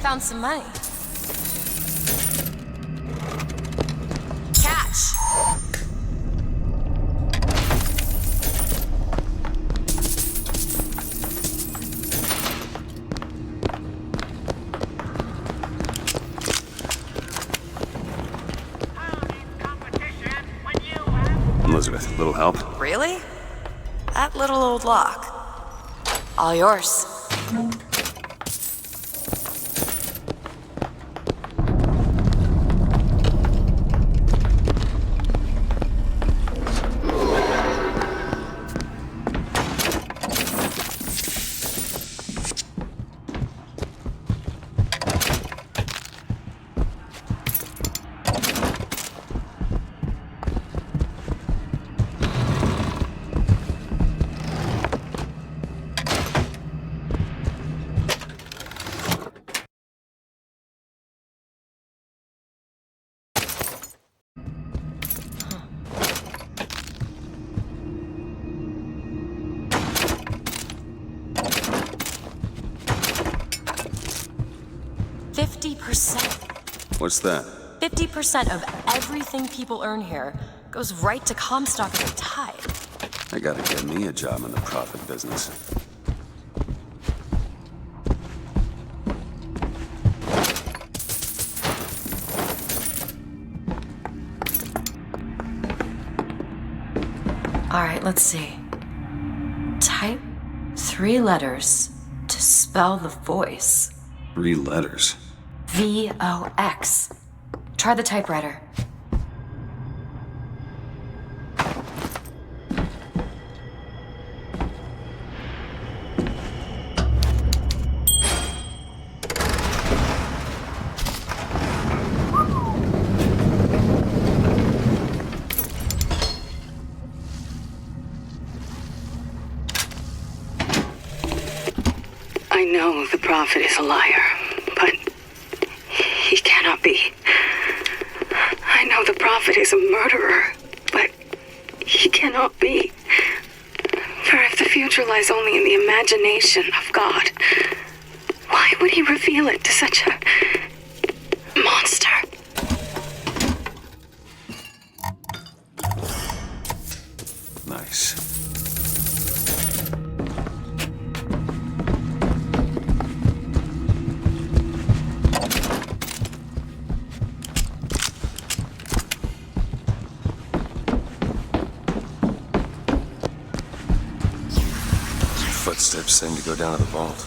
Found some money. Catch! Elizabeth, a little help? Really? That little old lock. All yours. What's that? 50% of everything people earn here goes right to Comstock as a tithe. I gotta get me a job in the profit business. All right, let's see. Type 3 letters to spell the voice. 3 letters. VOX. Try the typewriter. I know the prophet is a liar, but he cannot be. prophet is a murderer, but he cannot be. For if the future lies only in the imagination of God, why would he reveal it to such a monster? Nice. Footsteps seem to go down to the vault.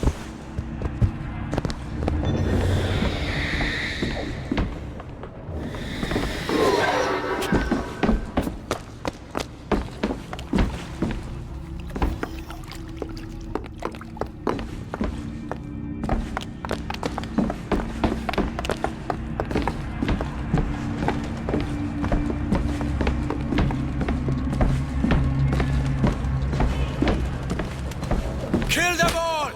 Kill them all!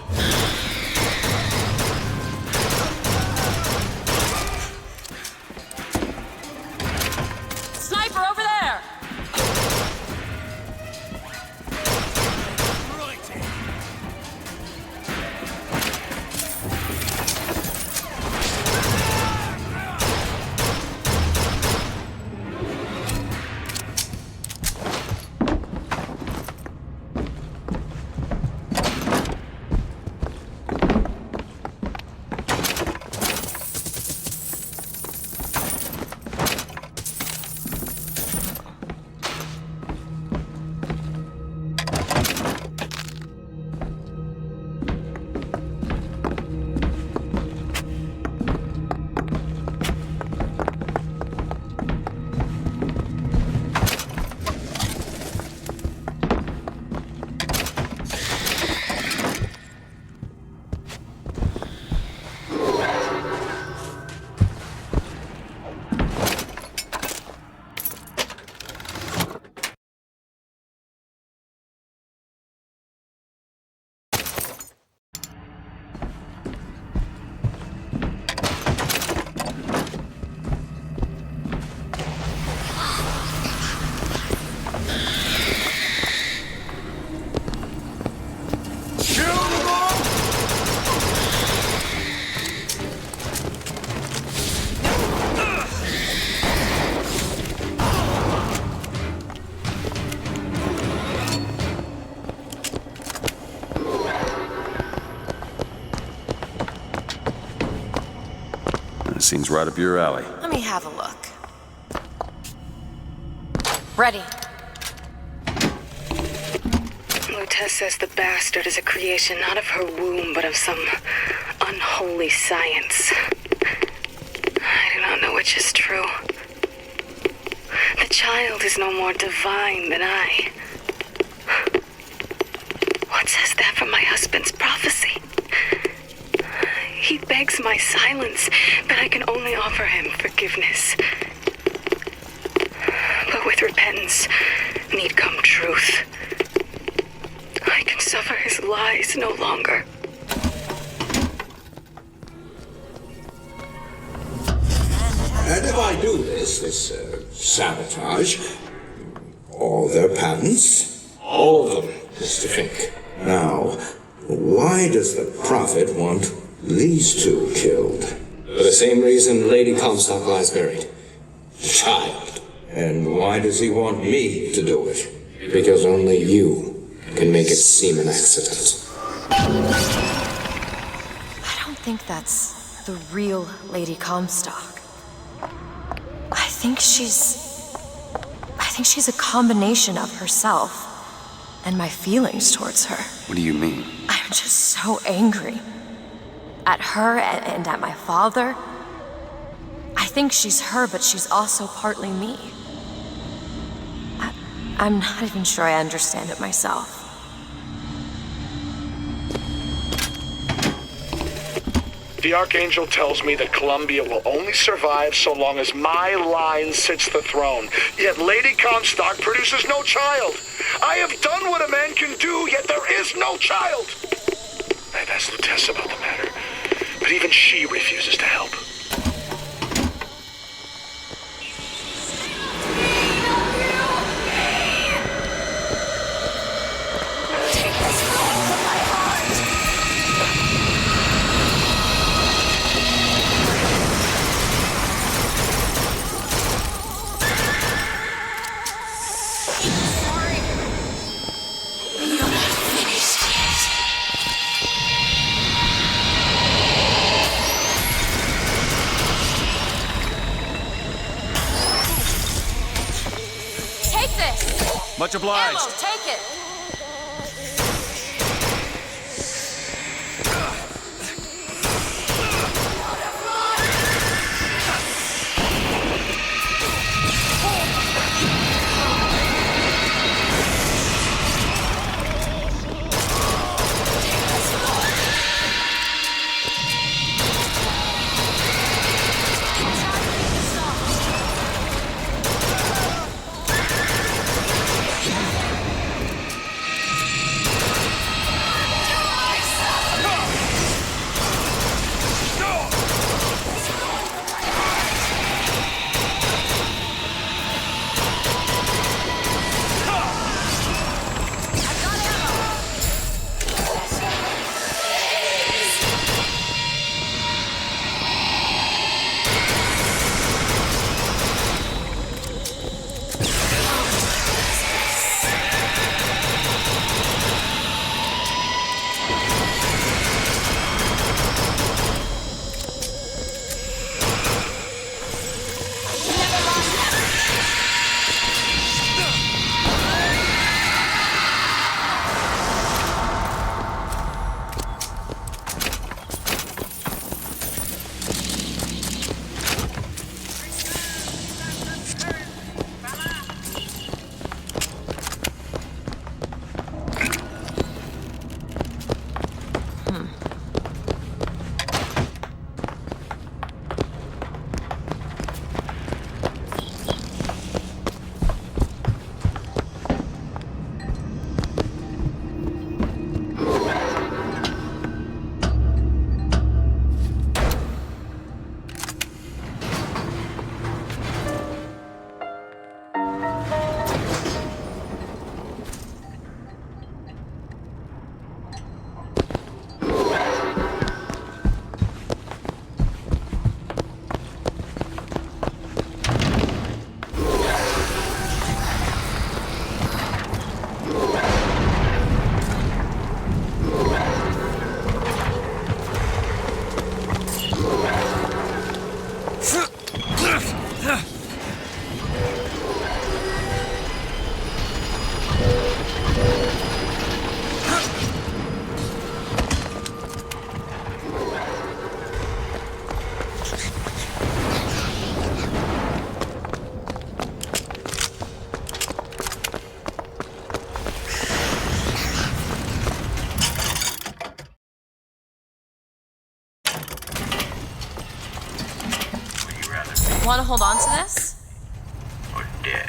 Sniper over there! That seems right up your alley. Let me have a look. Ready. Lutez says the bastard is a creation not of her womb, but of some unholy science. I do not know which is true. The child is no more divine than I. What says that from my husband's prophecy? He begs my silence, but I can only offer him forgiveness. But with repentance need come truth. I can suffer his lies no longer. And if I do this sabotage, all their patents, all of them, Mr. Fink. Now, why does the prophet want these two killed? For the same reason Lady Comstock lies buried. Child. And why does he want me to do it? Because only you can make it seem an accident. I don't think that's the real Lady Comstock. I think she's a combination of herself and my feelings towards her. What do you mean? I'm just so angry. At her and at my father. I think she's her, but she's also partly me. I'm not even sure I understand it myself. The Archangel tells me that Columbia will only survive so long as my line sits the throne. Yet Lady Comstock produces no child. I have done what a man can do, yet there is no child. I've asked Lutez about the matter, but even she refuses to help. Much obliged. Ammo, take it. Want to hold on to this? Or dead.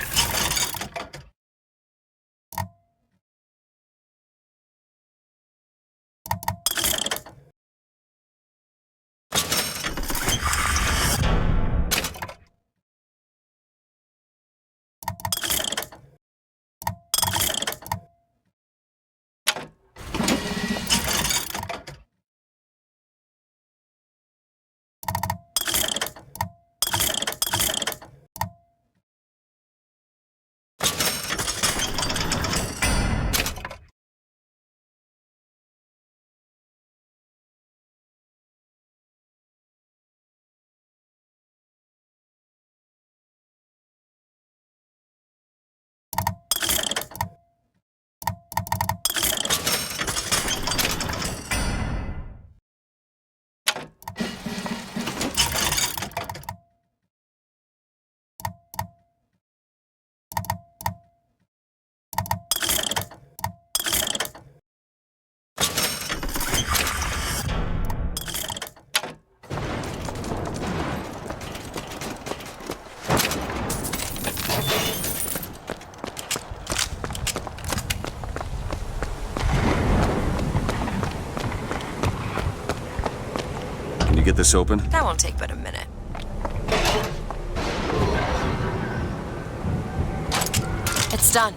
Get this open? That won't take but a minute. It's done.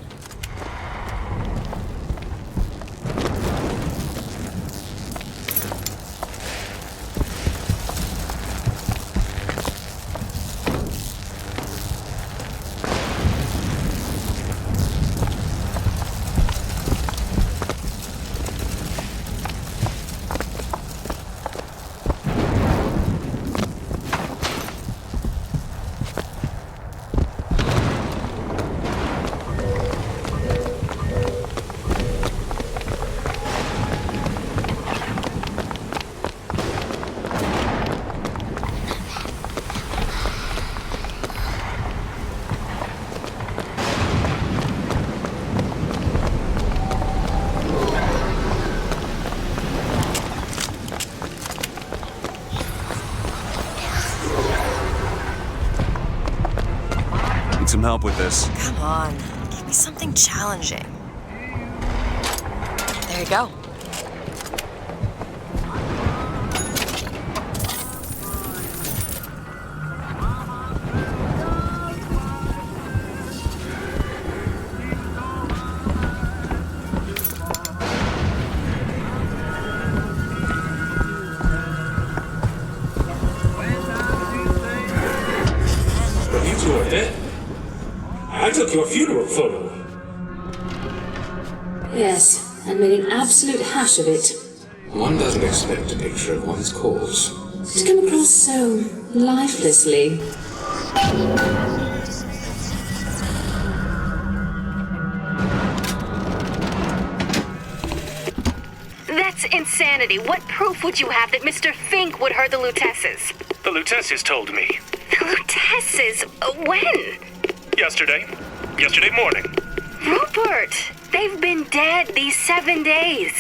some help with this. Come on, give me something challenging. There you go. I took your funeral photo. Yes, and made an absolute hash of it. One doesn't expect a picture of one's cause To come across so lifelessly. That's insanity. What proof would you have that Mr. Fink would hurt the Lutesses? The Lutesses told me. The Lutesses? When? Yesterday. Yesterday morning. Rupert! They've been dead these 7 days.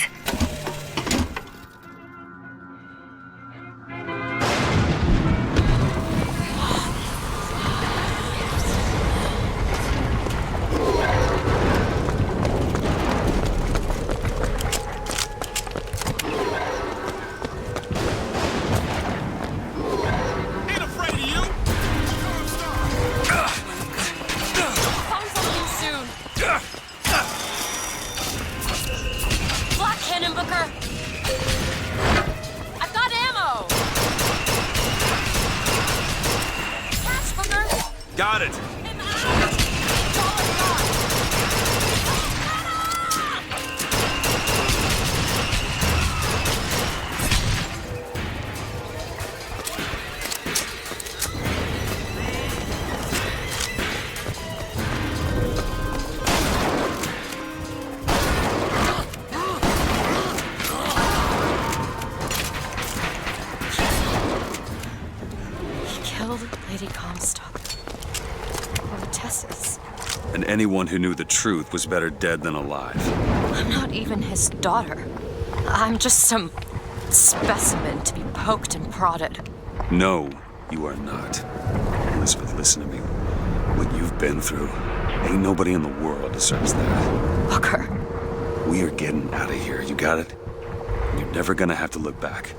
Booker! I've got ammo! Catch, Booker! Got it! Lady Comstock. Or Tess's. And anyone who knew the truth was better dead than alive. I'm not even his daughter. I'm just some specimen to be poked and prodded. No, you are not. Elizabeth, listen to me. What you've been through, ain't nobody in the world deserves that. Booker. We are getting out of here, you got it? You're never gonna have to look back.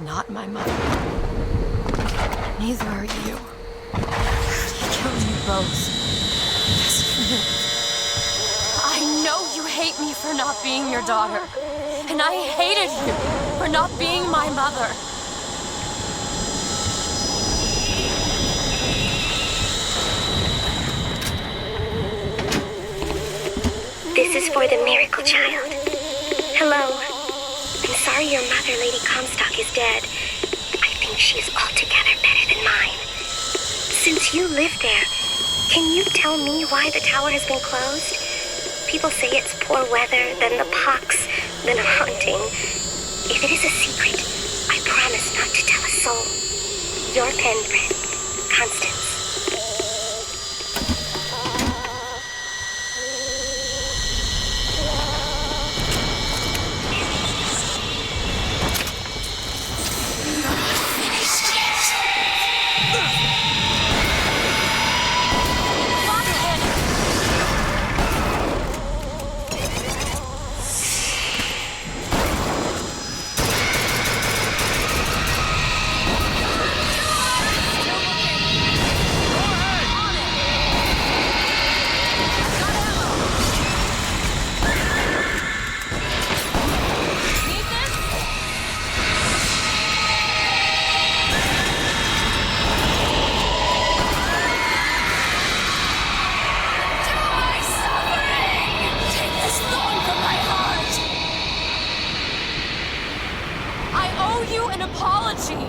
Not my mother. Neither are you. He killed you both. Just for me. I know you hate me for not being your daughter. And I hated you for not being my mother. This is for the miracle child. Hello. I'm sorry your mother, Lady Comstock, is dead. I think she is altogether better than mine. Since you live there, can you tell me why the tower has been closed? People say it's poor weather, then the pox, then a haunting. If it is a secret, I promise not to tell a soul. Your pen friend, Constance. an apology.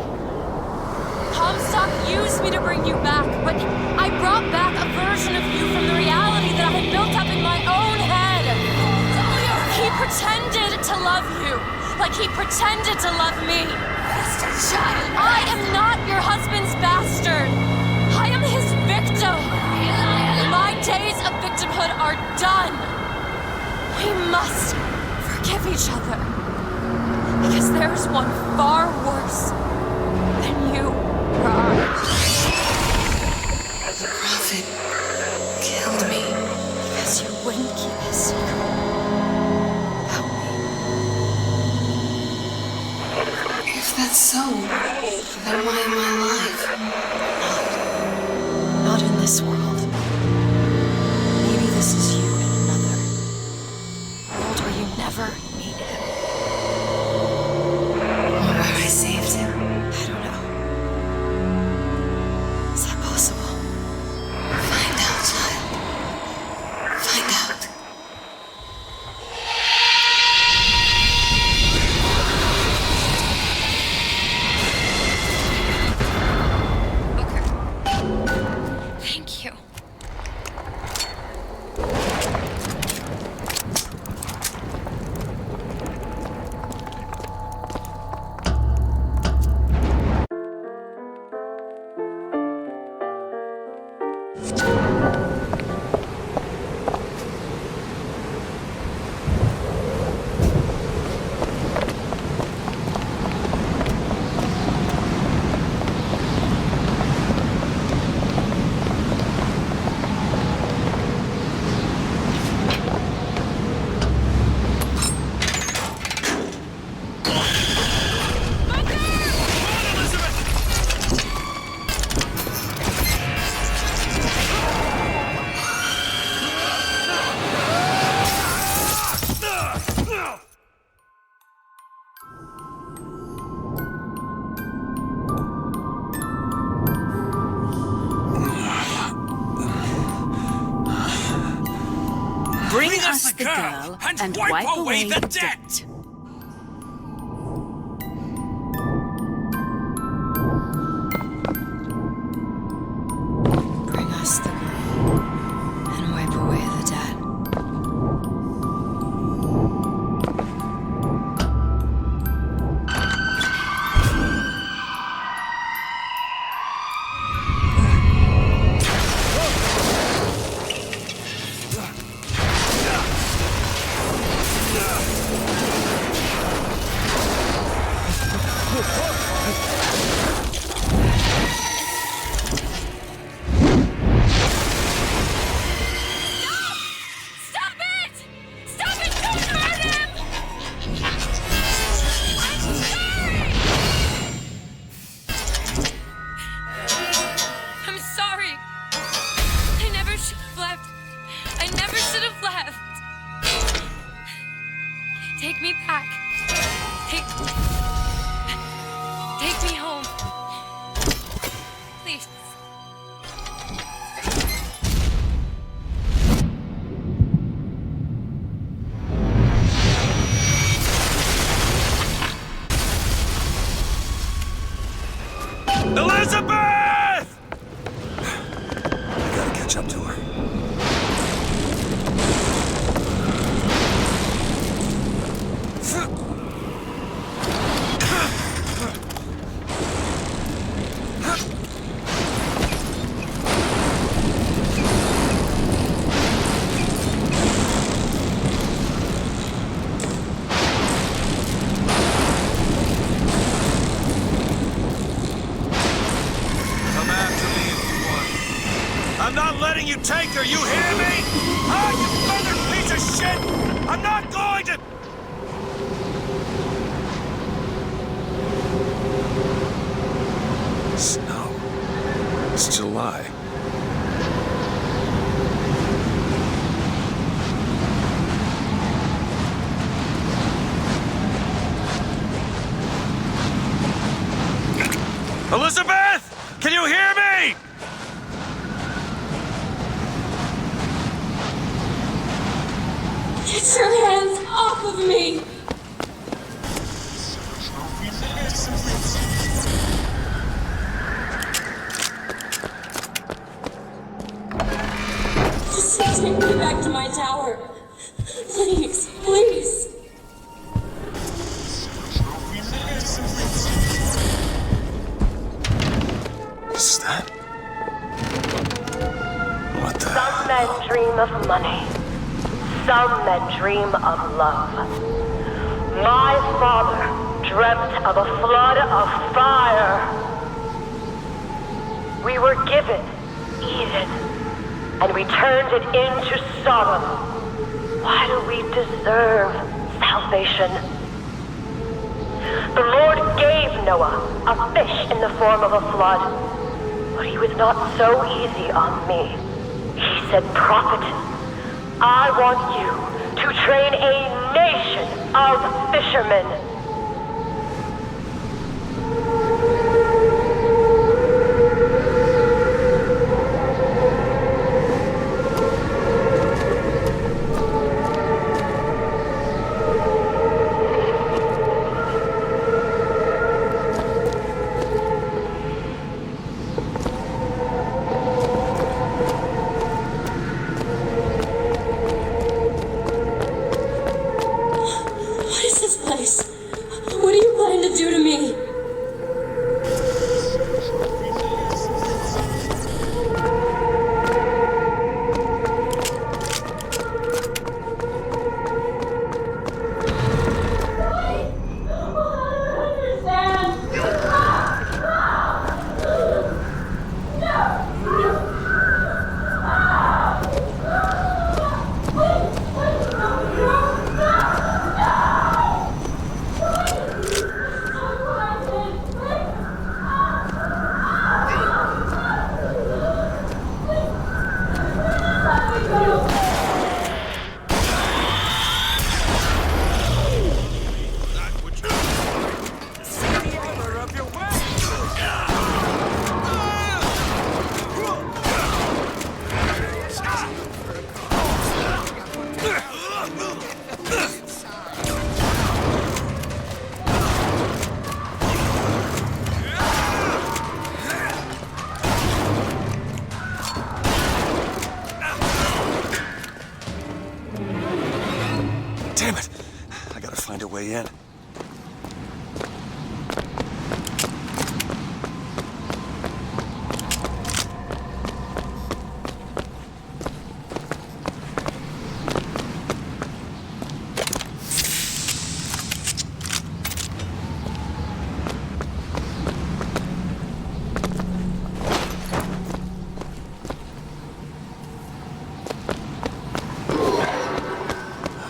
Comstock used me to bring you back, but I brought back a version of you from the reality that I had built up in my own head. He pretended to love you, like he pretended to love me. I am not your husband's bastard. I am his victim. My days of victimhood are done. We must forgive each other, because there's one far worse than you. The prophet killed me because you wouldn't keep his secret about me. If that's so, then why am I alive? Not in this world. Maybe this is you in another world where you never meet him. Or where I saved him. I don't know. Is that possible? Find out, child. Find out. Booker. Thank you. Bring us the girl and wipe away the debt. Bring us the girl and wipe away the debt. Take me back. Take me home. Please. Elizabeth! I gotta catch up to her. I'm not letting you take her, you hear me? Oh, you mother piece of shit! I'm not going to... Snow. It's July. Elizabeth! Can you hear me? Get your hands off of me! of money. Some men dream of love. My father dreamt of a flood of fire. We were given Eden, and we turned it into Sodom. Why do we deserve salvation? The Lord gave Noah a fish in the form of a flood, but he was not so easy on me. He said, "Prophet, I want you to train a nation of fishermen." Damn it! I gotta find a way in.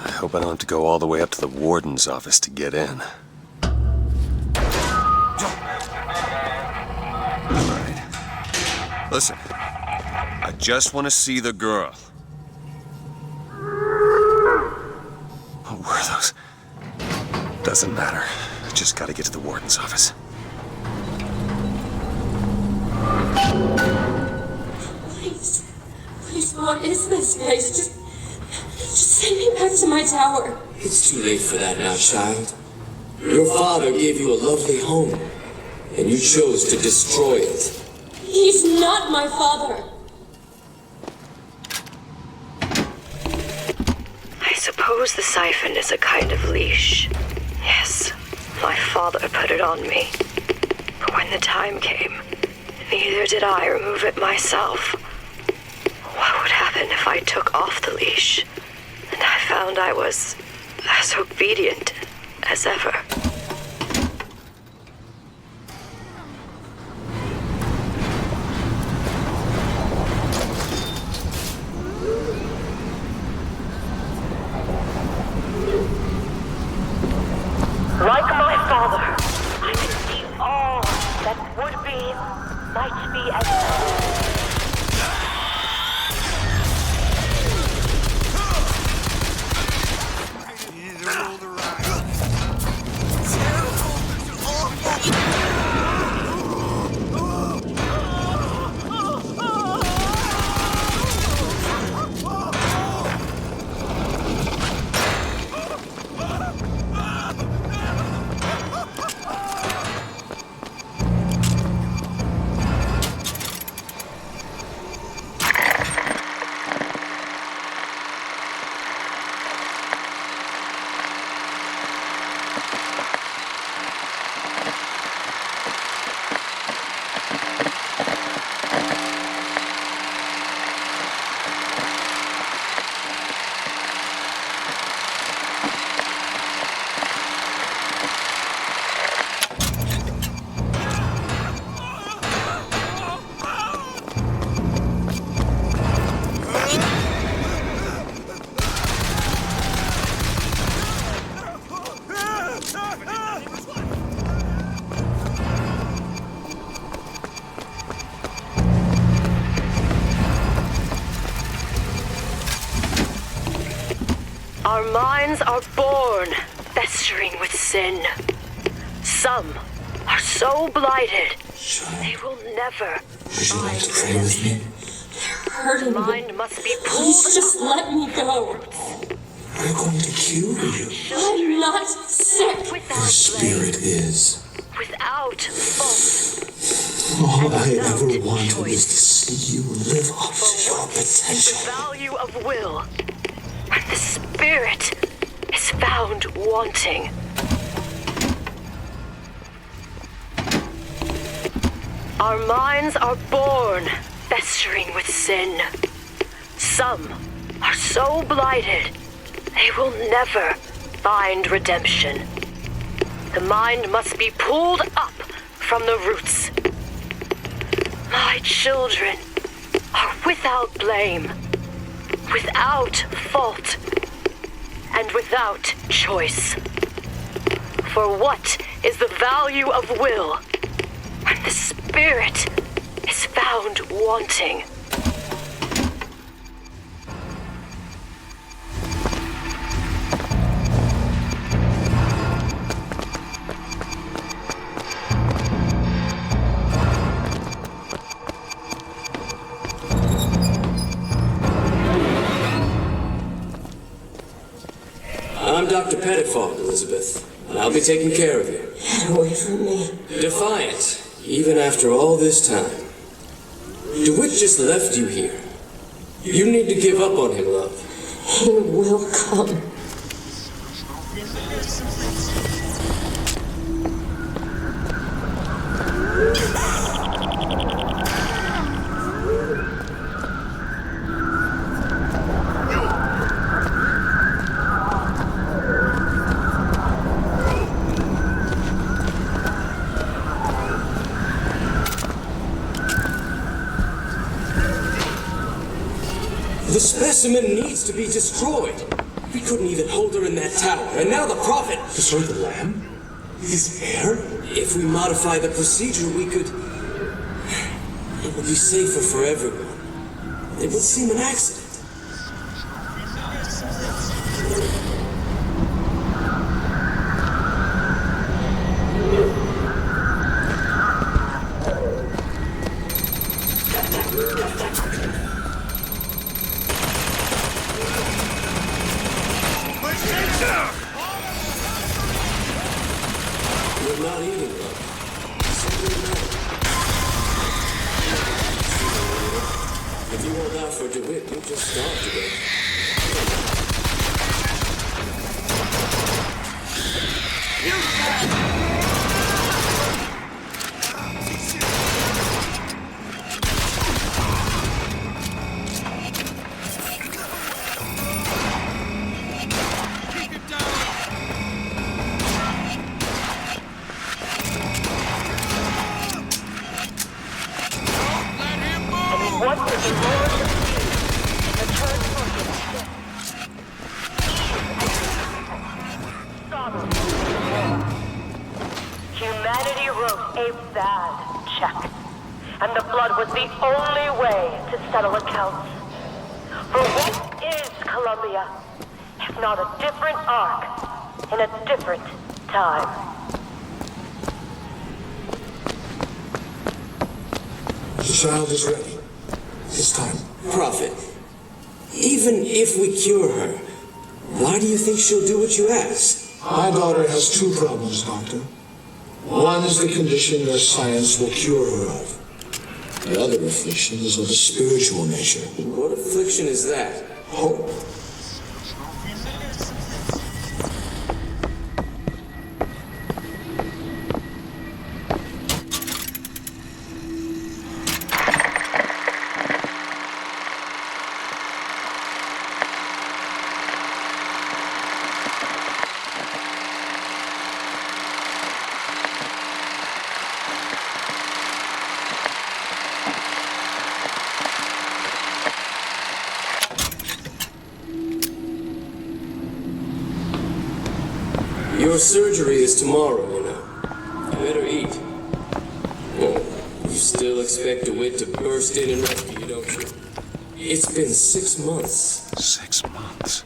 I hope I don't have to go all the way up to the warden's office to get in. Alright. Listen, I just want to see the girl. What were those? Doesn't matter. I just gotta get to the warden's office. Please, what is this place? Just send me back to my tower. It's too late for that now, child. Your father gave you a lovely home, and you chose to destroy it. He's not my father. I suppose the siphon is a kind of leash. Yes, my father put it on me. But when the time came, neither did I remove it myself. What would happen if I took off the leash? And I found I was as obedient as ever. Like my father, I could see all that would be, might be, and Our minds are born festering with sin. Some are so blighted, they will never Would you like to pray with me? The mind must be pulled. Please just let me go. I'm going to cure you. I'm not sick. Your spirit is. Without fault. All I ever wanted was to see you live up to your potential. The value of will. When the spirit is found wanting. Our minds are born festering with sin. Some are so blighted, they will never find redemption. The mind must be pulled up from the roots. My children are without blame, without fault, and without choice. For what is the value of will when the spirit is found wanting? I'm Dr. Pettifog, Elizabeth, and I'll be taking care of you. Get away from me. Defiant, even after all this time. DeWitt just left you here. You need to give up on him, love. He will come. The specimen needs to be destroyed. We couldn't even hold her in that tower, and now the Prophet... Destroy the lamb? His heir? If we modify the procedure, we could... It would be safer for everyone. It would seem an accident. We're not eating well. If you hold out for DeWitt, you'll just starve to death. What is the Lord of Kings return for his Humanity wrote a bad check, and the blood was the only way to settle accounts. For what is Columbia, if not a different arc in a different time? The child is ready. This time. Prophet, even if we cure her, why do you think she'll do what you ask? My daughter has two problems, Doctor. One is the condition your science will cure her of. The other affliction is of a spiritual nature. What affliction is that? Hope. Your surgery is tomorrow, you know. You better eat. Oh, you still expect DeWitt to burst in and rescue you, don't you? It's been 6 months. 6 months.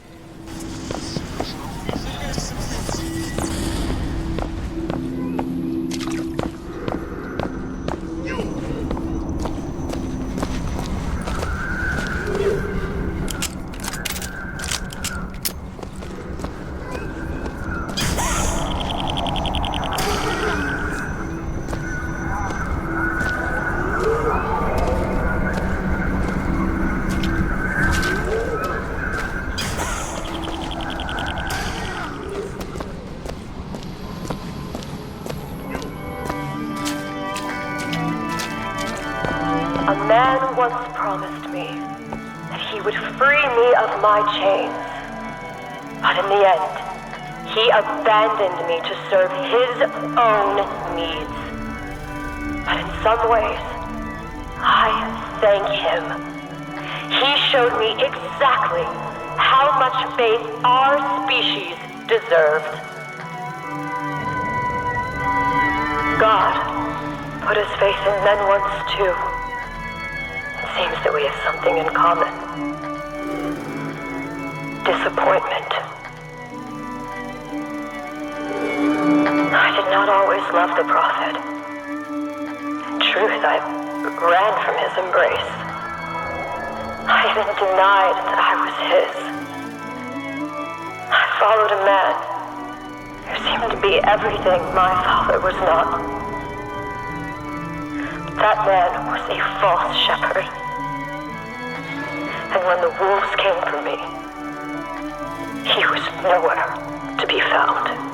of my chains. But in the end, he abandoned me to serve his own needs. But in some ways, I thank him. He showed me exactly how much faith our species deserved. God put his faith in men once too. It seems that we have something in common. Disappointment. I did not always love the prophet. In truth, I ran from his embrace. I even denied that I was his. I followed a man who seemed to be everything my father was not. That man was a false shepherd. And when the wolves came for me, he was nowhere to be found.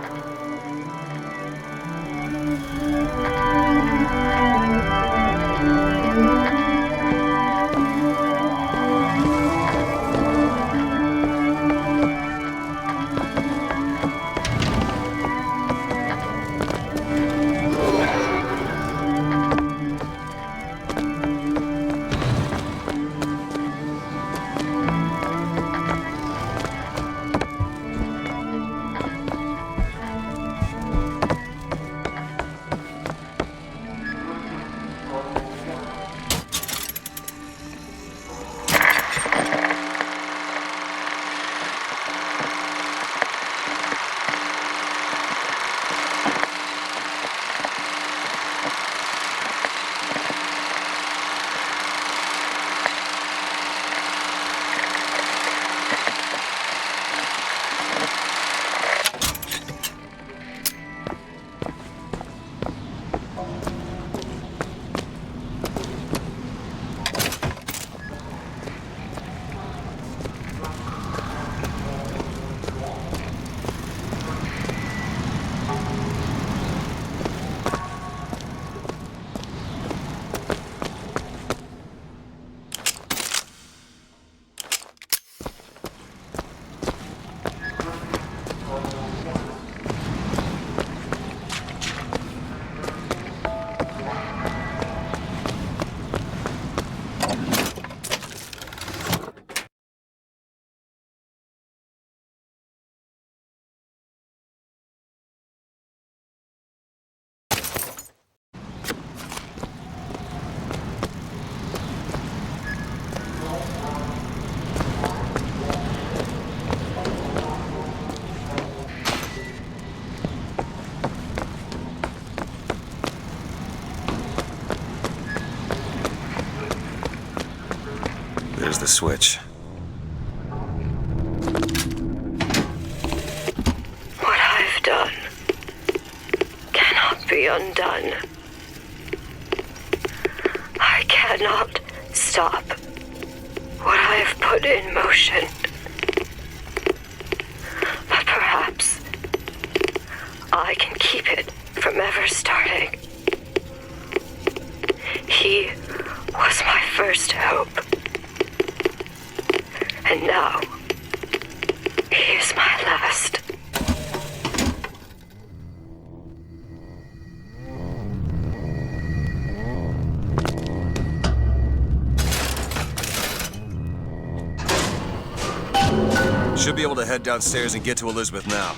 There's the switch. What I've done cannot be undone. I cannot stop what I have put in motion. But perhaps I can keep it from ever starting. He was my first hope. And now, he is my last. Should be able to head downstairs and get to Elizabeth now.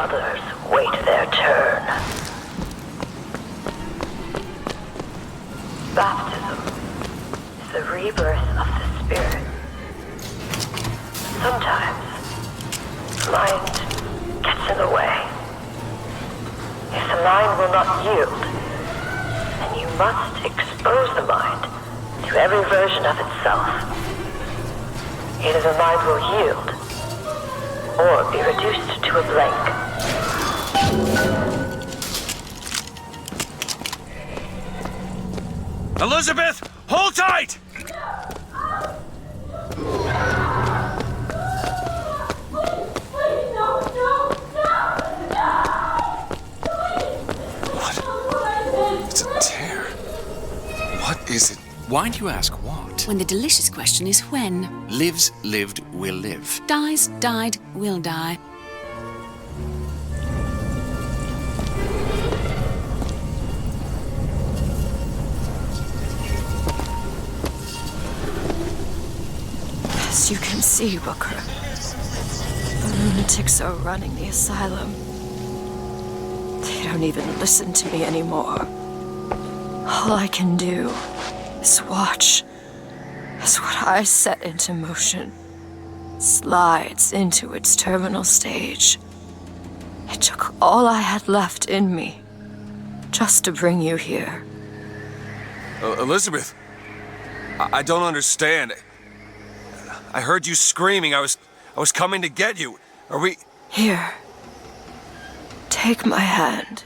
others wait their turn. Baptism is the rebirth of the spirit. Sometimes, mind gets in the way. If the mind will not yield, then you must expose the mind to every version of itself. Either the mind will yield, or be reduced to a blank. Elizabeth, hold tight! What? It's a tear. What is it? Why do you ask what? When the delicious question is when. Lives, lived, will live. Dies, died, will die. As you can see, Booker, the lunatics are running the asylum. They don't even listen to me anymore. All I can do is watch as what I set into motion slides into its terminal stage. It took all I had left in me just to bring you here. Elizabeth, I don't understand. I heard you screaming. I was coming to get you. Are we... Here. Take my hand.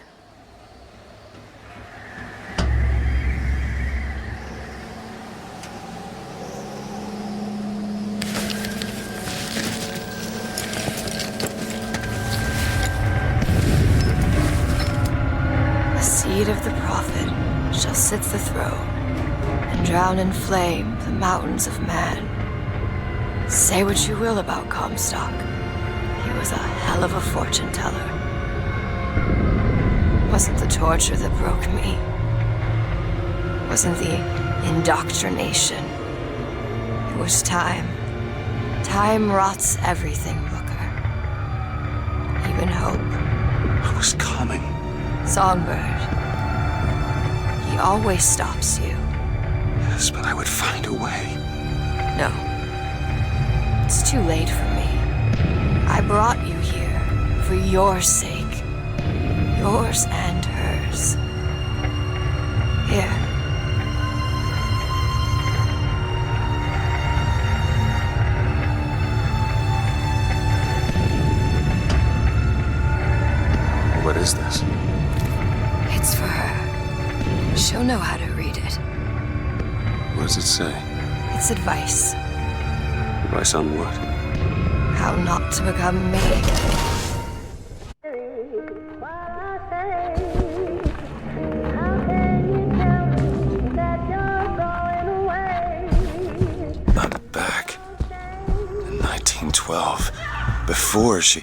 The seed of the prophet shall sit the throne and drown in flame the mountains of man. Say what you will about Comstock. He was a hell of a fortune teller. Wasn't the torture that broke me. Wasn't the indoctrination. It was time. Time rots everything, Booker. Even hope. I was coming. Songbird. He always stops you. Yes, but I would find a way. No. It's too late for me. I brought you here for your sake. Yours and hers. Here. What is this? It's for her. She'll know how to read it. What does it say? It's advice. Advice on what? How not to become me. I'm back. In 1912. Before she...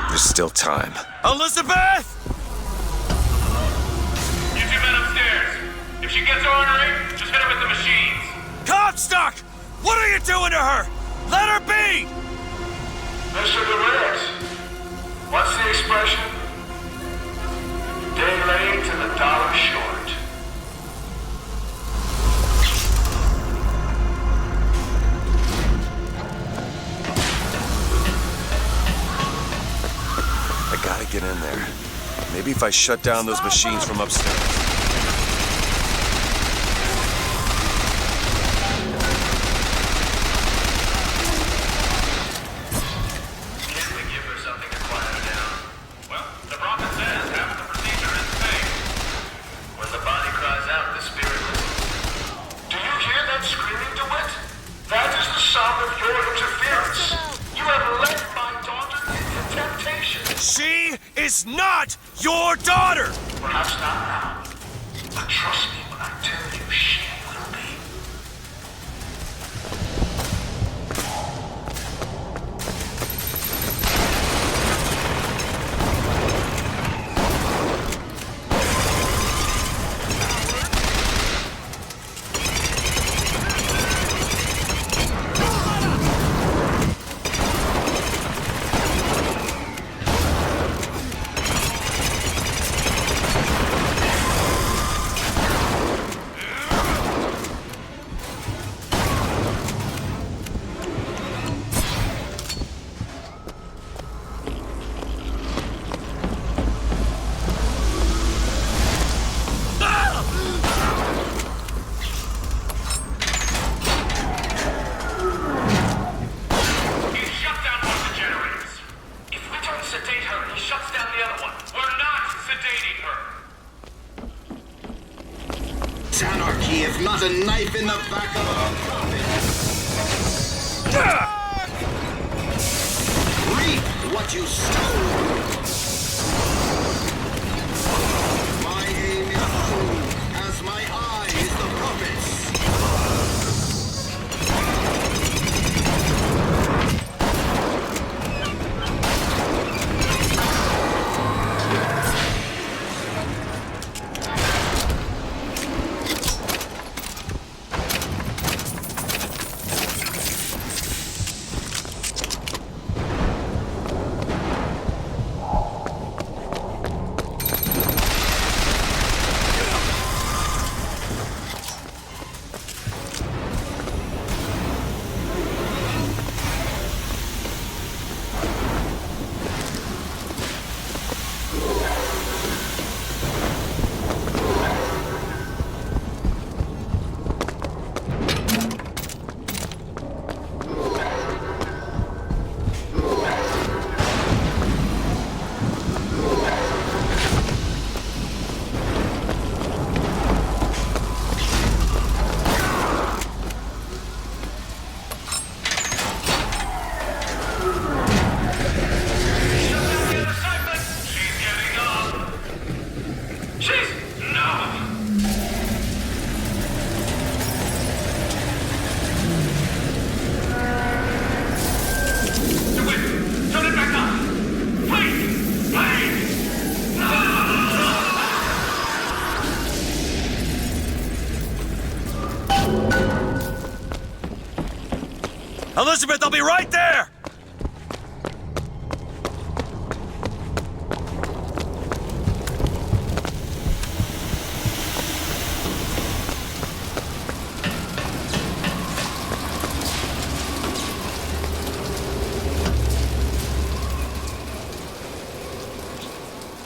There's still time. Elizabeth! You two men upstairs. If she gets ornery, just hit her with the machines. Comstock! What are you doing to her? Let her be! Mr. DeWitt, what's the expression? Day late and a dollar short. I gotta get in there. Maybe if I shut down those machines from upstairs. She is not your daughter! Perhaps not now, but trust me when I tell you she will be. the back of our coffin. Reap what you sow. My aim is true, as my eye is the prophet's. Elizabeth, I'll be right there!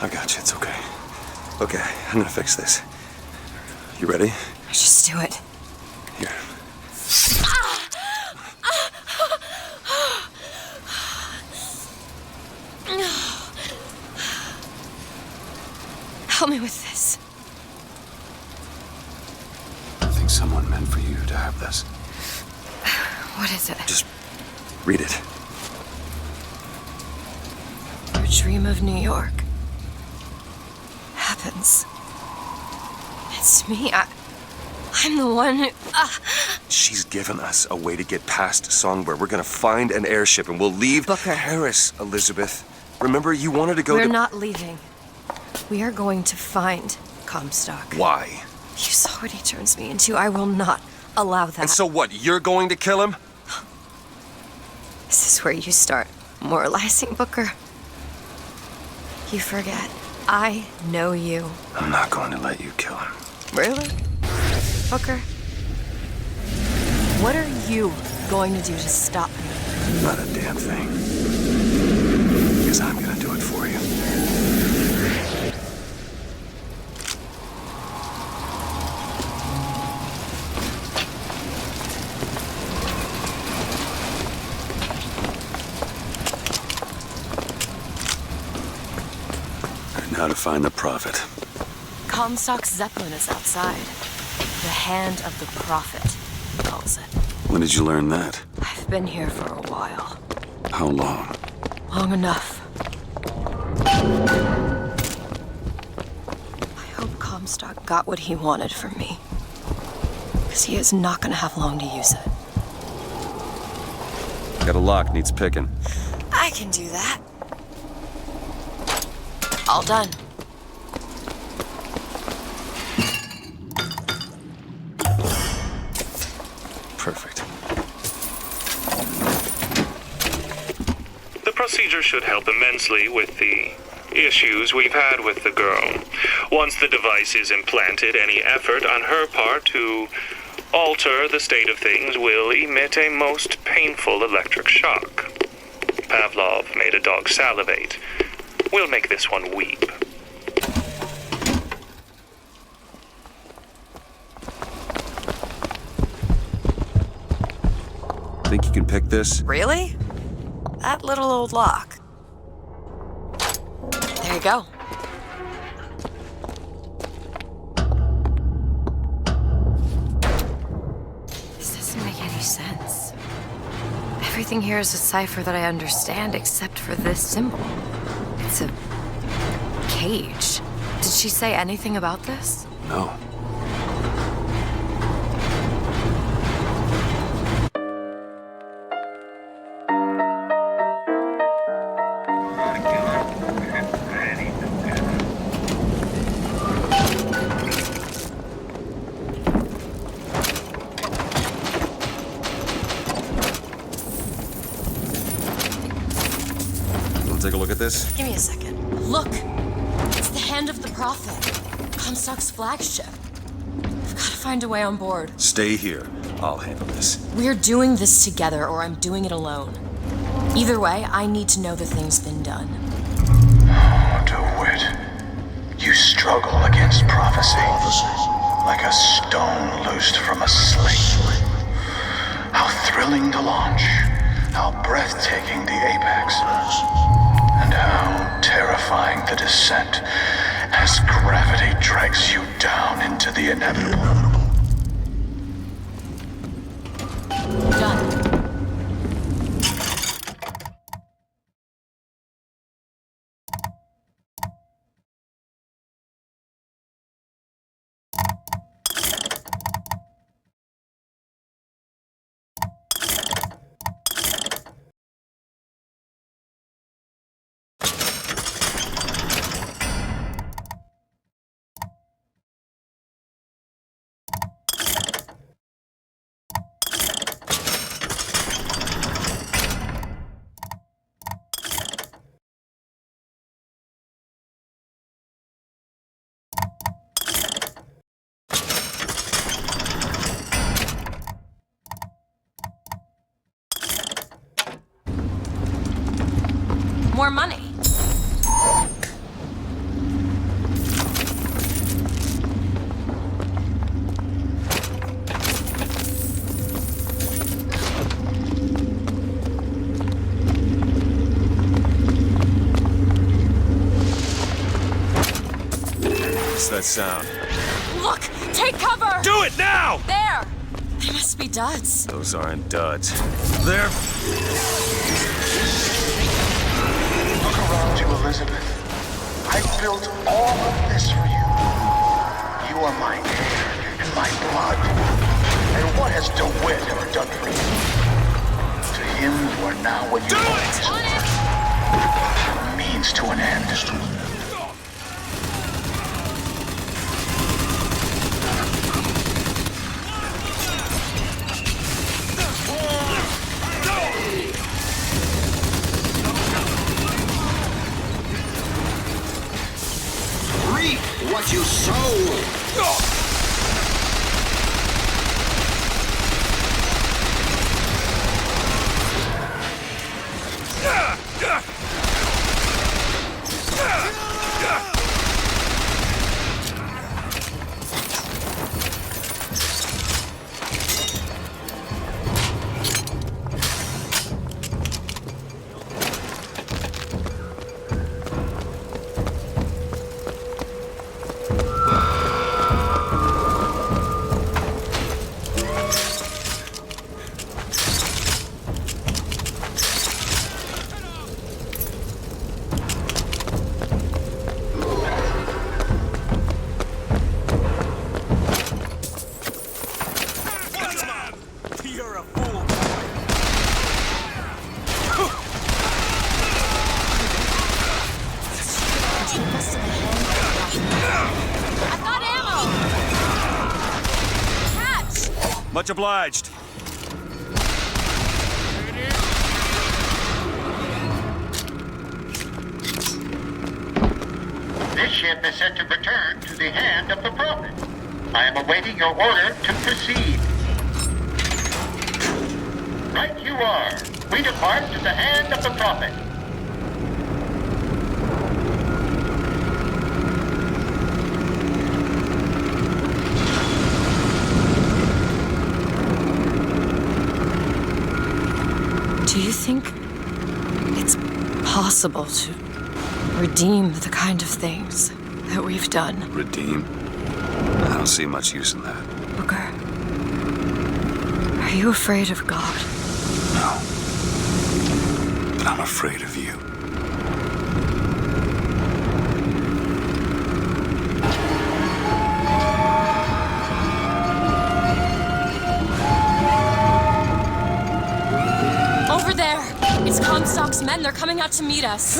I got you, it's okay. Okay, I'm gonna fix this. You ready? Just do it. Here. Help me with this. I think someone meant for you to have this. What is it? Just read it. Your dream of New York happens. It's me. I'm the one who... She's given us a way to get past Songbird. We're gonna find an airship and we'll leave Paris, Elizabeth. Remember, you wanted to go We're not leaving. We are going to find Comstock. Why? You saw what he turns me into. I will not allow that. And so what, you're going to kill him? This is where you start moralizing, Booker. You forget. I know you. I'm not going to let you kill him. Really? Booker? What are you going to do to stop me? Not a damn thing. Because I'm gonna do it for you. Now to find the prophet. Comstock's Zeppelin is outside. The hand of the prophet, he calls it. When did you learn that? I've been here for a while. How long? Long enough. I hope Comstock got what he wanted from me. Because he is not going to have long to use it. Got a lock, needs picking. I can do that. All done. Perfect. The procedure should help immensely with the issues we've had with the girl. Once the device is implanted, any effort on her part to alter the state of things will emit a most painful electric shock. Pavlov made a dog salivate. We'll make this one weep. Think you can pick this? Really? That little old lock. There you go. doesn't make any sense. Everything here is a cipher that I understand except for this symbol. It's a cage. Did she say anything about this? No. Take a look at this? Give me a second. Look! It's the Hand of the Prophet. Comstock's flagship. I've got to find a way on board. Stay here. I'll handle this. We're doing this together, or I'm doing it alone. Either way, I need to know the thing's been done. DeWitt, you struggle against prophecy. Like a stone loosed from a sling. How thrilling to launch. How breathtaking the apex. And how terrifying the descent as gravity drags you down into the inevitable. Done. More money. What's that sound? Look! Take cover! Do it now! There! They must be duds. Those aren't duds. They're... Look around you, Elizabeth. I built all of this for you. You are my air and my blood. And what has DeWitt ever done for you? To him, you are now what you always were. Means to an end. Reap what you sow! Much obliged. This ship is set to return to the Hand of the Prophet. I am awaiting your order to proceed. Right you are. We depart to the Hand of the Prophet. Do you think it's possible to redeem the kind of things that we've done? Redeem? I don't see much use in that. Booker, are you afraid of God? No. But I'm afraid of you. Over there! It's Comstock's men. They're coming out to meet us.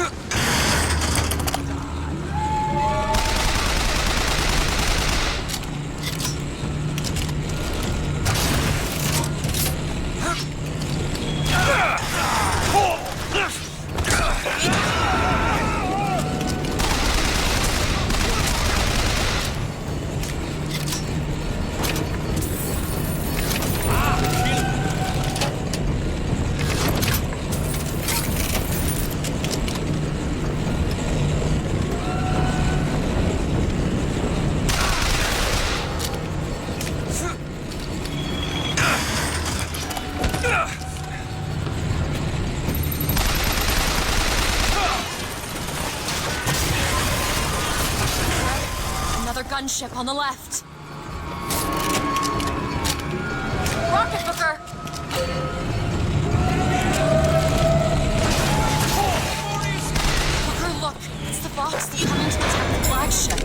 Gunship on the left. Rocket, Booker! Booker, look! It's the box that's coming to attack the flagship.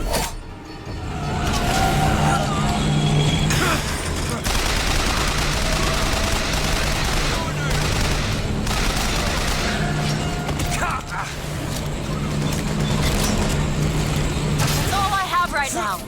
That's all I have right now.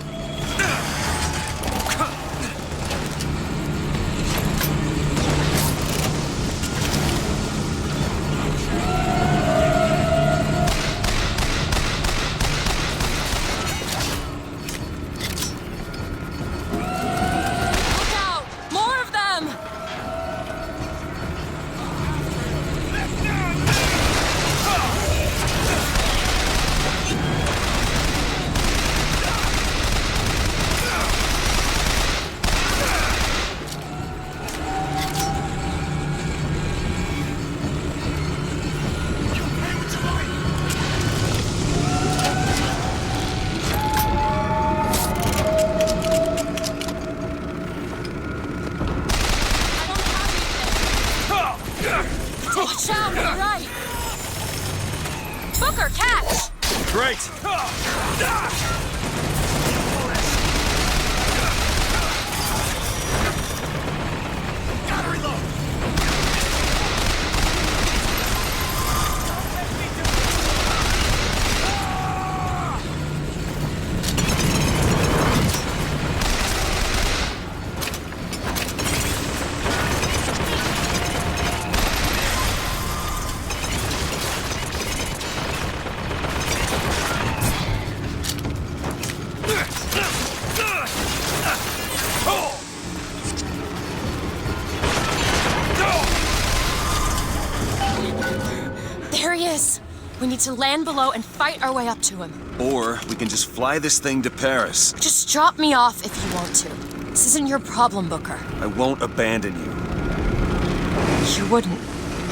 Watch out, to the right! Booker, catch! Great! Gotta reload! There he is! We need to land below and fight our way up to him. Or we can just fly this thing to Paris. Just drop me off if you want to. This isn't your problem, Booker. I won't abandon you. You wouldn't.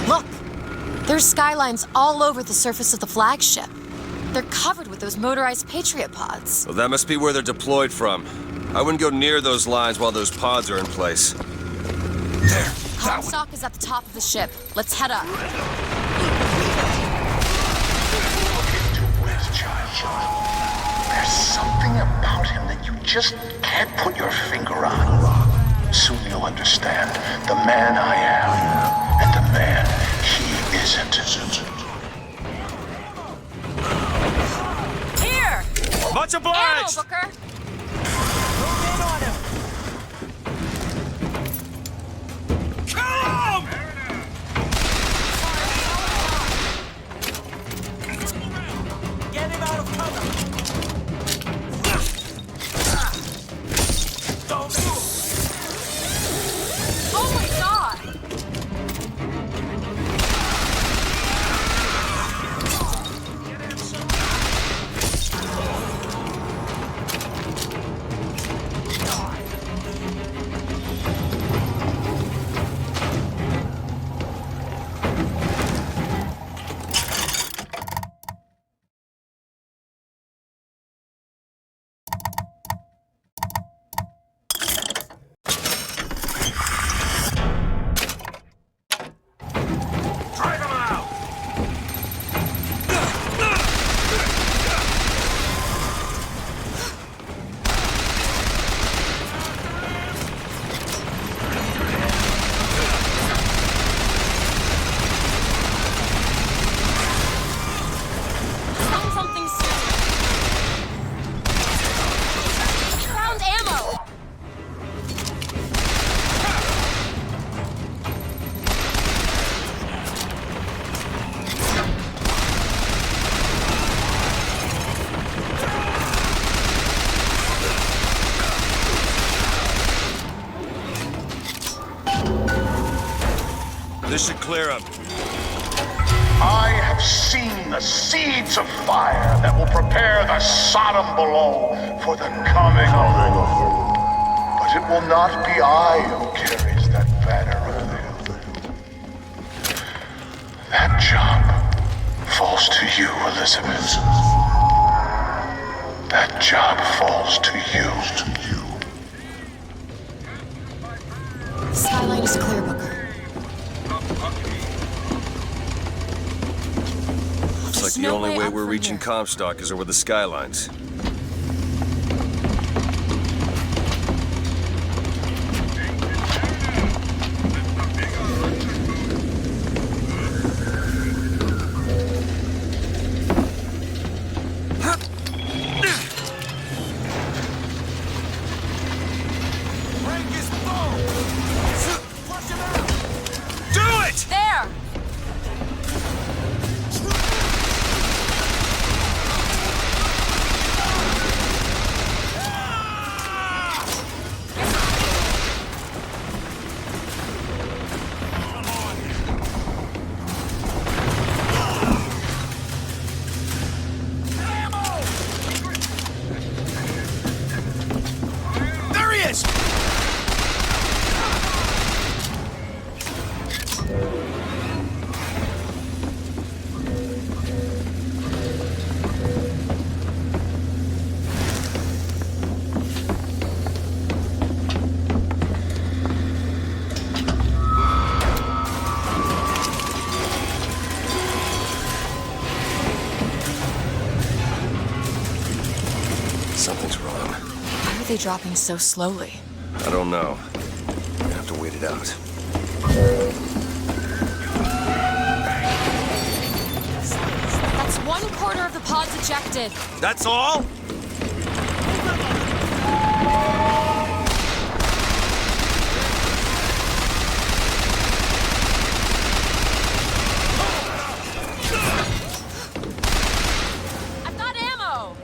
Look! There's skylines all over the surface of the flagship. They're covered with those motorized Patriot pods. Well, that must be where they're deployed from. I wouldn't go near those lines while those pods are in place. There. Comstock is at the top of the ship. Let's head up. There's something about him that you just can't put your finger on. Soon you'll understand the man I am and the man he isn't. Here! Much obliged! Ammo, Booker! Come! Get him out of cover! Don't move! Oh my god! This should clear him. I have seen the seeds of fire that will prepare the Sodom below for the coming of the Lord. But it will not be I who carries that banner of them. That job falls to you, Elizabeth. That job falls to you. Skyline is clear, Booker. Looks like the only way we're reaching Comstock is over the skylines. Something's wrong. Why are they dropping so slowly? I don't know. We're gonna have to wait it out. That's 1/4 of the pods ejected. That's all? I've got ammo!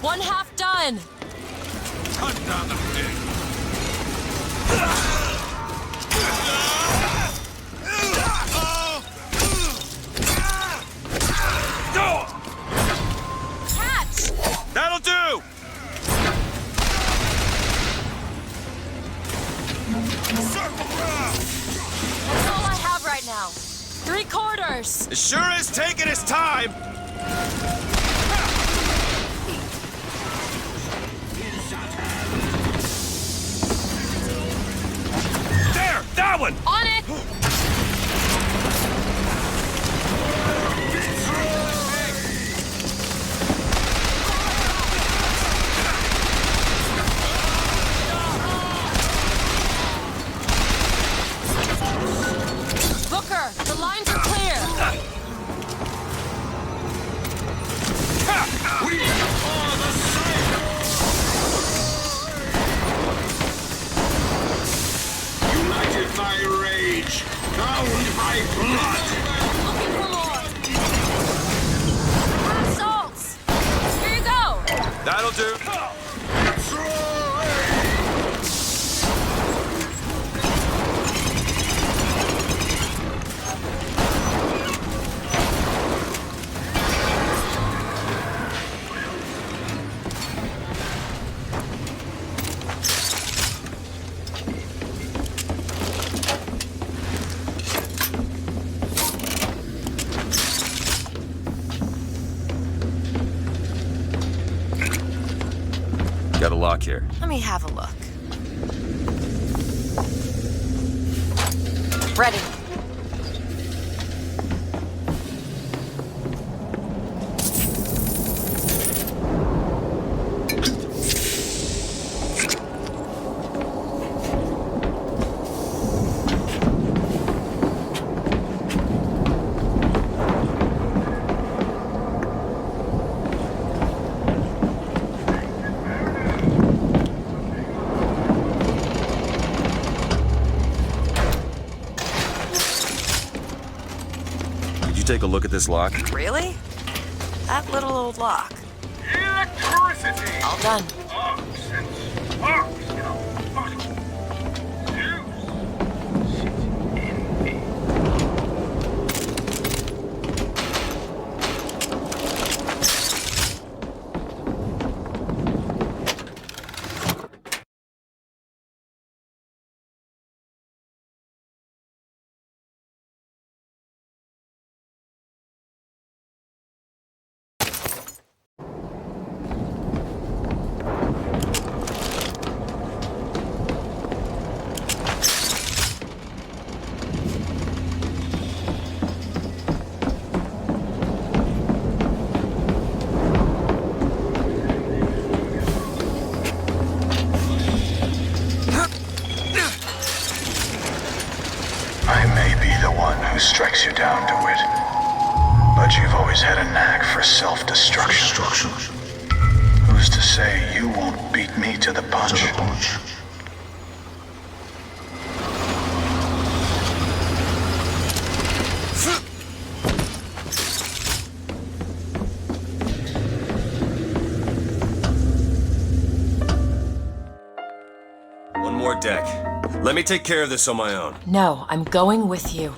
One half done. Cut down the pig. Catch! That'll do! That's all I have right now. 3/4. It sure is taking its time! There! That one! On it! Booker, the lines are clear. We are the same! United by rage, bound by blood! Looking for more. Assaults! Here you go. That'll do. Got a lock here. Let me have a look. Ready. Take a look at this lock. Really? That little old lock. Electricity! All done. Since Who strikes you down, DeWitt. But you've always had a knack for self-destruction. Who's to say you won't beat me to the punch? One more deck. Let me take care of this on my own. No, I'm going with you.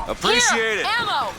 Appreciate it. Ammo!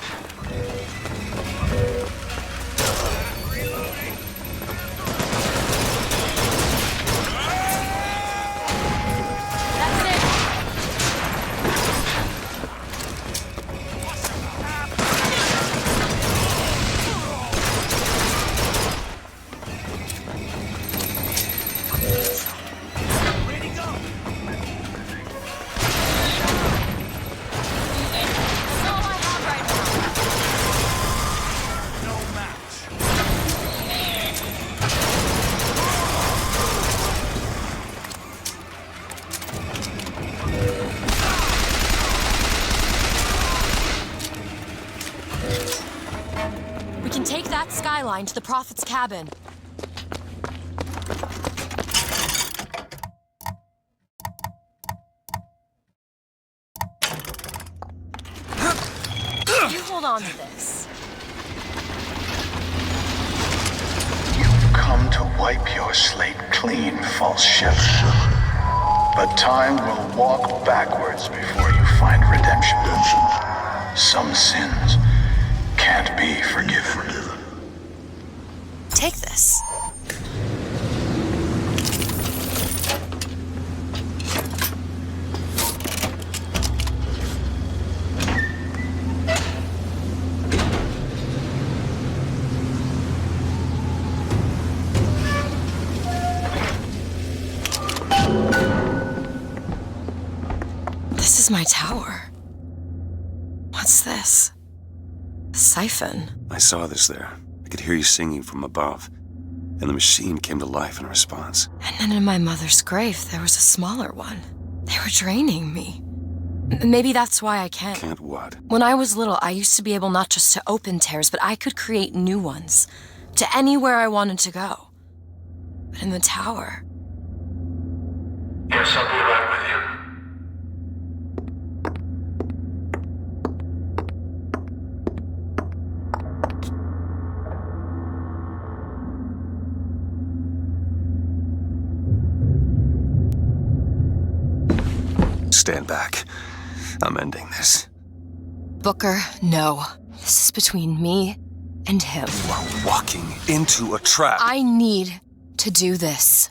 We can take that skyline to the Prophet's cabin. You hold on to this. You've come to wipe your slate clean, false shepherd. But time will walk backwards before you find redemption. Some sins can't be forgiven. Take this. This is my tower. What's this? A siphon. I saw this there. I could hear you singing from above. And the machine came to life in response. And then in my mother's grave, there was a smaller one. They were draining me. Maybe that's why I can't. Can't what? When I was little, I used to be able not just to open tears, but I could create new ones. To anywhere I wanted to go. But in the tower... Yes, I'll be right with you. Stand back. I'm ending this. Booker, no. This is between me and him. You are walking into a trap. I need to do this.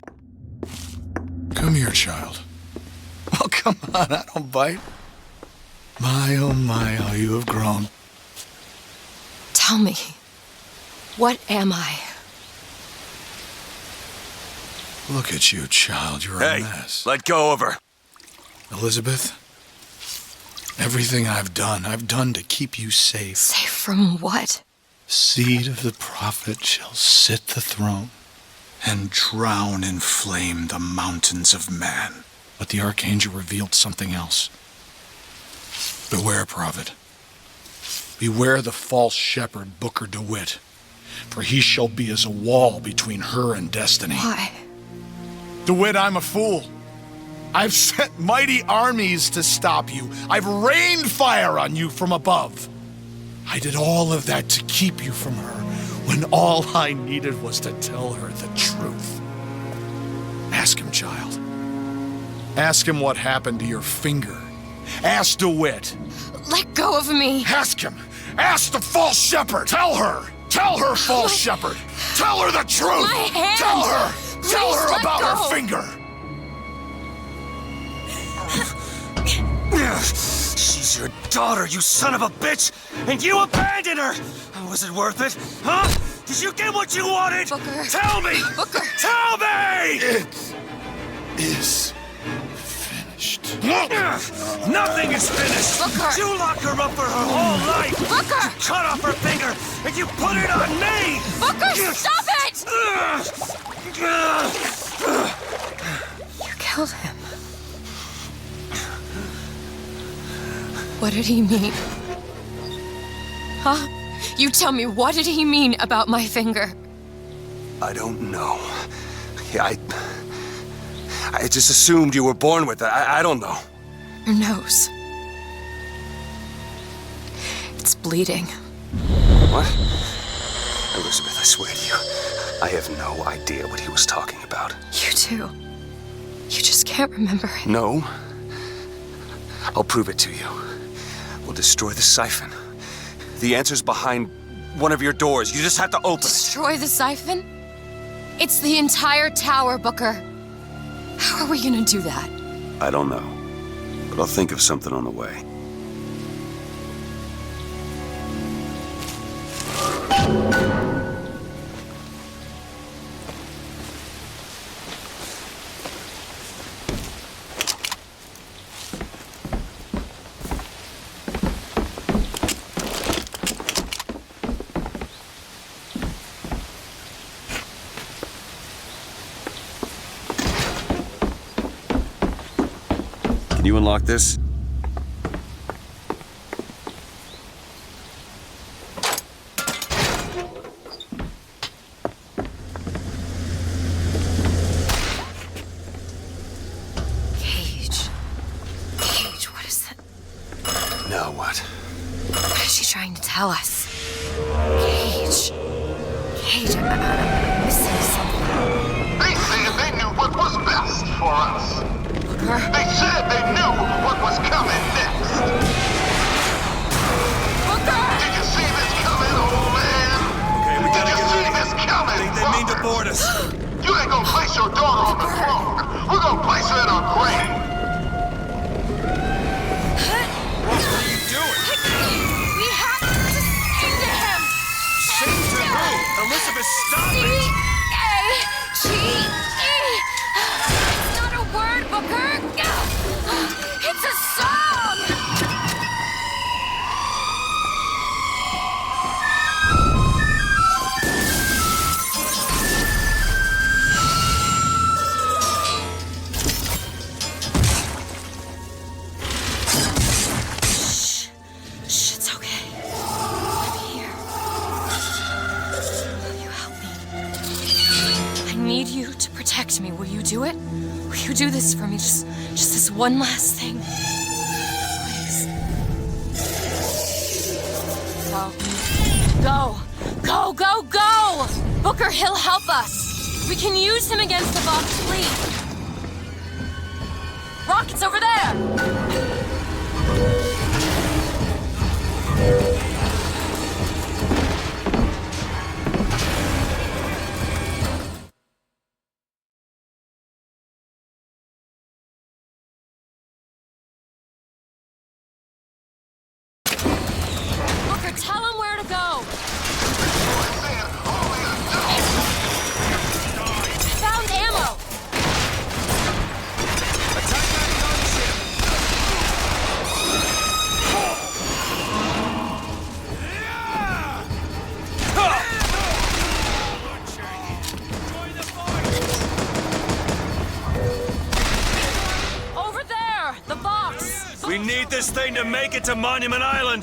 Come here, child. Oh, come on, I don't bite. My, oh my, how you have grown. Tell me, what am I? Look at you, child, you're a mess. Let go of her. Elizabeth, everything I've done to keep you safe. Safe from what? Seed of the prophet shall sit the throne and drown in flame the mountains of man. But the archangel revealed something else. Beware, prophet. Beware the false shepherd, Booker DeWitt, for he shall be as a wall between her and destiny. Why? DeWitt, I'm a fool. I've sent mighty armies to stop you. I've rained fire on you from above. I did all of that to keep you from her, when all I needed was to tell her the truth. Ask him, child. Ask him what happened to your finger. Ask DeWitt. Let go of me. Ask him. Ask the false shepherd. Tell her. Tell her, false shepherd. Tell her the truth. My hand. Tell her. Please Tell her let about go. her finger. She's your daughter, you son of a bitch! And you abandoned her! Was it worth it? Huh? Did you get what you wanted? Booker. Tell me! Booker. Tell me! It is finished. Nothing is finished! Booker. You locked her up for her whole life! Booker. You cut off her finger, and you put it on me! Booker, stop it! You killed him. What did he mean? Huh? You tell me, what did he mean about my finger? I don't know. I just assumed you were born with it. I don't know. Your nose. It's bleeding. What? Elizabeth, I swear to you, I have no idea what he was talking about. You too. You just can't remember it. No. I'll prove it to you. We'll destroy the siphon. The answer's behind one of your doors. You just have to open it. Destroy the siphon? It's the entire tower, Booker. How are we gonna do that? I don't know, but I'll think of something on the way. Can you unlock this? Cage, what is that? Now what? What is she trying to tell us? Cage, I'm missing something. They said they knew what was best for us. Booker? They said they knew what was coming next. Booker! Did you see this coming, old man? Okay, we gotta Did you get see ready. this coming, They mean to board us. You ain't gonna place your daughter on the throne. We're gonna place her in her grave. What are you doing? We have to sing to him! Sing to who? Elizabeth, stop it! C-A-G-E! It's not a word, Booker! It's a song! Shh, it's okay. I'm here. Will you help me? I need you to protect me. Will you do it? Will you do this for me? Just this one last thing. Please. Go! Booker, he'll help us. We can use him against the Vox fleet. Rocket's over there! this thing to make it to Monument Island.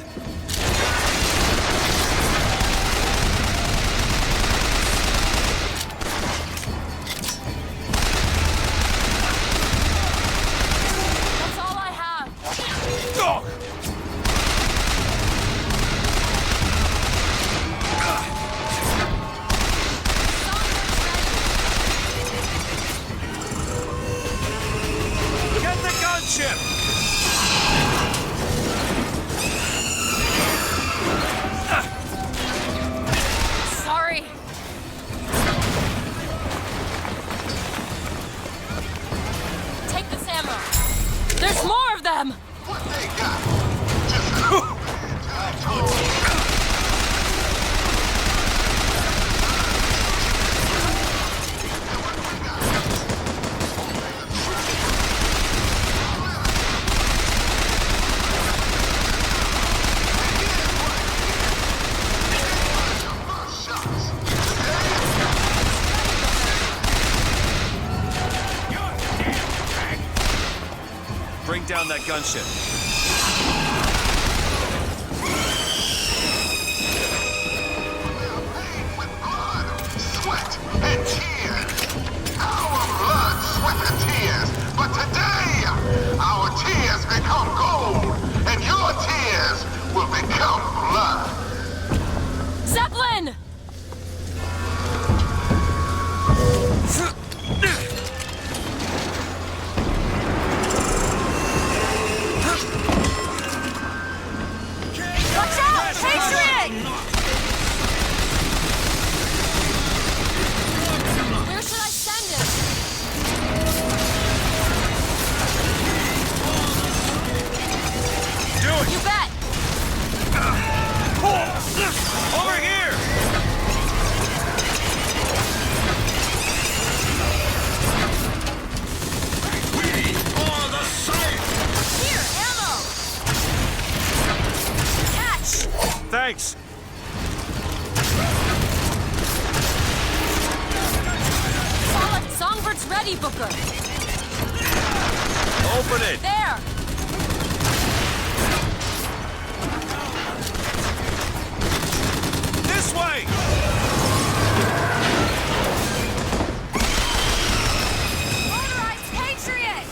That's all I have. Get the gunship! Sorry. Take this ammo. There's more of them! What they got? Just Bring down that gunship. sweat and tears. Our blood, sweat, and tears. But today, our tears become gold, and your tears will become blood. Zeppelin! Watch out! Patriot! Where should I send him? Do it! You bet! Over here! For the sight! Here, ammo! Catch! Thanks. Solid Songbird's ready, Booker! Open it! There! This way! Motorized Patriot!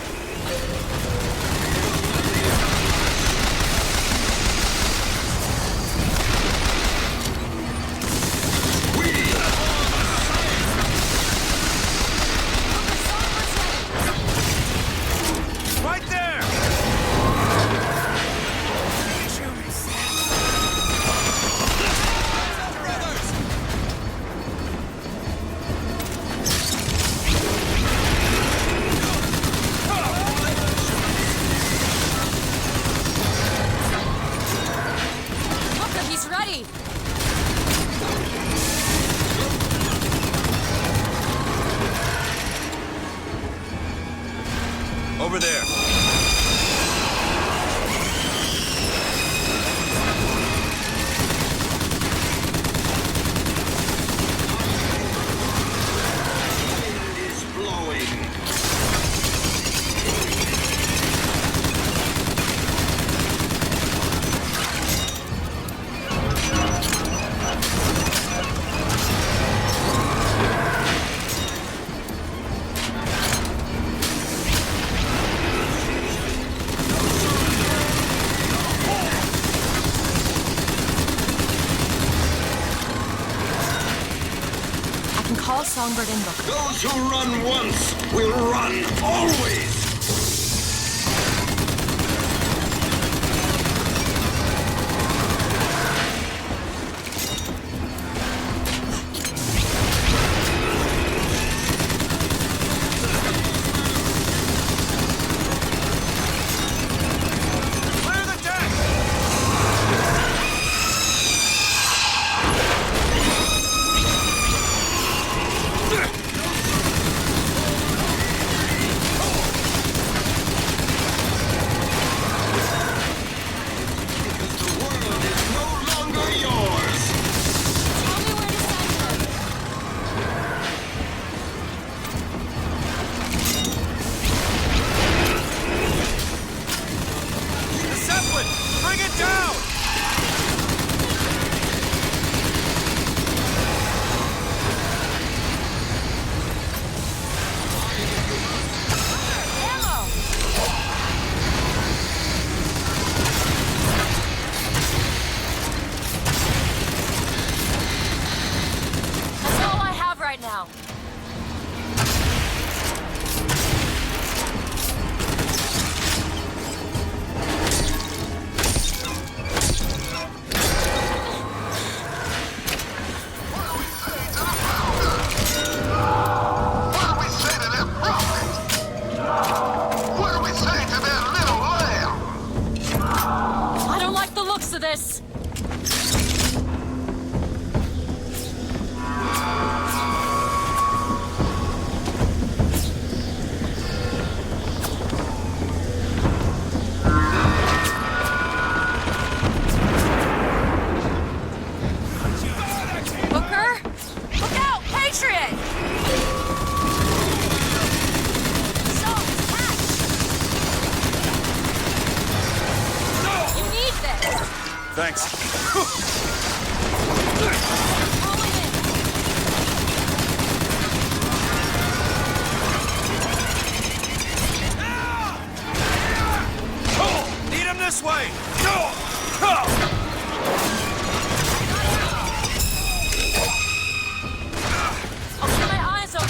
Right there! Booker, he's ready! Over there. Is blowing. I can call Songbird in, Booker. Those who run once will run always. Clear the deck! Thanks. Lead him this way! I'll keep my eyes open.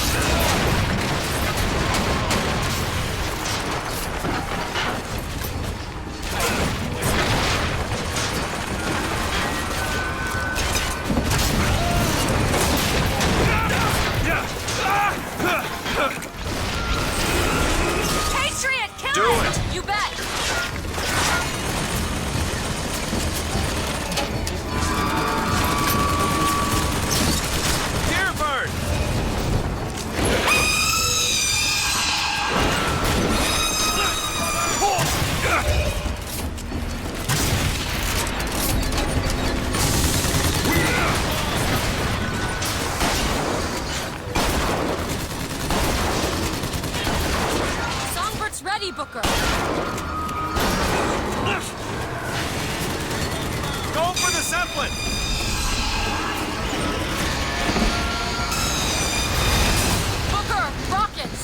Patriot, kill Do it! it. You bet! Deerbird! Songbird's ready, Booker. Go for the Zeppelin! Booker, rockets!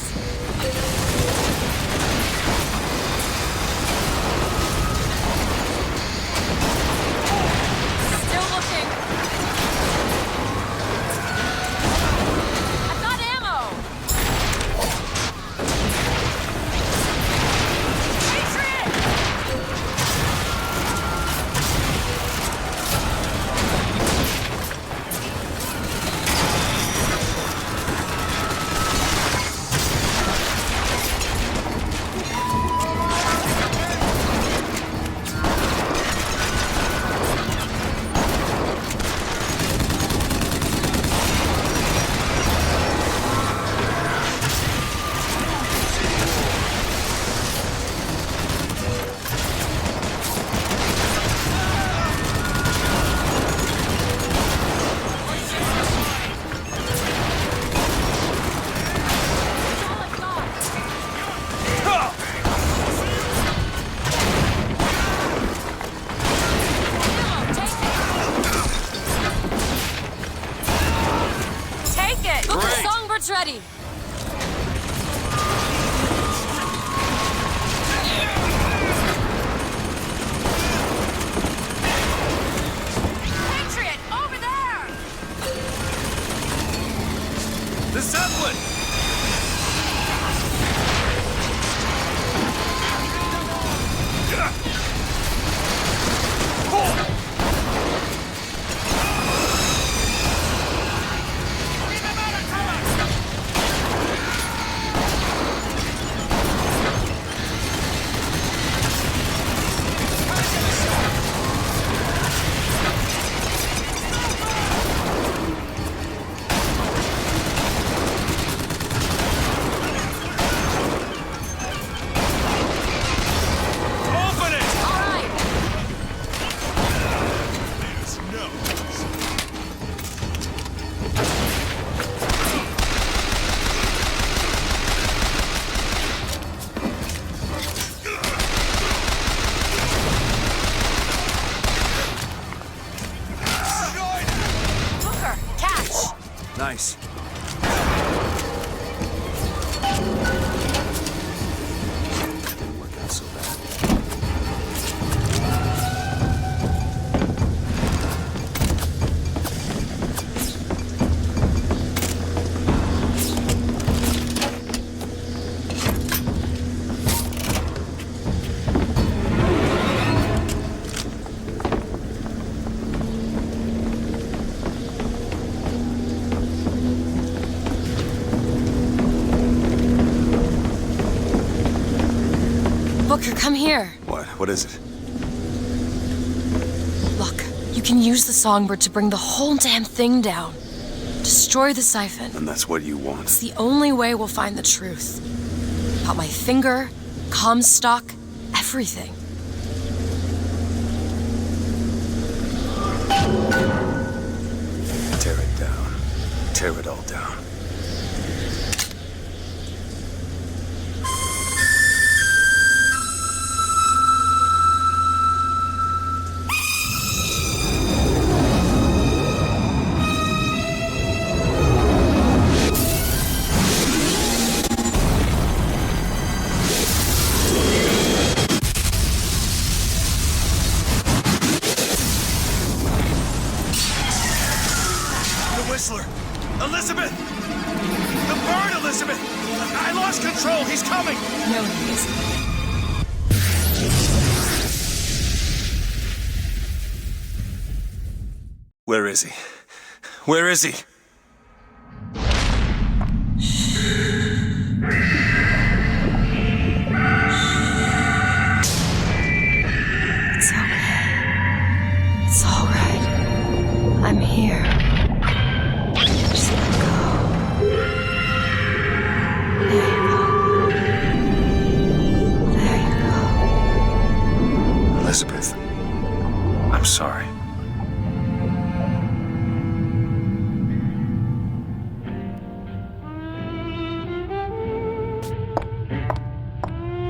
Still looking. I've got ammo! Patriot! Take it! Booker, Great. Songbird's ready! Patriot, over there! The Zeppelin! Open it! All right. Booker, catch! Nice. Didn't work out so bad. Booker, come here. What? What is it? Look, you can use the songbird to bring the whole damn thing down. Destroy the siphon. And that's what you want? It's the only way we'll find the truth. About my finger, Comstock, everything. Tear it down. Tear it all down. Chancellor! Elizabeth! The bird, Elizabeth! I lost control! He's coming! No, he isn't. Where is he? Where is he? It's okay. It's all right. I'm here. Just let go. There you go. There you go. Elizabeth, I'm sorry.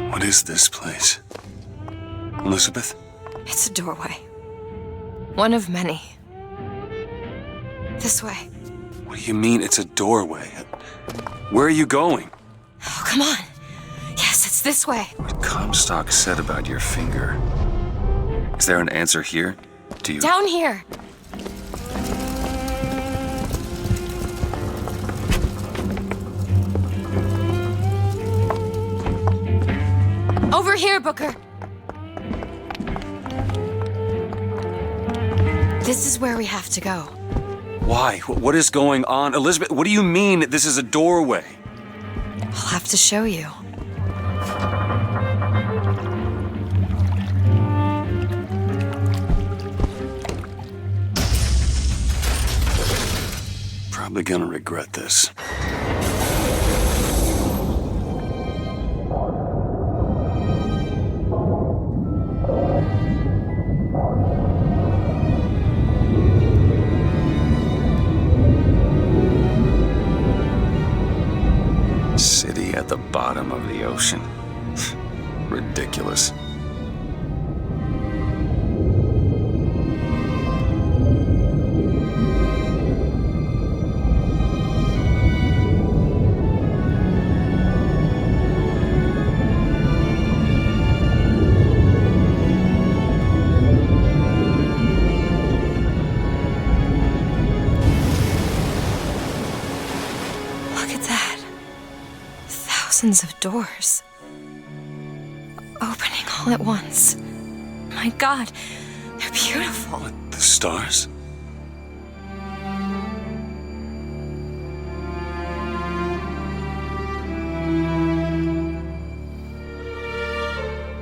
What is this place? Elizabeth? It's a doorway. One of many. This way. What do you mean it's a doorway? Where are you going? Oh, come on. Yes, it's this way. What Comstock said about your finger. Is there an answer here? Do you... Down here. Over here, Booker. This is where we have to go. Why? What is going on? Elizabeth, what do you mean this is a doorway? I'll have to show you. Probably gonna regret this. City at the bottom of the ocean. Ridiculous. Thousands of doors. Opening all at once. My God, they're beautiful. What, the stars?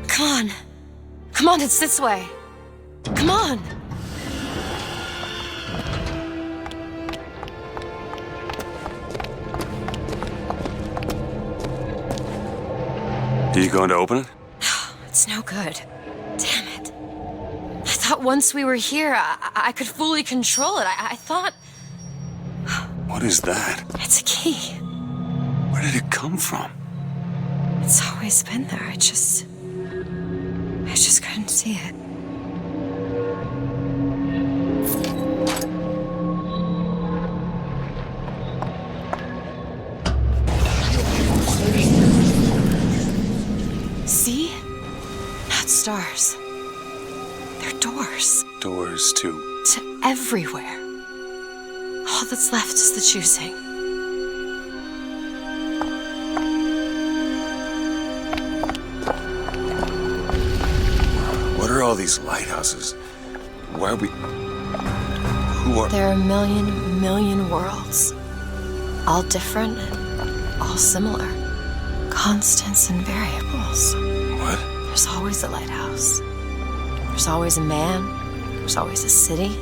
Come on. Come on, it's this way. Come on. Are you going to open it? It's no good. Damn it. I thought once we were here, I could fully control it. I thought... What is that? It's a key. Where did it come from? It's always been there. I just couldn't see it. See? Not stars. They're doors. Doors to... To everywhere. All that's left is the choosing. What are all these lighthouses? Why are we... Who are... There are a million worlds. All different and all similar. Constants and variables. What? There's always a lighthouse. There's always a man. There's always a city.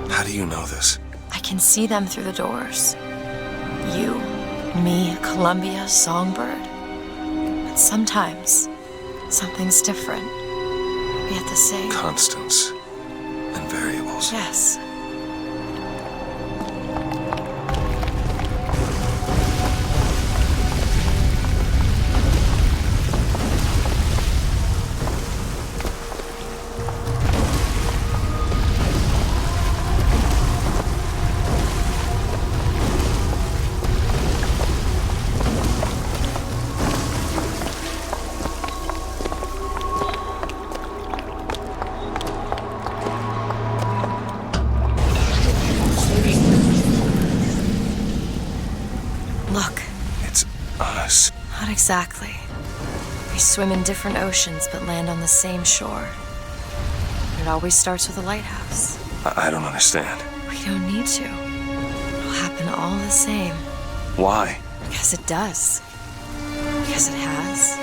How do you know this? I can see them through the doors. You, me, Columbia, Songbird. But sometimes, something's different. Yet the same. Constants and variables. Yes. Not exactly. We swim in different oceans but land on the same shore. It always starts with a lighthouse. I don't understand. We don't need to. It'll happen all the same. Why? Because it does. Because it has.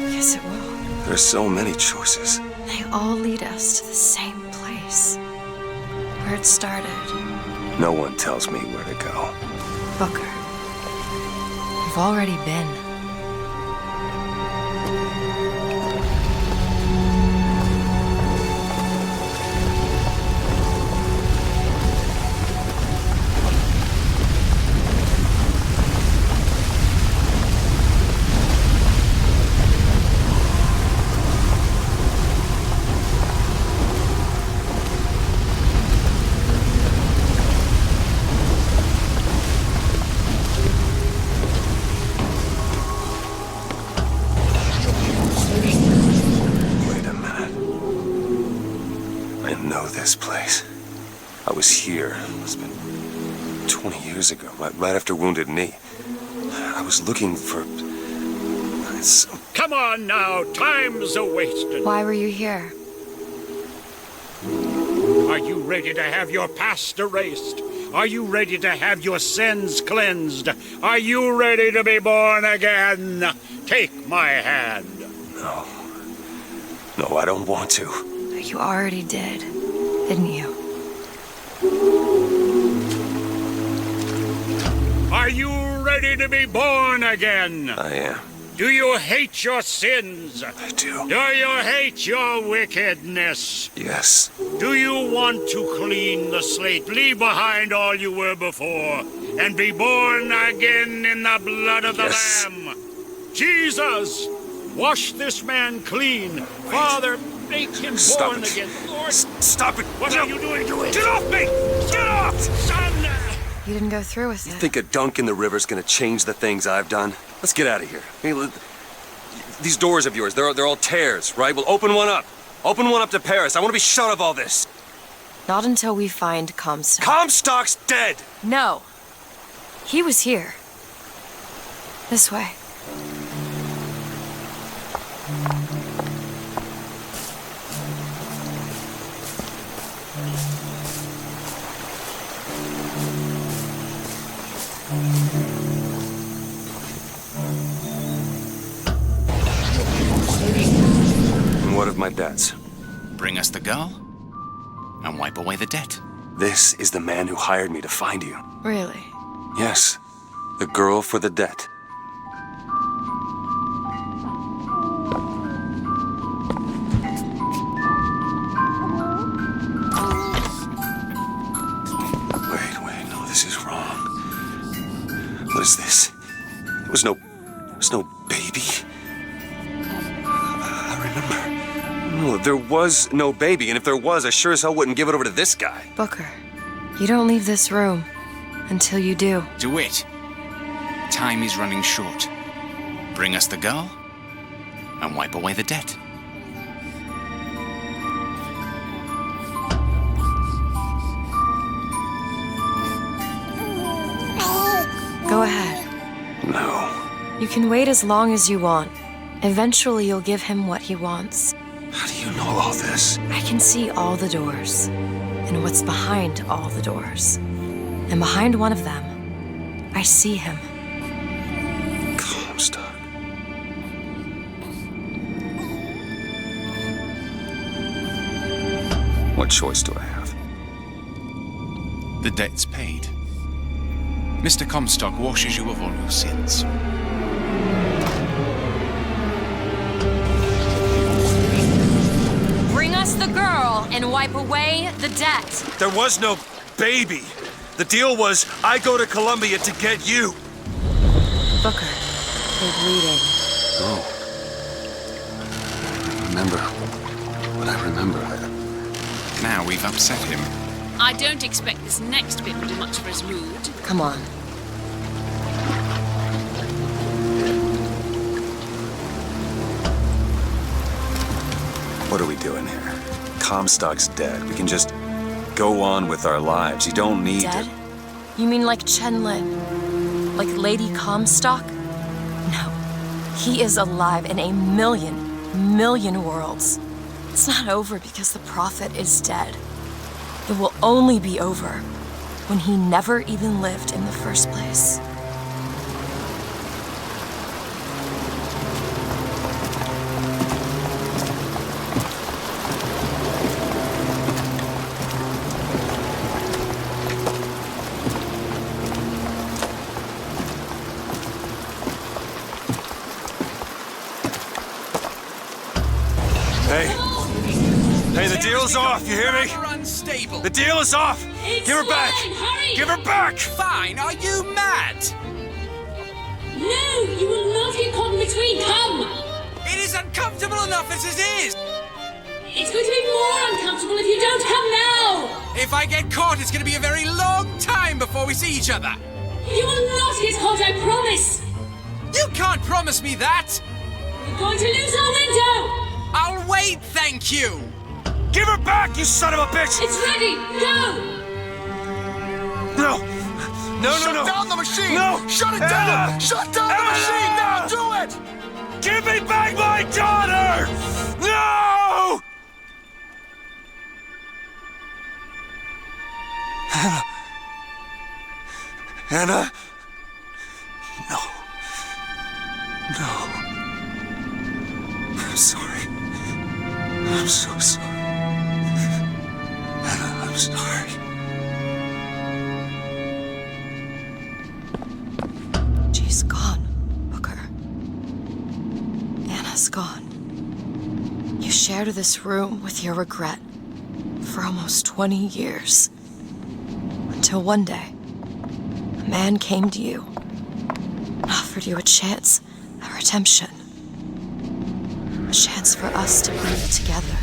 Because it will. There's so many choices. They all lead us to the same place. Where it started. No one tells me where to go. Booker. You've already been. Here. It's been 20 years ago, right after Wounded Knee. I was looking for... Come on now, time's a-wasting. Why were you here? Are you ready to have your past erased? Are you ready to have your sins cleansed? Are you ready to be born again? Take my hand. No. No, I don't want to. You already did, didn't you? Are you ready to be born again? I am. Do you hate your sins? I do. Do you hate your wickedness? Yes. Do you want to clean the slate, leave behind all you were before, and be born again in the blood of the Lamb? Jesus, wash this man clean. Wait. Father, make him born again. Lord, stop it. What are you doing to it? Get off me! Get off! Son! You didn't go through with it. You think a dunk in the river's gonna change the things I've done? Let's get out of here. Hey, these doors of yours, they're all tears, right? Well, open one up. Open one up to Paris. I want to be shut of all this. Not until we find Comstock. Comstock's dead! No. He was here. This way. And what of my debts? Bring us the girl, and wipe away the debt. This is the man who hired me to find you. Really? Yes. The girl for the debt. Wait, no, this is wrong. What is this? There was no baby. I remember. No, there was no baby, and if there was, I sure as hell wouldn't give it over to this guy. Booker, you don't leave this room until you do. DeWitt, time is running short. Bring us the girl, and wipe away the debt. Go ahead. No. You can wait as long as you want. Eventually, you'll give him what he wants. How do you know all this? I can see all the doors, and what's behind all the doors. And behind one of them, I see him. Comstock. What choice do I have? The debt's paid. Mr. Comstock washes you of all your sins. Bring us the girl and wipe away the debt. There was no baby. The deal was I go to Columbia to get you. Booker, you're bleeding. Oh. I remember. But I remember. Now we've upset him. I don't expect this next bit will do much for his mood. Come on. What are we doing here? Comstock's dead. We can just go on with our lives. You don't need Dead? to... You mean like Chen Lin? Like Lady Comstock? No. He is alive in a million worlds. It's not over because the prophet is dead. It will only be over when he never even lived in the first place. Hey, the deal's off, you hear me? Unstable. The deal is off! Give her back! Give her back! Fine, are you mad? No, you will not get caught in between. Come! It is uncomfortable enough as it is! It's going to be more uncomfortable if you don't come now! If I get caught, it's going to be a very long time before we see each other. You will not get caught, I promise! You can't promise me that! We're going to lose our window! I'll wait, thank you! Give her back, you son of a bitch! It's ready! Go! No! No! Shut down the machine! No! Shut it down! Shut down the machine! Now do it! Give me back my daughter! No! Anna? No. No. I'm sorry. I'm so sorry. Anna, I'm sorry. She's gone, Booker. Anna's gone. You shared this room with your regret for almost 20 years. Until one day, a man came to you and offered you a chance at redemption. A chance for us to be together.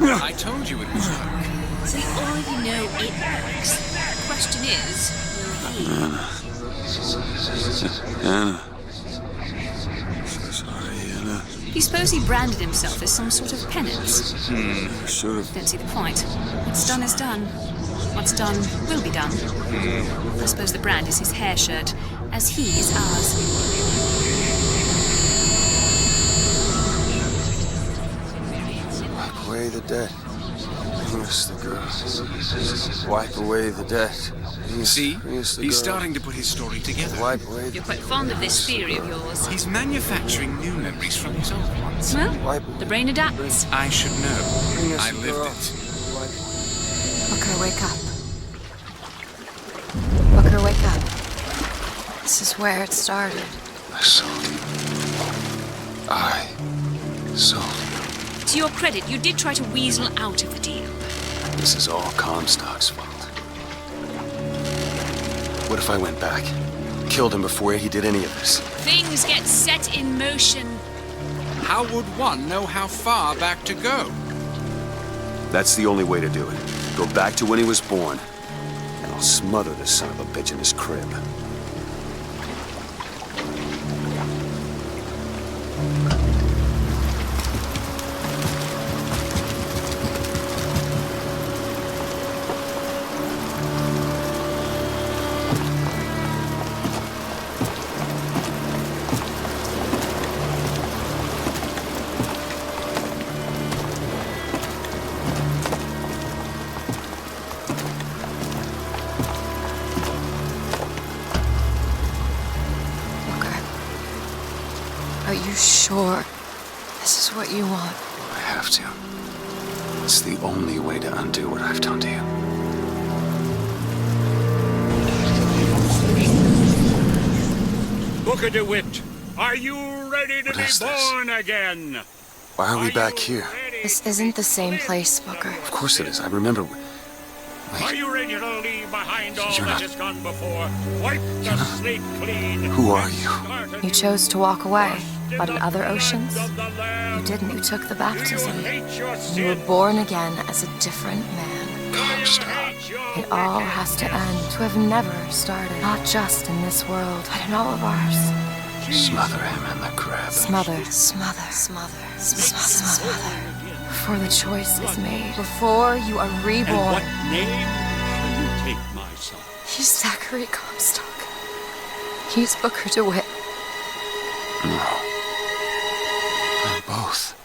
I told you it was work. So you already know it works. The question is, will he? Anna. So sorry, Anna. Do you suppose he branded himself as some sort of penance? Should have. Don't see the point. What's done is done. What's done will be done. I suppose the brand is his hair shirt, as he is ours. Wipe away the debt. Miss the girl. Wipe away the debt. See? He's starting to put his story together. Wipe away the You're quite fond of this theory of yours. He's manufacturing new memories from his old ones. Well, the brain adapts. I should know. I lived it. Booker, wake up. Booker, wake up. This is where it started. I sold you. I sold you. To your credit, you did try to weasel out of the deal. This is all Comstock's fault. What if I went back? Killed him before he did any of this? Things get set in motion. How would one know how far back to go? That's the only way to do it. Go back to when he was born, and I'll smother this son of a bitch in his crib. Are you sure this is what you want? I have to. It's the only way to undo what I've done to you. Booker DeWitt, are you ready to be born again? Why are we back here? This isn't the same place, Booker. Of course it is. I remember. Are you ready to leave behind all You're that not- has gone before? Wipe the slate clean. Who are you? You chose to walk away, but in other oceans, you didn't. You took the baptism. You were born again as a different man. It all has to end, to have never started. Not just in this world, but in all of ours. Smother him in the crib. Smother, smother, smother, smother, smother. Before the choice is made, before you are reborn. And what name shall you take, my son? He's Zachary Comstock. He's Booker DeWitt. No. I'm both.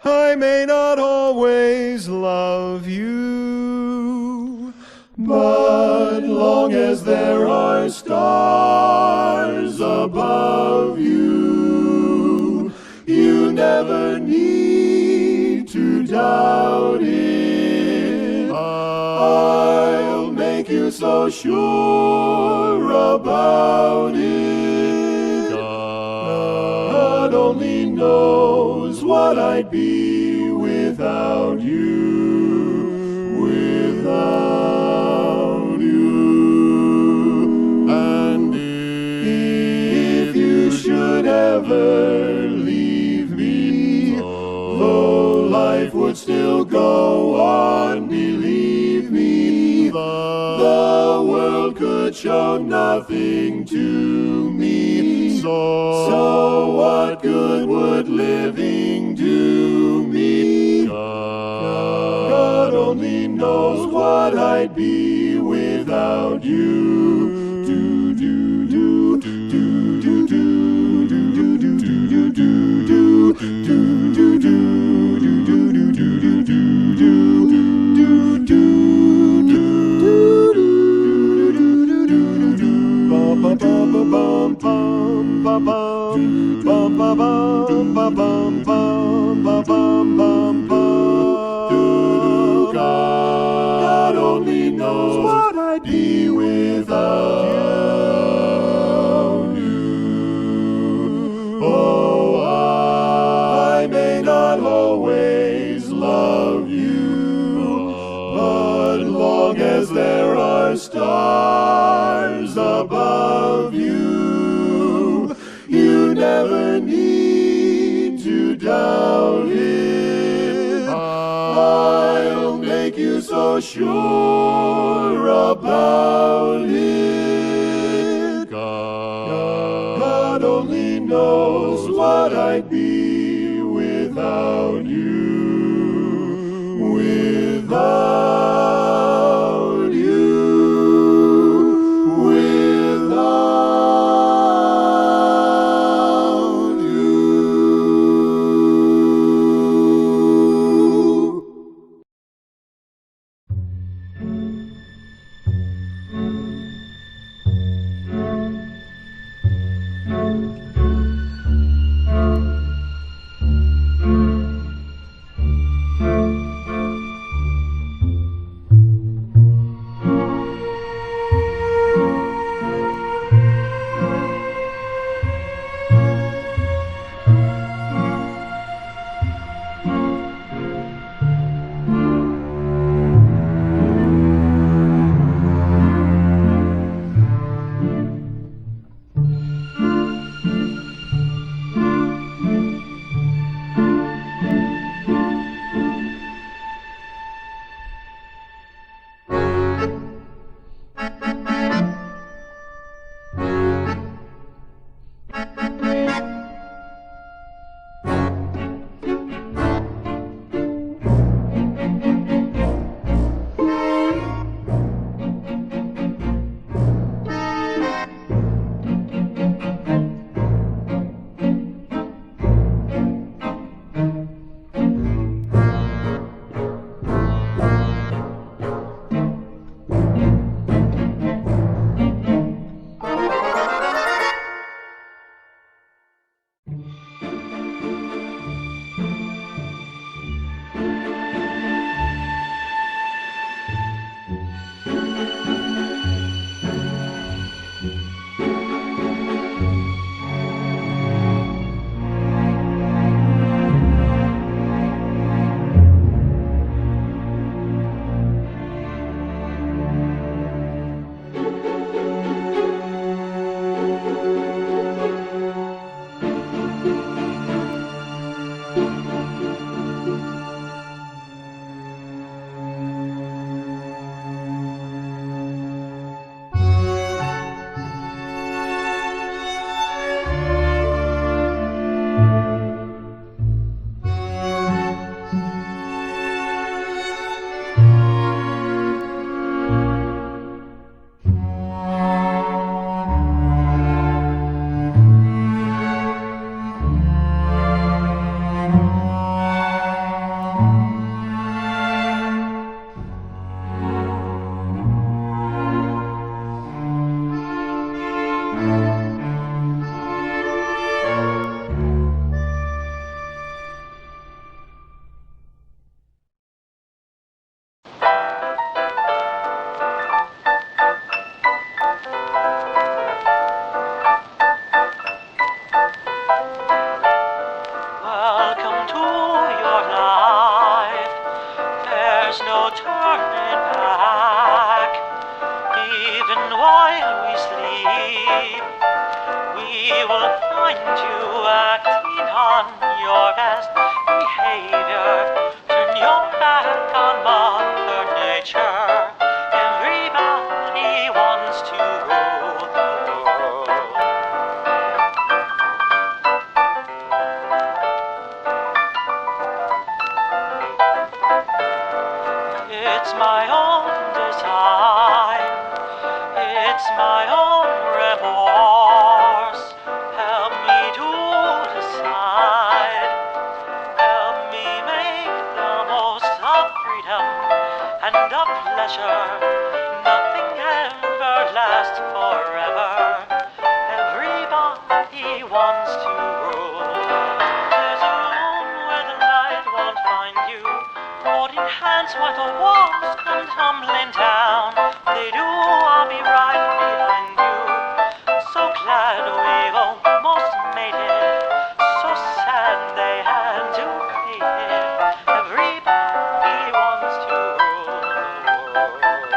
I may not always love you, but long as there are stars above you, you never need to doubt it. I'll make you so sure about it. God only knows what I'd be without you, without you. And if you should ever leave me, though life would still go on, believe me, the world could show nothing to me. So what good would living do me? God only knows what I'd be without you. Do do do do do do do do do do do do do do God only knows what I'd be without you. Oh, I may not always love you, but long as there are stars above you, you never need to doubt it. I'll make you so sure about it? God only knows what I'd be without you. Without you. Without you. Welcome to your life. There's no turning back. Even while we sleep, we will find you acting on your best behavior. Turn your back on Mother Nature. Everybody wants to rule the world. It's my own design. It's my own remorse. Help me to decide. Help me make the most of freedom and of pleasure. Nothing ever lasts forever. Everybody wants to rule. There's a room where the light won't find you. Holding hands while the walls come tumbling down. They do, I'll be right behind you. So glad we've almost made it. So sad they had to fade it. Everybody wants to rule the world.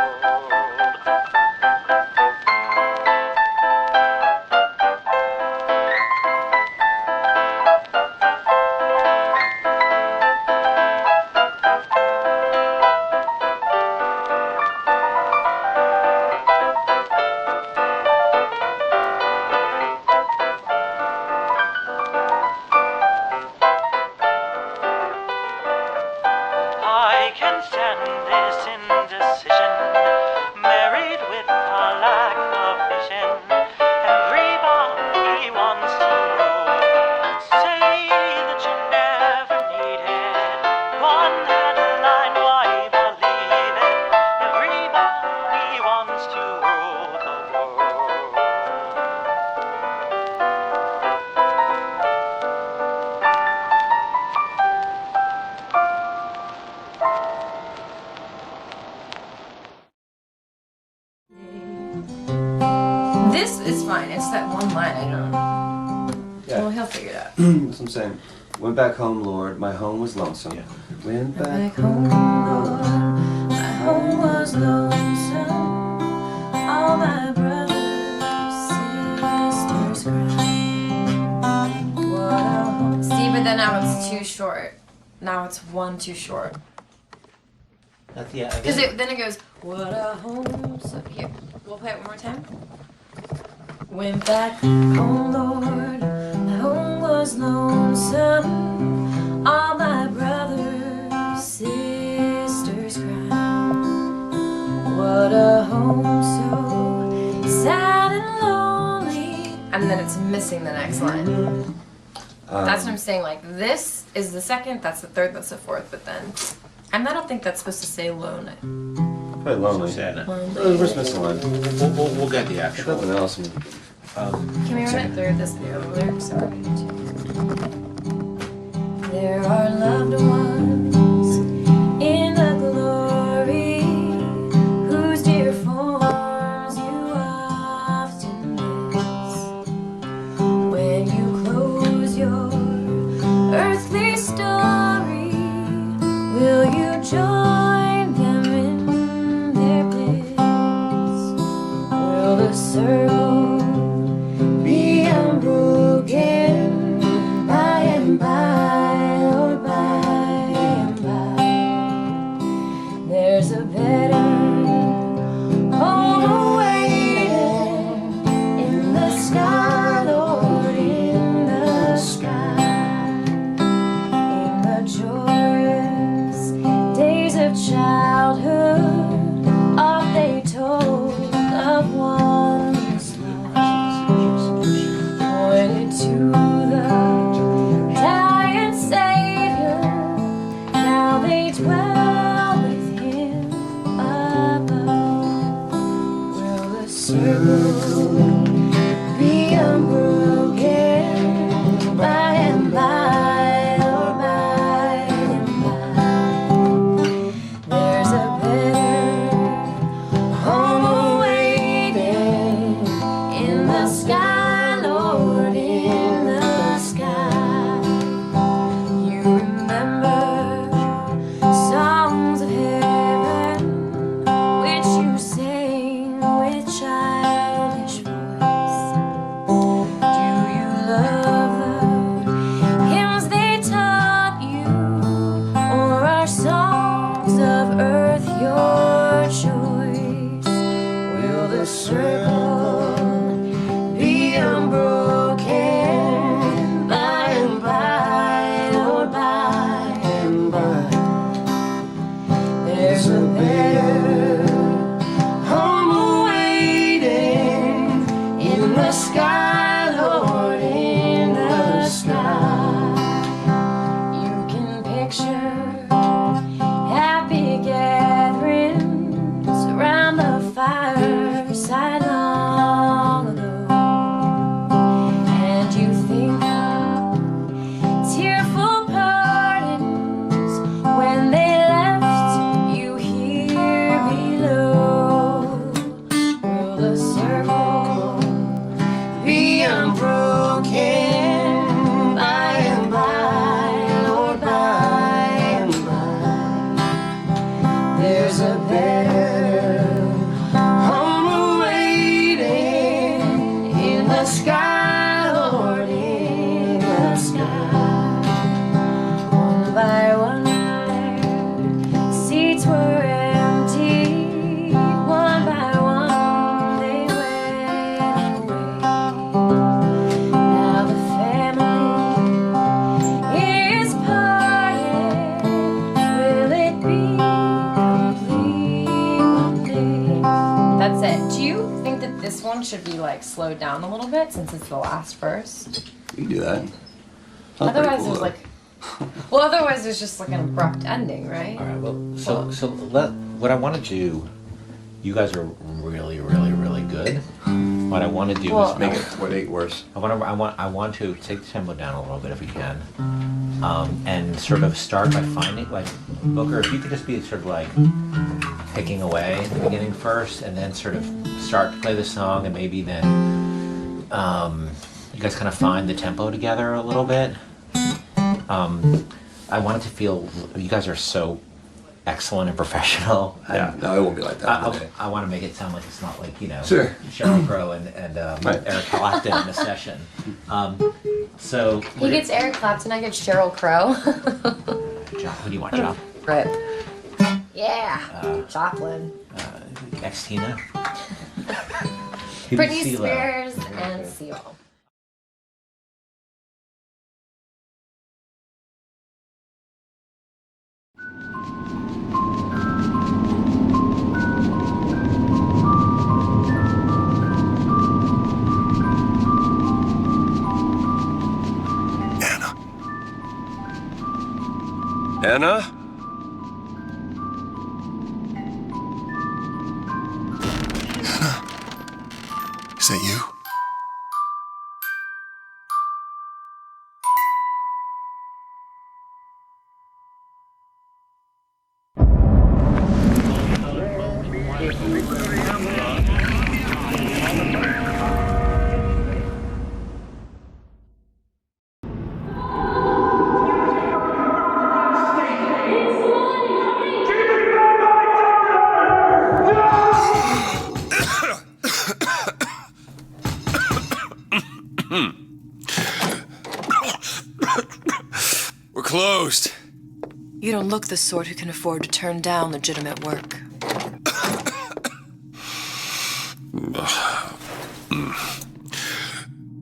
can stand this indecision. Married with a lack of vision. Everybody wants to rule. Say that you never needed one headline, why believe it? Everybody wants to rule the world. This is fine. It's that one line I don't. Yeah. Well, he'll figure it out. That's what I'm saying. Went back home, Lord. My home was lonesome. Yeah. Went back home, Lord. My home was lonesome. All my brothers, sisters cried. What a home. See, but then now it's too short. Now it's one too short. Yeah. Because then it goes, what a home. So here, we'll play it one more time. Went back home, Lord. My home was lonesome. All my brothers, sisters cried. What a home so sad and lonely. And then it's missing the next line. That's what I'm saying. Like, this is the second, that's the third, that's the fourth, but then. And I don't think that's supposed to say lonely. Probably lonely. We're missing one. We'll get the actual. Nothing else. Can we run it through this video lyrics? There are loved ones in the glory whose dear forms you often miss. When you close your earthly story, will you join them in their bliss? Will the circle be unbroken by and by, or by and by? There's a better home awaiting in the sky, Lord, in the sky, in the joyous days of childhood. Oft they told of one's pointed to the dying Savior. Now they dwell with him above. Will the circle be unbroken by and by, or by and by? There's a better home awaiting in the sky, Lord, in the sky. You remember songs of heaven which you sang with childish voice. Do you love the hymns they taught you, or are songs of earth your choice? Will the circle be unbroken by and by, or by and by? There's a better home awaiting in the sky, Lord, in the sky. You can picture happy gatherings around the fireside long ago, and you think of tearful partings when they left you here below. Will the circle be unbroken by and by, Lord, by and by? There's a better home awaiting in the sky, Lord, in the sky. One by one their seats were empty. One by one they went away. Now the family is parted. Will it be song should be like slowed down a little bit since it's the last verse. You can do that. Otherwise, there's like, well, otherwise there's just like an abrupt ending, right? All right. Well, what I want to do. You guys are really, really, really good. What I want to do is make it 28 worse. I want to take the tempo down a little bit if we can, and sort of start by finding like Booker. If you could just be sort of like picking away at the beginning first, and then sort of start to play the song, and maybe then you guys kind of find the tempo together a little bit. I want it to feel you guys are so excellent and professional. Yeah, no, it won't be like that. I want to make it sound like it's not like, sure. Sheryl Crow and Eric Clapton in a session. So he gets Eric Clapton, I get Sheryl Crow. Job, who do you want, Job? Right. Yeah, Joplin. Ex-Tina. Britney Spears and Seal. Anna? Is that you? We're closed. You don't look the sort who can afford to turn down legitimate work.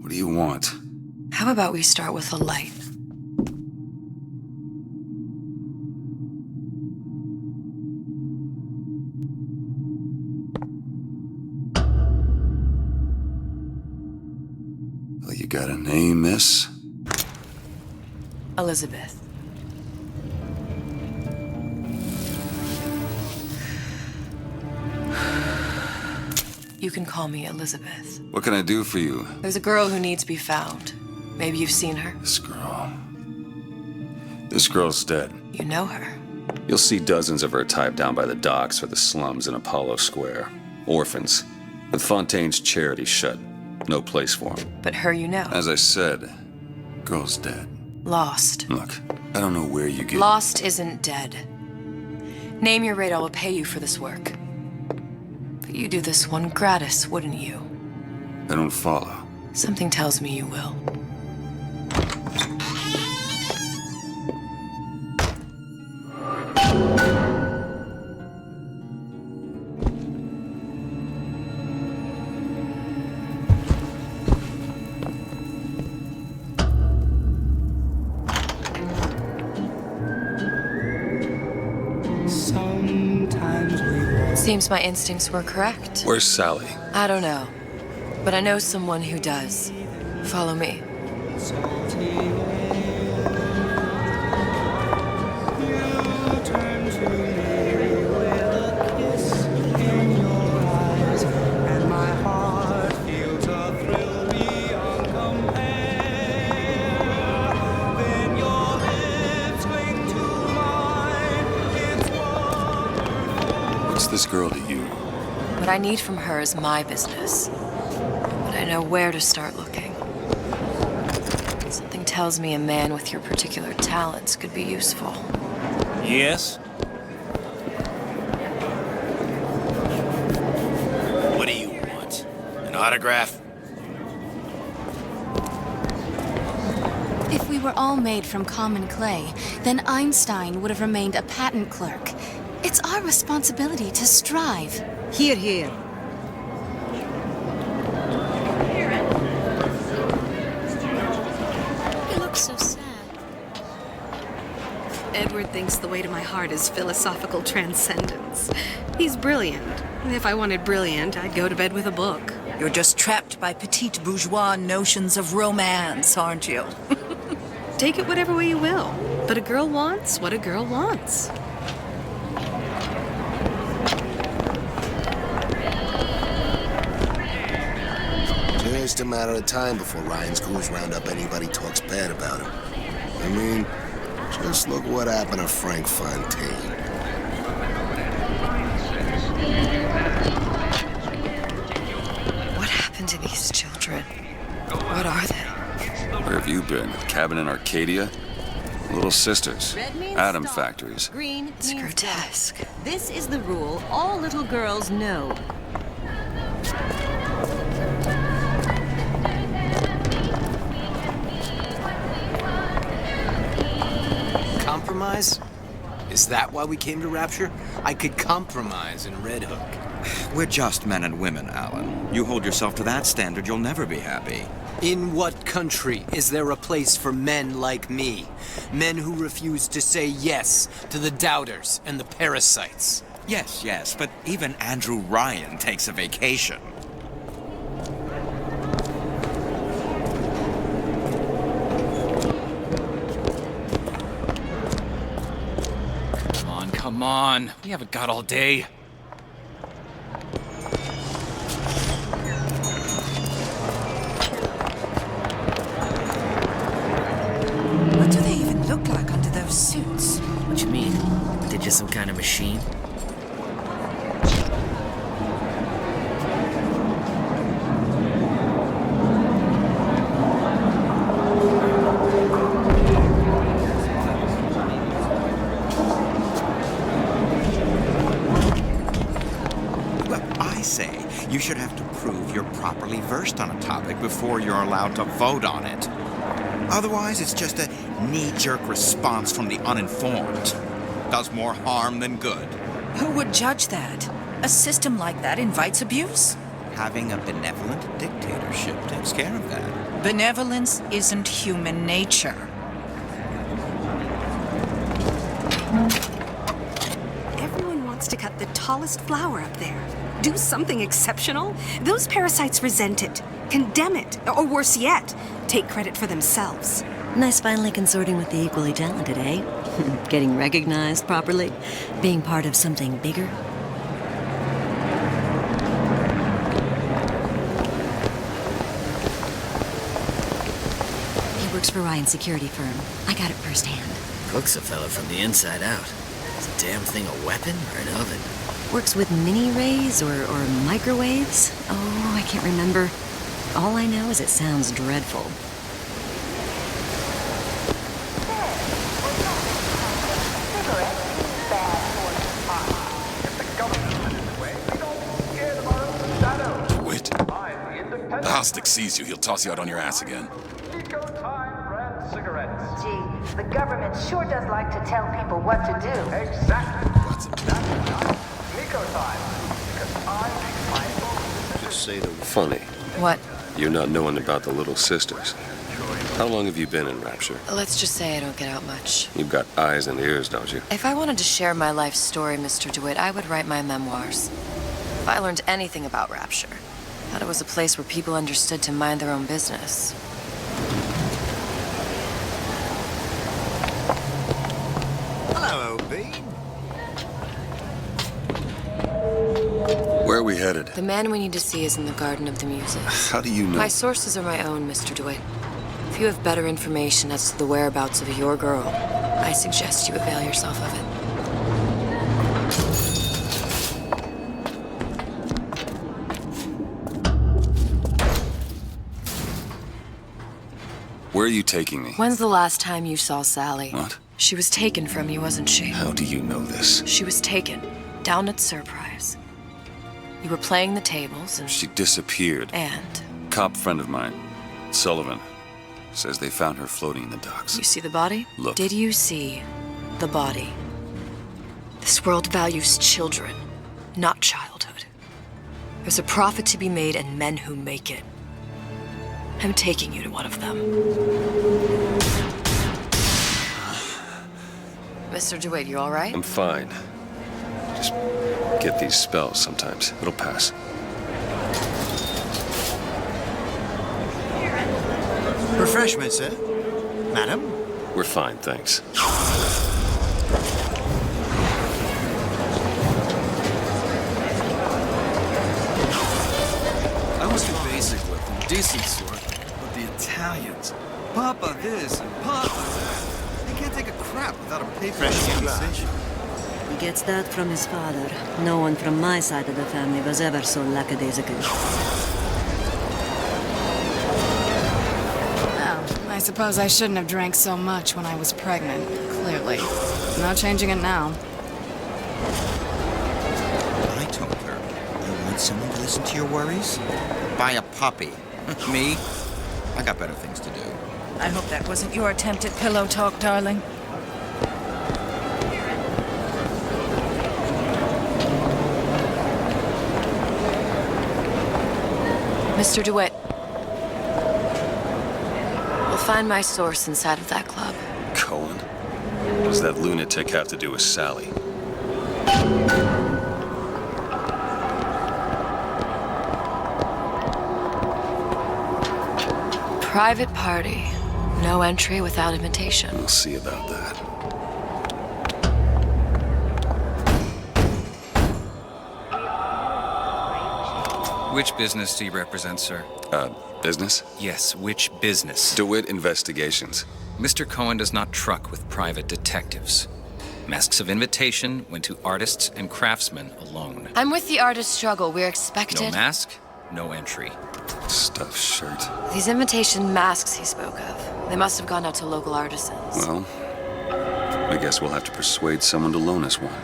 What do you want? How about we start with a light? Well, you got a name, miss? Elizabeth. You can call me Elizabeth. What can I do for you? There's a girl who needs to be found. Maybe you've seen her. This girl's dead. You know her. You'll see dozens of her tied down by the docks or the slums in Apollo Square. Orphans. With Fontaine's charity shut. No place for them. But her you know. As I said, girl's dead. Lost. Look, I don't know where you get... Lost isn't dead. Name your rate, I will pay you for this work. But you do this one gratis, wouldn't you? I don't follow. Something tells me you will. Seems my instincts were correct. Where's Sally? I don't know, but I know someone who does. Follow me. This girl to you? What I need from her is my business. But I know where to start looking. Something tells me a man with your particular talents could be useful. Yes? What do you want? An autograph? If we were all made from common clay, then Einstein would have remained a patent clerk. It's our responsibility to strive. Hear, hear. He looks so sad. Edward thinks the way to my heart is philosophical transcendence. He's brilliant. And if I wanted brilliant, I'd go to bed with a book. You're just trapped by petite bourgeois notions of romance, aren't you? Take it whatever way you will. But a girl wants what a girl wants. Just a matter of time before Ryan's crews round up anybody who talks bad about him. I mean, just look what happened to Frank Fontaine. What happened to these children? What are they? Where have you been? Cabin in Arcadia? Little sisters. Red means Atom stop. factories. Green It's means grotesque. death. This is the rule all little girls know. Compromise? Is that why we came to Rapture? I could compromise in Red Hook. We're just men and women, Alan. You hold yourself to that standard, you'll never be happy. In what country is there a place for men like me? Men who refuse to say yes to the doubters and the parasites. Yes, but even Andrew Ryan takes a vacation. Come on. We haven't got all day. What do they even look like under those suits? What you mean? They're just some kind of machine? You should have to prove you're properly versed on a topic before you're allowed to vote on it. Otherwise, it's just a knee-jerk response from the uninformed. Does more harm than good. Who would judge that? A system like that invites abuse? Having a benevolent dictatorship takes care of that. Benevolence isn't human nature. Everyone wants to cut the tallest flower up there. Do something exceptional. Those parasites resent it, condemn it, or worse yet, take credit for themselves. Nice finally consorting with the equally talented, eh? Getting recognized properly? Being part of something bigger? He works for Ryan's security firm. I got it firsthand. Cooks a fella from the inside out. Is a damn thing a weapon or an oven? Works with mini-rays or microwaves? Oh, I can't remember. All I know is it sounds dreadful. DeWitt? The house stick sees you, he'll toss you out on your ass again. Gee, the government sure does like to tell people what to do. Exactly. Just say the Funny. What? You not knowing about the little sisters. How long have you been in Rapture? Let's just say I don't get out much. You've got eyes and ears, don't you? If I wanted to share my life story, Mr. DeWitt, I would write my memoirs. If I learned anything about Rapture, I thought it was a place where people understood to mind their own business. Hello, OB. Where are we headed? The man we need to see is in the Garden of the Muses. How do you know? My sources are my own, Mr. DeWitt. If you have better information as to the whereabouts of your girl, I suggest you avail yourself of it. Where are you taking me? When's the last time you saw Sally? What? She was taken from you, wasn't she? How do you know this? She was taken, down at Surprise. You were playing the tables and... She disappeared. And? Cop friend of mine, Sullivan, says they found her floating in the docks. You see the body? Look. Did you see the body? This world values children, not childhood. There's a profit to be made and men who make it. I'm taking you to one of them. Mr. DeWitt, you all right? I'm fine. Just get these spells sometimes. It'll pass. Refreshments, eh? Madam? We're fine, thanks. I was the basic level, decent sort, but the Italians, Papa this and Papa that. They can't take a crap without a paper dispensation. He gets that from his father. No one from my side of the family was ever so lackadaisical. Well, I suppose I shouldn't have drank so much when I was pregnant, clearly. No changing it now. I told her, you want someone to listen to your worries? Buy a puppy. Me? I got better things to do. I hope that wasn't your attempt at pillow talk, darling. Mr. DeWitt. We'll find my source inside of that club. Cohen? What does that lunatic have to do with Sally? Private party. No entry without invitation. We'll see about that. Which business do you represent, sir? Business? Yes, which business? DeWitt Investigations. Mr. Cohen does not truck with private detectives. Masks of invitation went to artists and craftsmen alone. I'm with the artist struggle. We're expected. No mask, no entry. Stuffed shirt. These invitation masks he spoke of, they must have gone out to local artisans. Well, I guess we'll have to persuade someone to loan us one.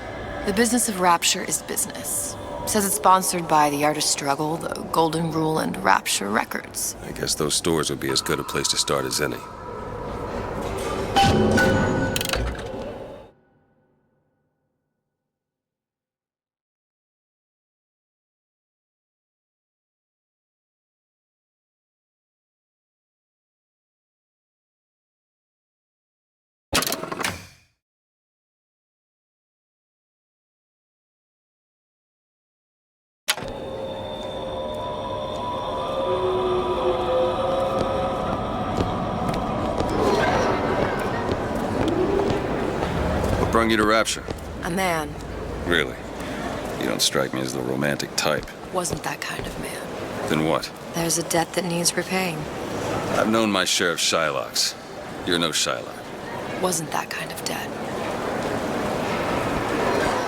The business of Rapture is business. Says it's sponsored by the Artist Struggle, the Golden Rule, and Rapture Records. I guess those stores would be as good a place to start as any. What brung you to Rapture? A man. Really? You don't strike me as the romantic type. Wasn't that kind of man. Then what? There's a debt that needs repaying. I've known my share of Shylocks. You're no Shylock. Wasn't that kind of debt.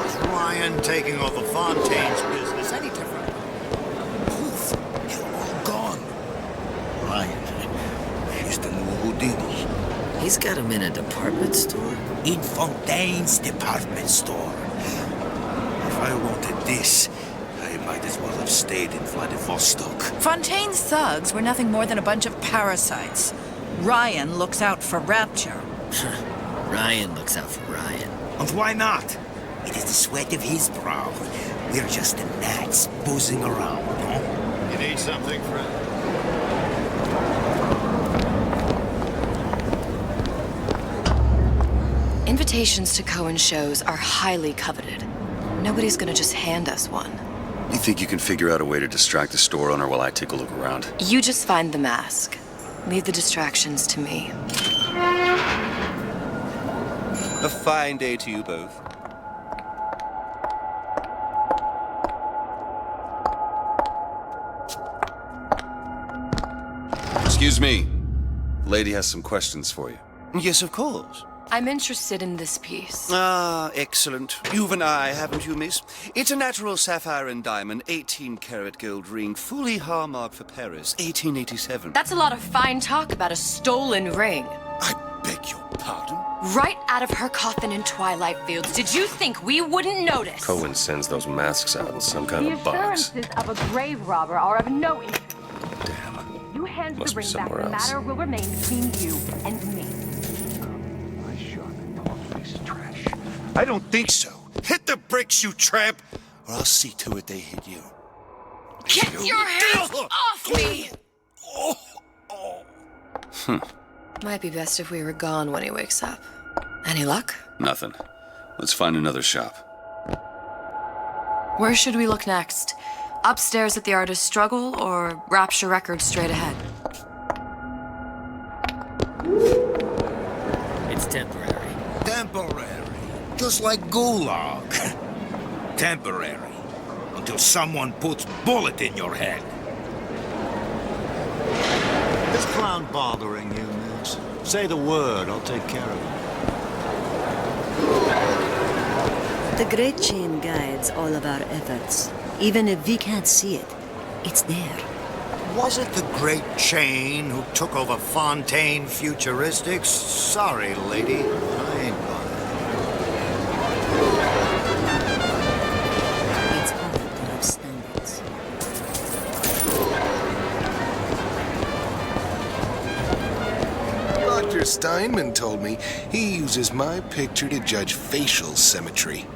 Is Ryan taking all the Fontaine's business any different? Poof! They're all gone. Ryan, she's the new Houdini. He's got him in a department store? In Fontaine's department store. If I wanted this, I might as well have stayed in Vladivostok. Fontaine's thugs were nothing more than a bunch of parasites. Ryan looks out for Rapture. Ryan looks out for Ryan. And why not? It is the sweat of his brow. We're just the gnats buzzing around, no? You need something, friend? Invitations to Cohen shows are highly coveted. Nobody's gonna just hand us one. You think you can figure out a way to distract the store owner while I take a look around? You just find the mask. Leave the distractions to me. A fine day to you both. Excuse me. The lady has some questions for you. Yes, of course. I'm interested in this piece. Ah, excellent. You've an eye, haven't you, miss? It's a natural sapphire and diamond, 18-karat gold ring, fully hallmarked for Paris, 1887. That's a lot of fine talk about a stolen ring. I beg your pardon? Right out of her coffin in Twilight Fields. Did you think we wouldn't notice? Cohen sends those masks out in some kind The of box. assurances of a grave robber are of no interest. Damn. You hand Must the be ring back, somewhere the else. matter will remain between you and me. I don't think so. Hit the bricks, you tramp, or I'll see to it they hit you. Get your hands off me! Might be best if we were gone when he wakes up. Any luck? Nothing. Let's find another shop. Where should we look next? Upstairs at the Artist Struggle or Rapture Records straight ahead? temporary. Temporary. Just like Gulag. Temporary. Until someone puts bullet in your head. This clown bothering you, miss? Say the word, I'll take care of it. The Great Chain guides all of our efforts. Even if we can't see it, it's there. Was it the Great Chain who took over Fontaine Futuristics? Sorry, lady, I ain't buying it. It's hard to have standards. Dr. Steinman told me he uses my picture to judge facial symmetry.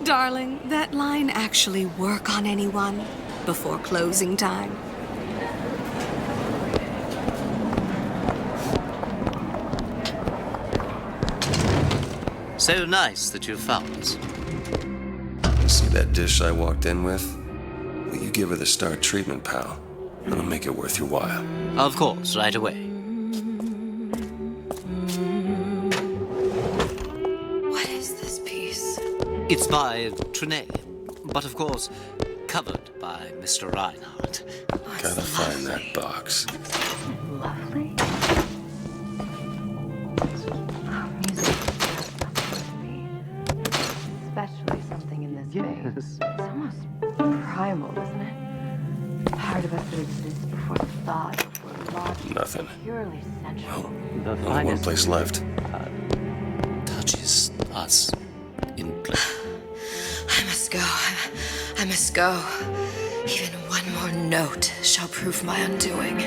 Darling, that line actually work on anyone before closing time. So nice that you found us. You see that dish I walked in with? Will you give her the star treatment, pal? It'll make it worth your while. Of course, right away. What is this piece? It's by Trenet, but of course, covered by Mr. Reinhardt. Gotta find that box. Lovely. Especially something in this space. It's almost primal, isn't it? Part of us that exists before thought, before logic. Nothing. Purely sensual. Only one place left. Touches us in play. I must go. I must go. Even one more note shall prove my undoing.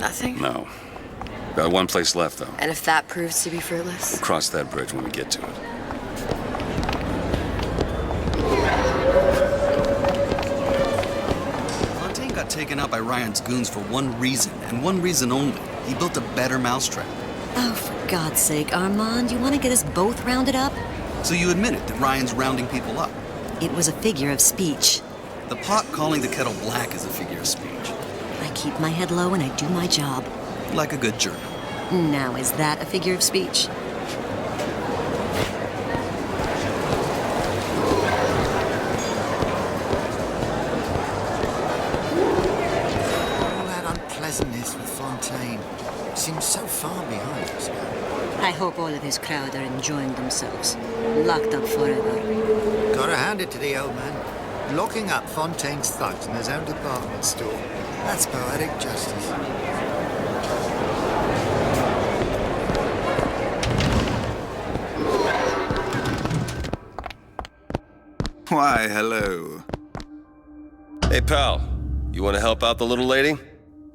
Nothing? No. Got one place left, though. And if that proves to be fruitless? We'll cross that bridge when we get to it. Fontaine got taken out by Ryan's goons for one reason, and one reason only. He built a better mousetrap. Oh, for God's sake, Armand, you want to get us both rounded up? So you admit it, that Ryan's rounding people up. It was a figure of speech. The pot calling the kettle black is a figure of speech. I keep my head low and I do my job. Like a good journal. Now, is that a figure of speech? All that unpleasantness with Fontaine seems so far behind us now. I hope all of his crowd are enjoying themselves. Locked up forever. Gotta hand it to the old man. Locking up Fontaine's thugs in his own department store. That's poetic justice. Why, hello. Hey, pal. You want to help out the little lady?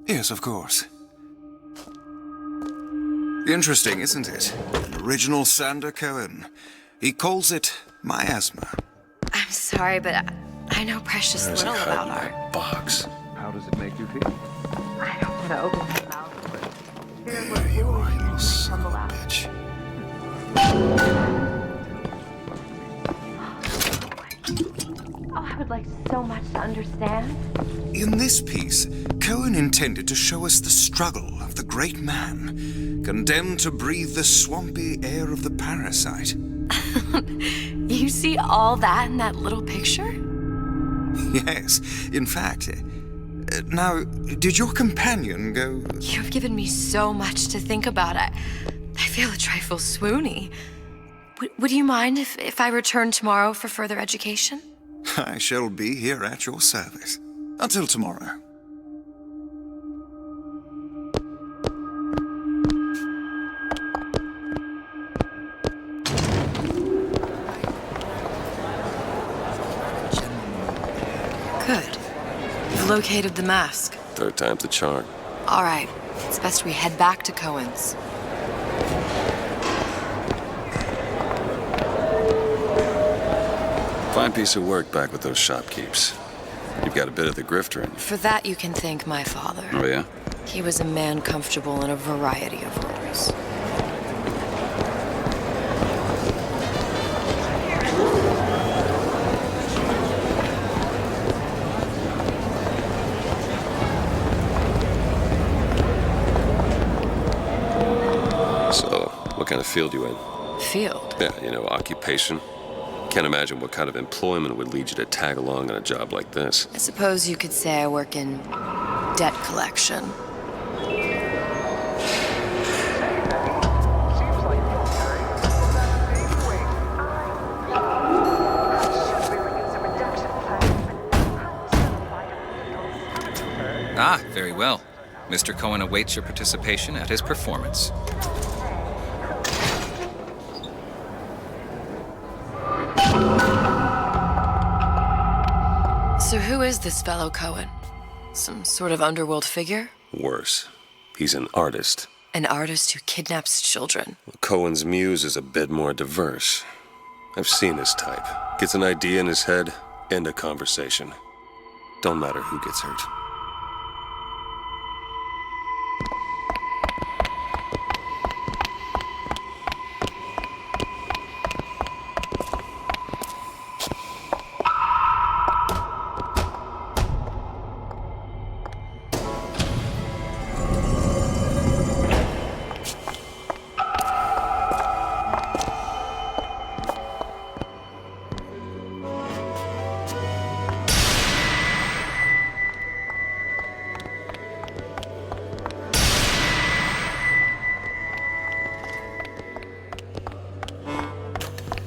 Yes, of course. Interesting, isn't it? An original Sander Cohen. He calls it miasma. I'm sorry, but I know precious There's little a about hut in art. that box. How does it make you feel? I don't want to open my mouth. There you are, you little son of a bitch. Oh, I would like so much to understand. In this piece, Cohen intended to show us the struggle of the great man, condemned to breathe the swampy air of the parasite. You see all that in that little picture? Yes, in fact. Now, did your companion go... You've given me so much to think about. I feel a trifle swoony. Would you mind if I return tomorrow for further education? I shall be here at your service. Until tomorrow. Good. You've located the mask. Third time's the charm. All right. It's best we head back to Cohen's. Fine piece of work back with those shopkeepers. You've got a bit of the grifter in you. For that, you can thank my father. Oh, yeah? He was a man comfortable in a variety of roles. So, what kind of field you in? Field? Yeah, occupation. Can't imagine what kind of employment would lead you to tag along on a job like this. I suppose you could say I work in debt collection. Ah, very well. Mr. Cohen awaits your participation at his performance. So who is this fellow Cohen? Some sort of underworld figure? Worse. He's an artist. An artist who kidnaps children. Cohen's muse is a bit more diverse. I've seen this type. Gets an idea in his head, end a conversation. Don't matter who gets hurt.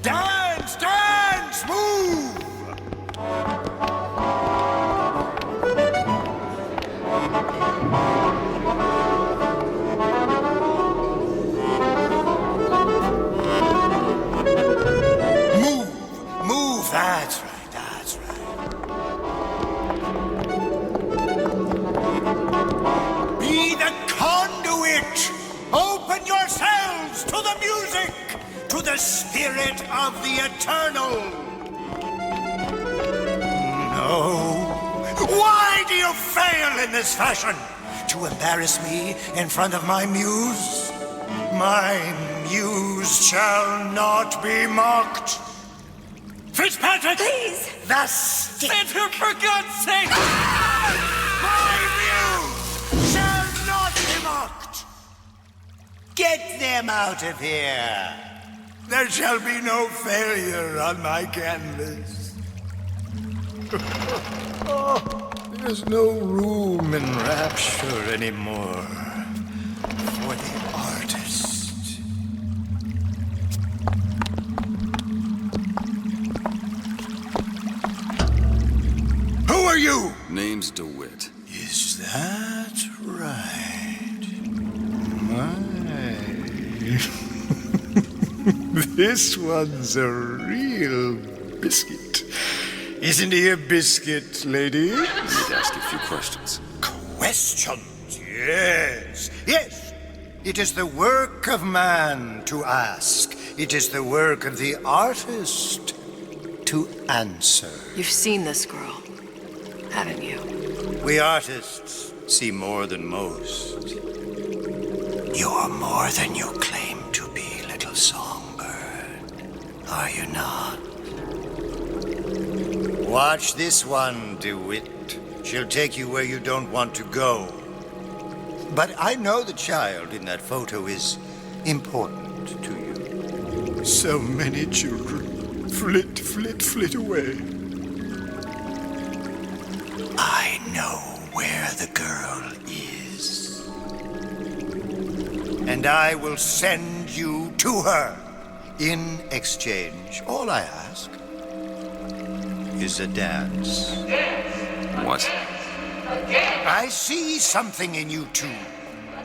Dance! Dance! Move! Move! Move! That's right, that's right. Be the conduit! Open yourselves to the music! To the spirit of the eternal! No. Why do you fail in this fashion? To embarrass me in front of my muse? My muse shall not be mocked. Fitzpatrick! Please! The stick! For God's sake! My muse shall not be mocked! Get them out of here! There shall be no failure on my canvas. Oh, there's no room in rapture anymore for the artist. Who are you? Name's DeWitt. Is that right? My. This one's a real biscuit. Isn't he a biscuit, lady? I need to ask you a few questions. Questions? Yes. Yes. It is the work of man to ask. It is the work of the artist to answer. You've seen this girl, haven't you? We artists see more than most. You're more than you claim to be, little songbird. Are you not? Watch this one, DeWitt. She'll take you where you don't want to go. But I know the child in that photo is important to you. So many children flit, flit, flit away. I know where the girl is. And I will send you to her. In exchange, all I ask is a dance. What? I see something in you two.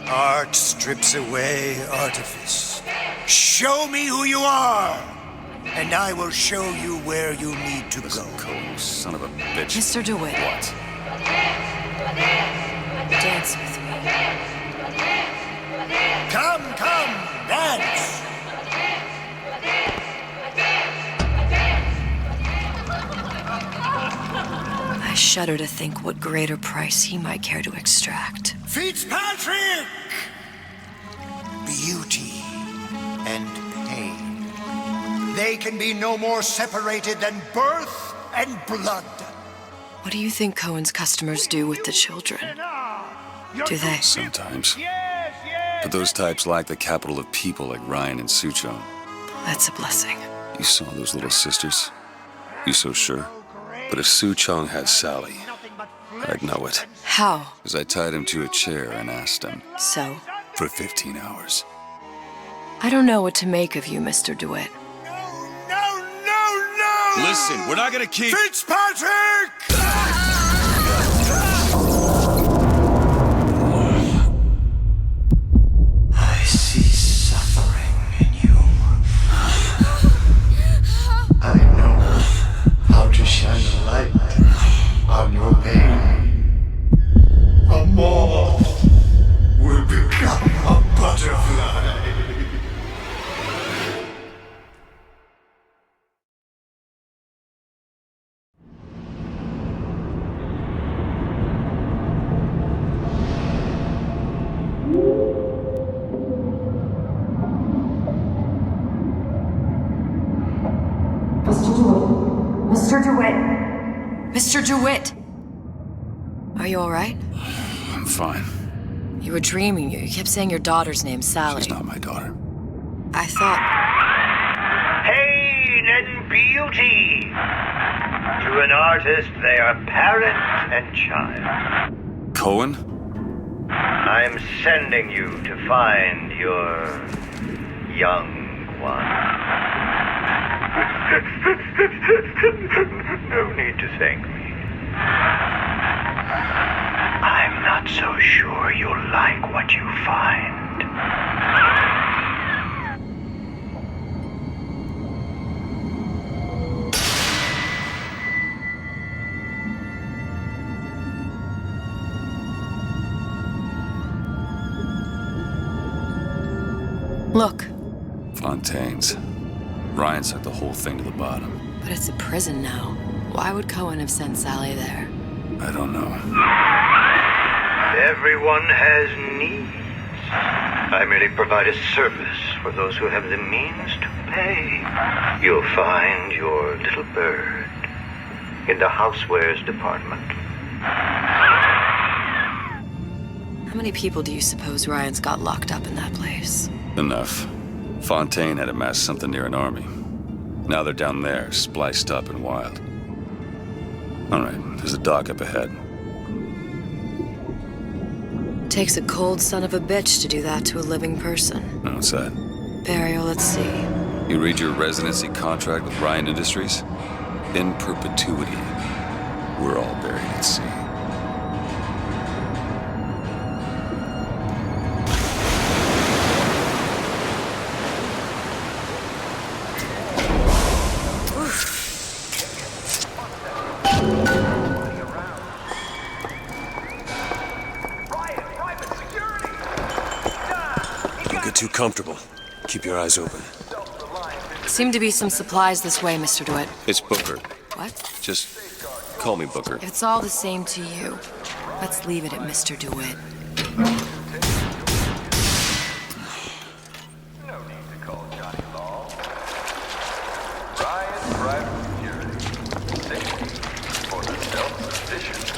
Art strips away artifice. Show me who you are, and I will show you where you need to go. Cohen, son of a bitch. Mr. DeWitt. What? Dance with me. Come, dance! I shall shudder to think what greater price he might care to extract. Fitzpatrick! Beauty and pain. They can be no more separated than birth and blood. What do you think Cohen's customers do with the children? Do they? Sometimes. But those types lack the capital of people like Ryan and Suchong. That's a blessing. You saw those little sisters? You so sure? But if Suchong had Sally, I'd know it. How? Because I tied him to a chair and asked him. So? For 15 hours. I don't know what to make of you, Mr. DeWitt. No! Listen, we're not gonna keep... Fitzpatrick! I see suffering in you. I know how to shine a light on your pain. A moth will become a butterfly. Mr. DeWitt! Mr. DeWitt! Are you alright? I'm fine. You were dreaming. You kept saying your daughter's name, Sally. She's not my daughter. I thought... Pain and beauty! To an artist, they are parent and child. Cohen? I'm sending you to find your young one. No need to thank me. I'm not so sure you'll like what you find. Look. Fontaine's. Ryan took the whole thing to the bottom. But it's a prison now. Why would Cohen have sent Sally there? I don't know. Everyone has needs. I merely provide a service for those who have the means to pay. You'll find your little bird in the housewares department. How many people do you suppose Ryan's got locked up in that place? Enough. Fontaine had amassed something near an army. Now they're down there, spliced up and wild. All right, there's a dock up ahead. Takes a cold son of a bitch to do that to a living person. What's that? Burial at sea. You read your residency contract with Ryan Industries? In perpetuity, we're all buried at sea. Too comfortable. Keep your eyes open. Seem to be some supplies this way, Mr. DeWitt. It's Booker. What? Just call me Booker. If it's all the same to you, let's leave it at Mr. DeWitt. No need to call Johnny Law. Ryan Private Security. Safety for the self-sufficient.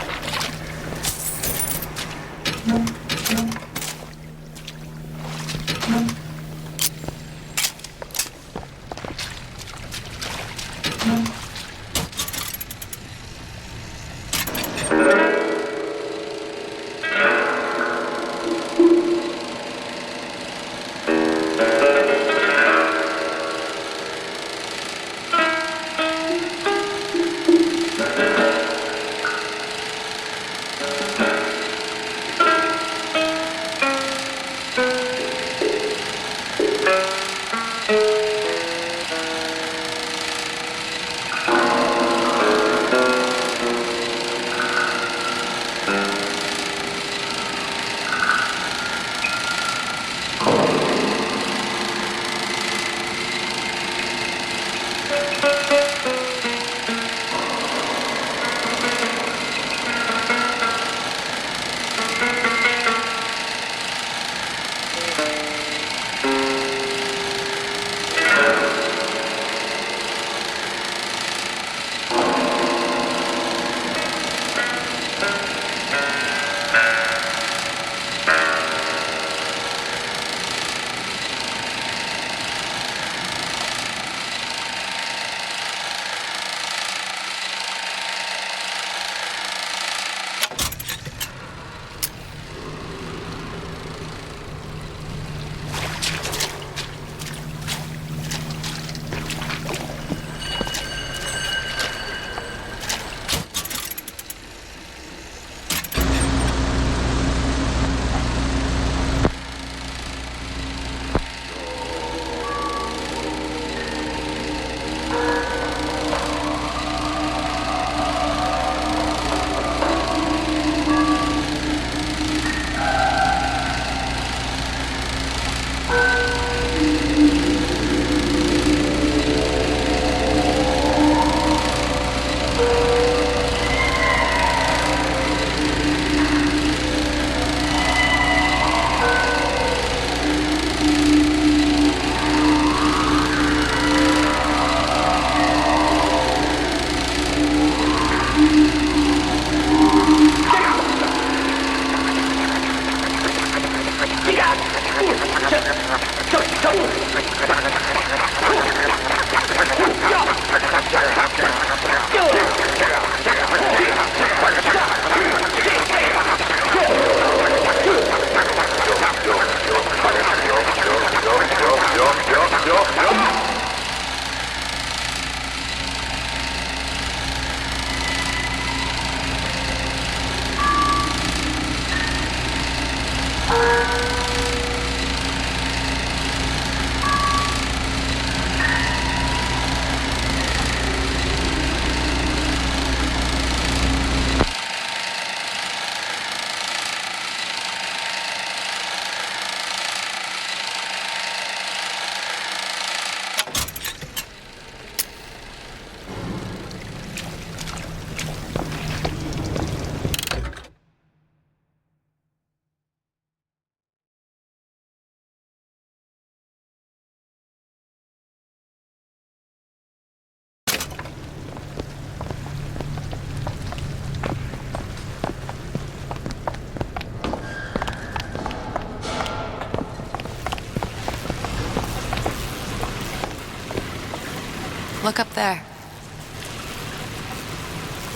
Look up there.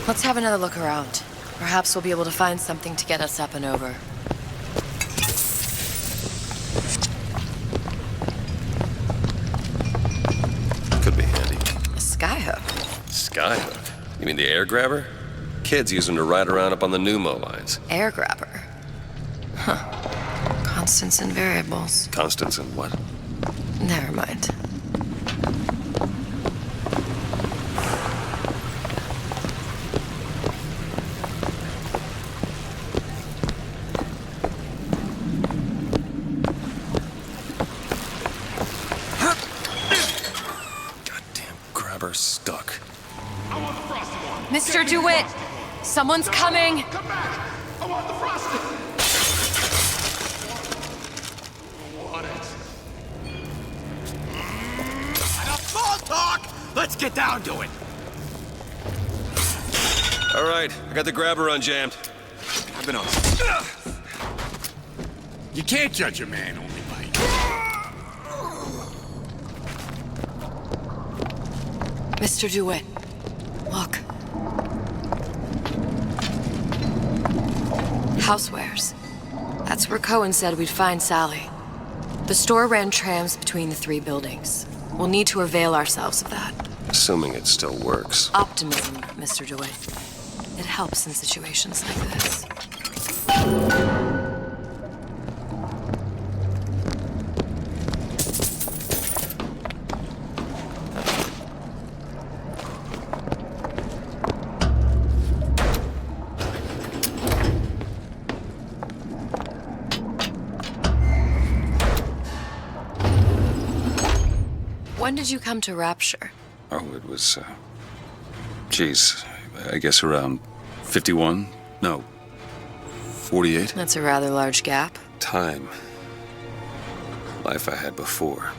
Let's have another look around. Perhaps we'll be able to find something to get us up and over. Could be handy. A skyhook. Skyhook? You mean the air grabber? Kids use them to ride around up on the pneumo lines. Air grabber. Huh. Constants and variables. Constants and what? Never mind. Stuck. Mr. DeWitt! Someone's coming! Come back! I want the frosting! Want it? Enough small talk! Let's get down to it! All right, I got the grabber unjammed. I've been on. You can't judge a man only by. Mr. DeWitt, look. Housewares. That's where Cohen said we'd find Sally. The store ran trams between the three buildings. We'll need to avail ourselves of that. Assuming it still works. Optimism, Mr. DeWitt. It helps in situations like this. When did you come to Rapture? Oh, it was, geez, I guess around 51? No, 48? That's a rather large gap. Time. Life I had before.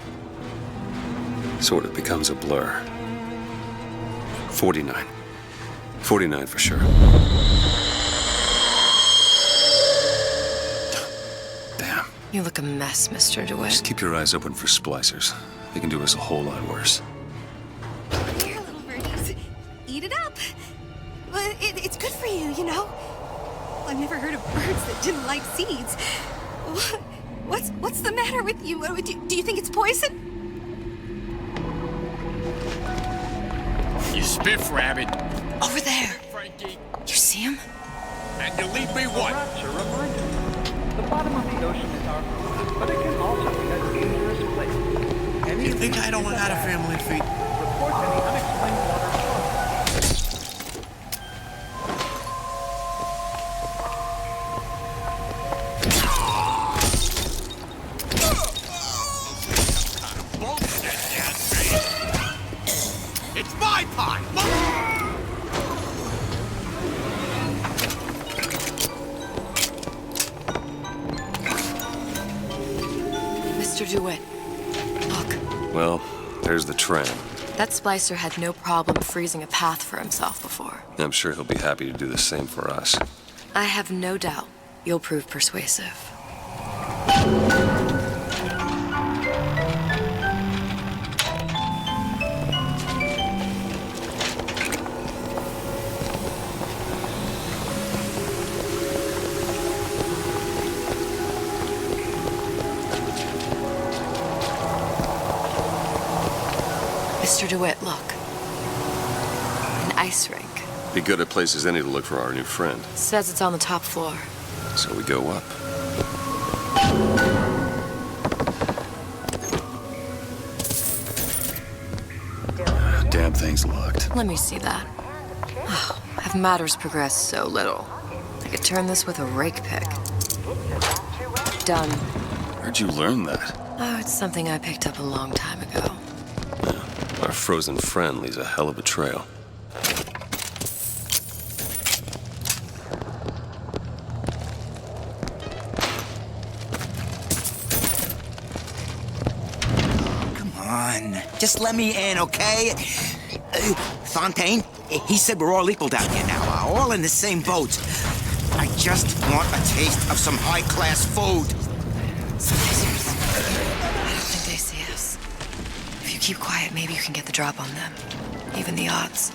Sort of becomes a blur. 49. 49 for sure. Damn. You look a mess, Mr. DeWitt. Just keep your eyes open for splicers. They can do us a whole lot worse. Here, little birdies. Eat it up. Well, it's good for you, you know. I've never heard of birds that didn't like seeds. What's the matter with you? Do you think it's poison? You spiff rabbit. Over there. Frankie. You see him? And you leave me what? Rapture reminder. The bottom of the ocean is our home, but it can also be a dangerous place. You think I don't got a family feet? Report any unexplained water flow. It's my pie! Mr. DeWitt, look. Well, there's the tram. That splicer had no problem freezing a path for himself before. I'm sure he'll be happy to do the same for us. I have no doubt you'll prove persuasive. Mr. DeWitt, look. An ice rink. Be good at places any to look for our new friend. Says it's on the top floor. So we go up. Damn thing's locked. Let me see that. Oh, have matters progressed so little? I could turn this with a rake pick. Done. Where'd you learn that? Oh, it's something I picked up a long time ago. Our frozen friend leaves a hell of a trail. Come on, just let me in, okay? Fontaine, he said we're all equal down here now, all in the same boat. I just want a taste of some high-class food. Splicers. I don't think they see us. If you keep quiet, maybe you can get the drop on them. Even the odds.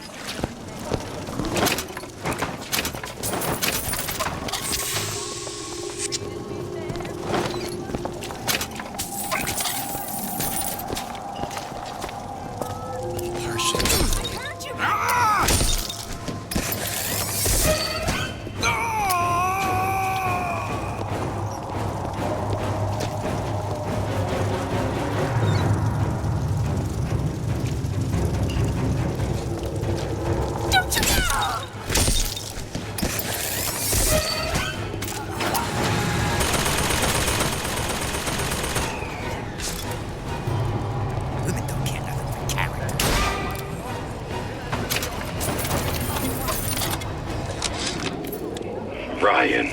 Ryan,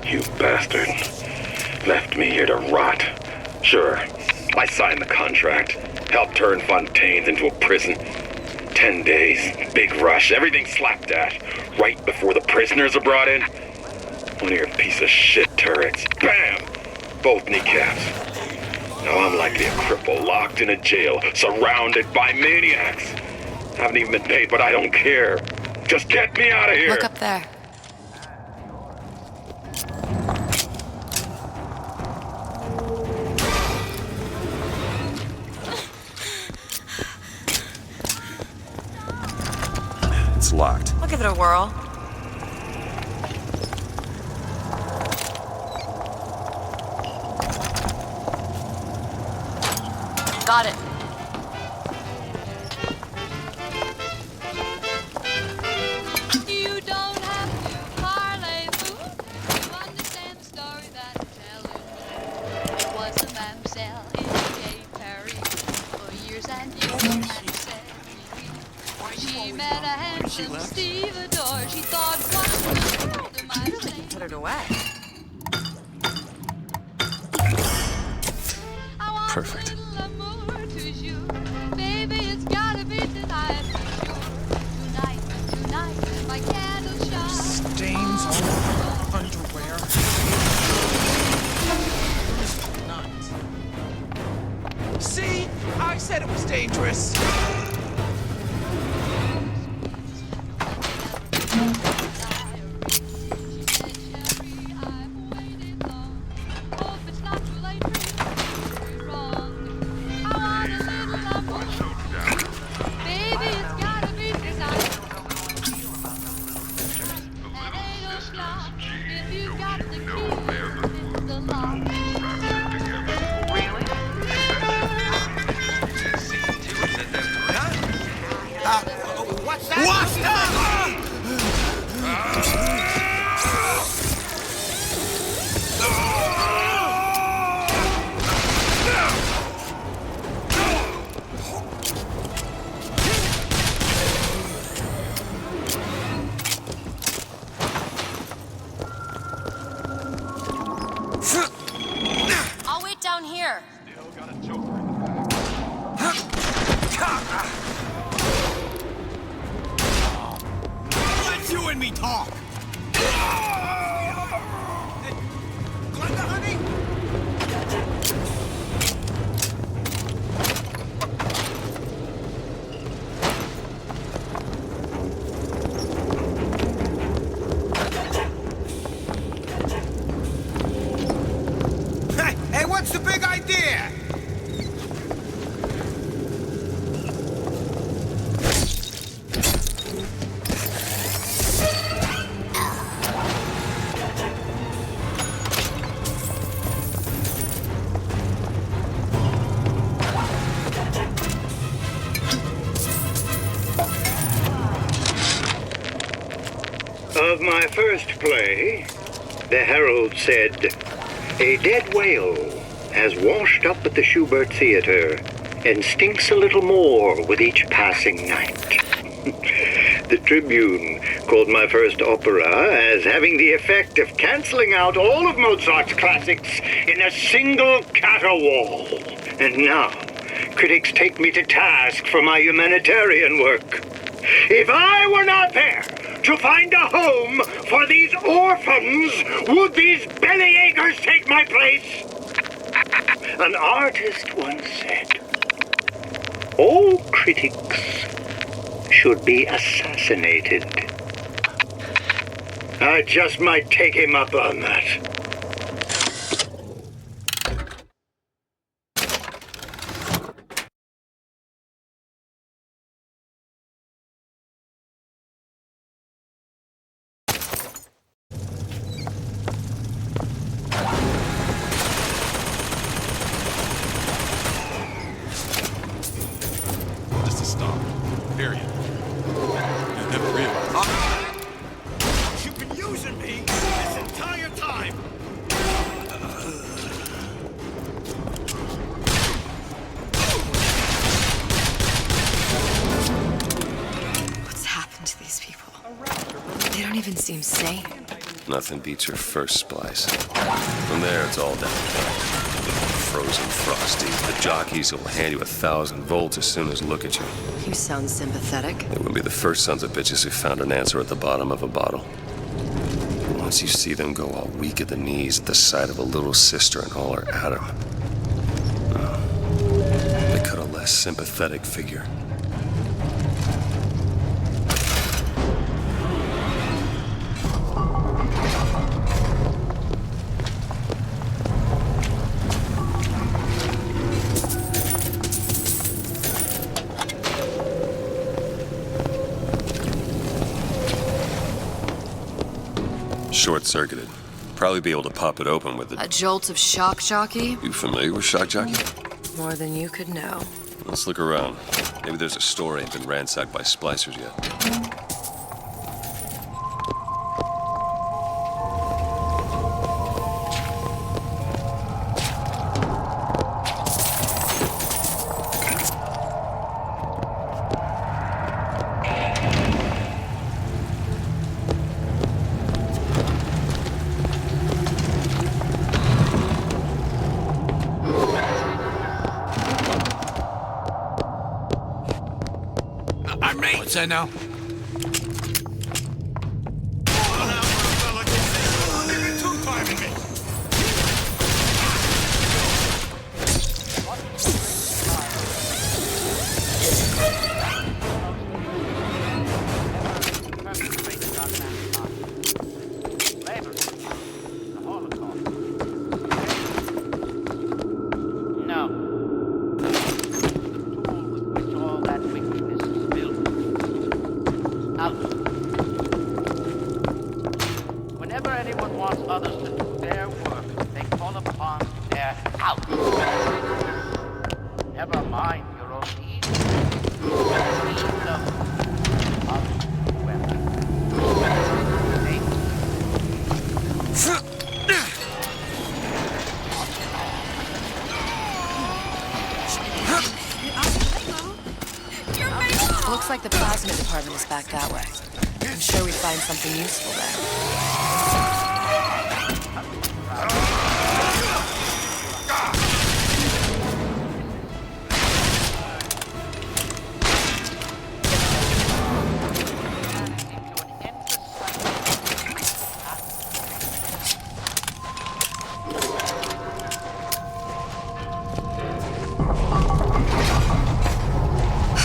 you bastard. Left me here to rot. Sure, I signed the contract. Helped turn Fontaine's into a prison. 10 days, big rush, everything slapped at. Right before the prisoners are brought in. One of your piece of shit turrets. Bam! Both kneecaps. Now I'm likely a cripple locked in a jail, surrounded by maniacs. Haven't even been paid, but I don't care. Just get me out of here! Look up there. It's locked. I'll give it a whirl. Got it. You don't have to parlez-vous to understand the story that I'm telling. It was a mamselle in gay Paris for years and years and she met a handsome stevedore. She thought, what in the world am I saying? Put it away. Perfect. Baby, it's gotta be tonight. Tonight, my candle shine. Stains all over my underwear. See? I said it was dangerous. What's that? What's that? I'll wait down here. Let you and me talk. Glenda, honey? Hey, what's the big idea? my first play, the herald said, "A dead whale has washed up at the Schubert Theater and stinks a little more with each passing night." The Tribune called my first opera as having the effect of canceling out all of Mozart's classics in a single caterwaul. And now, critics take me to task for my humanitarian work. If I were not there to find a home for these orphans, would these bellyachers take my place? An artist once said, "All critics should be assassinated." I just might take him up on that. Just a start. Period. I never realized. You've been using me this entire time. What's happened to these people? They don't even seem sane. Nothing beats your first splice. From there, it's all downhill. Frozen frosties, the jockeys who will hand you 1,000 volts as soon as look at you. You sound sympathetic. They wouldn't be the first sons of bitches who found an answer at the bottom of a bottle. Once you see them go all weak at the knees at the sight of a little sister and all her atom, they cut a less sympathetic figure. Short-circuited. Probably be able to pop it open with A jolt of shock jockey? You familiar with shock jockey? More than you could know. Let's look around. Maybe there's a store ain't been ransacked by splicers yet. What's that now? Whenever anyone wants others to do their work, they call upon their house. Never mind your own needs. Needs of women. Looks like the plasma department is back that way. I'm sure we'd find something useful there.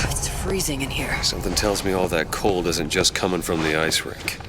It's freezing in here. Something tells me all that cold isn't just coming from the ice rink.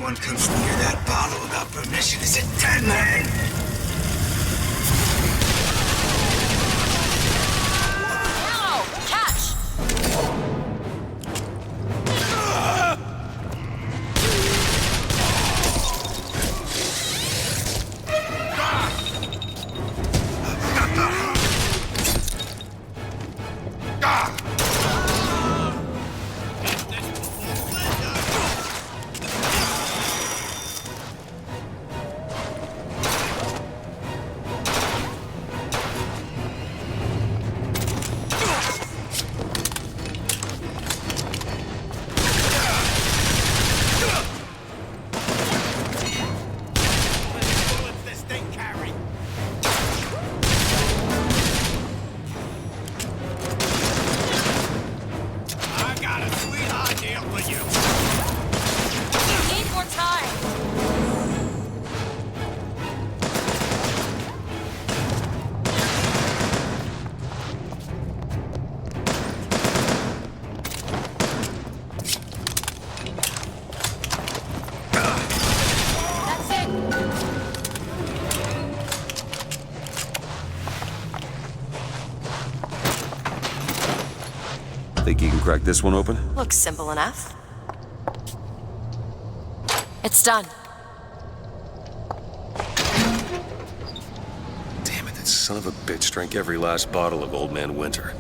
anyone comes near that bottle without permission is a dead man! Ow! Catch! Think you can crack this one open? Looks simple enough. It's done. Damn it, that son of a bitch drank every last bottle of Old Man Winter.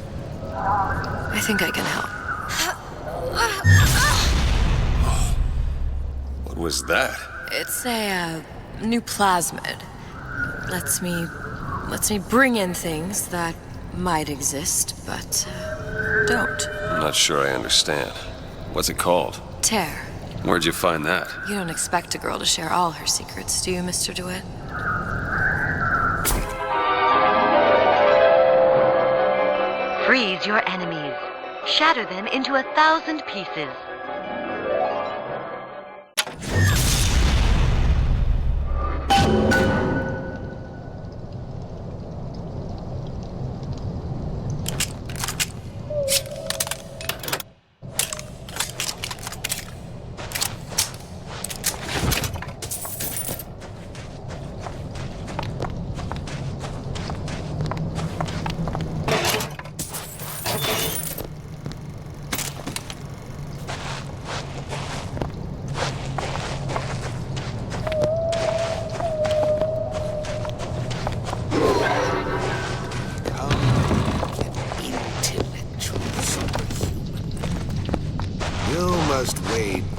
I think I can help. What was that? It's a new plasmid. Lets me bring in things that might exist, but don't. I'm not sure I understand. What's it called? Tear. Where'd you find that? You don't expect a girl to share all her secrets, do you, Mr. DeWitt? Freeze your enemies. Shatter them into 1,000 pieces.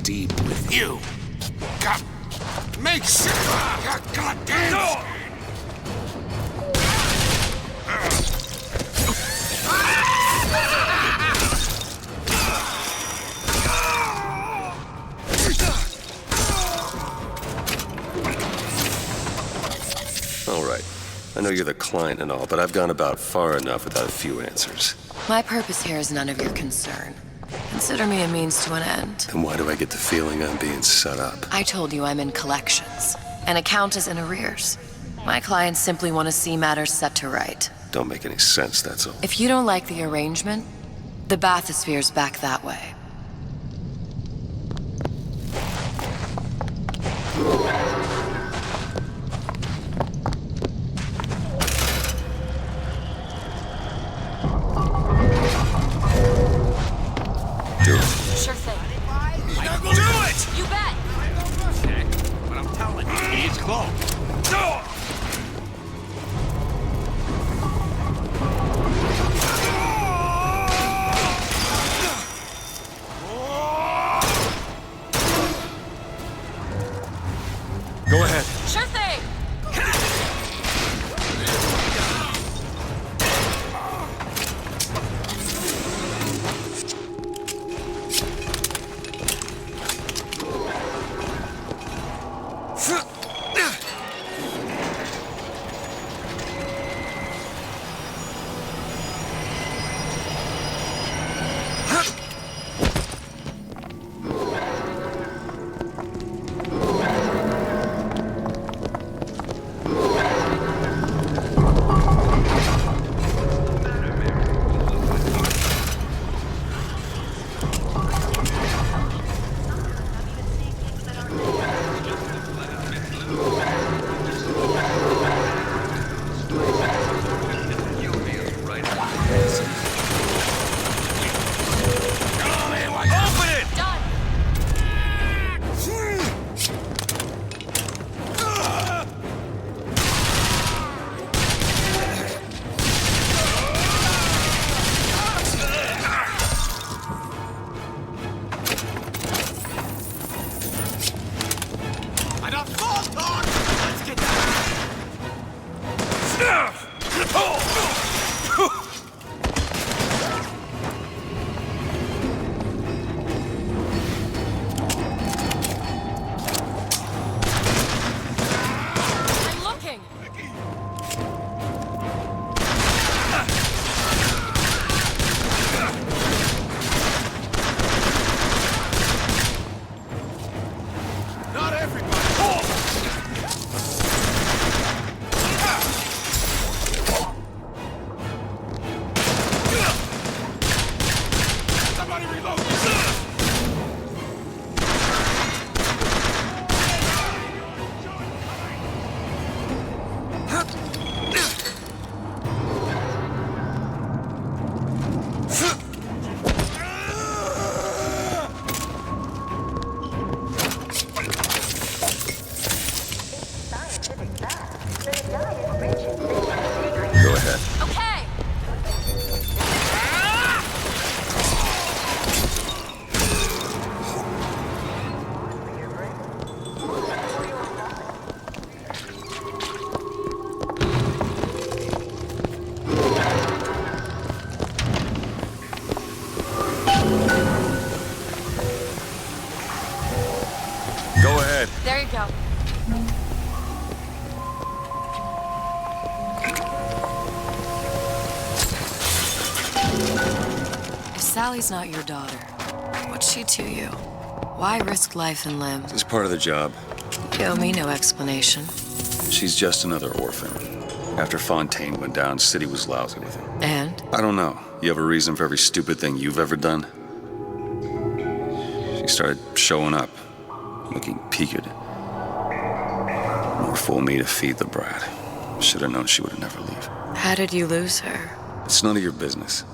Deep with you. God, make sure. Goddamn. No. All right. I know you're the client and all, but I've gone about far enough without a few answers. My purpose here is none of your concern. Consider me a means to an end. Then why do I get the feeling I'm being set up? I told you I'm in collections. An account is in arrears. My clients simply want to see matters set to right. Don't make any sense, that's all. If you don't like the arrangement, the bathysphere's back that way. Sure thing. Do it! You bet! But I'm telling you, he's close. If Sally's not your daughter, what's she to you? Why risk life and limb? It's part of the job. You owe me no explanation. She's just another orphan. After Fontaine went down, City was lousy with him. And? I don't know. You have a reason for every stupid thing you've ever done? She started showing up, looking peaked. More fool me to feed the brat. Should have known she would never leave. How did you lose her? It's none of your business.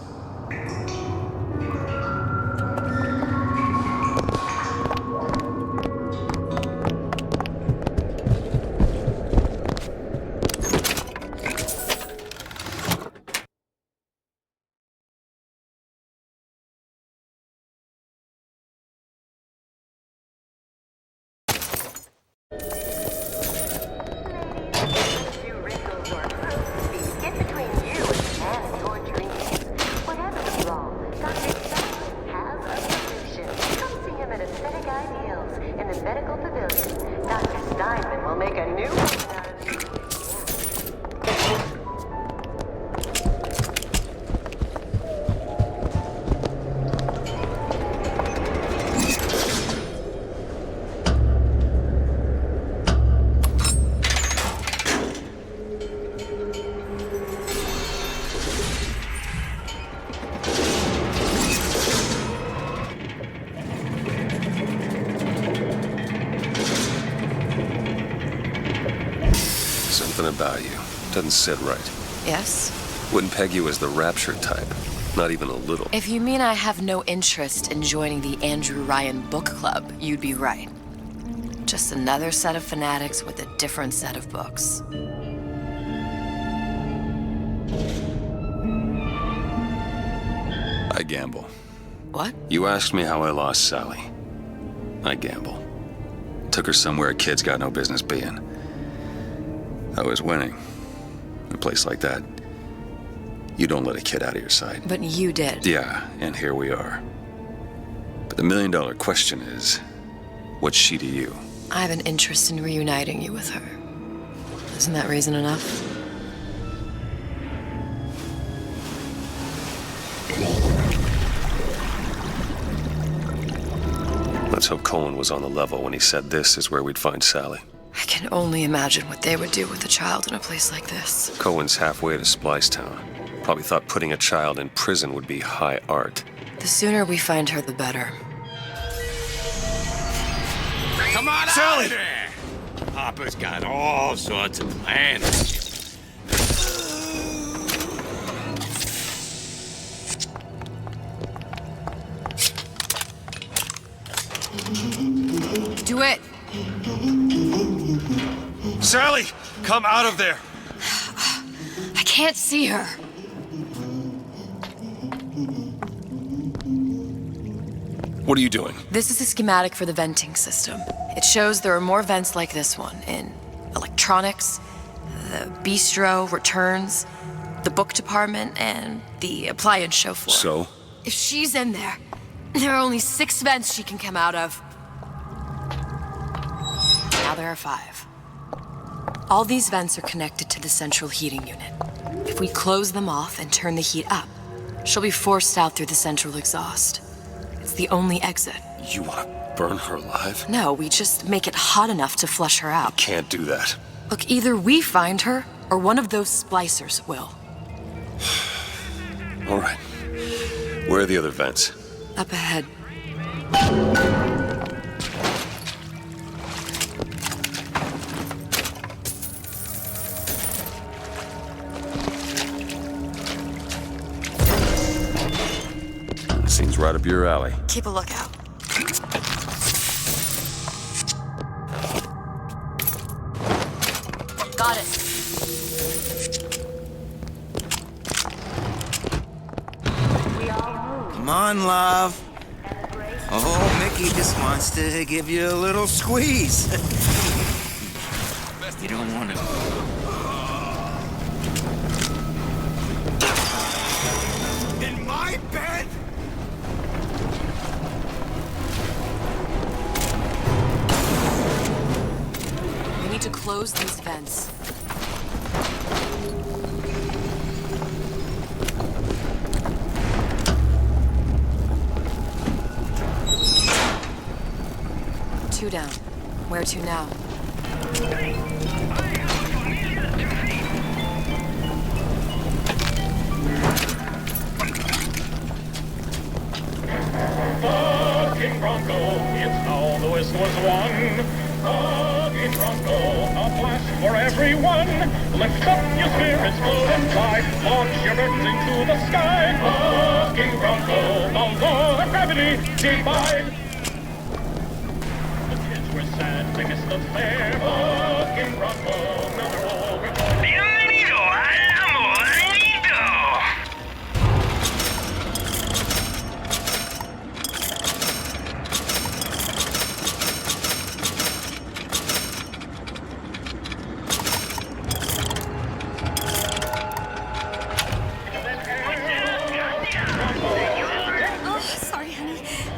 Something about you doesn't sit right. Yes? Wouldn't peg you as the raptured type. Not even a little. If you mean I have no interest in joining the Andrew Ryan Book Club, you'd be right. Just another set of fanatics with a different set of books. I gamble. What? You asked me how I lost Sally. I gamble. Took her somewhere a kid's got no business being. I was winning. In a place like that, you don't let a kid out of your sight. But you did. Yeah, and here we are. But the million-dollar question is, what's she to you? I have an interest in reuniting you with her. Isn't that reason enough? Let's hope Cohen was on the level when he said this is where we'd find Sally. I can only imagine what they would do with a child in a place like this. Cohen's halfway to Splicetown. Probably thought putting a child in prison would be high art. The sooner we find her, the better. Come on Sally! Out there! Papa's got all sorts of plans. DeWitt! Sally, come out of there. I can't see her. What are you doing? This is a schematic for the venting system. It shows there are more vents like this one in electronics, the bistro, returns, the book department, and the appliance show floor. So? If she's in there, there are only 6 vents she can come out of. Now there are 5. All these vents are connected to the central heating unit. If we close them off and turn the heat up, she'll be forced out through the central exhaust. It's the only exit. You want to burn her alive? No, we just make it hot enough to flush her out. Can't do that. Look, either we find her, or one of those splicers will. All right. Where are the other vents? Up ahead. Seems right up your alley. Keep a lookout. Got it. Come on, love. Oh, Mickey just wants to give you a little squeeze. You don't want to... In my bed? We need to close these vents. down. Where to now? Fucking Bronco, it's how the West was won. Fucking Bronco, a flash for everyone. Lift up your spirits, float and fly. Launch your burdens into the sky. Fucking Bronco, the law of gravity defied. The kids were sad, they missed the fair. Fucking Bronco, now they're all reborn. Bienvenido al amor nido.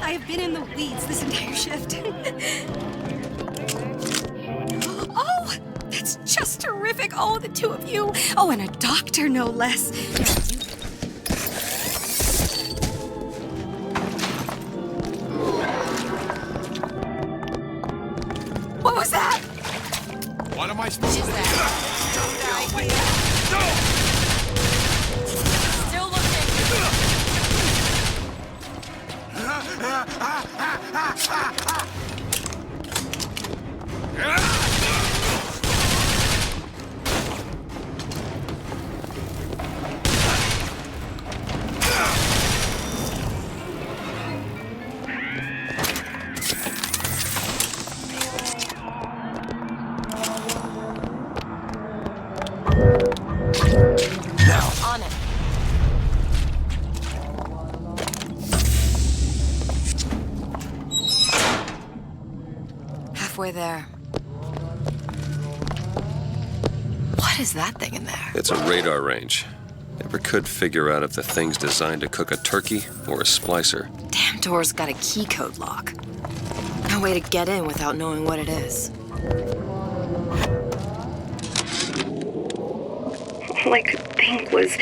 I've been in the weeds this entire shift. Oh, that's just terrific. Oh, the two of you. Oh, and a doctor, no less. What was that? What am I supposed to do? Still looking. On it. Halfway there. What is that thing in there? It's a radar range. Never could figure out if the thing's designed to cook a turkey or a splicer. Damn door's got a key code lock. No way to get in without knowing what it is. All I could think was,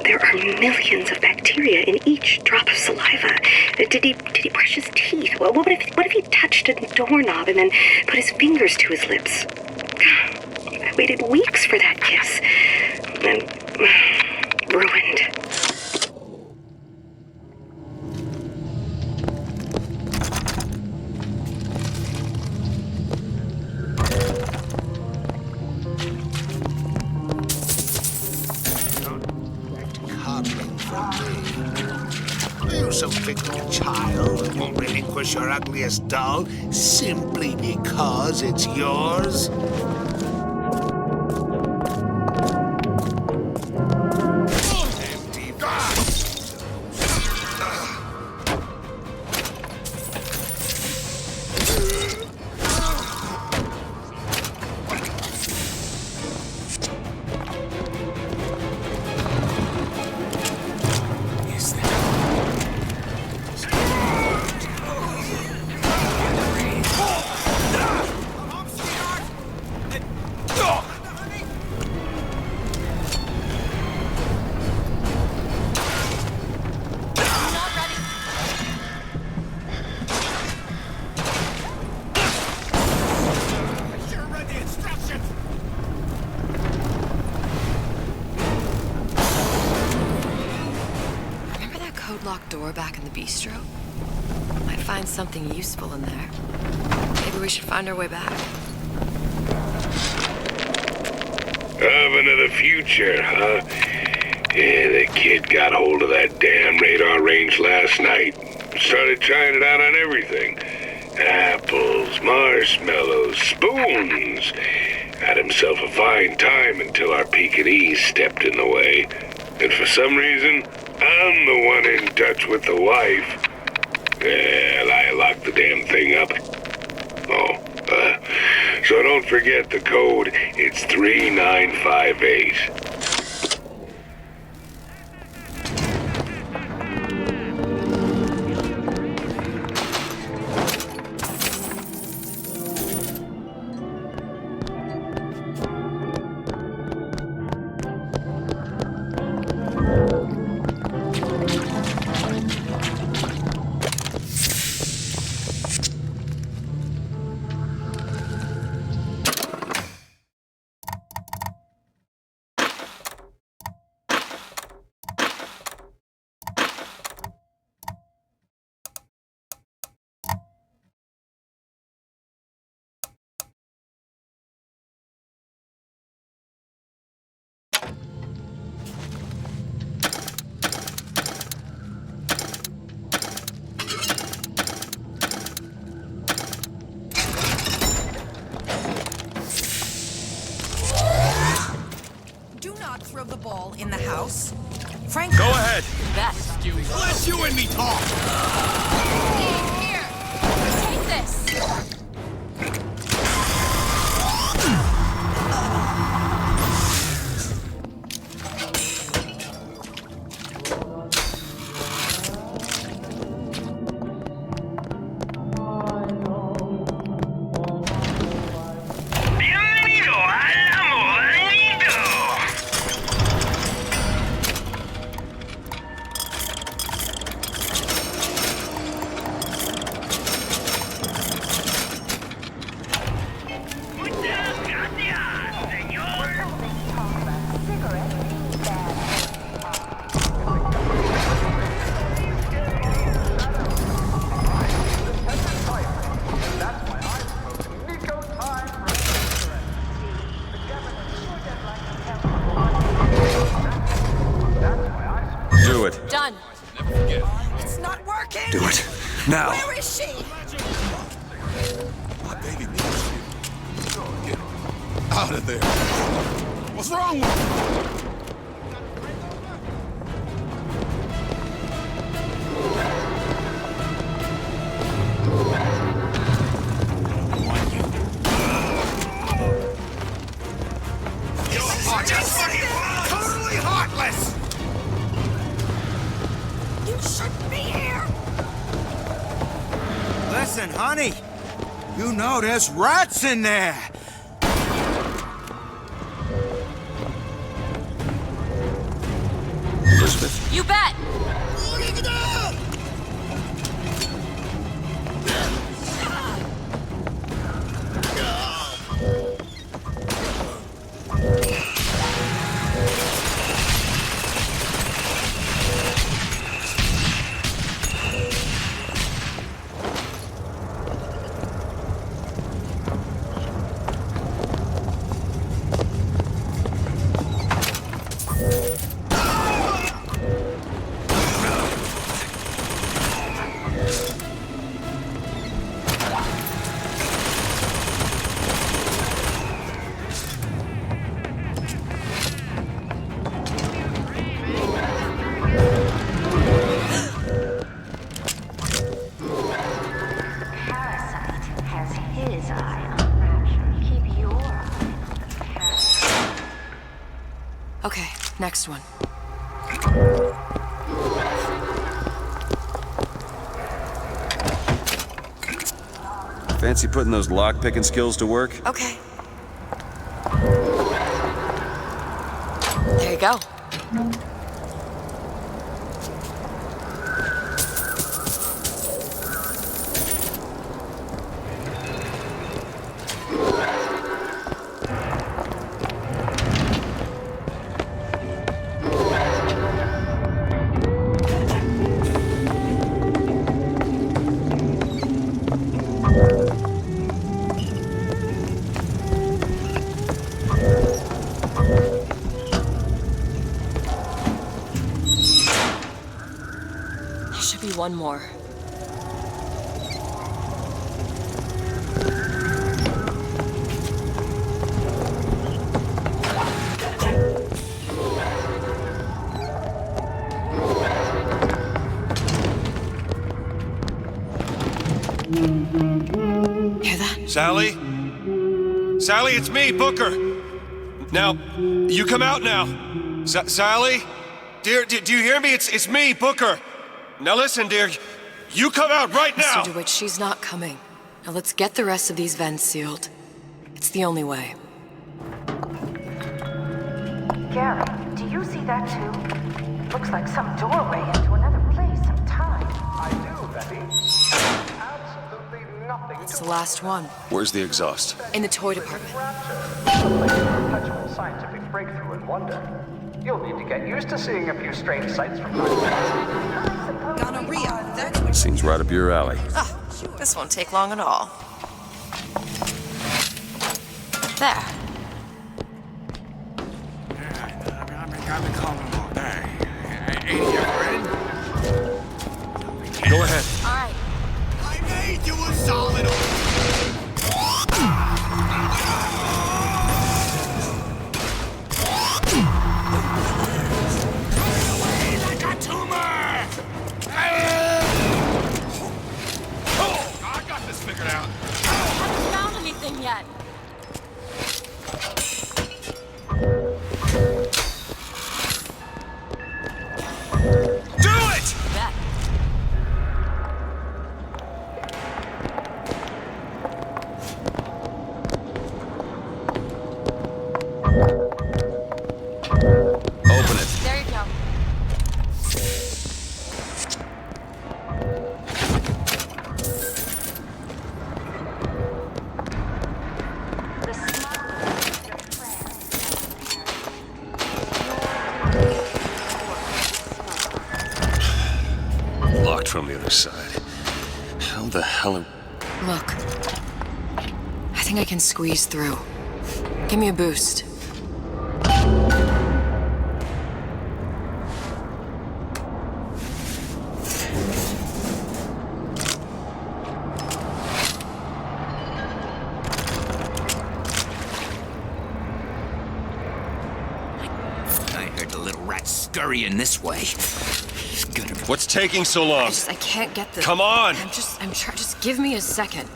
there are millions of bacteria in each drop of saliva. Did he brush his teeth? Well, what if he touched a doorknob and then put his fingers to his lips? I waited weeks for that kiss. And ruined. You so fickle child who won't relinquish your ugliest doll simply because it's yours? Locked door back in the bistro? Might find something useful in there. Maybe we should find our way back. Oven of the future, huh? Yeah, the kid got hold of that damn radar range last night. Started trying it out on everything. Apples, marshmallows, spoons. Had himself a fine time until our Pekingese stepped in the way. And for some reason, I'm the one in touch with the wife. Well, I locked the damn thing up. So don't forget the code. It's 3958. all in the house? Frank. Go ahead. Best. Let you and me talk. Here. Take this. Do it. Done. It's not working. Do it. Now. Where is she? My baby needs you. Get out of there. What's wrong with you? Totally heartless! You shouldn't be here. Listen, honey. You know there's rats in there. Elizabeth. You bet. Okay, next one. Fancy putting those lock-picking skills to work? Okay. There you go. One more. Hear that? Sally? Sally, it's me, Booker. Now, you come out now. Sally? Dear, do you hear me? It's me, Booker. Now listen, dear. You come out right now! Mr. DeWitt, she's not coming. Now let's get the rest of these vents sealed. It's the only way. Gary, do you see that too? Looks like some doorway into another place, some time. I do, Betty. Absolutely nothing. It's the last one. Where's the exhaust? In the toy department. Perpetual scientific breakthrough and wonder. You'll need to get used to seeing a few strange sights from time to time. Gonorrhea, that's what... Seems right up your alley. Ah, this won't take long at all. There. I've been calling all day. Ain't you ready? Go ahead. All right. I made you a solid bullet from the other side. How the hell am... Look. I think I can squeeze through. Give me a boost. Scurrying this way. What's taking so long? I can't get the... Come on! I'm trying. Just give me a second.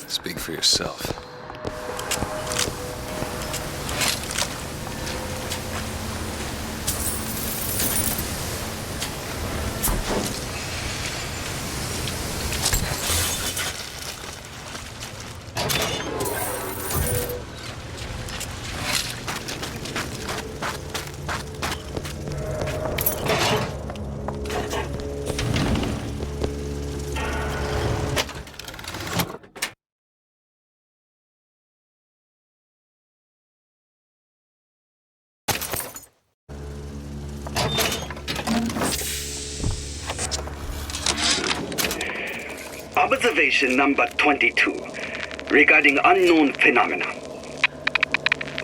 Speak for yourself. Observation number 22, regarding unknown phenomena.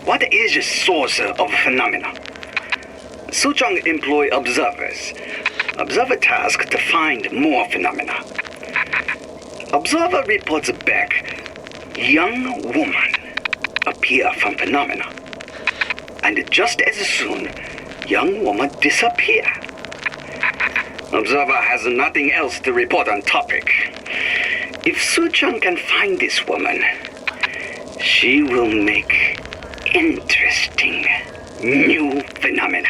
What is the source of phenomena? Suchong employ observers. Observer task to find more phenomena. Observer reports back, young woman appear from phenomena. And just as soon, young woman disappear. Observer has nothing else to report on topic. If Suchong can find this woman, she will make interesting new phenomena.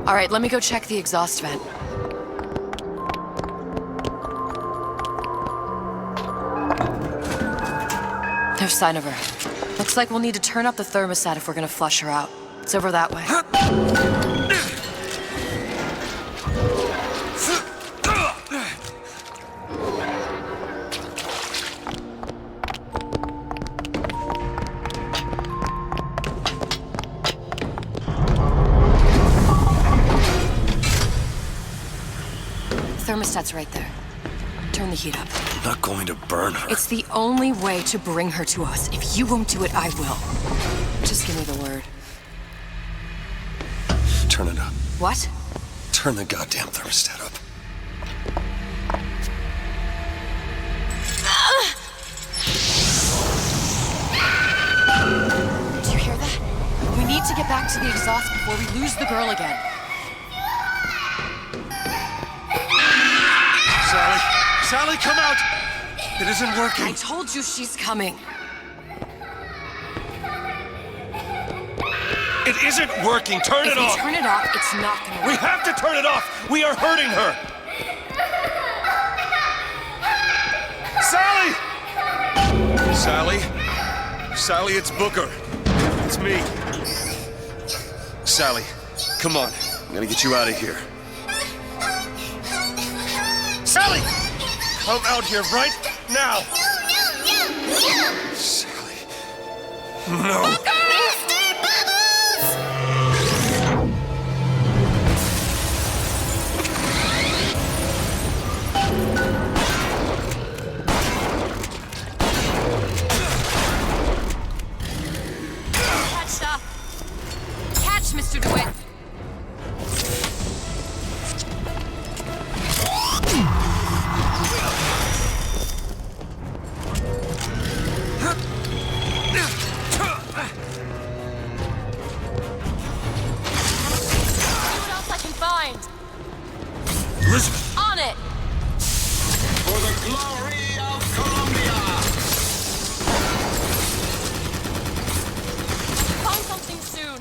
All right, let me go check the exhaust vent. No sign of her. Looks like we'll need to turn up the thermostat if we're gonna flush her out. It's over that way. Thermostat's right there. Turn the heat up. I'm not going to burn her. It's the only way to bring her to us. If you won't do it, I will. Just give me the word. Turn it up. What? Turn the goddamn thermostat up. Do you hear that? We need to get back to the exhaust before we lose the girl again. Sally, come out! It isn't working. I told you she's coming. It isn't working. Turn it off. If we turn it off, it's not gonna work. We have to turn it off. We are hurting her. Sally! Sally, it's Booker. It's me. Sally, come on. I'm gonna get you out of here. Sally! come out here right now! No! Sally. No! Mr. Bubbles! Catch, Mr. DeWitt. Elizabeth! On it! For the glory of Columbia! Find something soon.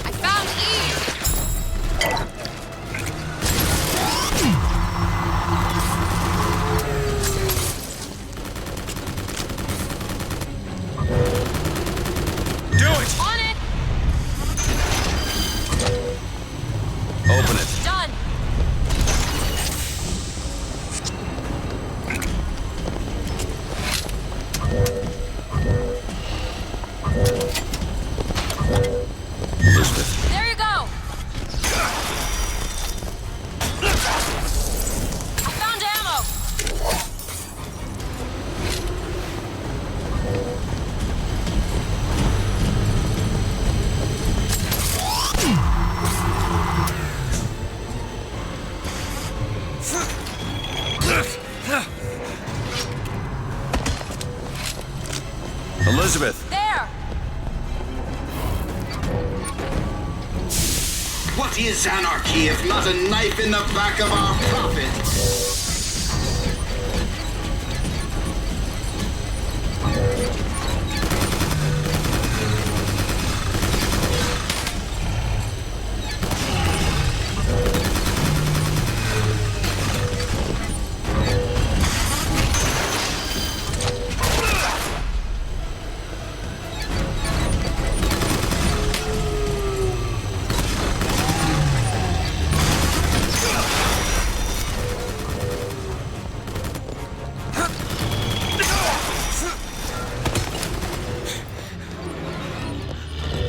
I found Eve! On it! Open it. Done! Elizabeth. There you go! I found ammo! Elizabeth. There! What is anarchy if not a knife in the back of our prophet?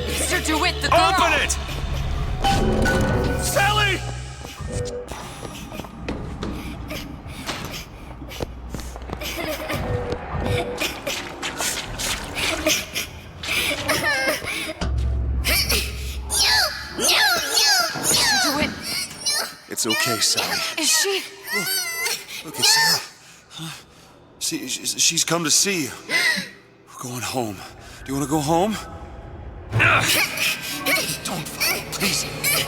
Mr. DeWitt, the girl! Open it! Sally! Mr. DeWitt, It's okay, Sally. is she? Look, it's Sarah. Huh? She's come to see you. We're going home. Do you want to go home? Don't, please.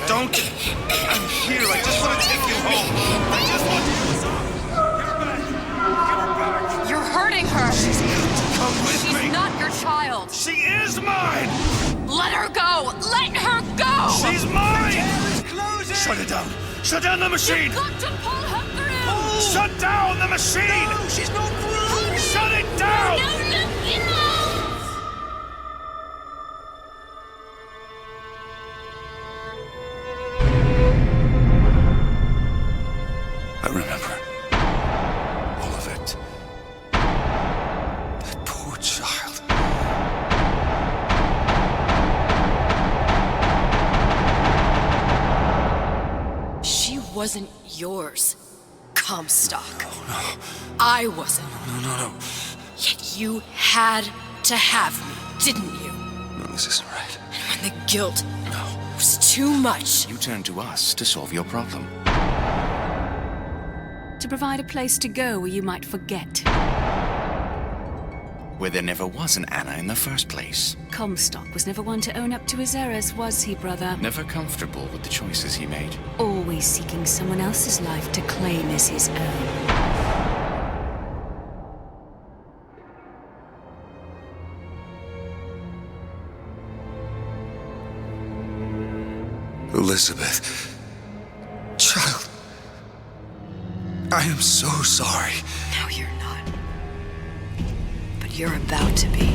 Don't. I'm here. I just want to take you home. I just want you to stop. You're hurting her! She's got to come with She's me. not your child! She is mine! Let her go! Let her go! She's mine! Shut it down! Shut down the machine! You've got to pull her through! Shut down the machine! No, she's not through! Shut it down! No, I remember. All of it. That poor child. She wasn't yours, Comstock. No. I wasn't. No. Yet you had to have me, didn't you? No, this isn't right. And when the guilt was too much, You turned to us to solve your problem. To provide a place to go where you might forget. Where there never was an Anna in the first place. Comstock was never one to own up to his errors, was he, brother? Never comfortable with the choices he made. Always seeking someone else's life to claim as his own. Elizabeth. Child. I am so sorry. no, you're not. But you're about to be.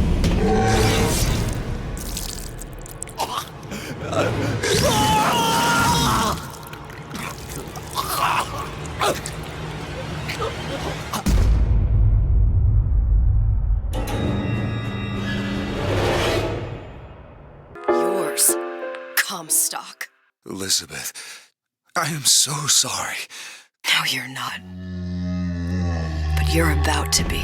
Yours, Comstock. Elizabeth, I am so sorry. No, you're not. But you're about to be.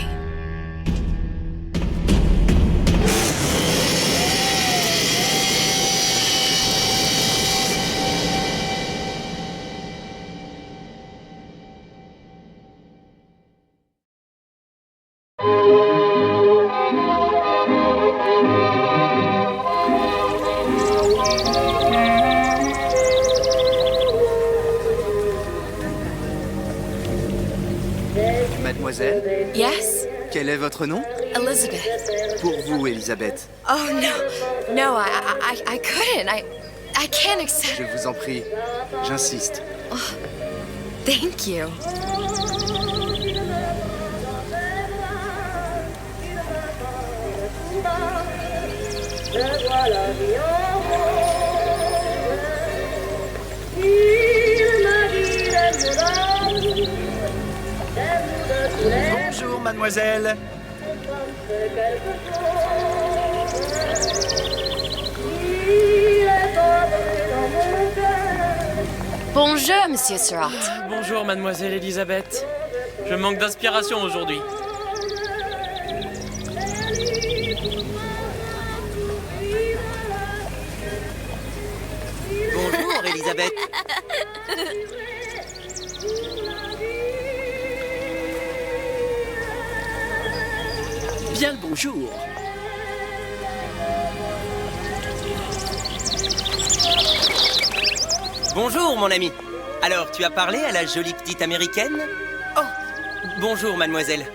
Mademoiselle? Yes? Quel est votre nom? Elizabeth. Pour vous, Elisabeth. Oh, no. No, I couldn't. I can't accept... Je vous en prie. J'insiste. Oh, thank you. Bonjour, mademoiselle. Bonjour, Monsieur Surratt. Bonjour, mademoiselle Elisabeth. Je manque d'inspiration aujourd'hui. Bonjour, Elisabeth. Bien le bonjour. Bonjour, mon ami. Alors, tu as parlé à la jolie petite américaine? Oh, bonjour, mademoiselle.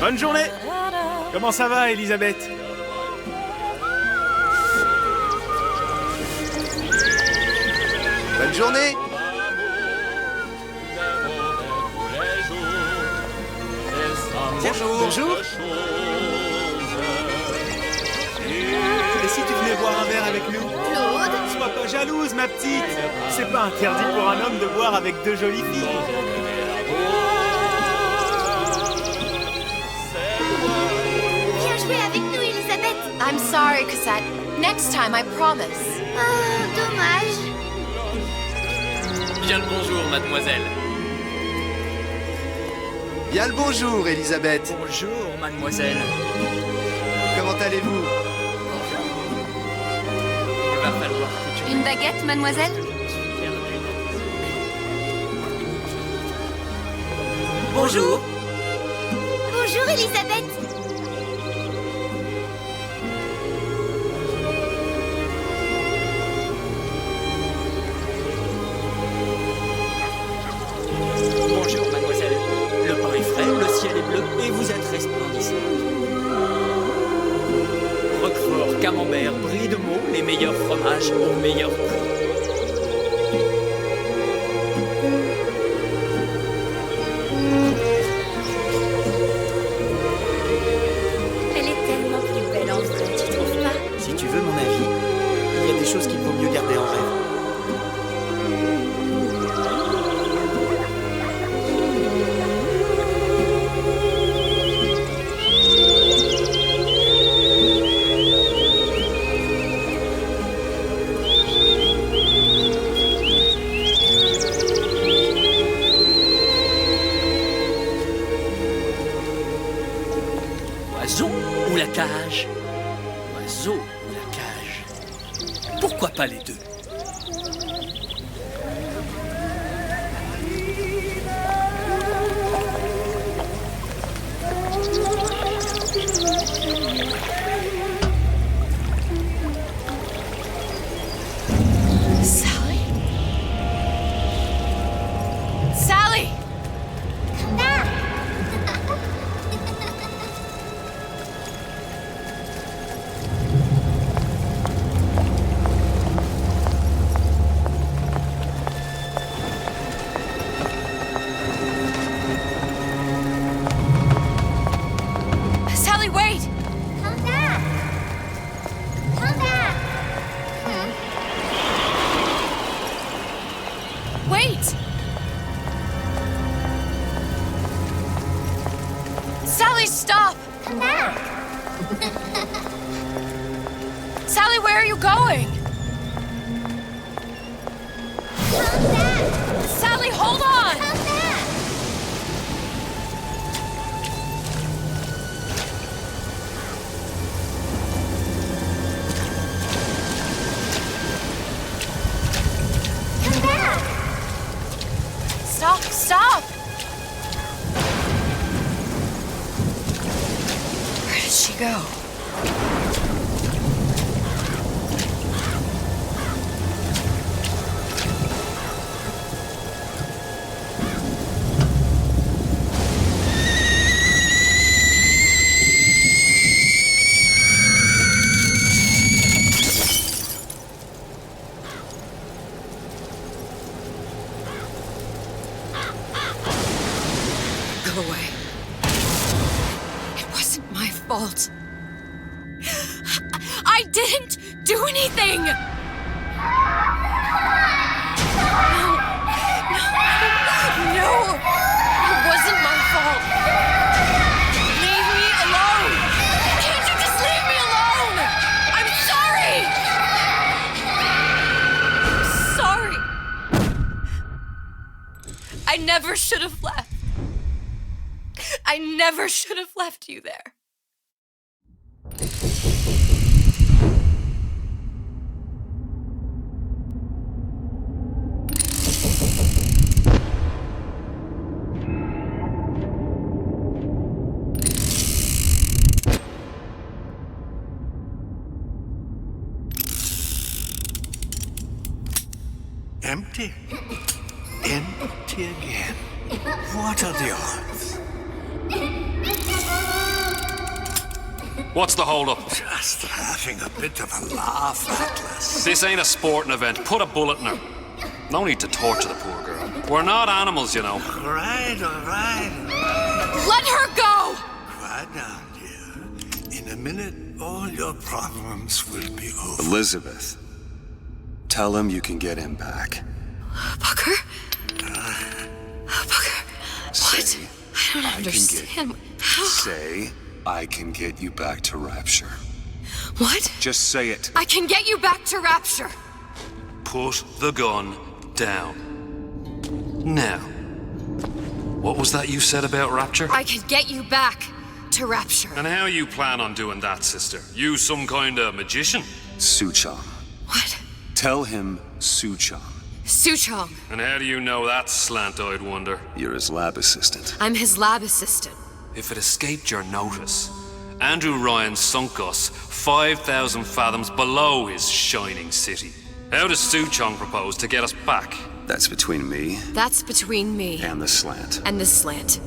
Bonne journée. Comment ça va, Elisabeth? Bonne journée. Bonjour. Bonjour. Et si tu venais boire un verre avec nous? Claude? Sois pas jalouse, ma petite. C'est pas interdit pour un homme de boire avec deux jolies filles. Viens jouer avec nous, Elisabeth. I'm sorry, Cassette. Next time, I promise. Oh, dommage. Bien le bonjour, mademoiselle. Bien le bonjour, Elisabeth. Bonjour, mademoiselle. Comment allez-vous? Il va falloir que tu... Une baguette, mademoiselle? Bonjour. Bonjour, Elisabeth. Bonjour, mademoiselle. Le pain est frais, le ciel est bleu et vous êtes resplendissante. Roquefort, camembert, brie de Meaux, les meilleurs fromages au meilleur prix. Elle est tellement plus belle en vrai, tu trouves pas? Si tu veux mon avis, il y a des choses qu'il vaut mieux garder en rêve. Wait! Sally, stop! Come back! Sally, where are you going? Come back! Sally, hold on! Come back! Come back! Stop, stop! Where did she go? Go away. It wasn't my fault. I didn't do anything! No, it wasn't my fault. Leave me alone! Can't you just leave me alone? I'm sorry! I'm sorry. I never should have left. I never should have left you there. Empty. Empty again. What are the odds? What's the holdup? Just having a bit of a laugh, Atlas. This ain't a sporting event. Put a bullet in her. No need to torture the poor girl. We're not animals, you know. All right. Let her go! Quiet down, dear. In a minute, all your problems will be over. Elizabeth, tell him you can get him back. Booker? Booker, what? I don't understand. How? Say, I can get you back to Rapture. What? Just say it. I can get you back to Rapture. Put the gun down. Now, what was that you said about Rapture? I can get you back to Rapture. And how you plan on doing that, sister? You some kind of magician? Suchong. What? Tell him Suchong. Suchong. And how do you know that, slant-eyed wonder? You're his lab assistant. I'm his lab assistant. If it escaped your notice, Andrew Ryan sunk us 5,000 fathoms below his shining city. How does Suchong propose to get us back? That's between me. That's between me. And the slant. And the slant.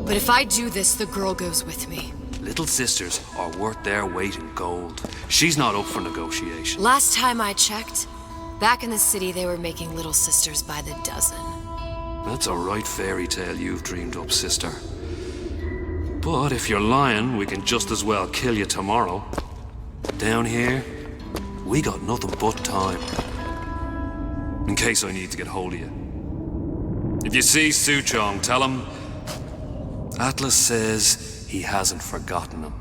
But if I do this, the girl goes with me. Little sisters are worth their weight in gold. She's not up for negotiation. Last time I checked, back in the city they were making little sisters by the dozen. That's a right fairy tale you've dreamed up, sister. But if you're lying, we can just as well kill you tomorrow. Down here, we got nothing but time. In case I need to get hold of you. If you see Suchong, tell him Atlas says he hasn't forgotten him.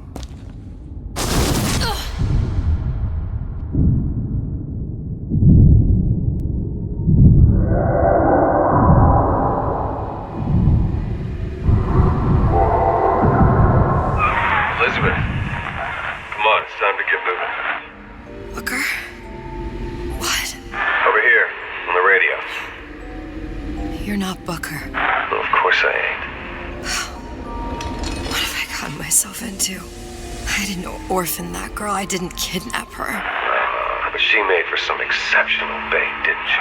Elizabeth, come on, it's time to get moving. Booker? What? Over here, on the radio. You're not Booker. Well, of course I ain't. What have I gotten myself into? I didn't orphan that girl. I didn't kidnap her. But she made for some exceptional bait, didn't she?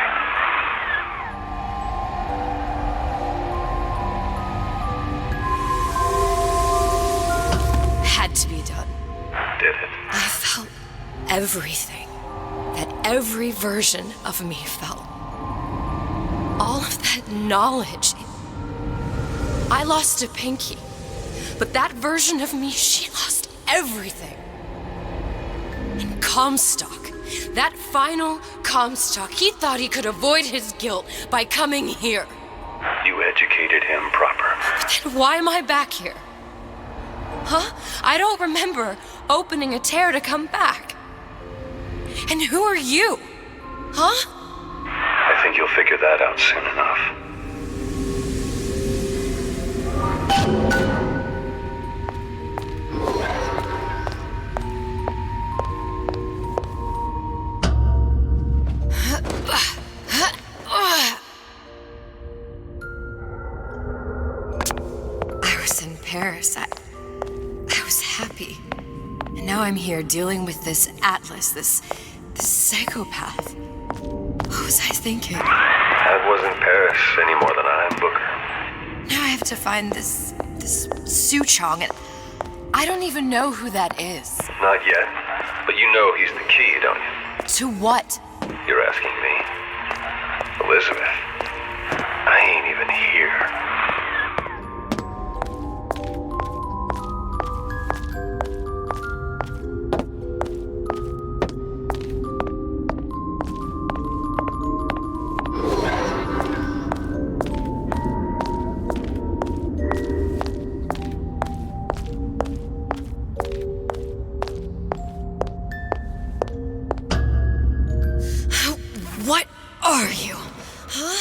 Had to be done. Did it? I felt everything that every version of me felt. All of that knowledge. I lost a pinky, but that version of me, she lost everything. And Comstock, That final Comstock, he thought he could avoid his guilt by coming here. You educated him proper. Then why am I back here? Huh? I don't remember opening a tear to come back. And who are you? Huh? I think you'll figure that out soon enough. I was in Paris. I was happy. And now I'm here dealing with this Atlas, this psychopath. What was I thinking? That wasn't Paris any more than I am, Booker. Now I have to find this Su Chong, and I don't even know who that is. Not yet, but you know he's the key, don't you? To what? You're asking me. Elizabeth, I ain't even here. What are you? Huh?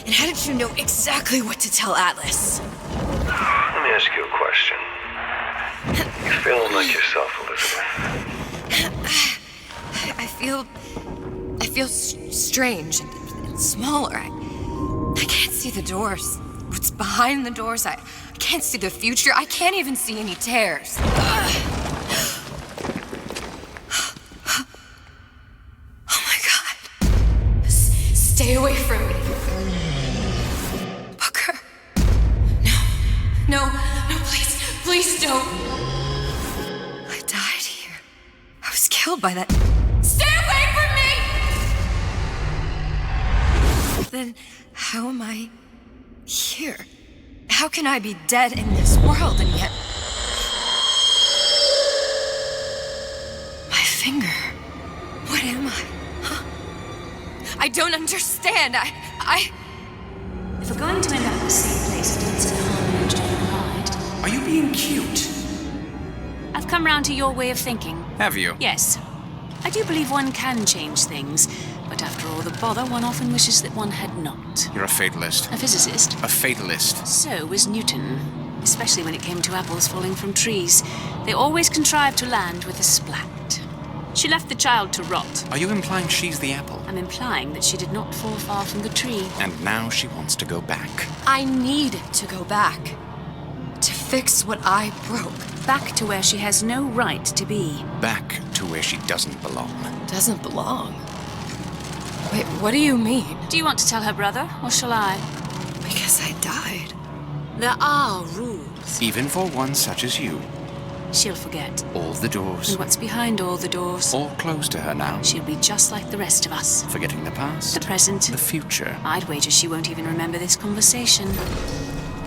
And how did you know exactly what to tell Atlas? Let me ask you a question. You feeling like yourself, Elizabeth? I feel strange and smaller. I can't see the doors. What's behind the doors? I can't see the future. I can't even see any tears. Stay away from me. Booker. No, please don't. I died here. I was killed by that. Stay away from me! Then how am I here? How can I be dead in this world and yet... My finger. What am I? I don't understand. If we're going to end up in the same place, it's in harmony and pride. Are you being cute? I've come round to your way of thinking. Have you? Yes. I do believe one can change things, but after all the bother, one often wishes that one had not. You're a fatalist. A physicist? A fatalist. So was Newton, especially when it came to apples falling from trees. They always contrived to land with a splat. She left the child to rot. Are you implying she's the apple? I'm implying that she did not fall far from the tree. And now she wants to go back. I need to go back. To fix what I broke. Back to where she has no right to be. Back to where she doesn't belong. Doesn't belong? Wait, what do you mean? Do you want to tell her brother, or shall I? Because I died. There are rules. Even for one such as you. She'll forget. All the doors. And what's behind all the doors? All closed to her now. She'll be just like the rest of us. Forgetting the past. The present. The future. I'd wager she won't even remember this conversation.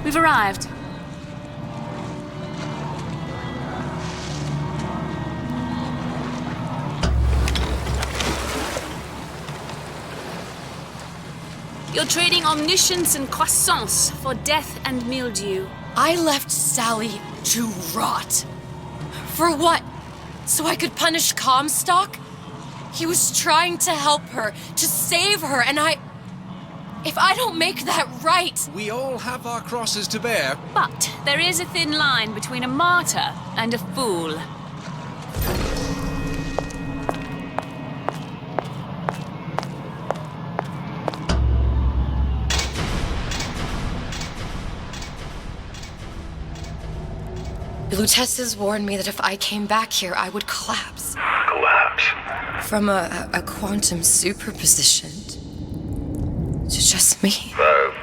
We've arrived. You're trading omniscience and croissance for death and mildew. I left Sally to rot. For what? So I could punish Comstock? He was trying to help her, to save her, and if I don't make that right... We all have our crosses to bear. But there is a thin line between a martyr and a fool. Lutesses warned me that if I came back here, I would collapse. Collapse? From a quantum superposition to just me.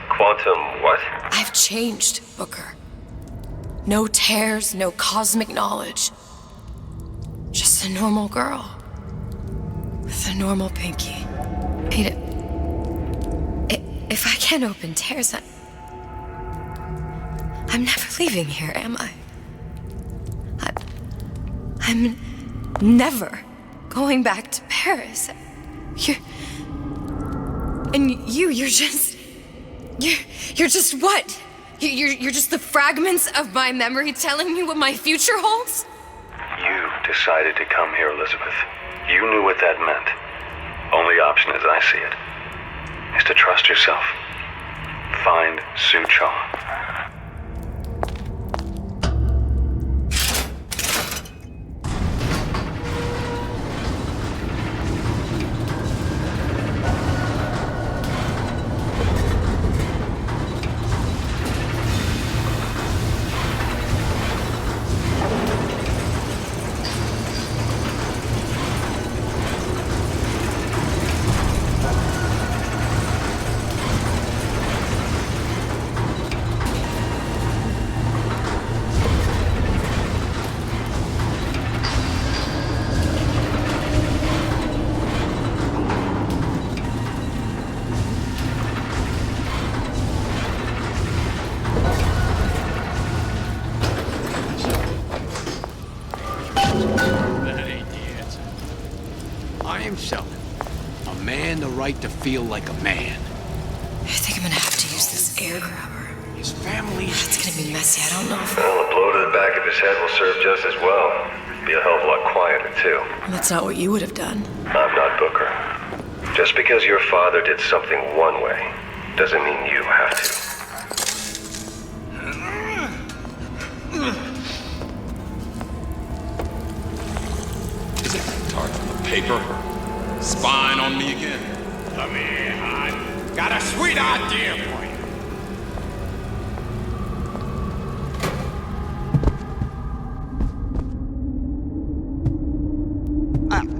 Quantum what? I've changed, Booker. No tears, no cosmic knowledge. Just a normal girl. With a normal pinky. Peter, if I can't open tears, I'm never leaving here, am I? I'm never going back to Paris. You're just... You're just what? You're just the fragments of my memory telling me what my future holds? You decided to come here, Elizabeth. You knew what that meant. Only option, as I see it, is to trust yourself. Find Suchong. To feel like a man. I think I'm gonna have to use this air grabber. His family... It's gonna be messy, I don't know if... Well, a blow to the back of his head will serve just as well. Be a hell of a lot quieter, too. That's not what you would have done. I'm not Booker. Just because your father did something one way, doesn't mean you have to. Is it tart on the paper? Spying on me again? Come here, hon. Got a sweet idea for you.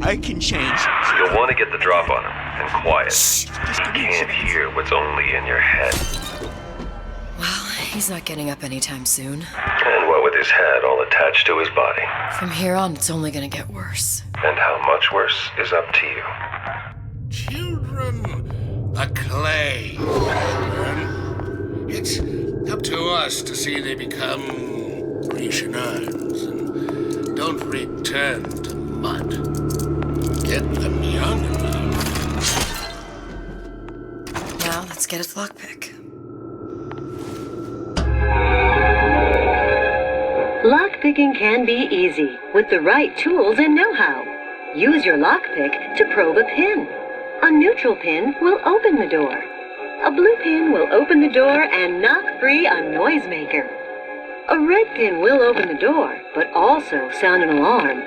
I can change. You'll want to get the drop on him, and quiet. He can't hear what's only in your head. Well, he's not getting up anytime soon. And what with his head all attached to his body. From here on, it's only gonna get worse. And how much worse is up to you. Children, the clay. It's up to us to see they become Grecianines and don't return to mud. Get them young enough. Now, let's get its lockpick. Lockpicking can be easy with the right tools and know-how. Use your lockpick to probe a pin. A neutral pin will open the door. A blue pin will open the door and knock free a noisemaker. A red pin will open the door, but also sound an alarm.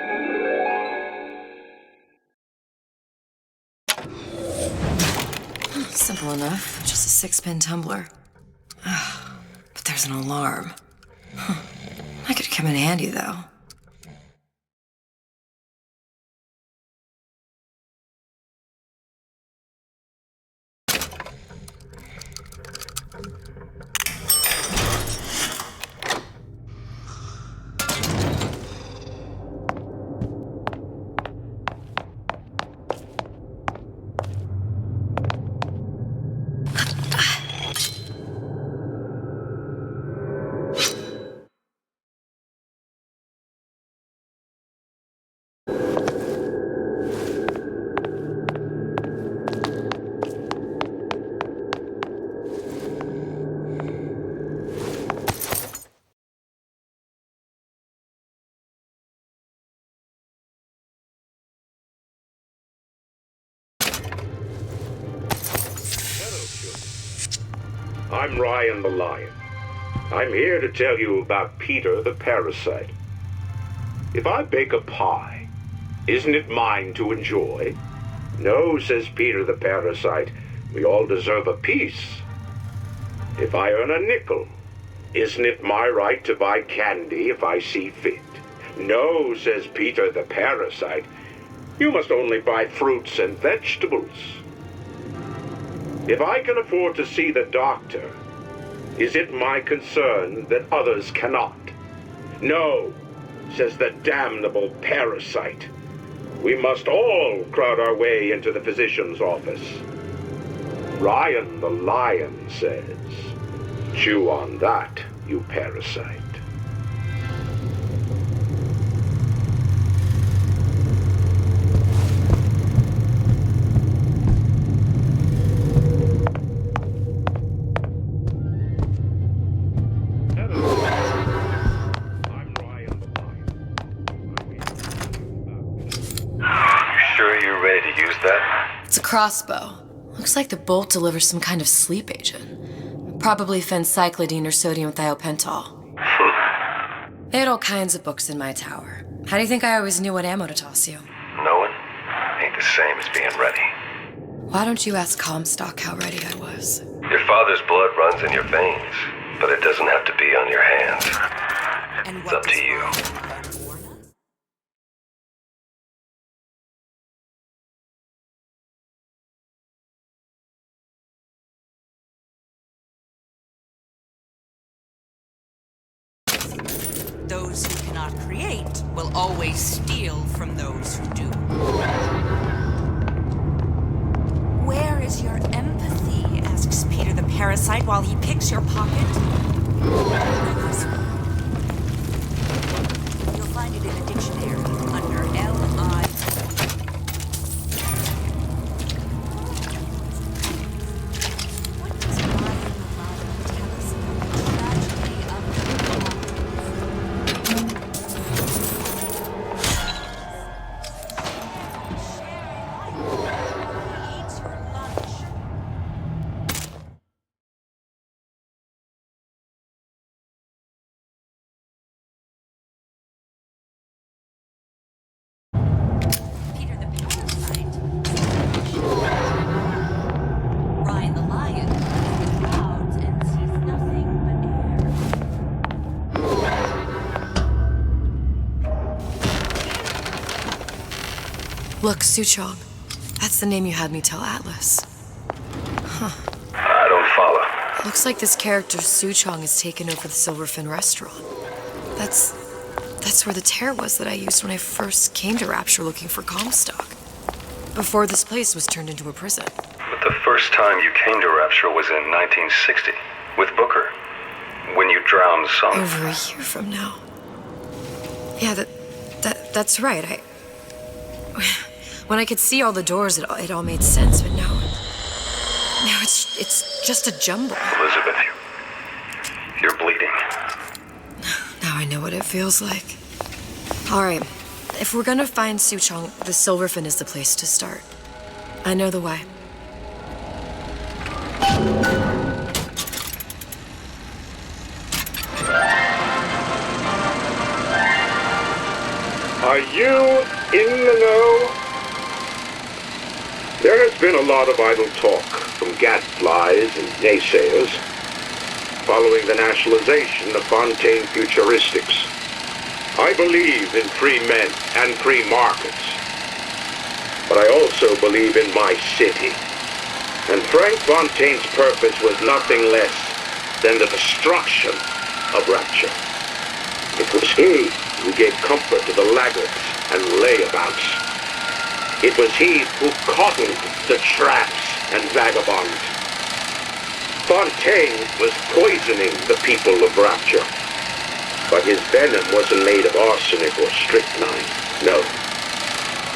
Simple enough, just a 6-pin tumbler. But there's an alarm. That could come in handy, though. I'm Ryan the Lion. I'm here to tell you about Peter the Parasite. If I bake a pie, isn't it mine to enjoy? No, says Peter the Parasite, we all deserve a piece. If I earn a nickel, isn't it my right to buy candy if I see fit? No, says Peter the Parasite, you must only buy fruits and vegetables. If I can afford to see the doctor, is it my concern that others cannot? No, says the damnable parasite. We must all crowd our way into the physician's office. Ryan the Lion says, chew on that, you parasite. crossbow. Looks like the bolt delivers some kind of sleep agent. Probably phencyclidine or sodium thiopental. They had all kinds of books in my tower. How do you think I always knew what ammo to toss you? Knowing ain't the same as being ready. Why don't you ask Comstock how ready I was? Your father's blood runs in your veins, but it doesn't have to be on your hands. It's up to you. Those who cannot create will always steal from those who do. Where is your empathy? Asks Peter the Parasite while he picks your pocket. You'll find it in a dictionary under L.I. Look, Suchong. That's the name you had me tell Atlas. Huh. I don't follow. Looks like this character Suchong has taken over the Silverfin restaurant. That's where the tear was that I used when I first came to Rapture looking for Comstock. Before this place was turned into a prison. But the first time you came to Rapture was in 1960, with Booker. When you drowned some... Over a year from now. Yeah, that's right. When I could see all the doors, it all made sense, but now it's just a jumble. Elizabeth, you're bleeding. Now I know what it feels like. All right, if we're gonna find Suchong, the Silverfin is the place to start. I know the way. Are you in the know? There has been a lot of idle talk from gadflies and naysayers following the nationalization of Fontaine Futuristics. I believe in free men and free markets, but I also believe in my city. And Frank Fontaine's purpose was nothing less than the destruction of Rapture. It was he who gave comfort to the laggards and layabouts. It was he who coddled the traps and vagabonds. Fontaine was poisoning the people of Rapture. But his venom wasn't made of arsenic or strychnine. No.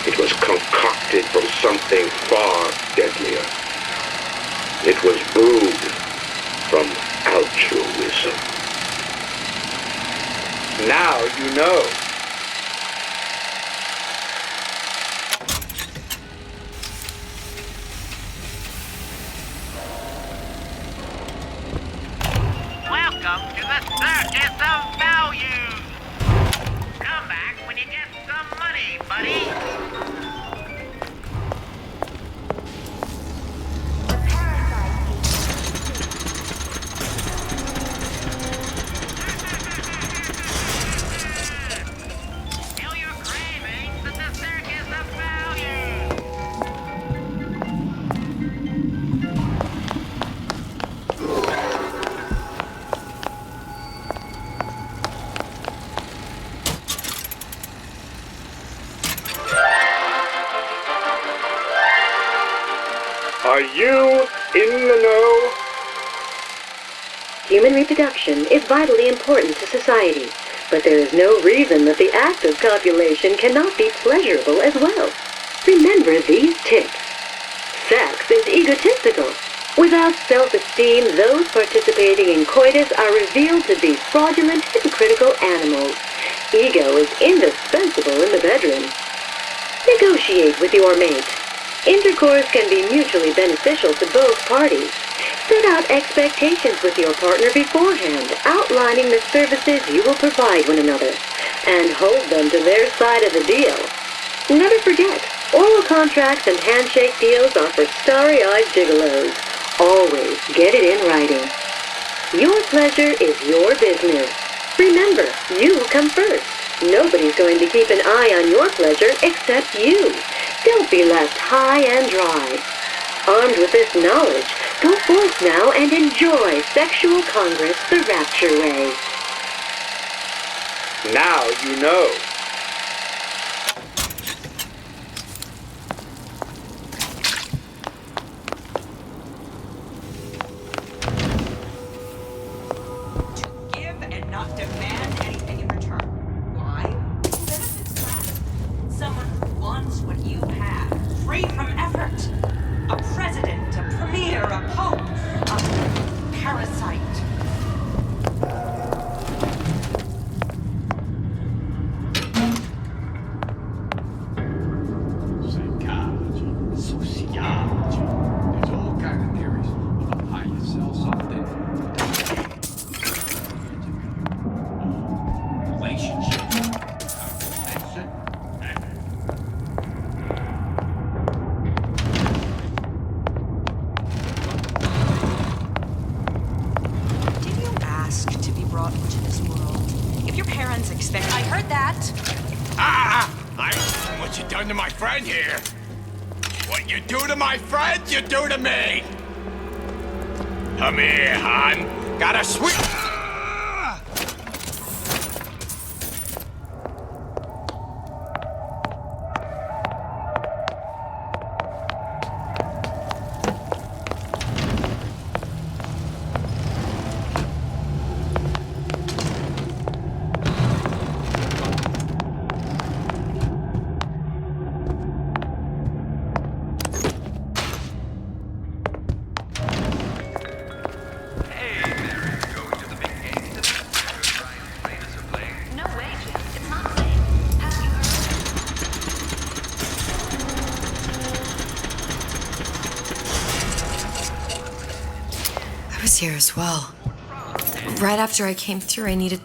It was concocted from something far deadlier. It was brewed from altruism. Now you know. Welcome to the Circus of Values! Come back when you get some money, buddy! Feel your cravings at the Circus of Values! Are you in the know? Human reproduction is vitally important to society, but there is no reason that the act of copulation cannot be pleasurable as well. Remember these tips. Sex is egotistical. Without self-esteem, those participating in coitus are revealed to be fraudulent, hypocritical animals. Ego is indispensable in the bedroom. Negotiate with your mate. Intercourse can be mutually beneficial to both parties. Set out expectations with your partner beforehand, outlining the services you will provide one another, and hold them to their side of the deal. Never forget, oral contracts and handshake deals are for starry-eyed gigolos. Always get it in writing. Your pleasure is your business. Remember, you come first. Nobody's going to keep an eye on your pleasure except you. Don't be left high and dry. Armed with this knowledge, go forth now and enjoy sexual congress the Rapture way. Now you know. Give and not demand anything in return. Why? Benefits last. Someone who wants what you have, free from effort. A president, a premier, a pope, a parasite. Psychology, sociology. There's all kinds of theories about how you sell something. Relationship. That's it. Did you ask to be brought into this world? If your parents expect... I heard that! What you done to my friend here? What you do to my friend, you do to me! Come here, hon. Got a sweet... Here as well. Right after I came through, I needed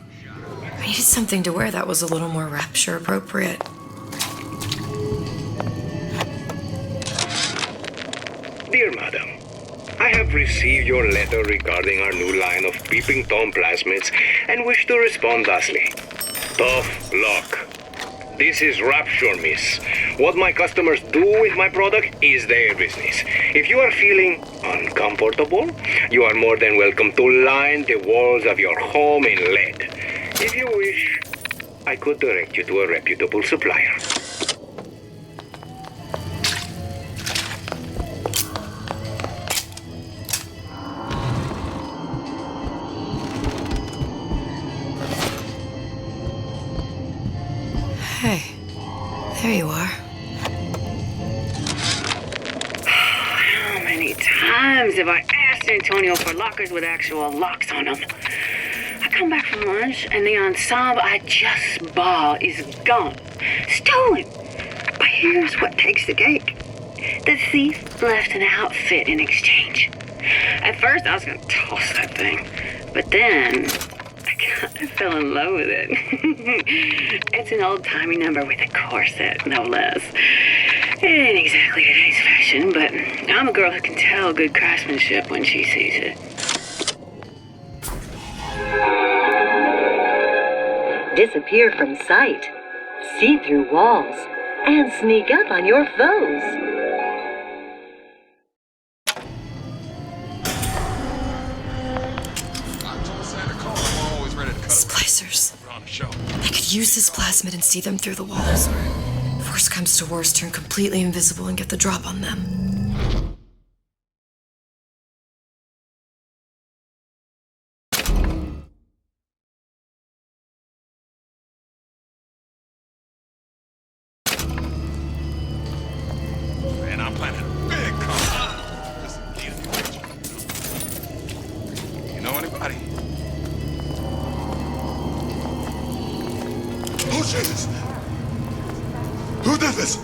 something to wear that was a little more Rapture appropriate. Dear Madam, I have received your letter regarding our new line of peeping Tom plasmids and wish to respond thusly. Tough luck. This is Rapture, miss. What my customers do with my product is their business. If you are feeling uncomfortable, you are more than welcome to line the walls of your home in lead. If you wish, I could direct you to a reputable supplier. Hey, there you are. How many times have I asked Antonio for lockers with actual locks on them? I come back from lunch and the ensemble I just bought is gone. Stolen. But here's what takes the cake. The thief left an outfit in exchange. At first I was going to toss that thing, but then I fell in love with it. It's an old-timey number with a corset, no less. It ain't exactly today's fashion, but I'm a girl who can tell good craftsmanship when she sees it. Disappear from sight, see through walls, and sneak up on your foes. Splicers. I could use this plasmid and see them through the walls, or if worst comes to worst, turn completely invisible and get the drop on them. Man, I'm planning a big comeback. Listen, you know anybody? Oh, Jesus! Who did this?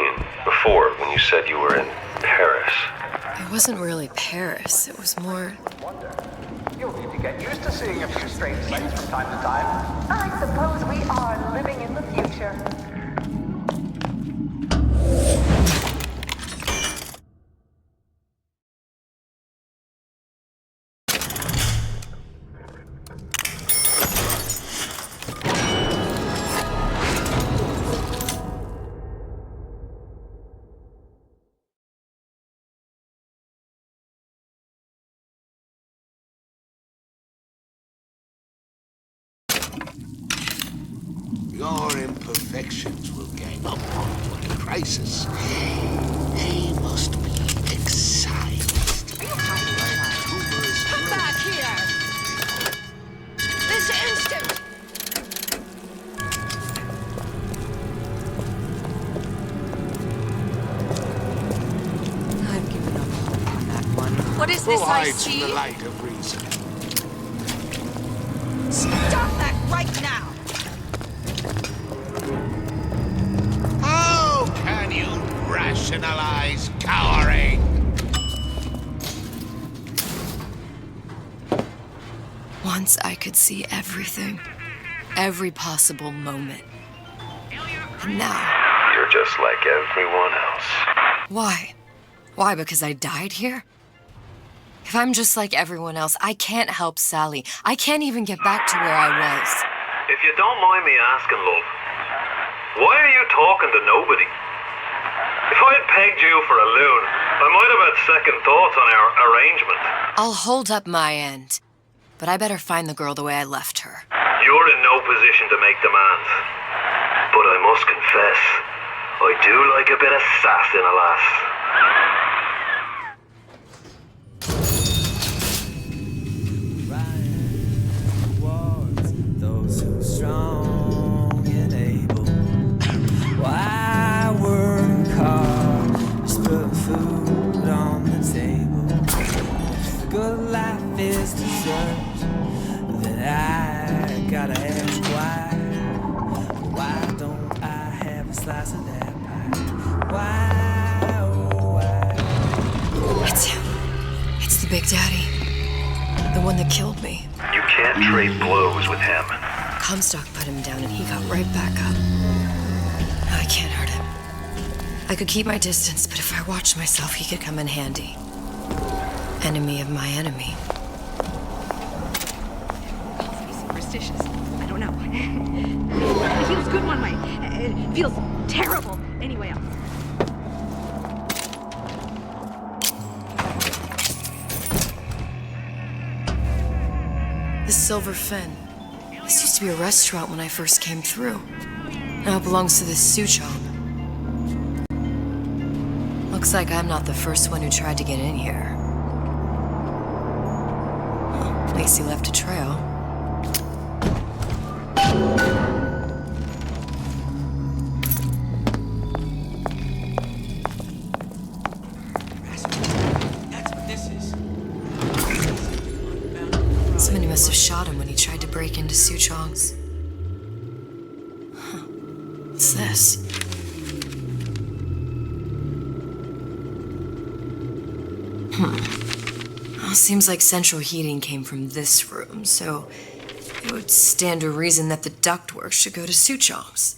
mean before when you said you were in Paris? It wasn't really Paris. It was more... You'll need to get used to seeing a few strange sights from time to time. I suppose we are living in the future. Your imperfections will gang up on you in crisis. They must be excised. Come back here! This instant! I've given up on that one. What is Who this I hides see? in the light of reason? Stop that right now! How can you rationalize cowering? Once I could see everything. Every possible moment. And now... You're just like everyone else. Why? Why, because I died here? If I'm just like everyone else, I can't help Sally. I can't even get back to where I was. If you don't mind me asking, love, why are you talking to nobody? If I had pegged you for a loon, I might have had second thoughts on our arrangement. I'll hold up my end. But I better find the girl the way I left her. You're in no position to make demands. But I must confess, I do like a bit of sass in a lass. Those who strong and able. Why work hard? Just put food on the table. Good life is deserved. Then I gotta ask why. Why don't I have a slice of that pie? Why, oh why? It's him. It's the Big Daddy. The one that killed me. You can't trade blows with him. Comstock put him down and he got right back up. I can't hurt him. I could keep my distance, but if I watched myself, he could come in handy. Enemy of my enemy. Superstitious. I don't know. It feels good one way. It feels terrible anyway else. The Silver Fin. This used to be a restaurant when I first came through. Now it belongs to this Suchong. Looks like I'm not the first one who tried to get in here. Well, at least he left a trail. That's what this is. Somebody must have shot him when he tried to break into Suchong's. Huh. What's this? Well, seems like central heating came from this room, so it would stand to reason that the ductwork should go to Suchong's.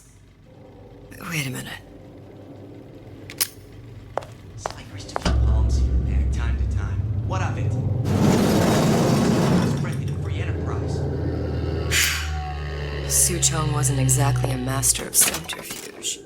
Wait a minute. Ciphers to few palms here and there, time to time. What of it? Spread of free enterprise. Suchong wasn't exactly a master of subterfuge.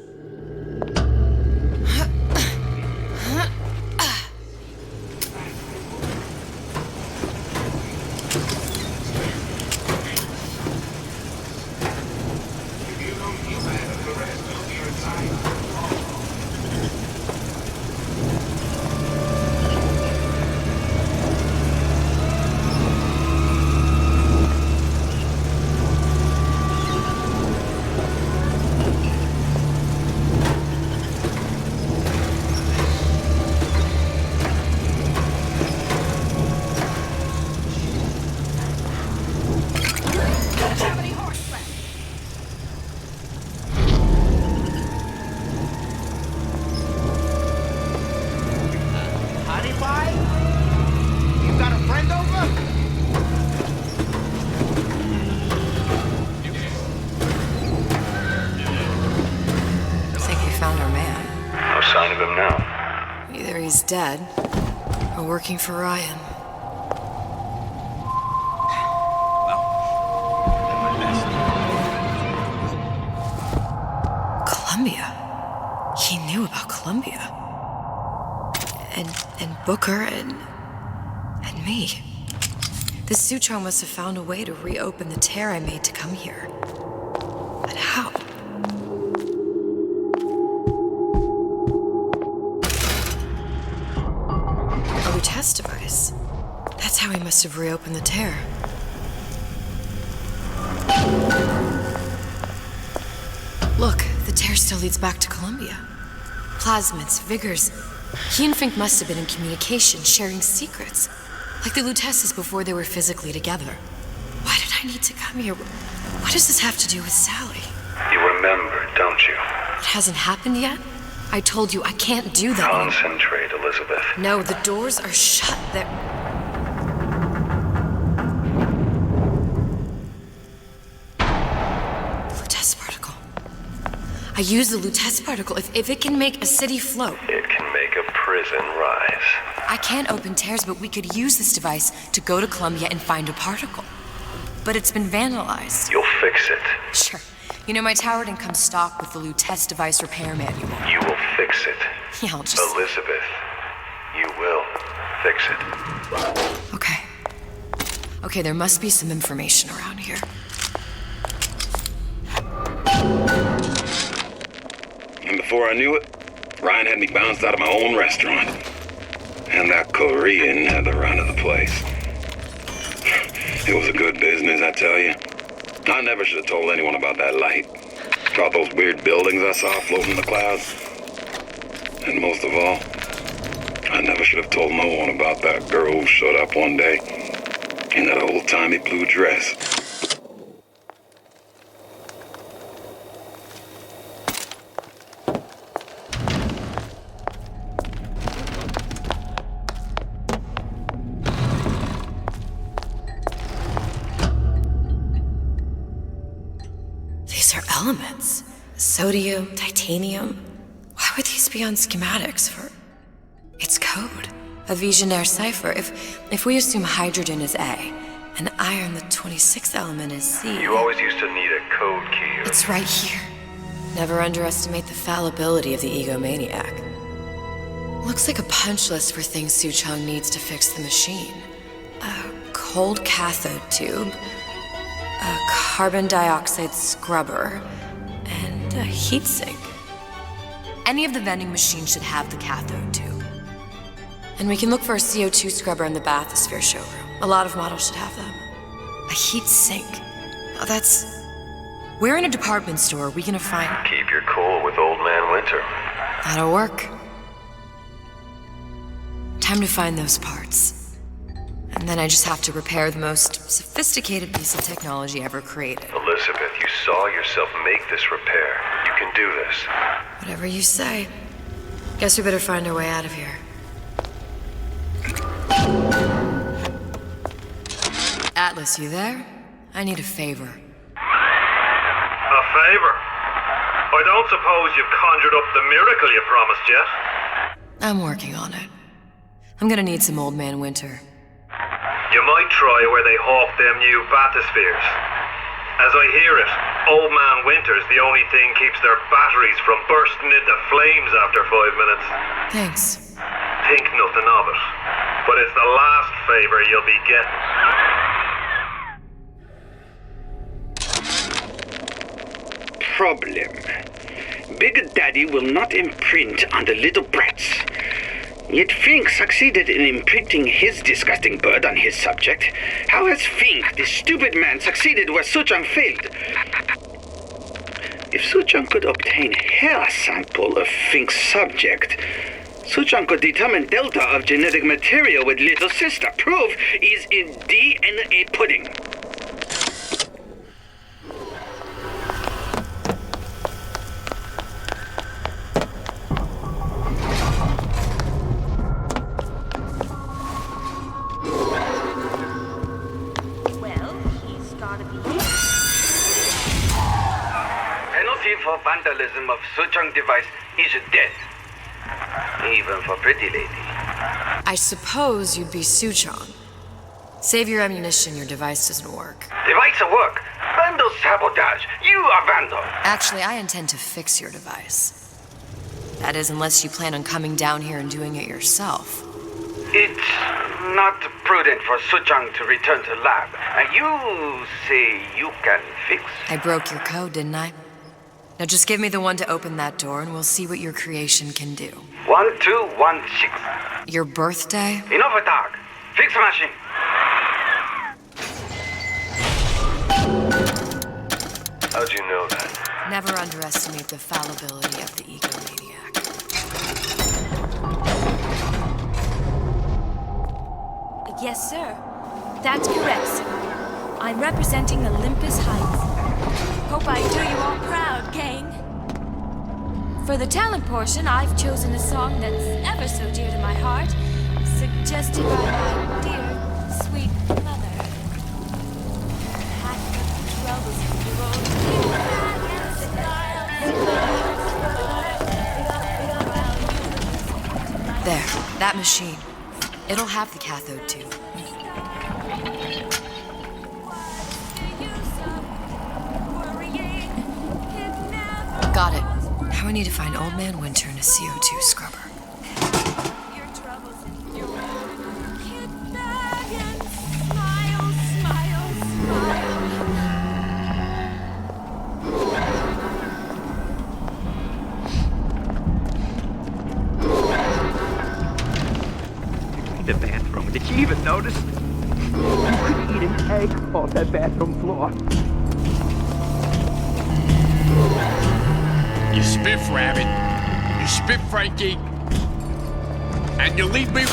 sign of him now? Either he's dead, or working for Ryan. Columbia. He knew about Columbia. And Booker and me. The Suchong must have found a way to reopen the tear I made to come here. But how? A test device. That's how he must have reopened the tear. Look, the tear still leads back to Columbia. Plasmids, vigors. He and Fink must have been in communication, sharing secrets. Like the Lutesses before they were physically together. Why did I need to come here? What does this have to do with Sally? You remember, don't you? It hasn't happened yet? I told you I can't do that. Concentrate, Elizabeth. No, the doors are shut. They're... Lutece particle. I use the Lutece particle. If it can make a city float. It can make a prison rise. I can't open tears, but we could use this device to go to Columbia and find a particle. But it's been vandalized. You'll fix it. Sure. You know, my tower didn't come stock with the Lutece device repair manual. You will fix it. Yeah, I'll just... Elizabeth, you will fix it. Okay. Okay, there must be some information around here. And before I knew it, Ryan had me bounced out of my own restaurant. And that Korean had the run of the place. It was a good business, I tell you. I never should have told anyone about that light. About those weird buildings I saw floating in the clouds. And most of all, I never should have told no one about that girl who showed up one day in that old-timey blue dress. These are elements. Sodium, titanium. Why would these be on schematics for... It's code. A visionaire cipher. If we assume hydrogen is A, and iron, the 26th element, is C... You always used to need a code key. It's right here. Never underestimate the fallibility of the egomaniac. Looks like a punch list for things Suchong needs to fix the machine. A cold cathode tube, a carbon dioxide scrubber, and a heatsink. Any of the vending machines should have the cathode tube. And we can look for a CO2 scrubber in the bathysphere showroom. A lot of models should have them. A heatsink. Oh, that's... Where in a department store are we gonna find... Keep your cool with Old Man Winter. That'll work. Time to find those parts. And then I just have to repair the most sophisticated piece of technology ever created. Elizabeth, you saw yourself make this repair. You can do this. Whatever you say. Guess we better find our way out of here. Atlas, you there? I need a favor. A favor? I don't suppose you've conjured up the miracle you promised yet? I'm working on it. I'm gonna need some Old Man Winter. You might try where they hawk them new bathyspheres. As I hear it, Old Man Winter's the only thing keeps their batteries from bursting into flames after 5 minutes. Thanks. Think nothing of it. But it's the last favor you'll be getting. Problem. Big Daddy will not imprint on the little brats. Yet Fink succeeded in imprinting his disgusting bird on his subject. How has Fink, this stupid man, succeeded where Suchong failed? If Suchong could obtain hair sample of Fink's subject, Suchong could determine delta of genetic material with little sister. Proof is in DNA pudding. For vandalism of Suchong device is death. even for pretty lady. I suppose you'd be Suchong. Save your ammunition, your device doesn't work. Device at work. Vandal sabotage. You are vandal. Actually, I intend to fix your device. That is, unless you plan on coming down here and doing it yourself. It's not prudent for Suchang to return to lab. You say you can fix? I broke your code, didn't I? Now just give me the one to open that door and we'll see what your creation can do. 1216. Your birthday? Enough talk. Fix machine. How'd you know that? Never underestimate the fallibility of the egomaniac. Yes, sir. That's correct, sir. I'm representing Olympus Heights. Hope I do you all proud, gang. For the talent portion, I've chosen a song that's ever so dear to my heart, suggested by my dear, sweet mother. Pack up troubles in your own There, that machine. It'll have the cathode too. Got it. Now I need to find Old Man Winter and a CO2 scrubber. The bathroom. Did you even notice? You could eat an egg off that bathroom floor. You spiff, Rabbit. You spiff, Frankie. And you leave me...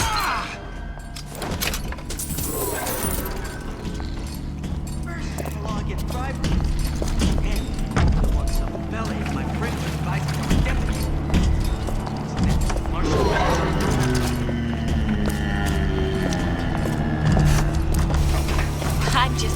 I'm just...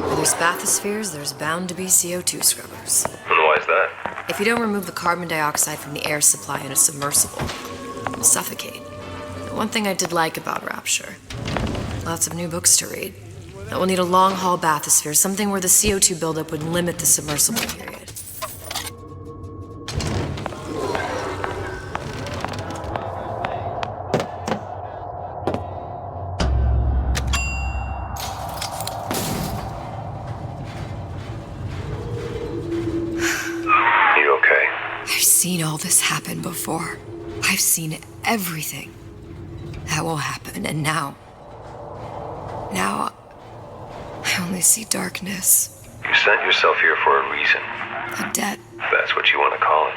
Where there's bathyspheres, there's bound to be CO2 scrubbers. And why is that? If you don't remove the carbon dioxide from the air supply in a submersible, you'll suffocate. The one thing I did like about Rapture, lots of new books to read. That will need a long-haul bathysphere, something where the CO2 buildup would limit the submersible period. You okay? I've seen all this happen before. I've seen everything. That will happen, and now I only see darkness. You sent yourself here for a reason. A debt. If that's what you want to call it.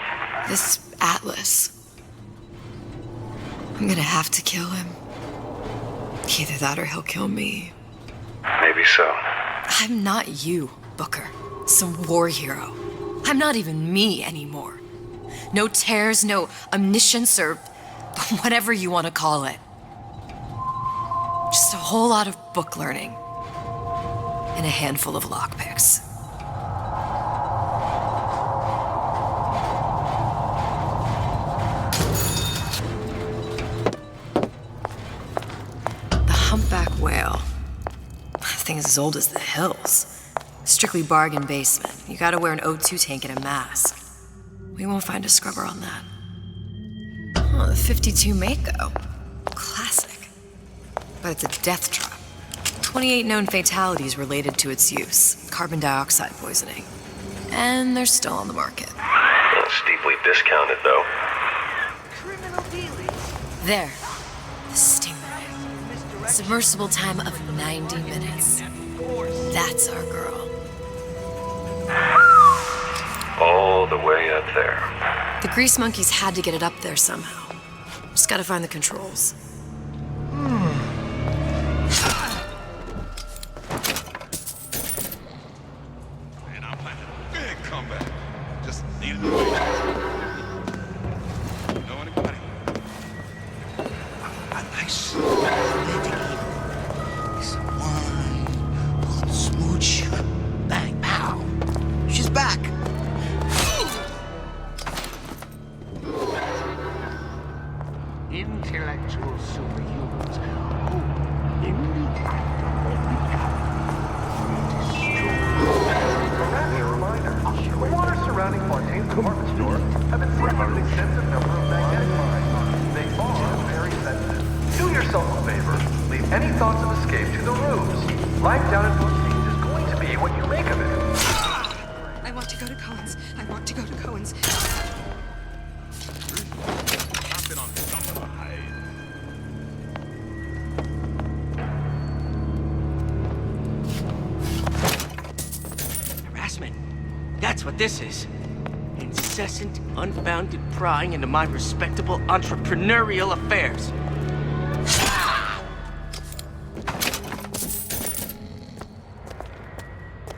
This Atlas. I'm gonna have to kill him. Either that or he'll kill me. Maybe so. I'm not you, Booker. Some war hero. I'm not even me anymore. No tears, no omniscience, or whatever you want to call it. Just a whole lot of book learning. And a handful of lockpicks. The humpback whale. The thing is as old as the hills. Strictly bargain basement. You gotta wear an O2 tank and a mask. We won't find a scrubber on that. Oh, the 52 Mako. Classic. But it's a death trap. 28 known fatalities related to its use. Carbon dioxide poisoning. And they're still on the market. Steeply discounted, though. There. The Stingray. Submersible time of 90 minutes. That's our girl. All the way up there. The grease monkeys had to get it up there somehow. Just gotta find the controls. Just needed to wait. Know anybody? A nice romantic evening. Some wine, a little smooch. Bang, pow. She's back. Intellectual superhumans who, in the act of A reminder, the water surrounding Fontaine's department store have been sealed with an extensive number of magnetic lines. They are very sensitive. Do yourself a favor, leave any thoughts of escape to the ruse. Life down at Fontaine's is going to be what you make of it. I want to go to Cohen's. I want to go to Cohen's. I've been on something. Harassment. That's what this is. Incessant, unfounded prying into my respectable entrepreneurial affairs.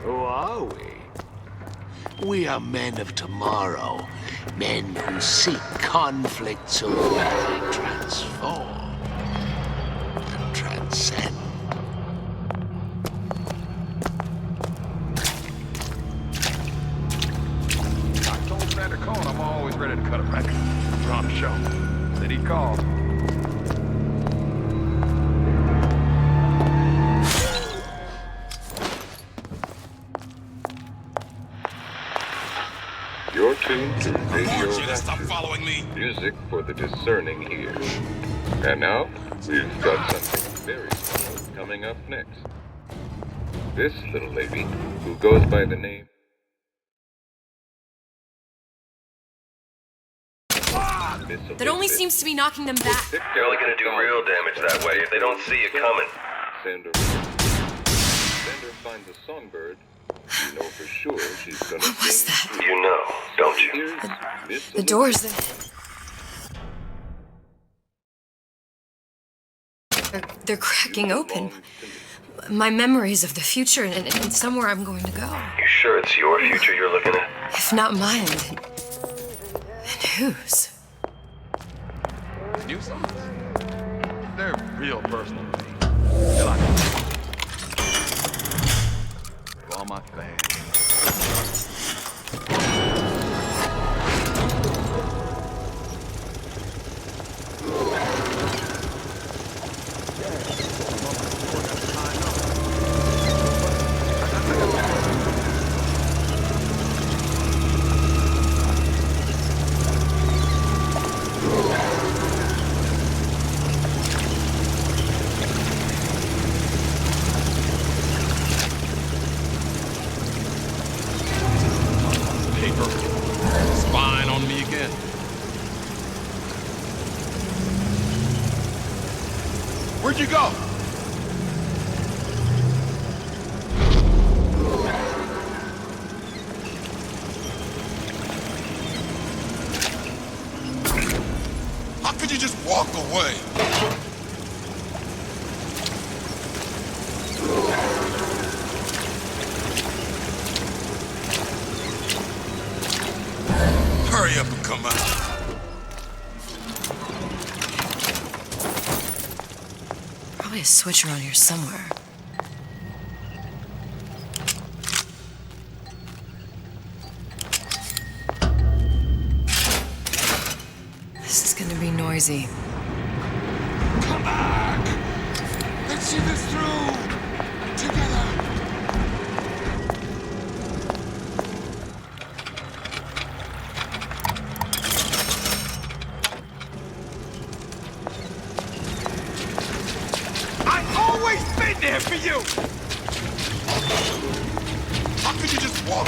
Who are we? We are men of tomorrow. Men who seek conflict so we can transform and transcend. I told Santa Cohen I'm always ready to cut a record. We're on the show. Said he'd call. You're tuned to I Radio warned you to stop Action. following me. Music for the discerning ear. And now, we've got something very special coming up next. This little lady, who goes by the name That only seems to be knocking them back. You're only gonna do real damage that way if they don't see you coming. Sender finds a songbird. You know for sure she's gonna sing. You know, don't you? The doors. They're cracking open. My memories of the future and somewhere I'm going to go. You sure it's your future you're looking at? If not mine, then whose? New songs. They're real personal to me. They're like all my fans. Spying on me again. Where'd you go? How could you just walk away? Hurry up and come out. Probably a switch around here somewhere. This is gonna be noisy. Come back! Let's see this through! Together! I've always been there for you! How could you just walk?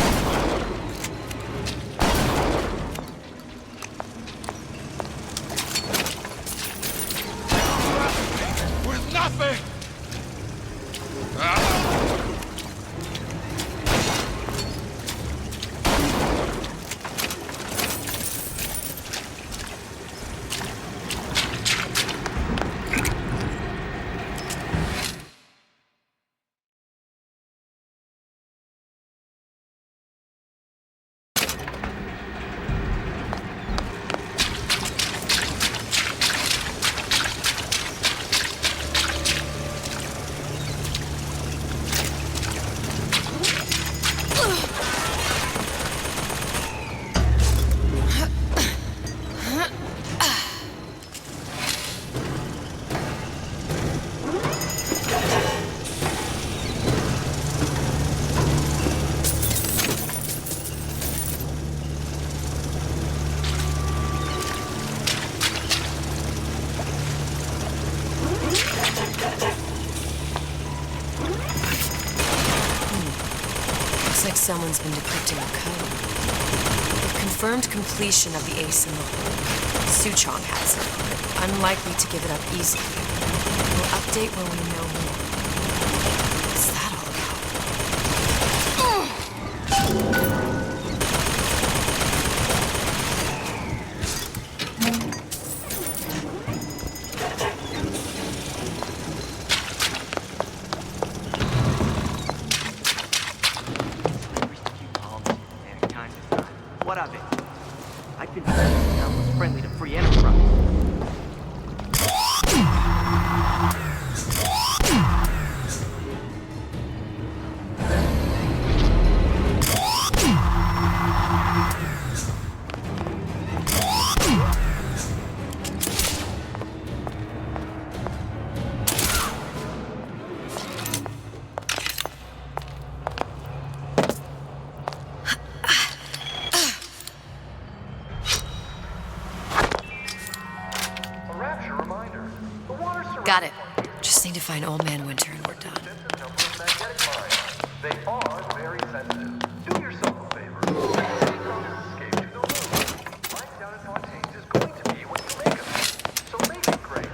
With nothing! someone's been decrypting the code. With confirmed completion of the ace in the hole, Suchong has it, but unlikely to give it up easily. We'll update when we know more. What's that all about? What of it? I've been told this town was friendly to free enterprise. Got it. Just need to find Old Man Winter and we're done. They are very sensitive. Do yourself a favor. Escape to the moon. Life down in Fontaines is going to be what you make of it. So make it great.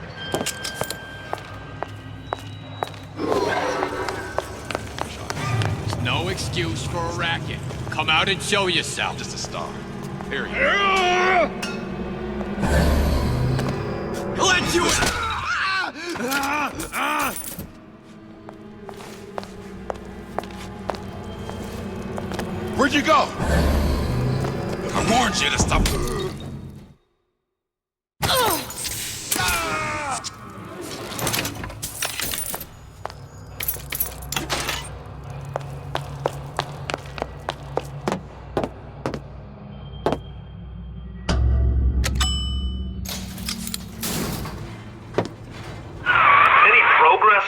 There's no excuse for a racket. Come out and show yourself. Just a star. Period. Let you... Where'd you go? I warned you to stop.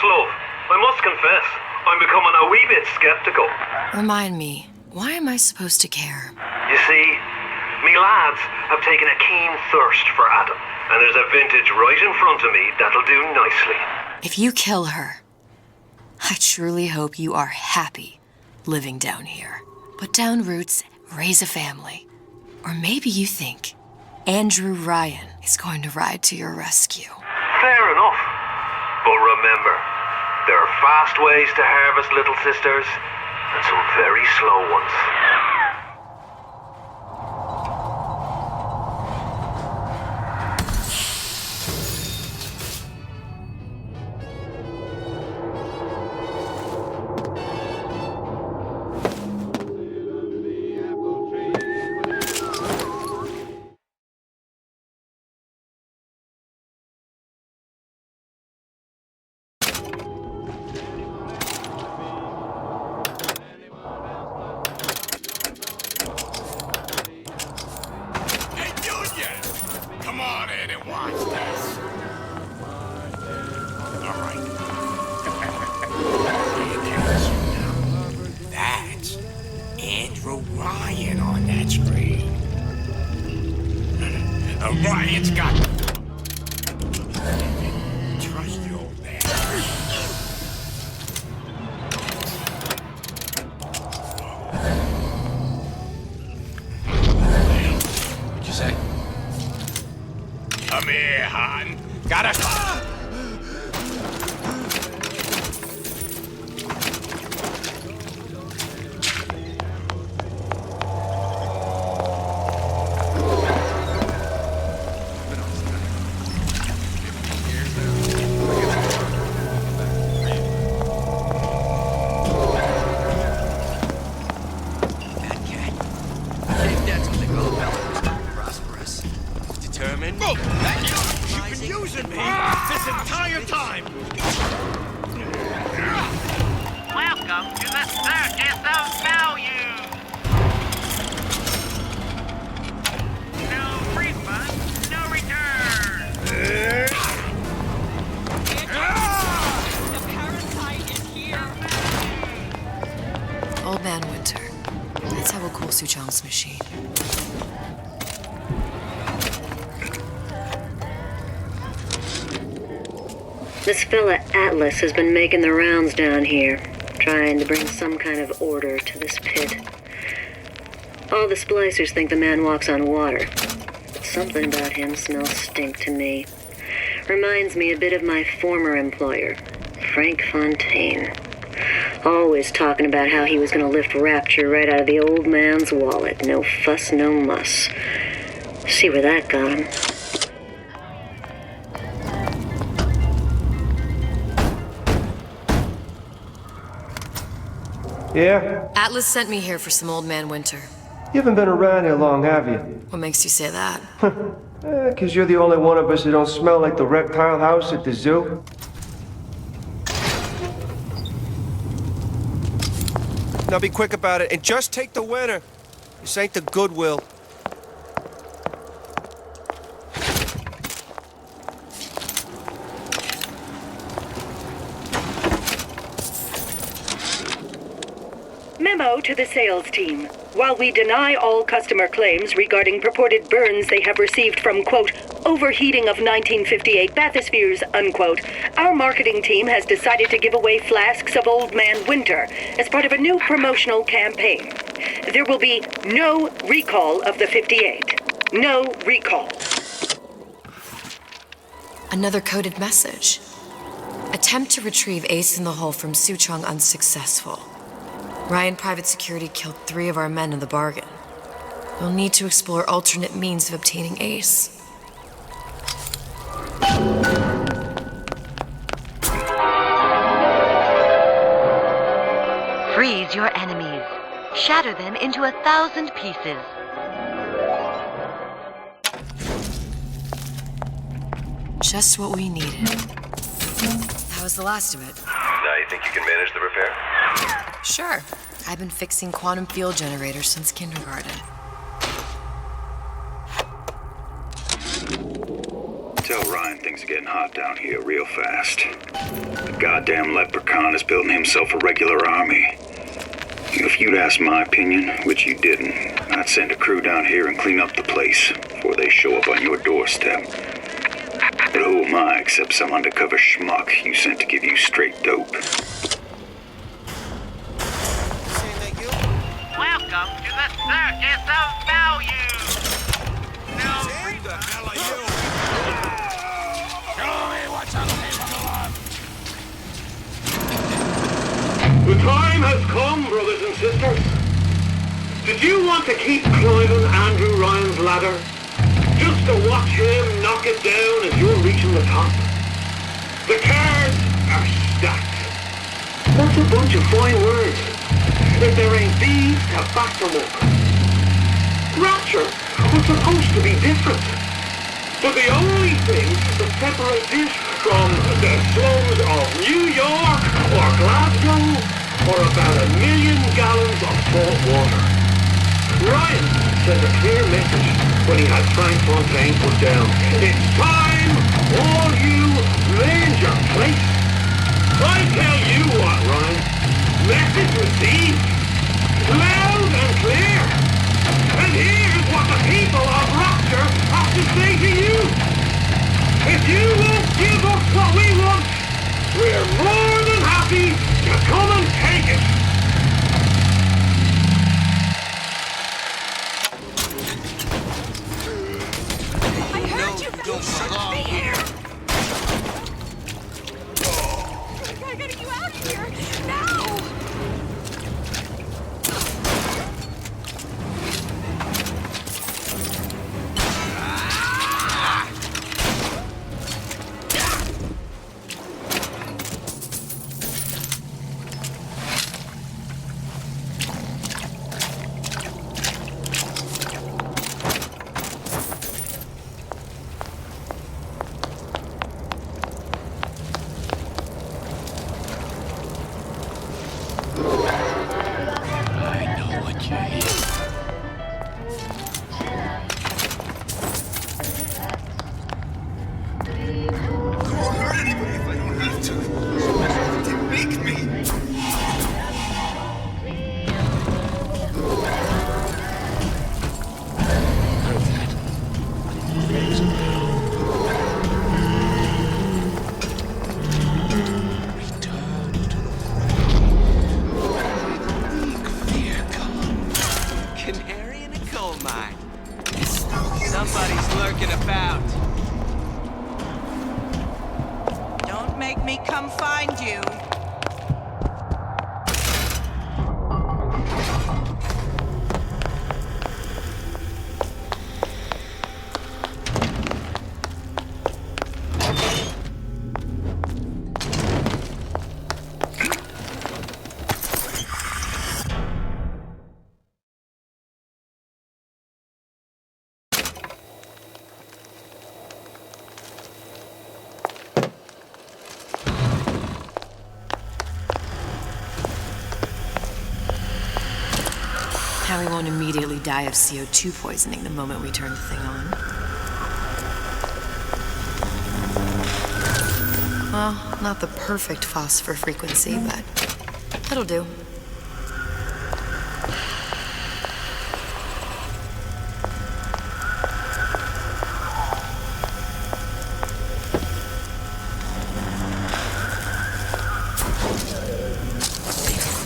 Love, I must confess, I'm becoming a wee bit skeptical. Remind me, why am I supposed to care? You see, me lads have taken a keen thirst for Adam, and there's a vintage right in front of me that'll do nicely. If you kill her, I truly hope you are happy living down here. Put down roots, raise a family. Or maybe you think Andrew Ryan is going to ride to your rescue. Fair enough. But remember, there are fast ways to harvest little sisters, and some very slow ones. Ryan on that screen. Ryan's got... Trust the old man. What'd you say? Come here, hon. Gotta... Welcome to the circus of value. No refund, no return. The parasite is here. Old Man Winter. That's how we'll cool Suchong's machine. This fella Atlas has been making the rounds down here, trying to bring some kind of order to this pit. All the splicers think the man walks on water. But something about him smells stink to me. Reminds me a bit of my former employer, Frank Fontaine. Always talking about how he was going to lift Rapture right out of the old man's wallet. No fuss, no muss. See where that got him. Yeah? Atlas sent me here for some Old Man Winter. You haven't been around here long, have you? What makes you say that? 'Cause you're the only one of us that don't smell like the reptile house at the zoo. Now be quick about it and just take the winner. This ain't the Goodwill. Memo to the sales team. While we deny all customer claims regarding purported burns they have received from, quote, overheating of 1958 bathyspheres, unquote, our marketing team has decided to give away flasks of Old Man Winter as part of a new promotional campaign. There will be no recall of the 58. No recall. Another coded message. Attempt to retrieve Ace in the Hole from Suchong unsuccessful. Ryan Private Security killed 3 of our men in the bargain. We'll need to explore alternate means of obtaining Ace. Freeze your enemies. Shatter them into 1,000 pieces. Just what we needed. That was the last of it. Now you think you can manage the repair? Sure. I've been fixing quantum field generators since kindergarten. Tell Ryan things are getting hot down here real fast. The goddamn leprechaun is building himself a regular army. If you'd asked my opinion, which you didn't, I'd send a crew down here and clean up the place before they show up on your doorstep. But who am I except some undercover schmuck you sent to give you straight dope? Welcome to the Circus of Value! No, Who the hell are you? Show me what's on The time has come, brothers and sisters. Did you want to keep climbing Andrew Ryan's ladder? Just to watch him knock it down as you're reaching the top? The cards are stacked. That's a bunch of fine words. If there ain't these to back them up. Rapture was supposed to be different. But the only thing that separates it from the slums of New York or Glasgow or about 1 million gallons of salt water. Ryan sent a clear message when he had Frank Fontaine put down. It's time, all you land your place. I tell you what, Ryan. Message received. Loud and clear. And here's what the people of Rapture have to say to you. If you won't give us what we want, we're more than happy to come and take it. I heard you! You shouldn't be here! I gotta get you out of here! Now! gold mine. Somebody's lurking about. Don't make me come find you. Now we won't immediately die of CO2 poisoning the moment we turn the thing on. Well, not the perfect phosphor frequency, but it'll do.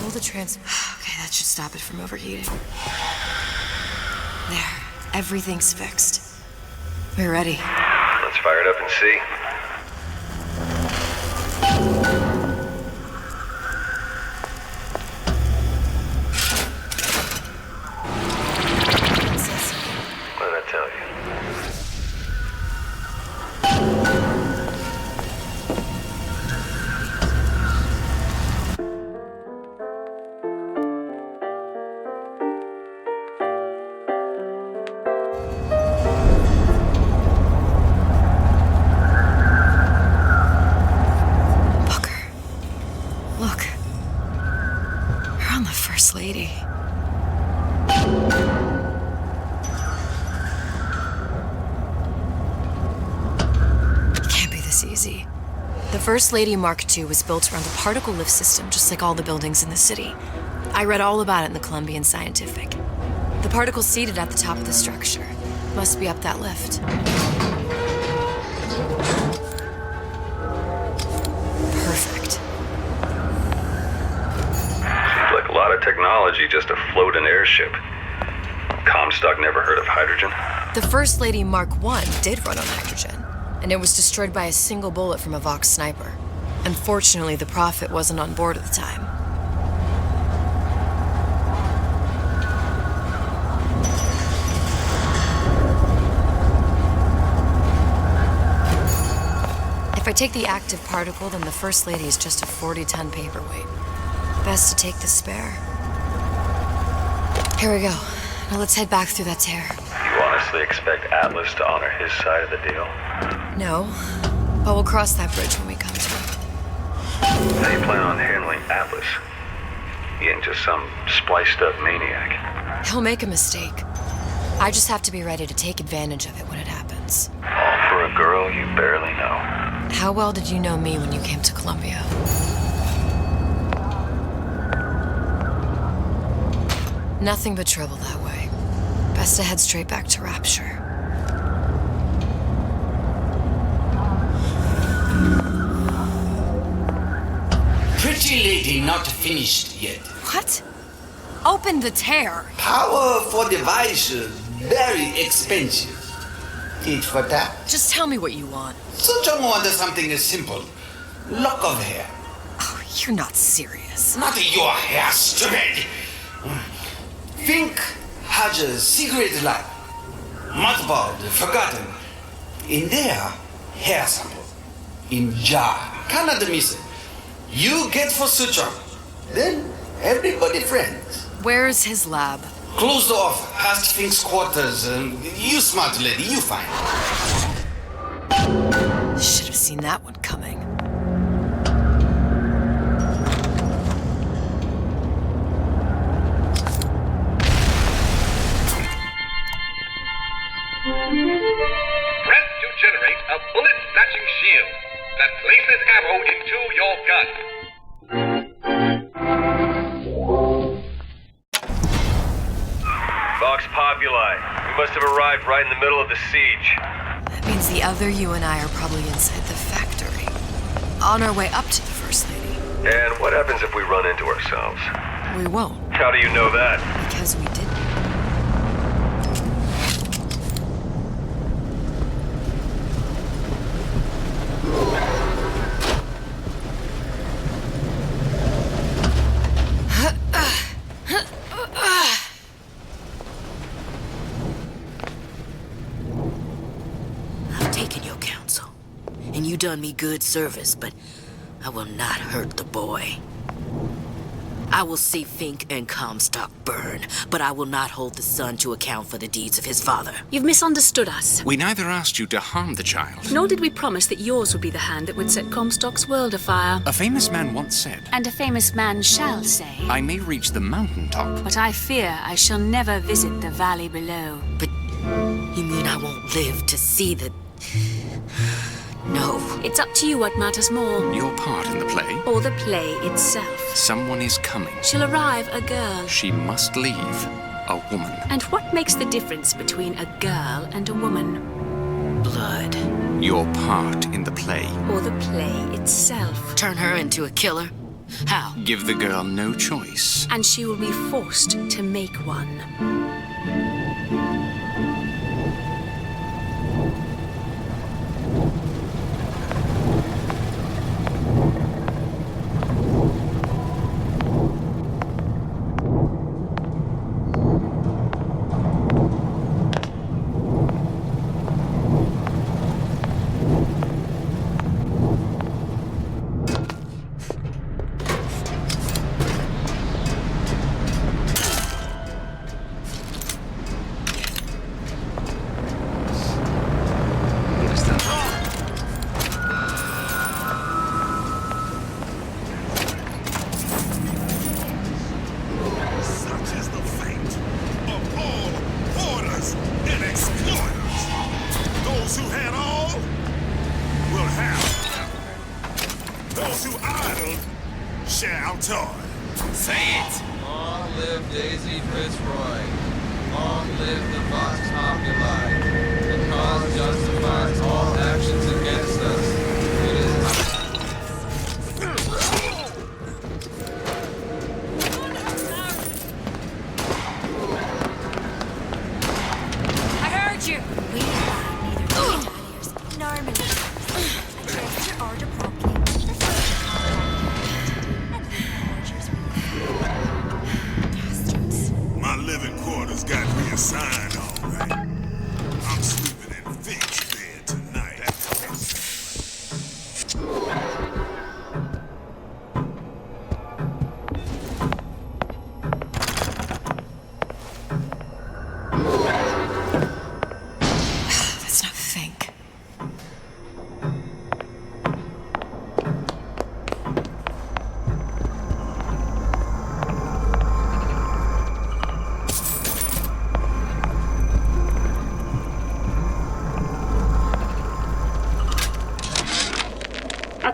Pull the Okay, that should stop it from overheating. There, everything's fixed. We're ready. Let's fire it up and see. What did I tell you? Lady. It can't be this easy. The First Lady Mark II was built around a particle lift system, just like all the buildings in the city. I read all about it in the Columbian Scientific. The particle's seated at the top of the structure. Must be up that lift. Perfect. A lot of technology just to float an airship. Comstock never heard of hydrogen? The First Lady Mark I did run on hydrogen, and it was destroyed by a single bullet from a Vox sniper. Unfortunately, the Prophet wasn't on board at the time. If I take the active particle, then the First Lady is just a 40-ton paperweight. Best to take the spare. Here we go. Now let's head back through that tear. You honestly expect Atlas to honor his side of the deal? No, but we'll cross that bridge when we come to it. How do you plan on handling Atlas? He ain't just some spliced-up maniac. He'll make a mistake. I just have to be ready to take advantage of it when it happens. All for a girl you barely know. How well did you know me when you came to Columbia? Nothing but trouble that way. Best to head straight back to Rapture. Pretty lady not finished yet. What? Open the tear. Power for device, very expensive. Tit for tat. Just tell me what you want. Sojong wanted something simple. Lock of hair. Oh, you're not serious. Not your hair, stupid. Fink has a secret lab. Mothballed, forgotten. In there, hair sample. In jar. Cannot miss it. You get for Suchong. Then everybody friends. Where's his lab? Closed off, past Fink's quarters. You smart lady, you find. Should have seen that one coming. Press to generate a bullet-snatching shield that places ammo into your gun. Vox Populi. We must have arrived right in the middle of the siege. That means the other you and I are probably inside the factory. On our way up to the First Lady. And what happens if we run into ourselves? We won't. How do you know that? Because we didn't. done me good service, but I will not hurt the boy. I will see Fink and Comstock burn, but I will not hold the son to account for the deeds of his father. You've misunderstood us. We neither asked you to harm the child. Nor did we promise that yours would be the hand that would set Comstock's world afire. A famous man once said, And a famous man shall say, I may reach the mountaintop, but I fear I shall never visit the valley below. But you mean I won't live to see the... No. It's up to you what matters more. Your part in the play? Or the play itself. Someone is coming. She'll arrive a girl. She must leave a woman. And what makes the difference between a girl and a woman? Blood. Your part in the play. Or the play itself. Turn her into a killer? How? Give the girl no choice. And she will be forced to make one.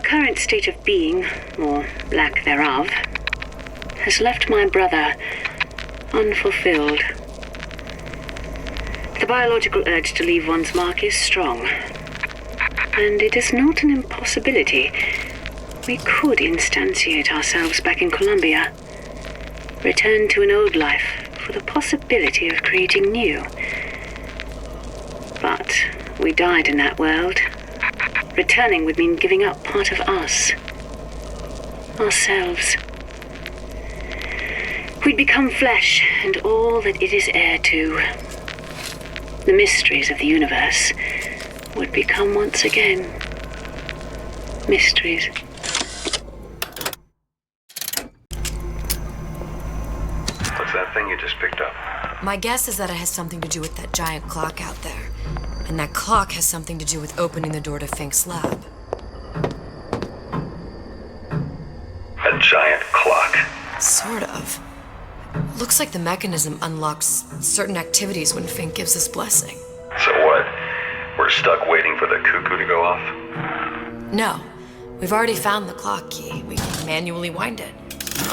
Current state of being, or lack thereof, has left my brother unfulfilled. The biological urge to leave one's mark is strong, and it is not an impossibility. We could instantiate ourselves back in Columbia, return to an old life for the possibility of creating new. But we died in that world. Returning would mean giving up part of us. Ourselves. We'd become flesh and all that it is heir to. The mysteries of the universe would become once again mysteries. What's that thing you just picked up? My guess is that it has something to do with that giant clock out there. And that clock has something to do with opening the door to Fink's lab. A giant clock? Sort of. Looks like the mechanism unlocks certain activities when Fink gives his blessing. So what? We're stuck waiting for the cuckoo to go off? No. We've already found the clock key. We can manually wind it.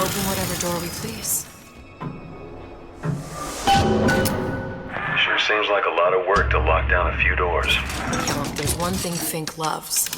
Open whatever door we please. Sure seems like a lot of work to lock down a few doors. Well, if there's one thing Fink loves,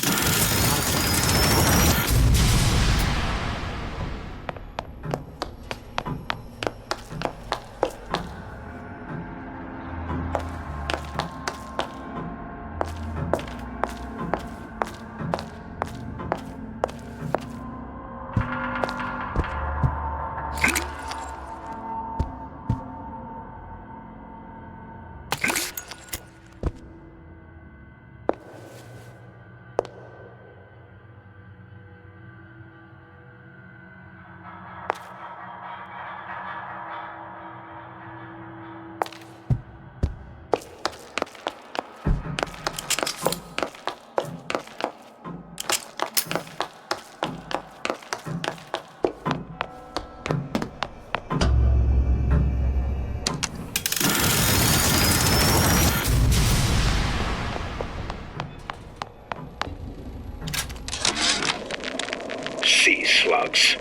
slugs.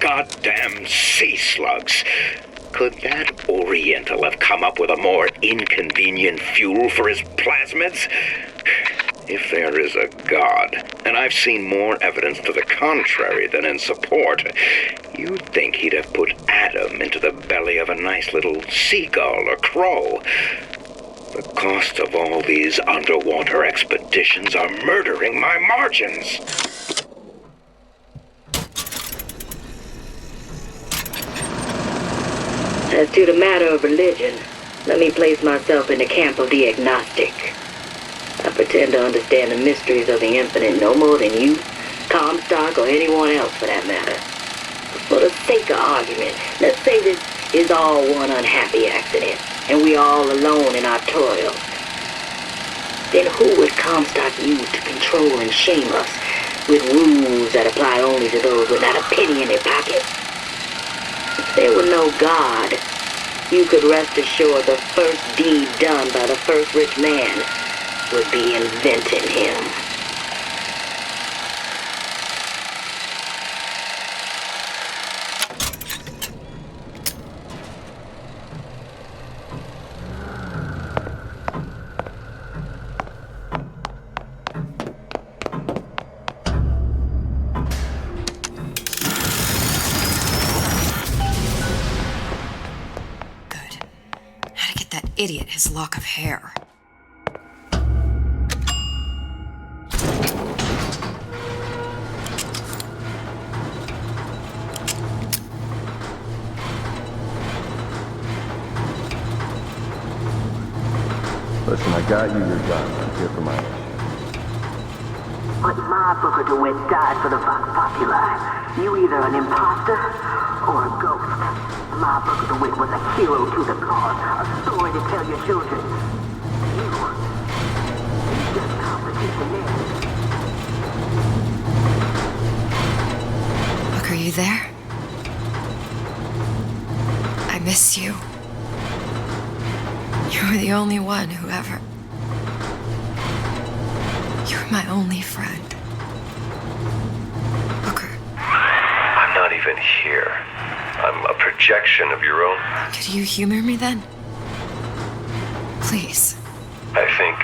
Goddamn sea slugs. Could that Oriental have come up with a more inconvenient fuel for his plasmids? If there is a God, and I've seen more evidence to the contrary than in support, you'd think he'd have put Adam into the belly of a nice little seagull or crow. The cost of all these underwater expeditions are murdering my margins. As to the matter of religion, let me place myself in the camp of the agnostic. I pretend to understand the mysteries of the infinite no more than you, Comstock, or anyone else for that matter. But for the sake of argument, let's say this is all one unhappy accident, and we all alone in our toils. Then who would Comstock use to control and shame us with rules that apply only to those with not a penny in their pocket? If there were no God, you could rest assured the first deed done by the first rich man would be inventing him. Idiot his lock of hair. Listen, I got you your gun. I'm here for my mission. But my Booker DeWitt died for the Vox Populi. You either an imposter or a ghost. My Booker DeWitt was a hero to the cause, a story to tell your children. You just competition there. Look, are you there? I miss you. You were the only one who ever... You were my only friend. Booker. I'm not even here. I'm a projection of your own. Could you humor me then? Please. I think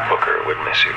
Booker would miss you.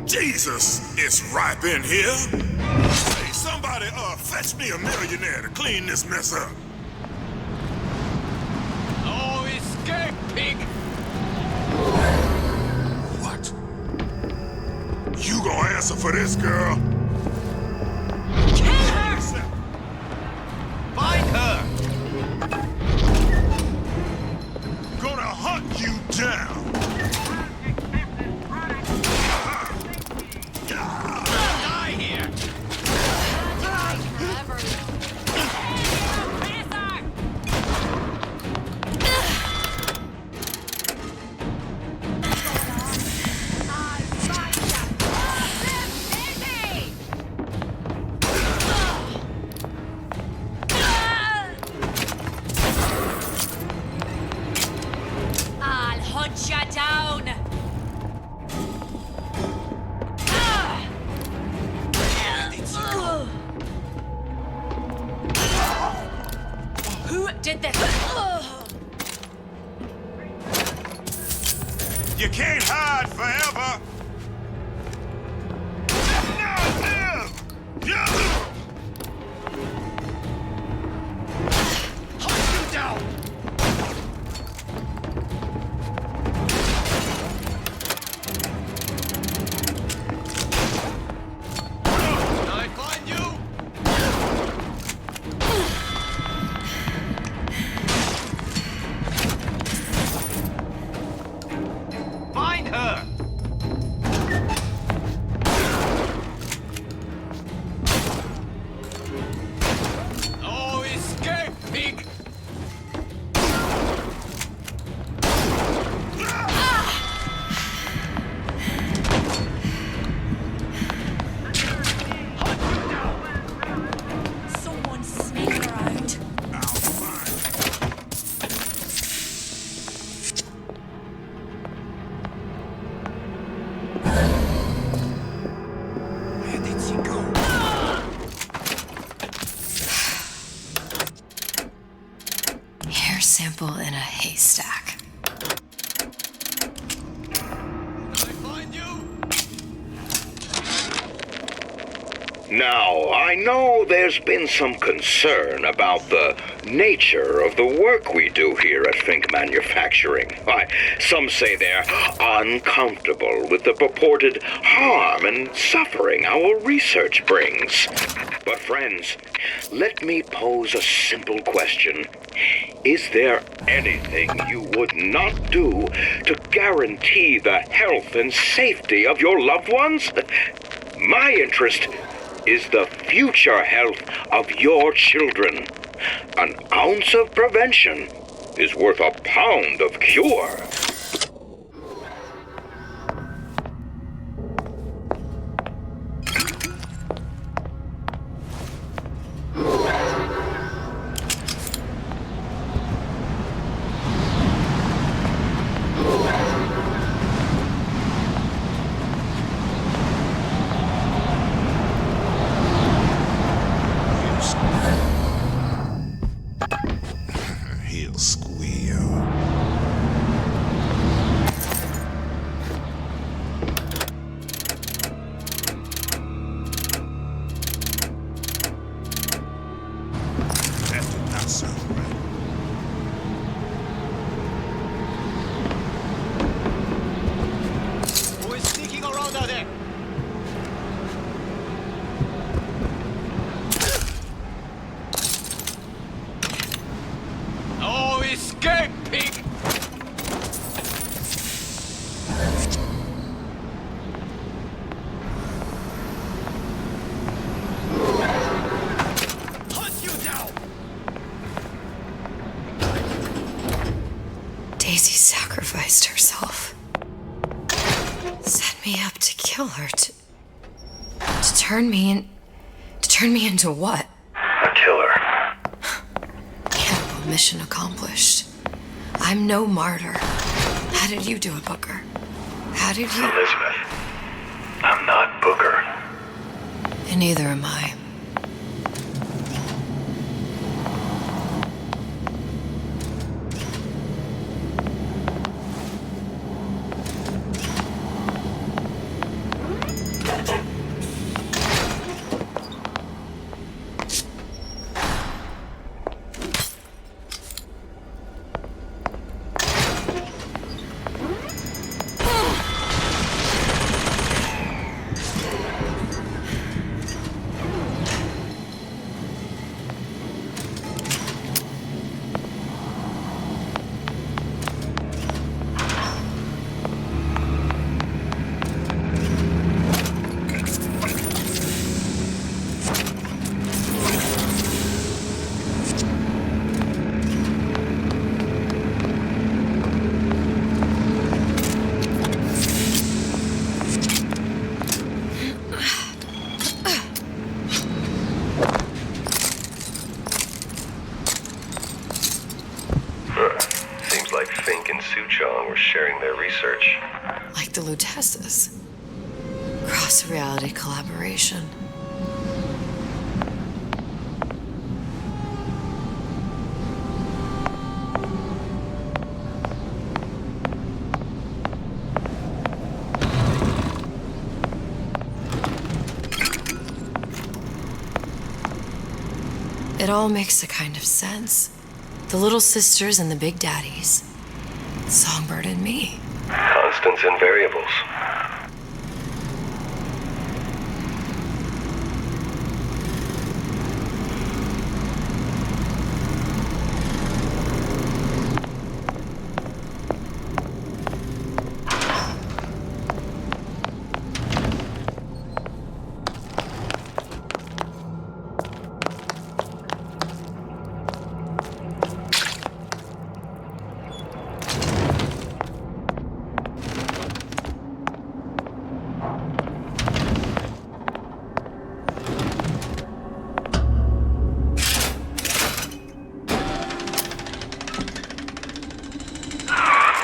Jesus, it's ripe in here. Hey, somebody, fetch me a millionaire to clean this mess up. Oh, escape, pig! What? You gonna answer for this, girl? Kill her! Find her! Gonna hunt you down. You can't hide forever! Hunt you down! Did I find you? Find her! No escape, pig! Someone's sneaking around. Where did she go? Hair sample in a haystack. Now, I know there's been some concern about the nature of the work we do here at Fink Manufacturing. Why, some say they're uncomfortable with the purported harm and suffering our research brings. But friends, let me pose a simple question. Is there anything you would not do to guarantee the health and safety of your loved ones? My interest is the future health of your children. An ounce of prevention is worth a pound of cure. He'll squeal. That did not sound right. Who is sneaking around out there? No escape, pig! Hunt you down! Daisy sacrificed herself. Set me up to kill her, to turn me into what? A killer. Cannibal mission accomplished. I'm no martyr. How did you do it, Booker? How did you? Elizabeth, I'm not Booker. And neither am I. Seems like Fink and Suchong were sharing their research. Like the Lutesses. Cross-reality collaboration. It all makes a kind of sense. The little sisters and the big daddies. Songbird and me. Constants and variables.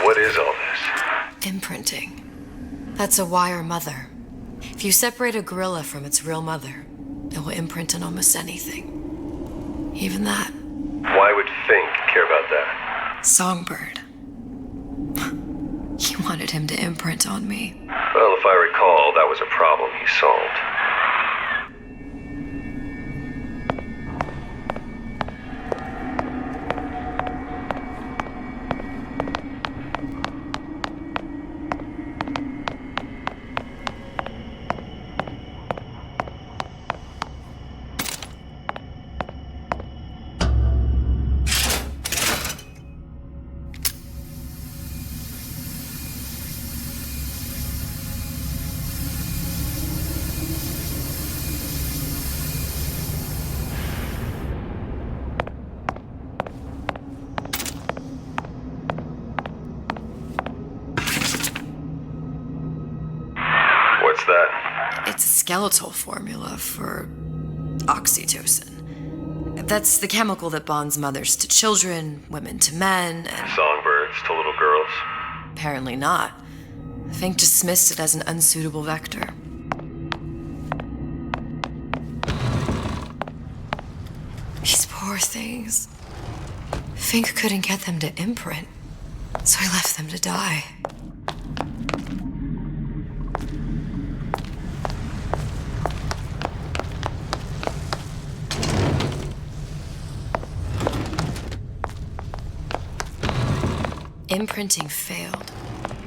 What is all this? Imprinting. That's a wire mother. If you separate a gorilla from its real mother, it will imprint on almost anything. Even that. Why would Fink care about that? Songbird. He wanted him to imprint on me. Well, if I recall, that was a problem he solved. It's a skeletal formula for oxytocin. That's the chemical that bonds mothers to children, women to men, and... Songbirds to little girls? Apparently not. Fink dismissed it as an unsuitable vector. These poor things. Fink couldn't get them to imprint, so he left them to die. Imprinting failed.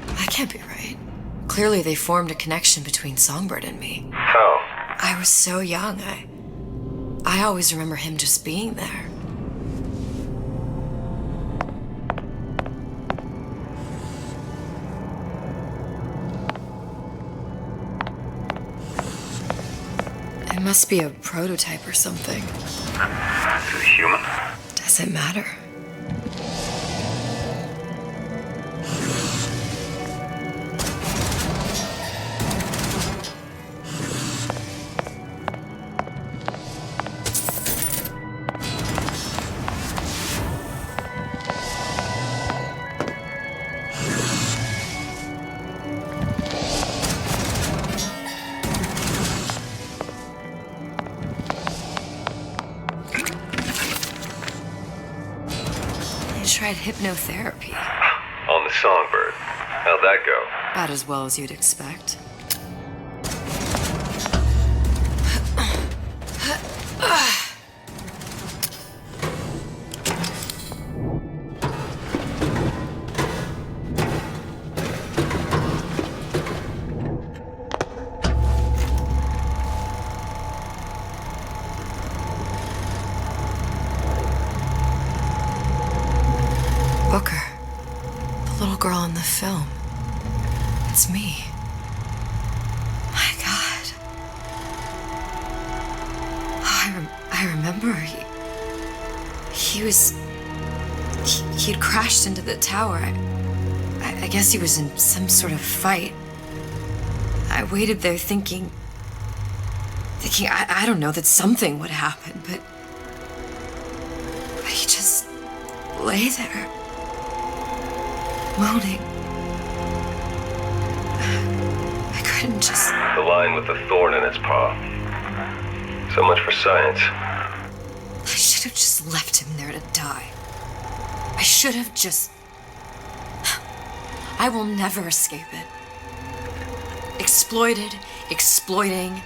That can't be right. Clearly they formed a connection between Songbird and me. How? I was so young, I always remember him just being there. It must be a prototype or something. Is it human? Does it matter? Tried hypnotherapy. On the Songbird. How'd that go? About as well as you'd expect. Booker, the little girl in the film. It's me. My God. Oh, I remember he'd crashed into the tower. I guess he was in some sort of fight. I waited there thinking I don't know, that something would happen, but he just lay there. Moaning. I couldn't just... The line with the thorn in its paw. So much for science. I should have just left him there to die. I should have just... I will never escape it. Exploited, exploiting,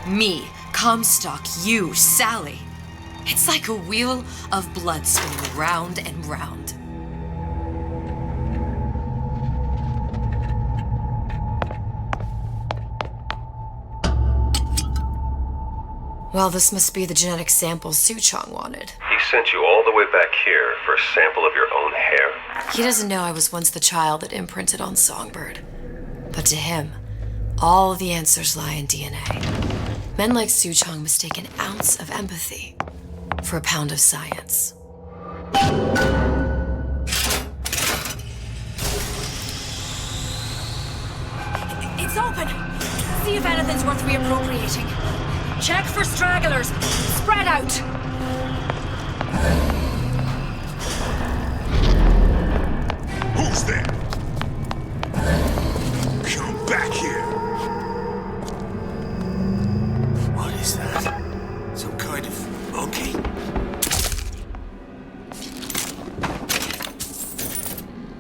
me, Comstock, you, Sally. It's like a wheel of blood spinning round and round. Well, this must be the genetic sample Suchong wanted. He sent you all the way back here for a sample of your own hair? He doesn't know I was once the child that imprinted on Songbird. But to him, all the answers lie in DNA. Men like Suchong mistake an ounce of empathy for a pound of science. It's open! See if anything's worth reappropriating. Check for stragglers. Spread out! Who's there? Come back here. What is that? Some kind of monkey?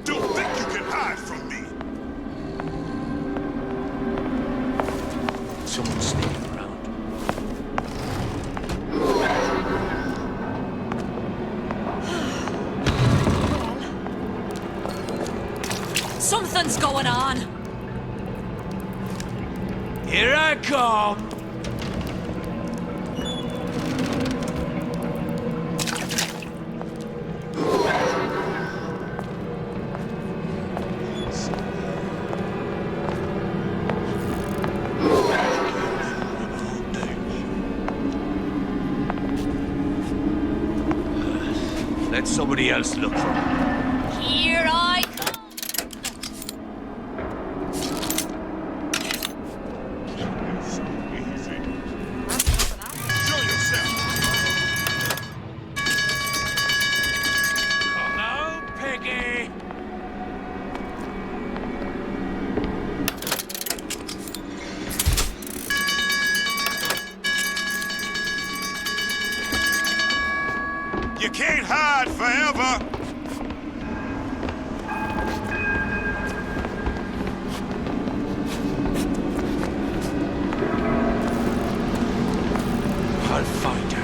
Don't think you can hide from me. Someone's sneaking around. Something's going on! Here I come! Let somebody else look for me. Here I come! You can't hide forever. I'll find her.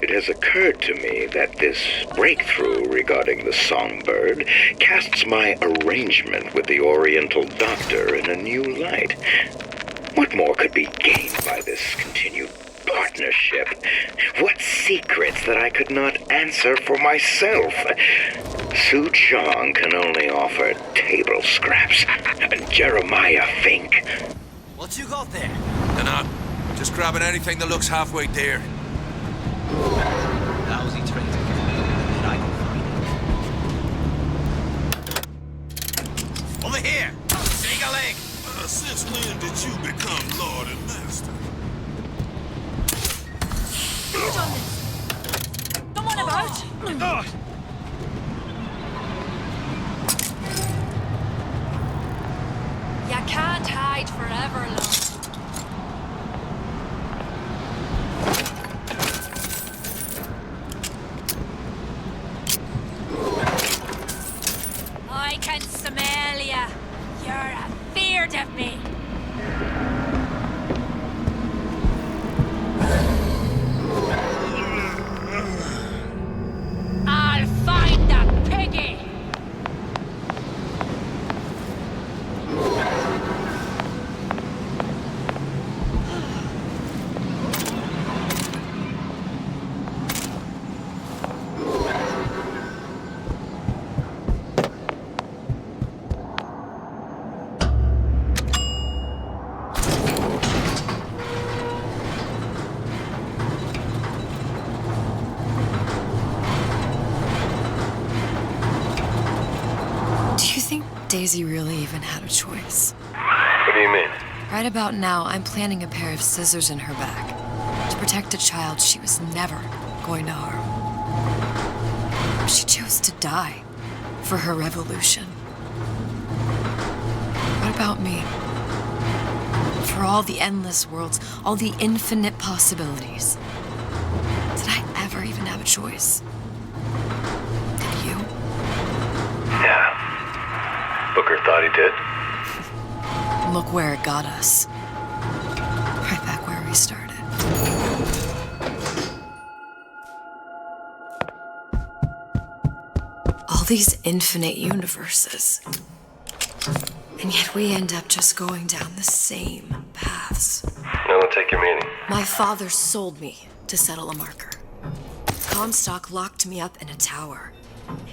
It has occurred to me that this breakthrough regarding the songbird casts my arrangement with the Oriental Doctor in a new light. What more could be gained by this continued partnership? What secrets that I could not answer for myself? Suchong can only offer table scraps. Jeremiah Fink. What you got there? Dunno. Just grabbing anything that looks halfway there. Lousy trade that I can find. Over here! Take a leg! Since when did you become Lord and Master? Come on about! You can't hide forever, love. I can smell ya. You're afeard of me. I'll find the piggy. Daisy really even had a choice. What do you mean? Right about now, I'm planting a pair of scissors in her back to protect a child she was never going to harm. She chose to die for her revolution. about me. For all the endless worlds, all the infinite possibilities. Did I ever even have a choice? Did you? Yeah. Booker thought he did. Look where it got us. Right back where we started. All these infinite universes. And yet we end up just going down the same paths. I don't take your meaning. My father sold me to settle a marker. Comstock locked me up in a tower.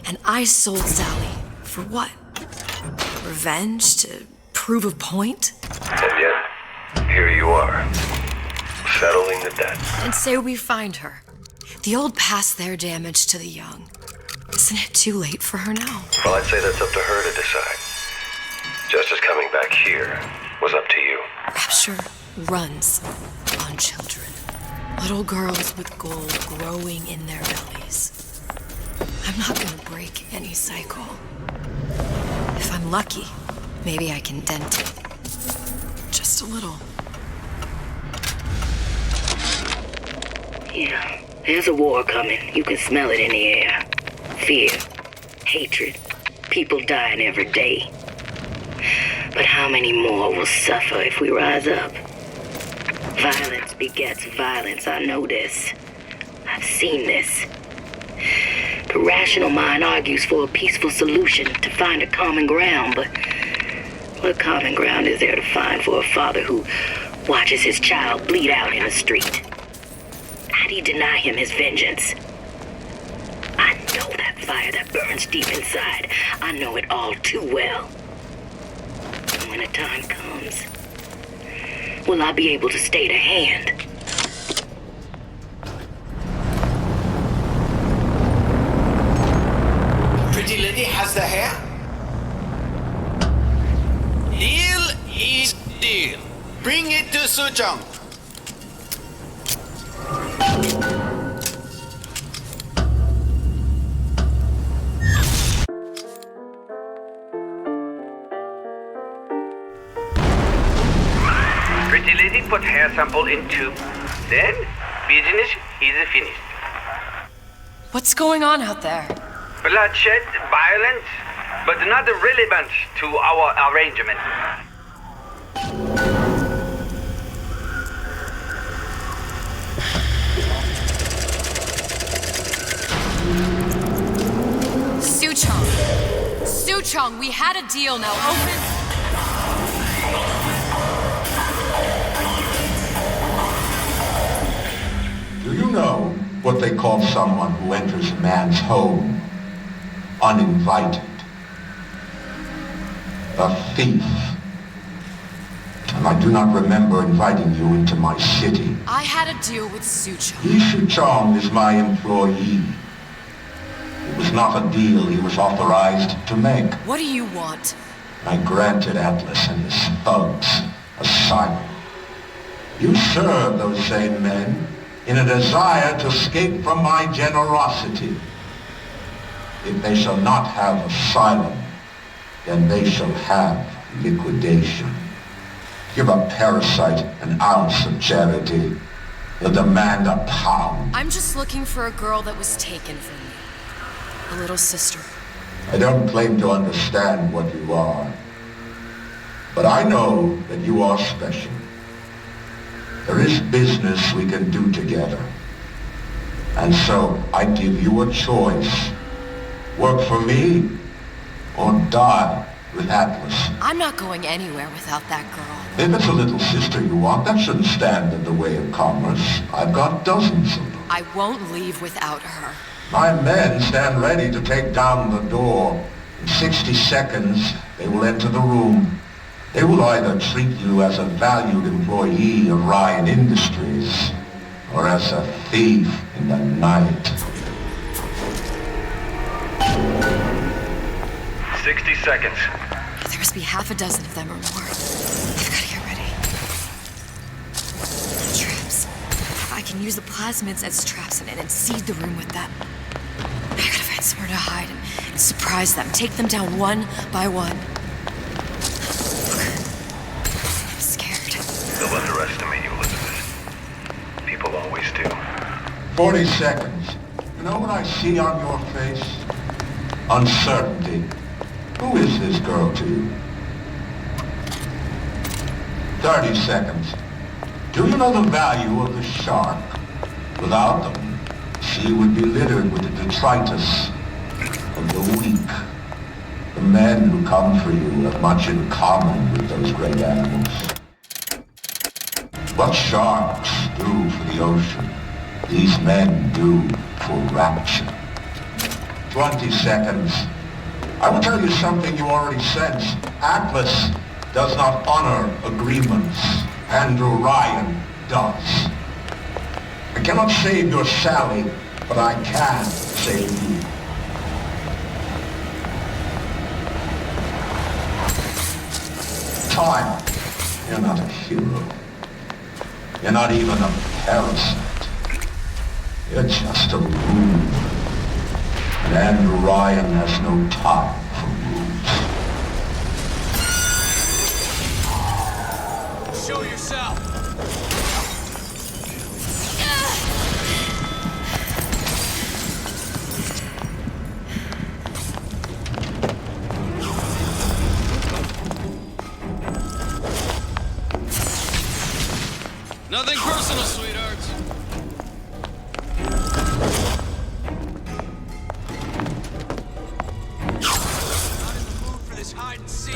And I sold Sally for what? Revenge? To prove a point? And yet, here you are, settling the debt. And say we find her. The old past their damage to the young. Isn't it too late for her now? Well, I'd say that's up to her to decide. Justice coming back here was up to you. Rapture runs on children. Little girls with gold growing in their bellies. I'm not gonna break any cycle. If I'm lucky, maybe I can dent it. Just a little. Yeah, there's a war coming. You can smell it in the air. Fear, hatred, people dying every day. But how many more will suffer if we rise up? Violence begets violence, I know this. I've seen this. The rational mind argues for a peaceful solution to find a common ground, but what common ground is there to find for a father who watches his child bleed out in the street? How do you deny him his vengeance? I know that fire that burns deep inside. I know it all too well. And when the time comes, will I be able to stay the hand? Pretty lady has the hair? Deal is deal. Bring it to Suchong. Pretty lady put hair sample in tube. Then, business is finished. What's going on out there? Bloodshed, violence, but not relevant to our arrangement. Suchong, we had a deal, now open. Do you know what they call someone who enters a man's home uninvited? A thief. And I do not remember inviting you into my city. I had a deal with Suchong. Suchong is my employee. It was not a deal he was authorized to make. What do you want? I granted Atlas and his thugs asylum. You serve those same men in a desire to escape from my generosity. If they shall not have asylum, then they shall have liquidation. Give a parasite an ounce of charity. He'll demand a pound. I'm just looking for a girl that was taken from me. A little sister. I don't claim to understand what you are, but I know that you are special. There is business we can do together. And so I give you a choice. Work for me or die with Atlas. I'm not going anywhere without that girl. If it's a little sister you want, that shouldn't stand in the way of commerce. I've got dozens of them. I won't leave without her. My men stand ready to take down the door. In 60 seconds, they will enter the room. They will either treat you as a valued employee of Ryan Industries, or as a thief in the night. 60 seconds. There must be half a dozen of them or more. I've got to get ready. Traps. I can use the plasmids as traps and seed the room with them. I gotta find somewhere to hide and surprise them. Take them down one by one. 40 seconds. You know what I see on your face? Uncertainty. Who is this girl to you? 30 seconds. Do you know the value of the shark? Without them, the sea would be littered with the detritus of the weak. The men who come for you have much in common with those great animals. What sharks do for the ocean, these men do for rapture. 20 seconds. I will tell you something you already sense. Atlas does not honor agreements, and Orion does. I cannot save your Sally, but I can save you. Time. You're not a hero. You're not even a parasite. You're just a rule. And Orion has no time for rules. Show yourself! Nothing personal, sweethearts. Not in the mood for this hide and seek.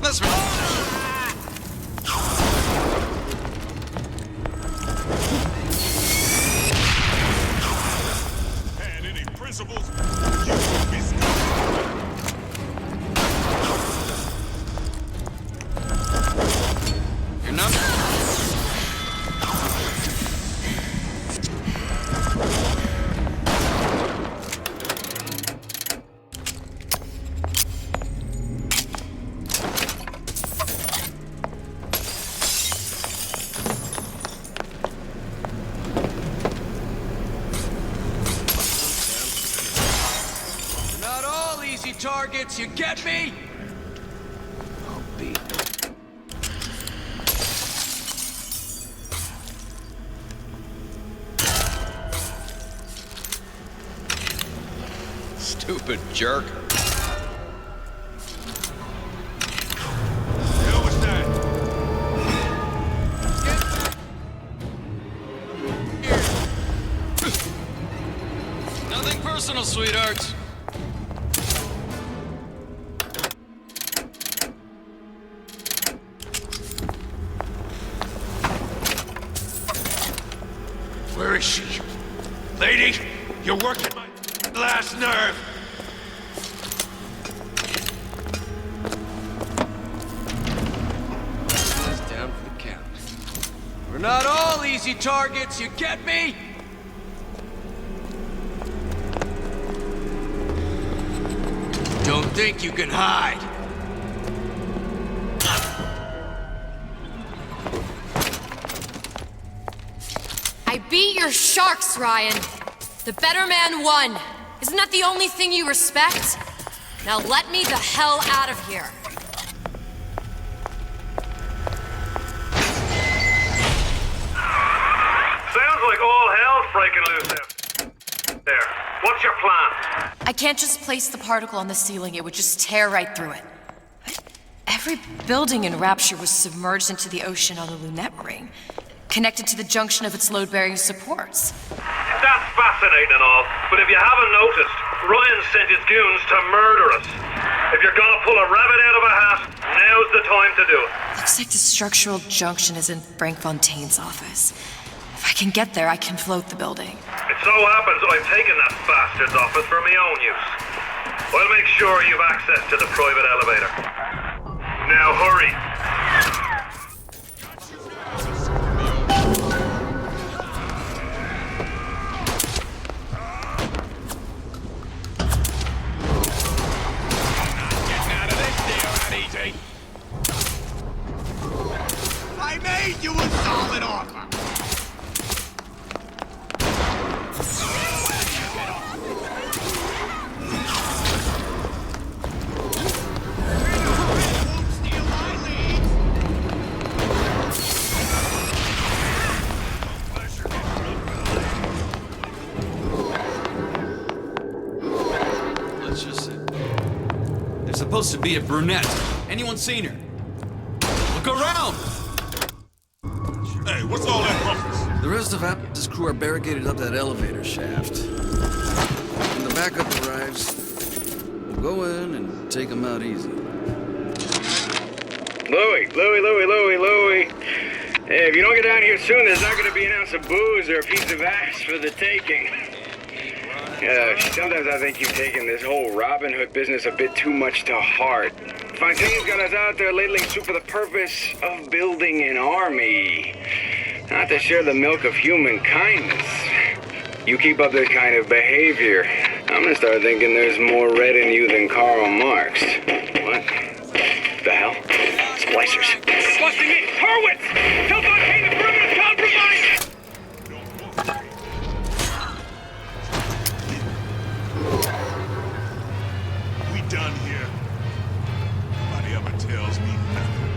Let's Had any principles? You would be scarred. Your number. Not all easy targets, you get me? Stupid jerk. Hell was that? Nothing personal, sweethearts. Where is she? Lady, you're working my last nerve. That's down for the count. We're not all easy targets, you get me? Don't think you can hide. I beat your sharks, Ryan. The better man won. Isn't that the only thing you respect? Now let me the hell out of here. Sounds like all hell's breaking loose out there. What's your plan? I can't just place the particle on the ceiling, it would just tear right through it. But every building in Rapture was submerged into the ocean on the Lunette ring, connected to the junction of its load-bearing supports. That's fascinating and all, but if you haven't noticed, Ryan sent his goons to murder us. If you're gonna pull a rabbit out of a hat, now's the time to do it. Looks like the structural junction is in Frank Fontaine's office. If I can get there, I can float the building. It so happens I've taken that bastard's office for my own use. I'll make sure you've access to the private elevator. Now hurry. I made you a solid offer. supposed to be a brunette. Anyone seen her? Look around! Hey, what's all that rumpus? The rest of Aptus' crew are barricaded up that elevator shaft. When the backup arrives, we'll go in and take them out easy. Louie. Hey, if you don't get down here soon, there's not going to be an ounce of booze or a piece of ass for the taking. Sometimes I think you've taken this whole Robin Hood business a bit too much to heart. Fontaine's got us out there ladling soup for the purpose of building an army, not to share the milk of human kindness. You keep up this kind of behavior, I'm gonna start thinking there's more red in you than Karl Marx. What the hell? Splicers. Busting in! Hurwitz! Tell Fontaine the perimeter's compromised! We done here. Nobody ever tells me nothing.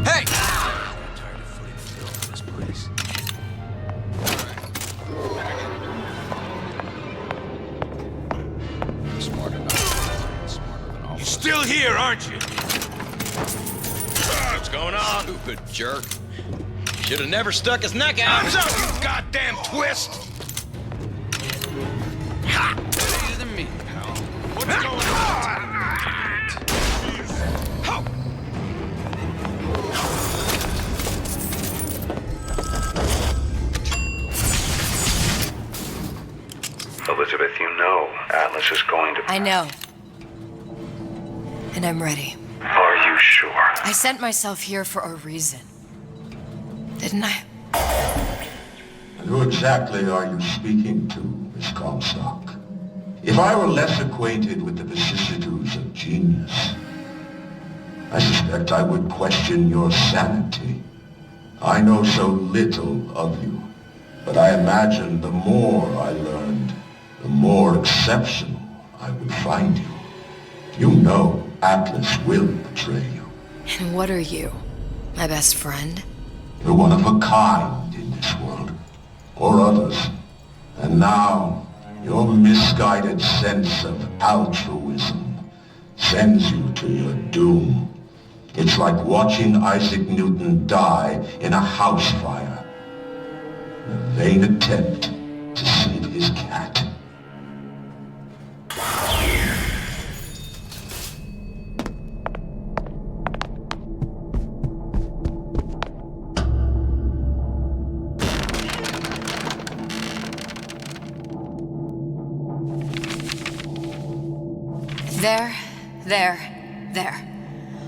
Hey! I'm tired of footing filth in this place. Smarter than all. You're still here, aren't you? What's going on? Stupid jerk. Should have never stuck his neck out. Arms up, you goddamn twist! Ha! Easier than me, pal. What's going on? Elizabeth, you know Atlas is going to... I know. And I'm ready. Are you sure? I sent myself here for a reason. Didn't I? And who exactly are you speaking to, Miss Comstock? If I were less acquainted with the vicissitudes of genius, I suspect I would question your sanity. I know so little of you, but I imagine the more I learned, the more exceptional I would find you. You know Atlas will betray you. And what are you? My best friend? You're one of a kind in this world, or others. And now, your misguided sense of altruism sends you to your doom. It's like watching Isaac Newton die in a house fire, in a vain attempt to save his cat. There.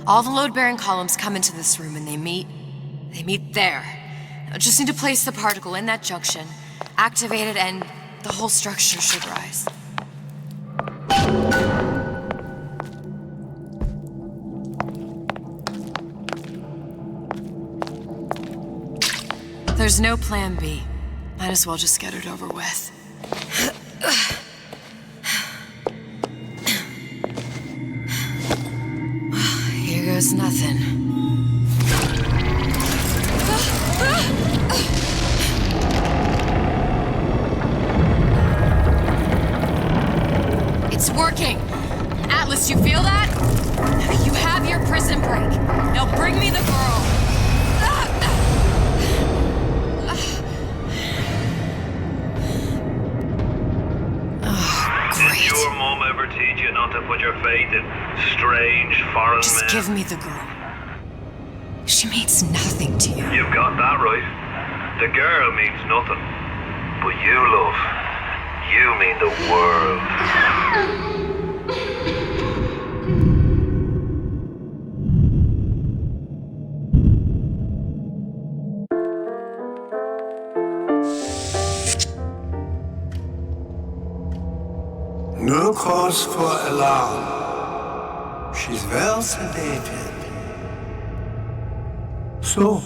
All the load-bearing columns come into this room and they meet there. Now, just need to place the particle in that junction, activate it, and the whole structure should rise. There's no plan B. Might as well just get it over with. Here goes nothing. It's working! Atlas, you feel that? You have your prison break. Now bring me the girl. Did your mom ever teach you not to put your faith in strange foreign men? Just give me the girl. She means nothing to you. You've got that right. The girl means nothing. But you, love, you mean the world. No cause for alarm. She's well sedated. So,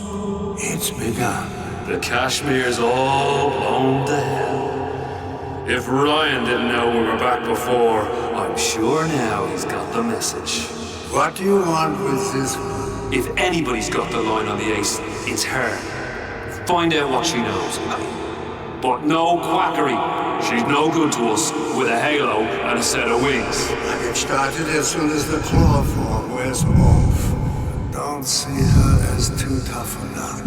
it's begun. The Kashmir's all blown to hell. If Ryan didn't know we were back before, I'm sure now he's got the message. What do you want with this one? If anybody's got the line on the ace, it's her. Find out what she knows. But no quackery. She's no good to us with a halo and a set of wings. I get started as soon as the claw form wears off. Don't see her as too tough a nut.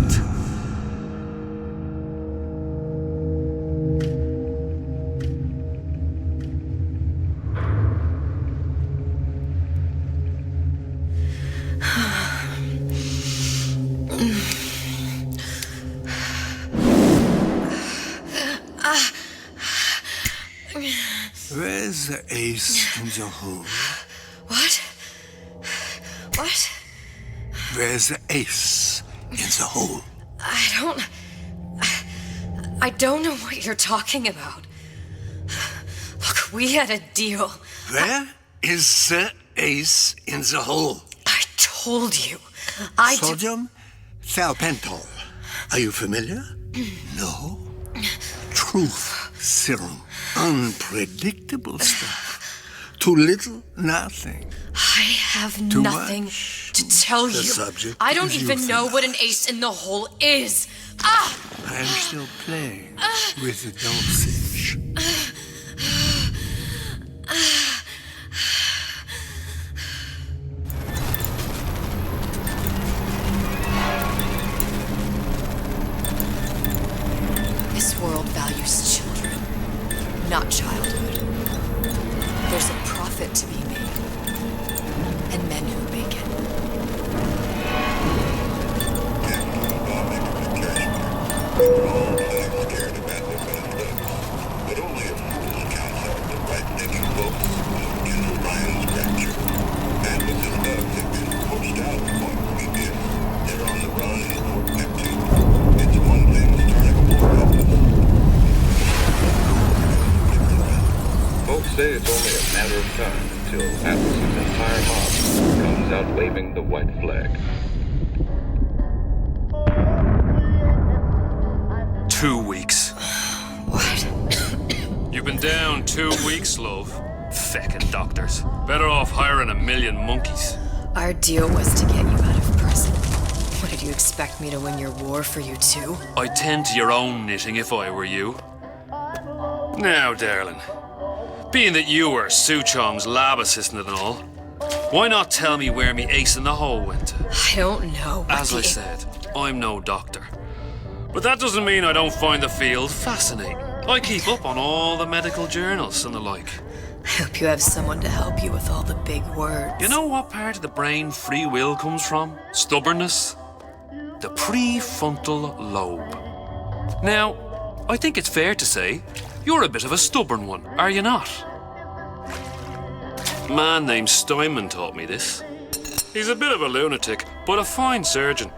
Where's the ace in the hole? What? What? Where's the ace in the hole? I don't know what you're talking about. Look, we had a deal. Where is the ace in the hole? I told you. Sodium thiopental. Are you familiar? No? Truth serum. Unpredictable stuff. Too little, nothing. I have Too nothing much. to tell The you. subject I don't is even know what an ace in the hole is. Ah! I am still playing with the dosage. This world values children, not childhood. There's a profit to be made, and men who make it. But only a fool counts out the right-thinking folks who General Ryan's rapture. And with his thugs have been pushed out of what we did. They're on the run in Fort Neptune. It's one thing starting a war effort. Folks say it's only a matter of time until Atlas's entire mob comes out waving the white flag. 2 weeks. What? You've been down 2 weeks, love. Feckin' doctors. Better off hiring a million monkeys. Our deal was to get you out of prison. What, did you expect me to win your war for you too? I'd tend to your own knitting if I were you. Now, darling, being that you were Su Chong's lab assistant and all, why not tell me where me ace in the hole went? I don't know. As I said, I'm no doctor. But that doesn't mean I don't find the field fascinating. I keep up on all the medical journals and the like. I hope you have someone to help you with all the big words. You know what part of the brain free will comes from? Stubbornness? The prefrontal lobe. Now, I think it's fair to say you're a bit of a stubborn one, are you not? A man named Steinman taught me this. He's a bit of a lunatic, but a fine surgeon.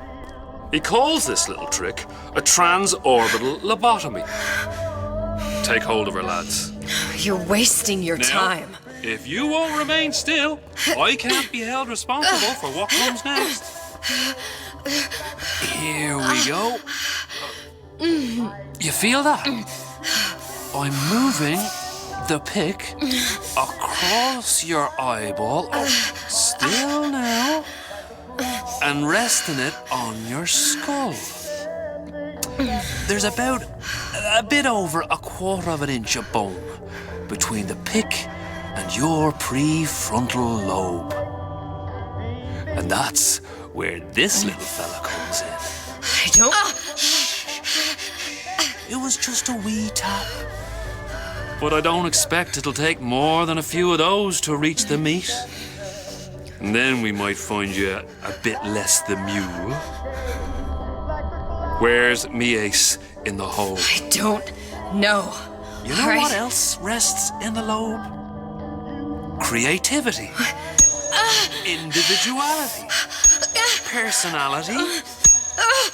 He calls this little trick a transorbital lobotomy. Take hold of her, lads. You're wasting your time. If you won't remain still, I can't be held responsible for what comes next. Here we go. You feel that? I'm moving the pick across your eyeball. Still now. And resting it on your skull. There's about a bit over 1/4 of an inch of bone between the pick and your prefrontal lobe. And that's where this little fella comes in. I don't... It was just a wee tap. But I don't expect it'll take more than a few of those to reach the meat. And then we might find you a bit less the mule. Where's me ace in the hole? I don't know. You know what else rests in the lobe? Creativity. Individuality. Personality.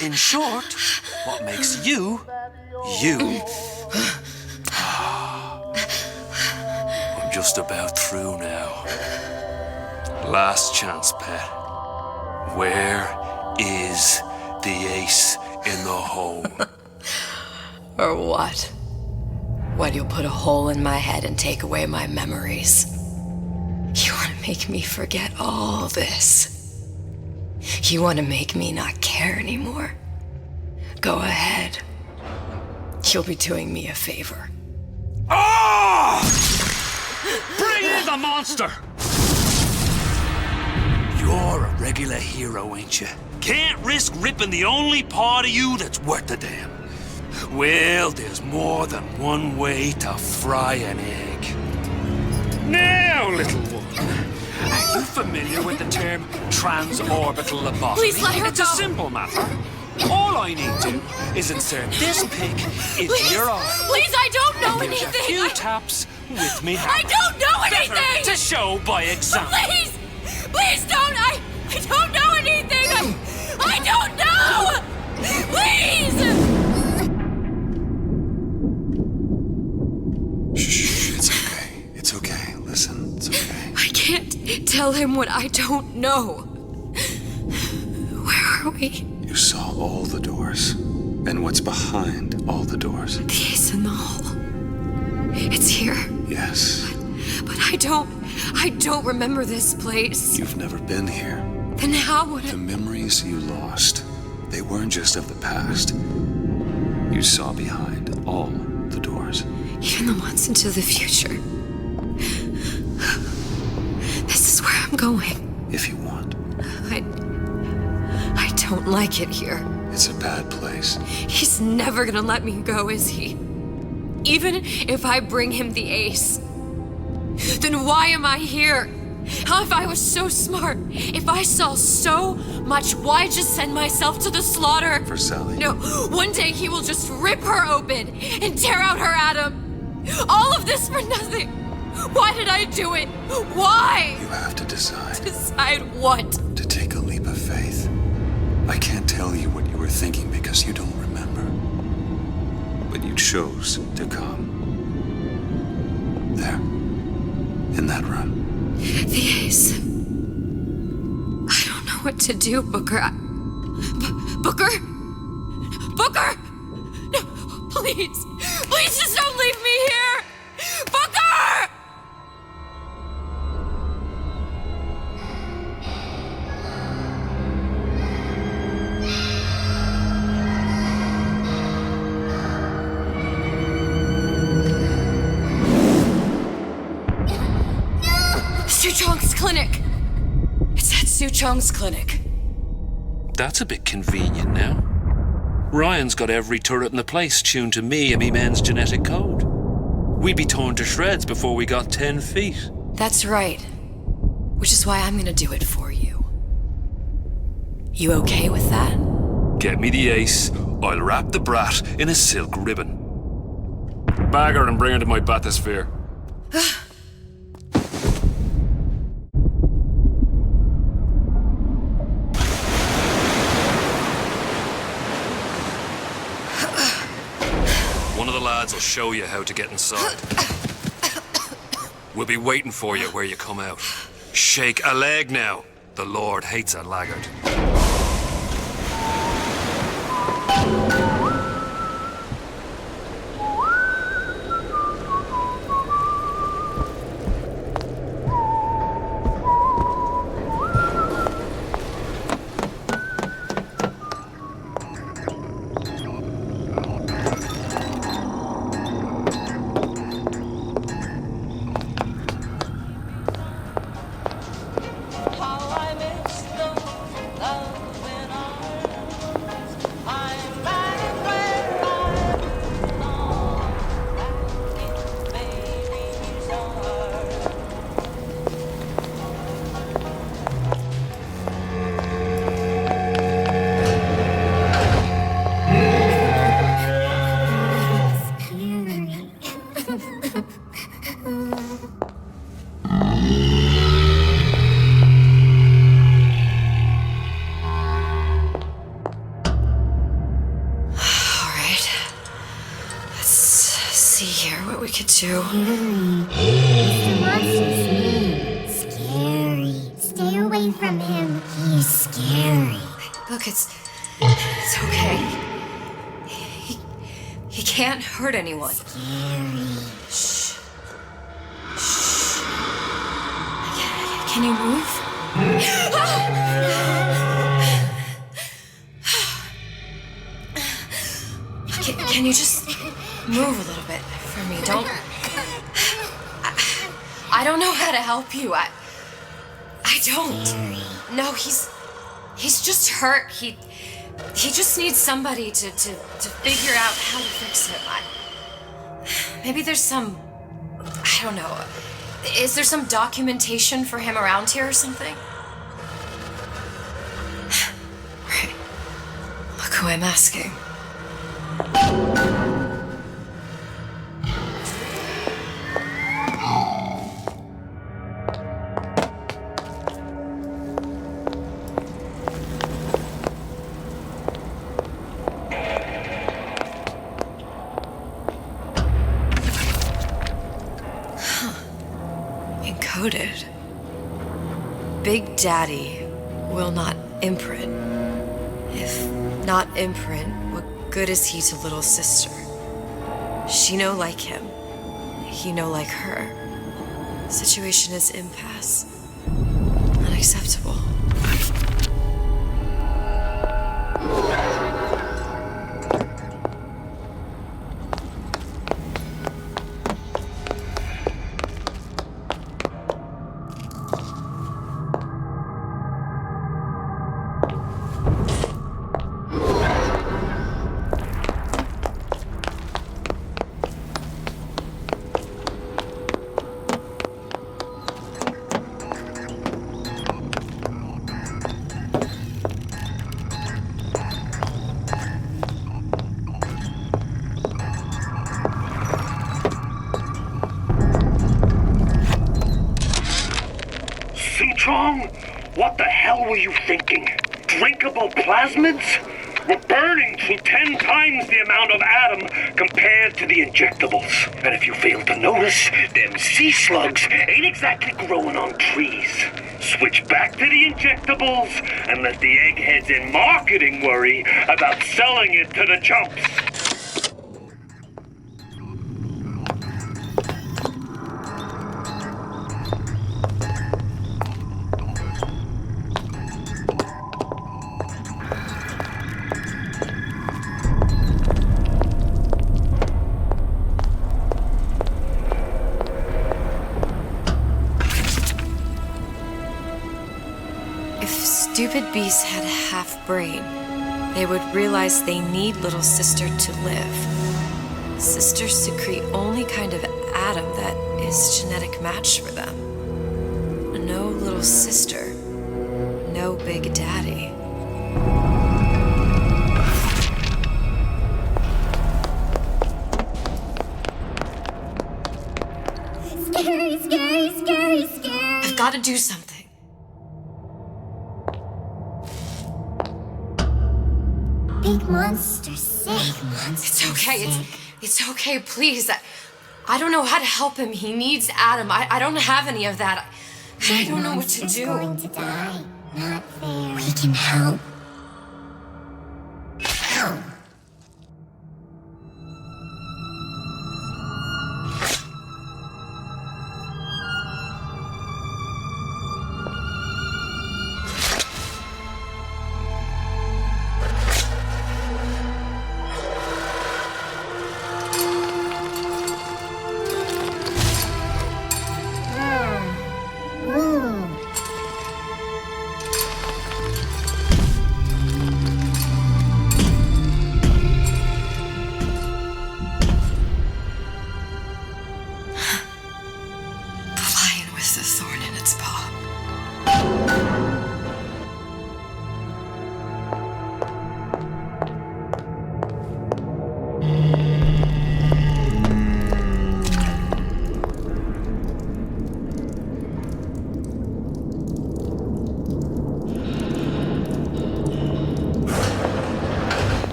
In short, what makes you, you. I'm just about through now. Last chance, pet. Where is the ace in the hole? Or what? What, you'll put a hole in my head and take away my memories? You want to make me forget all this? You want to make me not care anymore? Go ahead. You'll be doing me a favor. Bring in the monster! You're a regular hero, ain't you? Can't risk ripping the only part of you that's worth a damn. Well, there's more than one way to fry an egg. Now, little one, are you familiar with the term transorbital lobotomy? Please let her It's go. a simple matter. All I need to do is insert this pick into your arm. Please, I don't know And there's anything. a few taps with me I hammer. don't know Better anything. to show by example. Please, please don't. I don't know anything. I don't know. Please. Shh, it's okay. It's okay. Listen, it's okay. I can't tell him what I don't know. Where are we? You saw all the doors. And what's behind all the doors. The ace in the hole. It's here. Yes. But I don't remember this place. You've never been here. Then how would The memories you lost, they weren't just of the past. You saw behind all the doors. Even the ones into the future. This is where I'm going. If you want. I don't like it here. It's a bad place. He's never gonna let me go, is he? Even if I bring him the ace. Then why am I here? How if I was so smart? If I saw so much, why just send myself to the slaughter? For Sally. No, one day he will just rip her open and tear out her atom. All of this for nothing. Why did I do it? Why? You have to decide. Decide what? To take a leap of faith. I can't tell you what you were thinking because you don't remember. But you chose to come. There. In that room. The ace. I don't know what to do, Booker. Booker? Booker! No, please. Please just don't leave me here! Booker! Suchong's clinic. It's at Suchong's clinic. That's a bit convenient now. Ryan's got every turret in the place tuned to me and me men's genetic code. We'd be torn to shreds before we got 10 feet. That's right. Which is why I'm gonna do it for you. You okay with that? Get me the ace, I'll wrap the brat in a silk ribbon. Bag her and bring her to my bathysphere. One of the lads will show you how to get inside. We'll be waiting for you where you come out. Shake a leg now. The Lord hates a laggard. Mr. Monster's mean. Scary. Stay away from him. He's scary. Look, it's okay. He can't hurt anyone. Scary. Shh. Shh. Can you move? Can you just move a little bit for me? Don't. don't know how to help you. I don't. No, he's just hurt. He just needs somebody to figure out how to fix him. Maybe there's some, I don't know. Is there some documentation for him around here or something? Right. Look who I'm asking. Encoded. Big Daddy will not imprint. If not imprint, what good is he to little sister? She no like him. He no like her. Situation is impasse. Unacceptable. What the hell were you thinking? Drinkable plasmids? We're burning through 10 times the amount of atom compared to the injectables. And if you fail to notice, them sea slugs ain't exactly growing on trees. Switch back to the injectables and let the eggheads in marketing worry about selling it to the chumps. Stupid beasts had a half brain. They would realize they need little sister to live. Sisters secrete only kind of atom that is genetic match for them. No little sister. No Big Daddy. Scary, scary, scary, scary. I've got to do something. Big monster sick. It's okay. It's okay, please. I don't know how to help him. He needs Adam. I don't have any of that. I don't know what to do. Going to die. Not fair. We can help. Help.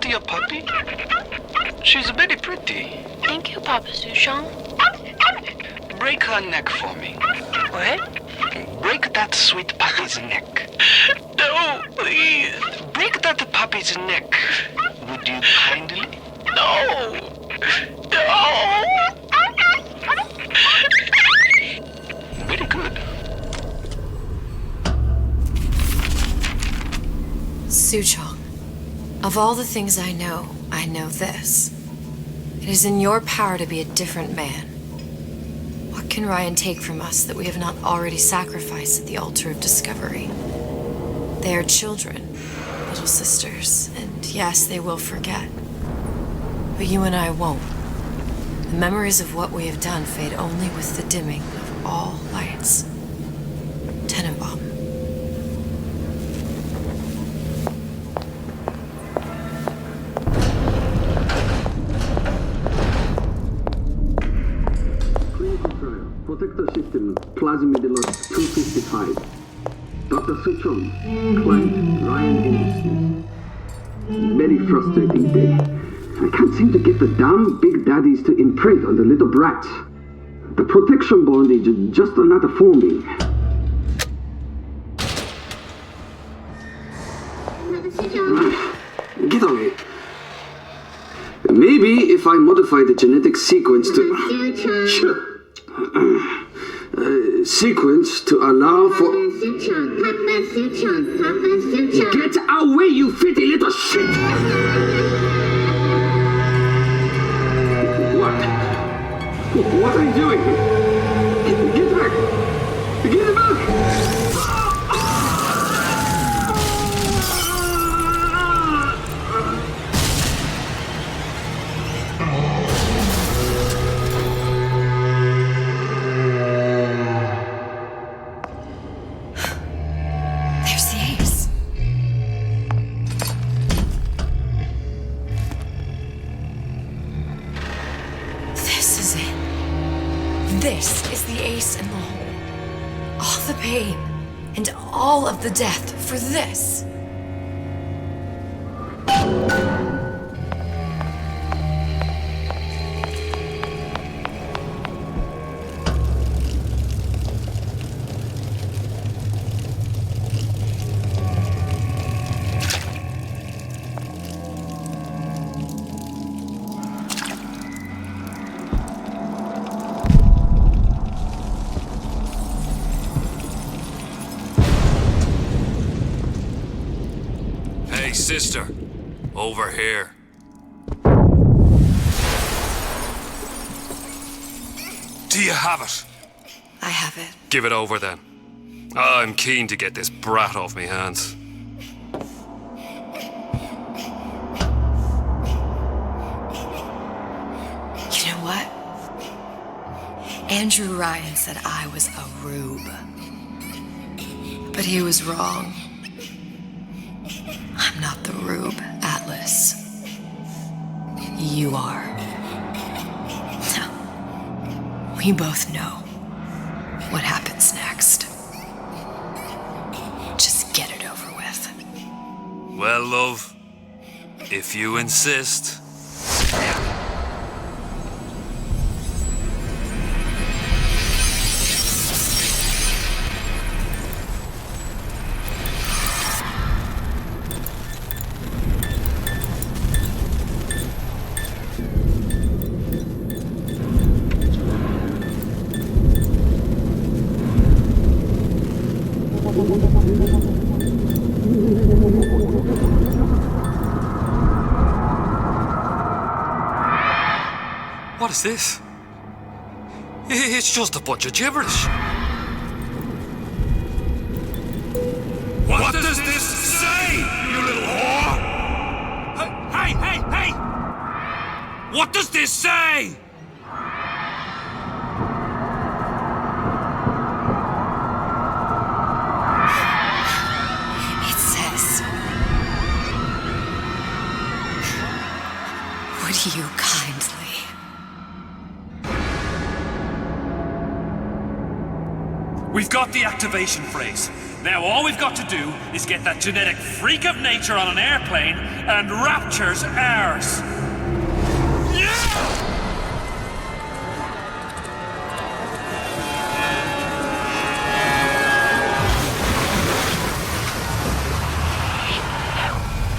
Your puppy? She's very pretty. Thank you, Papa Sushong. Break her neck for me. What? Break that sweet puppy's neck. No, please. Break that puppy's neck. Would you kindly? No. No. Very good. Suchong. Of all the things I know this. It is in your power to be a different man. What can Ryan take from us that we have not already sacrificed at the altar of discovery? They are children, little sisters, and yes, they will forget. But you and I won't. The memories of what we have done fade only with the dimming of all lights. Tenenbaum. Protector system, Plasmidelos 255. Dr. Suchon, client Ryan Industries. Very frustrating day. I can't seem to get the damn big daddies to imprint on the little brats. The protection bondage is just another forming. Get away. Maybe if I modify the genetic sequence to... Sure. Sequence to allow for... Get away, you filthy little shit! What are you doing? Get back! Get back! There's the ace. This is it. This is the ace in the hole. All the pain and all of the death for this. Hey, sister. Over here. Do you have it? I have it. Give it over then. I'm keen to get this brat off me hands. You know what? Andrew Ryan said I was a rube. But he was wrong. I'm not the rube, Atlas. You are. We both know what happens next. Just get it over with. Well, love, if you insist. What is this? It's just a bunch of gibberish. What does this say, you little whore? Hey! What does this say? It says, would you kindly? We've got the activation phrase. Now all we've got to do is get that genetic freak of nature on an airplane and Rapture's ours. Yeah!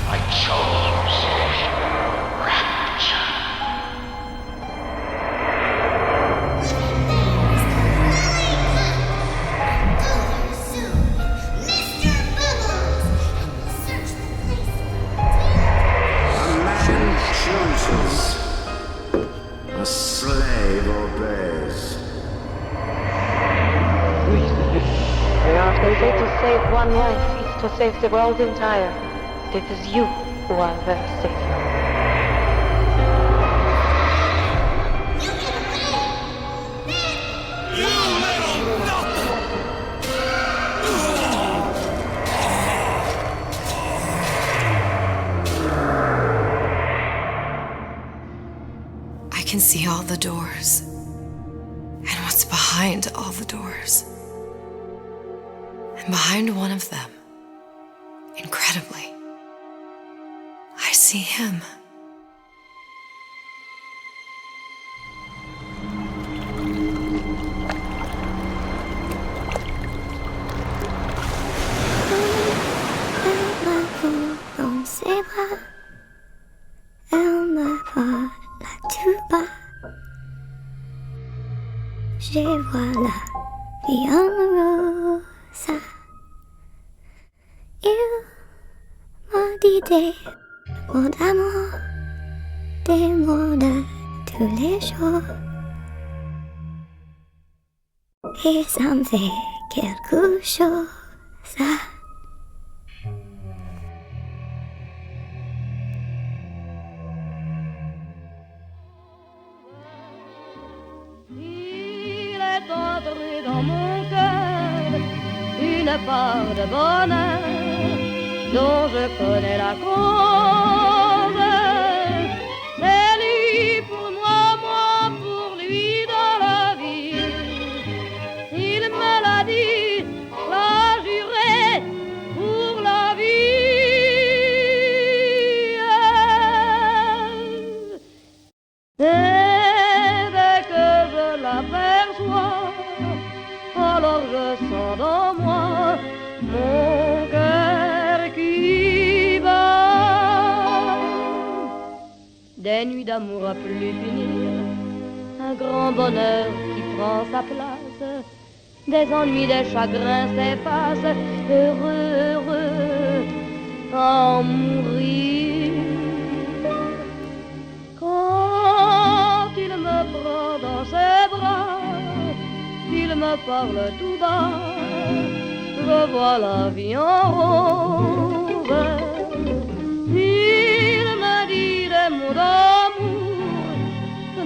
I chose Rapture. say to save one life is to save the world entire. It is you who are their savior. I can see all the doors, and what's behind all the doors. And behind one of them, incredibly, I see him. Dans ses bras, elle me parle tout bas. Je vois la vie en rose. Il m'a dit des mots d'amour, des mots de tous les jours. Et ça me fait quelque chose. Dans mon cœur, une part de bonheur dont je connais la cause. C'est lui pour moi, moi pour lui dans la vie. Il me l'a dit, l'a juré pour la vie. Et dès que je l'aperçois, alors je sens dans moi mon cœur qui bat. Des nuits d'amour à plus finir, un grand bonheur qui prend sa place, des ennuis, des chagrins s'effacent, heureux, heureux, à mourir. Quand il me prend dans ses bras, il me parle tout bas, je vois la vie en rose. Il me dit des mots d'amour,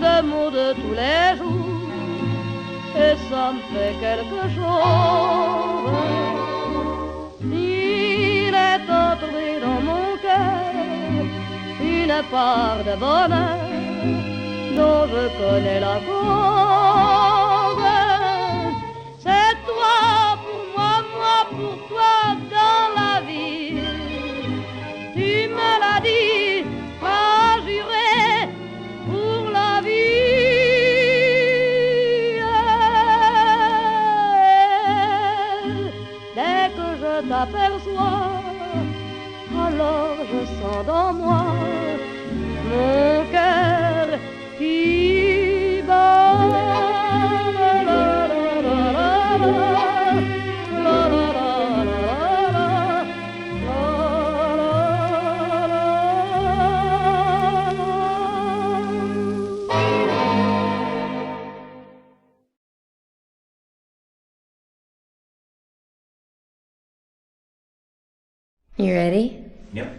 des mots de tous les jours, et ça me fait quelque chose. Il est entré dans mon cœur une part de bonheur dont je connais la cause. C'est toi pour moi, moi pour toi dans la vie. Tu me l'as dit, m'as juré pour la vie. Dès que je t'aperçois, alors je sens dans moi mon cœur qui bat. You ready? Yep.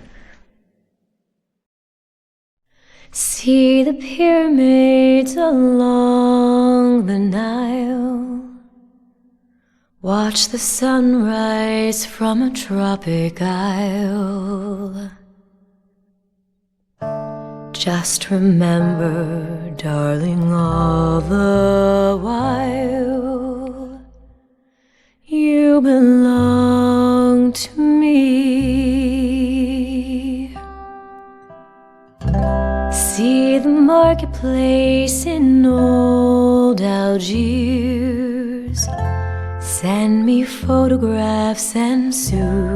See the pyramids along the Nile. Watch the sunrise from a tropic isle. Just remember, darling, all the while you belong to me. See the marketplace in old Algiers. Send me photographs and souvenirs.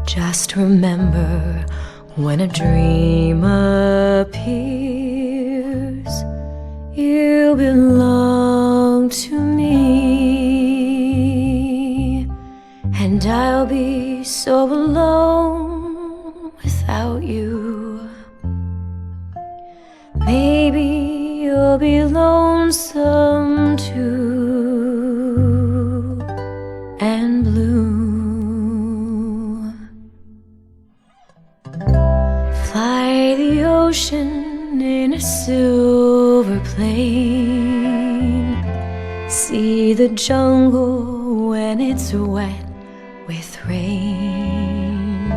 Just remember, when a dream appears, you belong to me. And I'll be so alone without you. Maybe you'll be lonesome too. rain. See the jungle when it's wet with rain.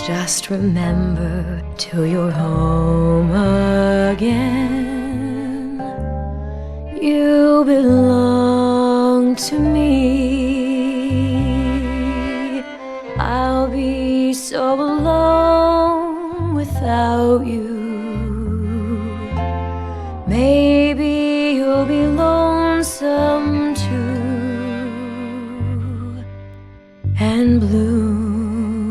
Just remember till you're home again. You belong to me. I'll be so alone without you. Maybe you'll be lonesome too, and blue.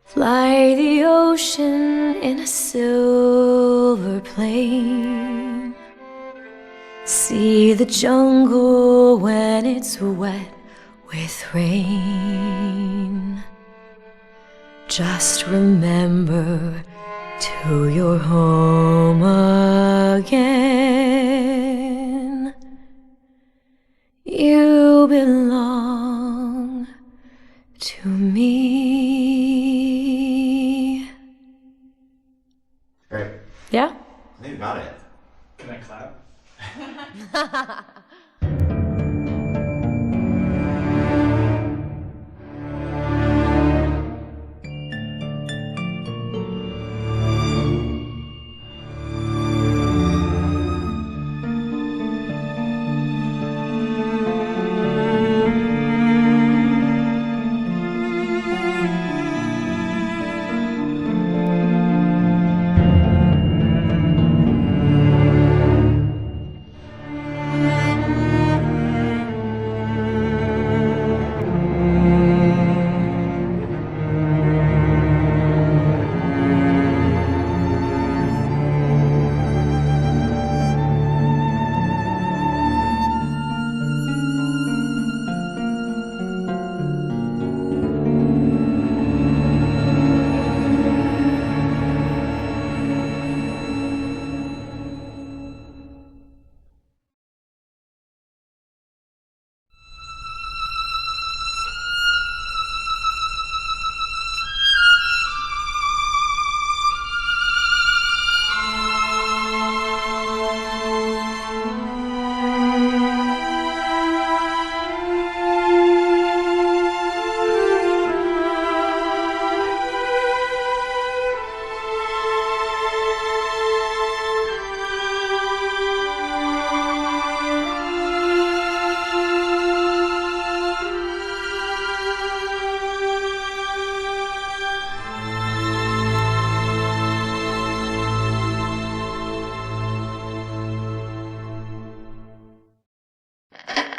Fly the ocean in a silver plane. See the jungle when it's wet with rain. Just remember till you're home again. You belong to me. Great. Yeah? I think you got it. Can I clap?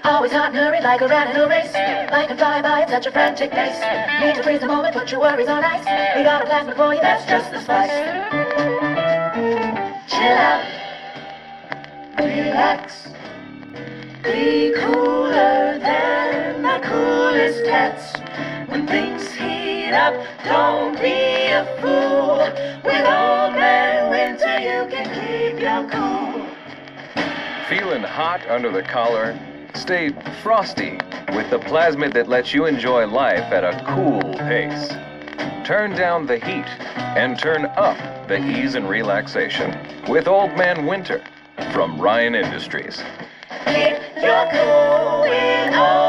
Always hot and hurried like a rat in a race. Life can fly by at such a frantic pace. Need to freeze the moment, put your worries on ice. We got a plasma for you, that's just the spice. Chill out, relax, be cooler than the coolest cats. When things heat up, don't be a fool. With Old Man Winter you can keep your cool. Feeling hot under the collar? Stay frosty with the plasmid that lets you enjoy life at a cool pace. Turn down the heat and turn up the ease and relaxation with Old Man Winter from Ryan Industries. Keep your cool with Old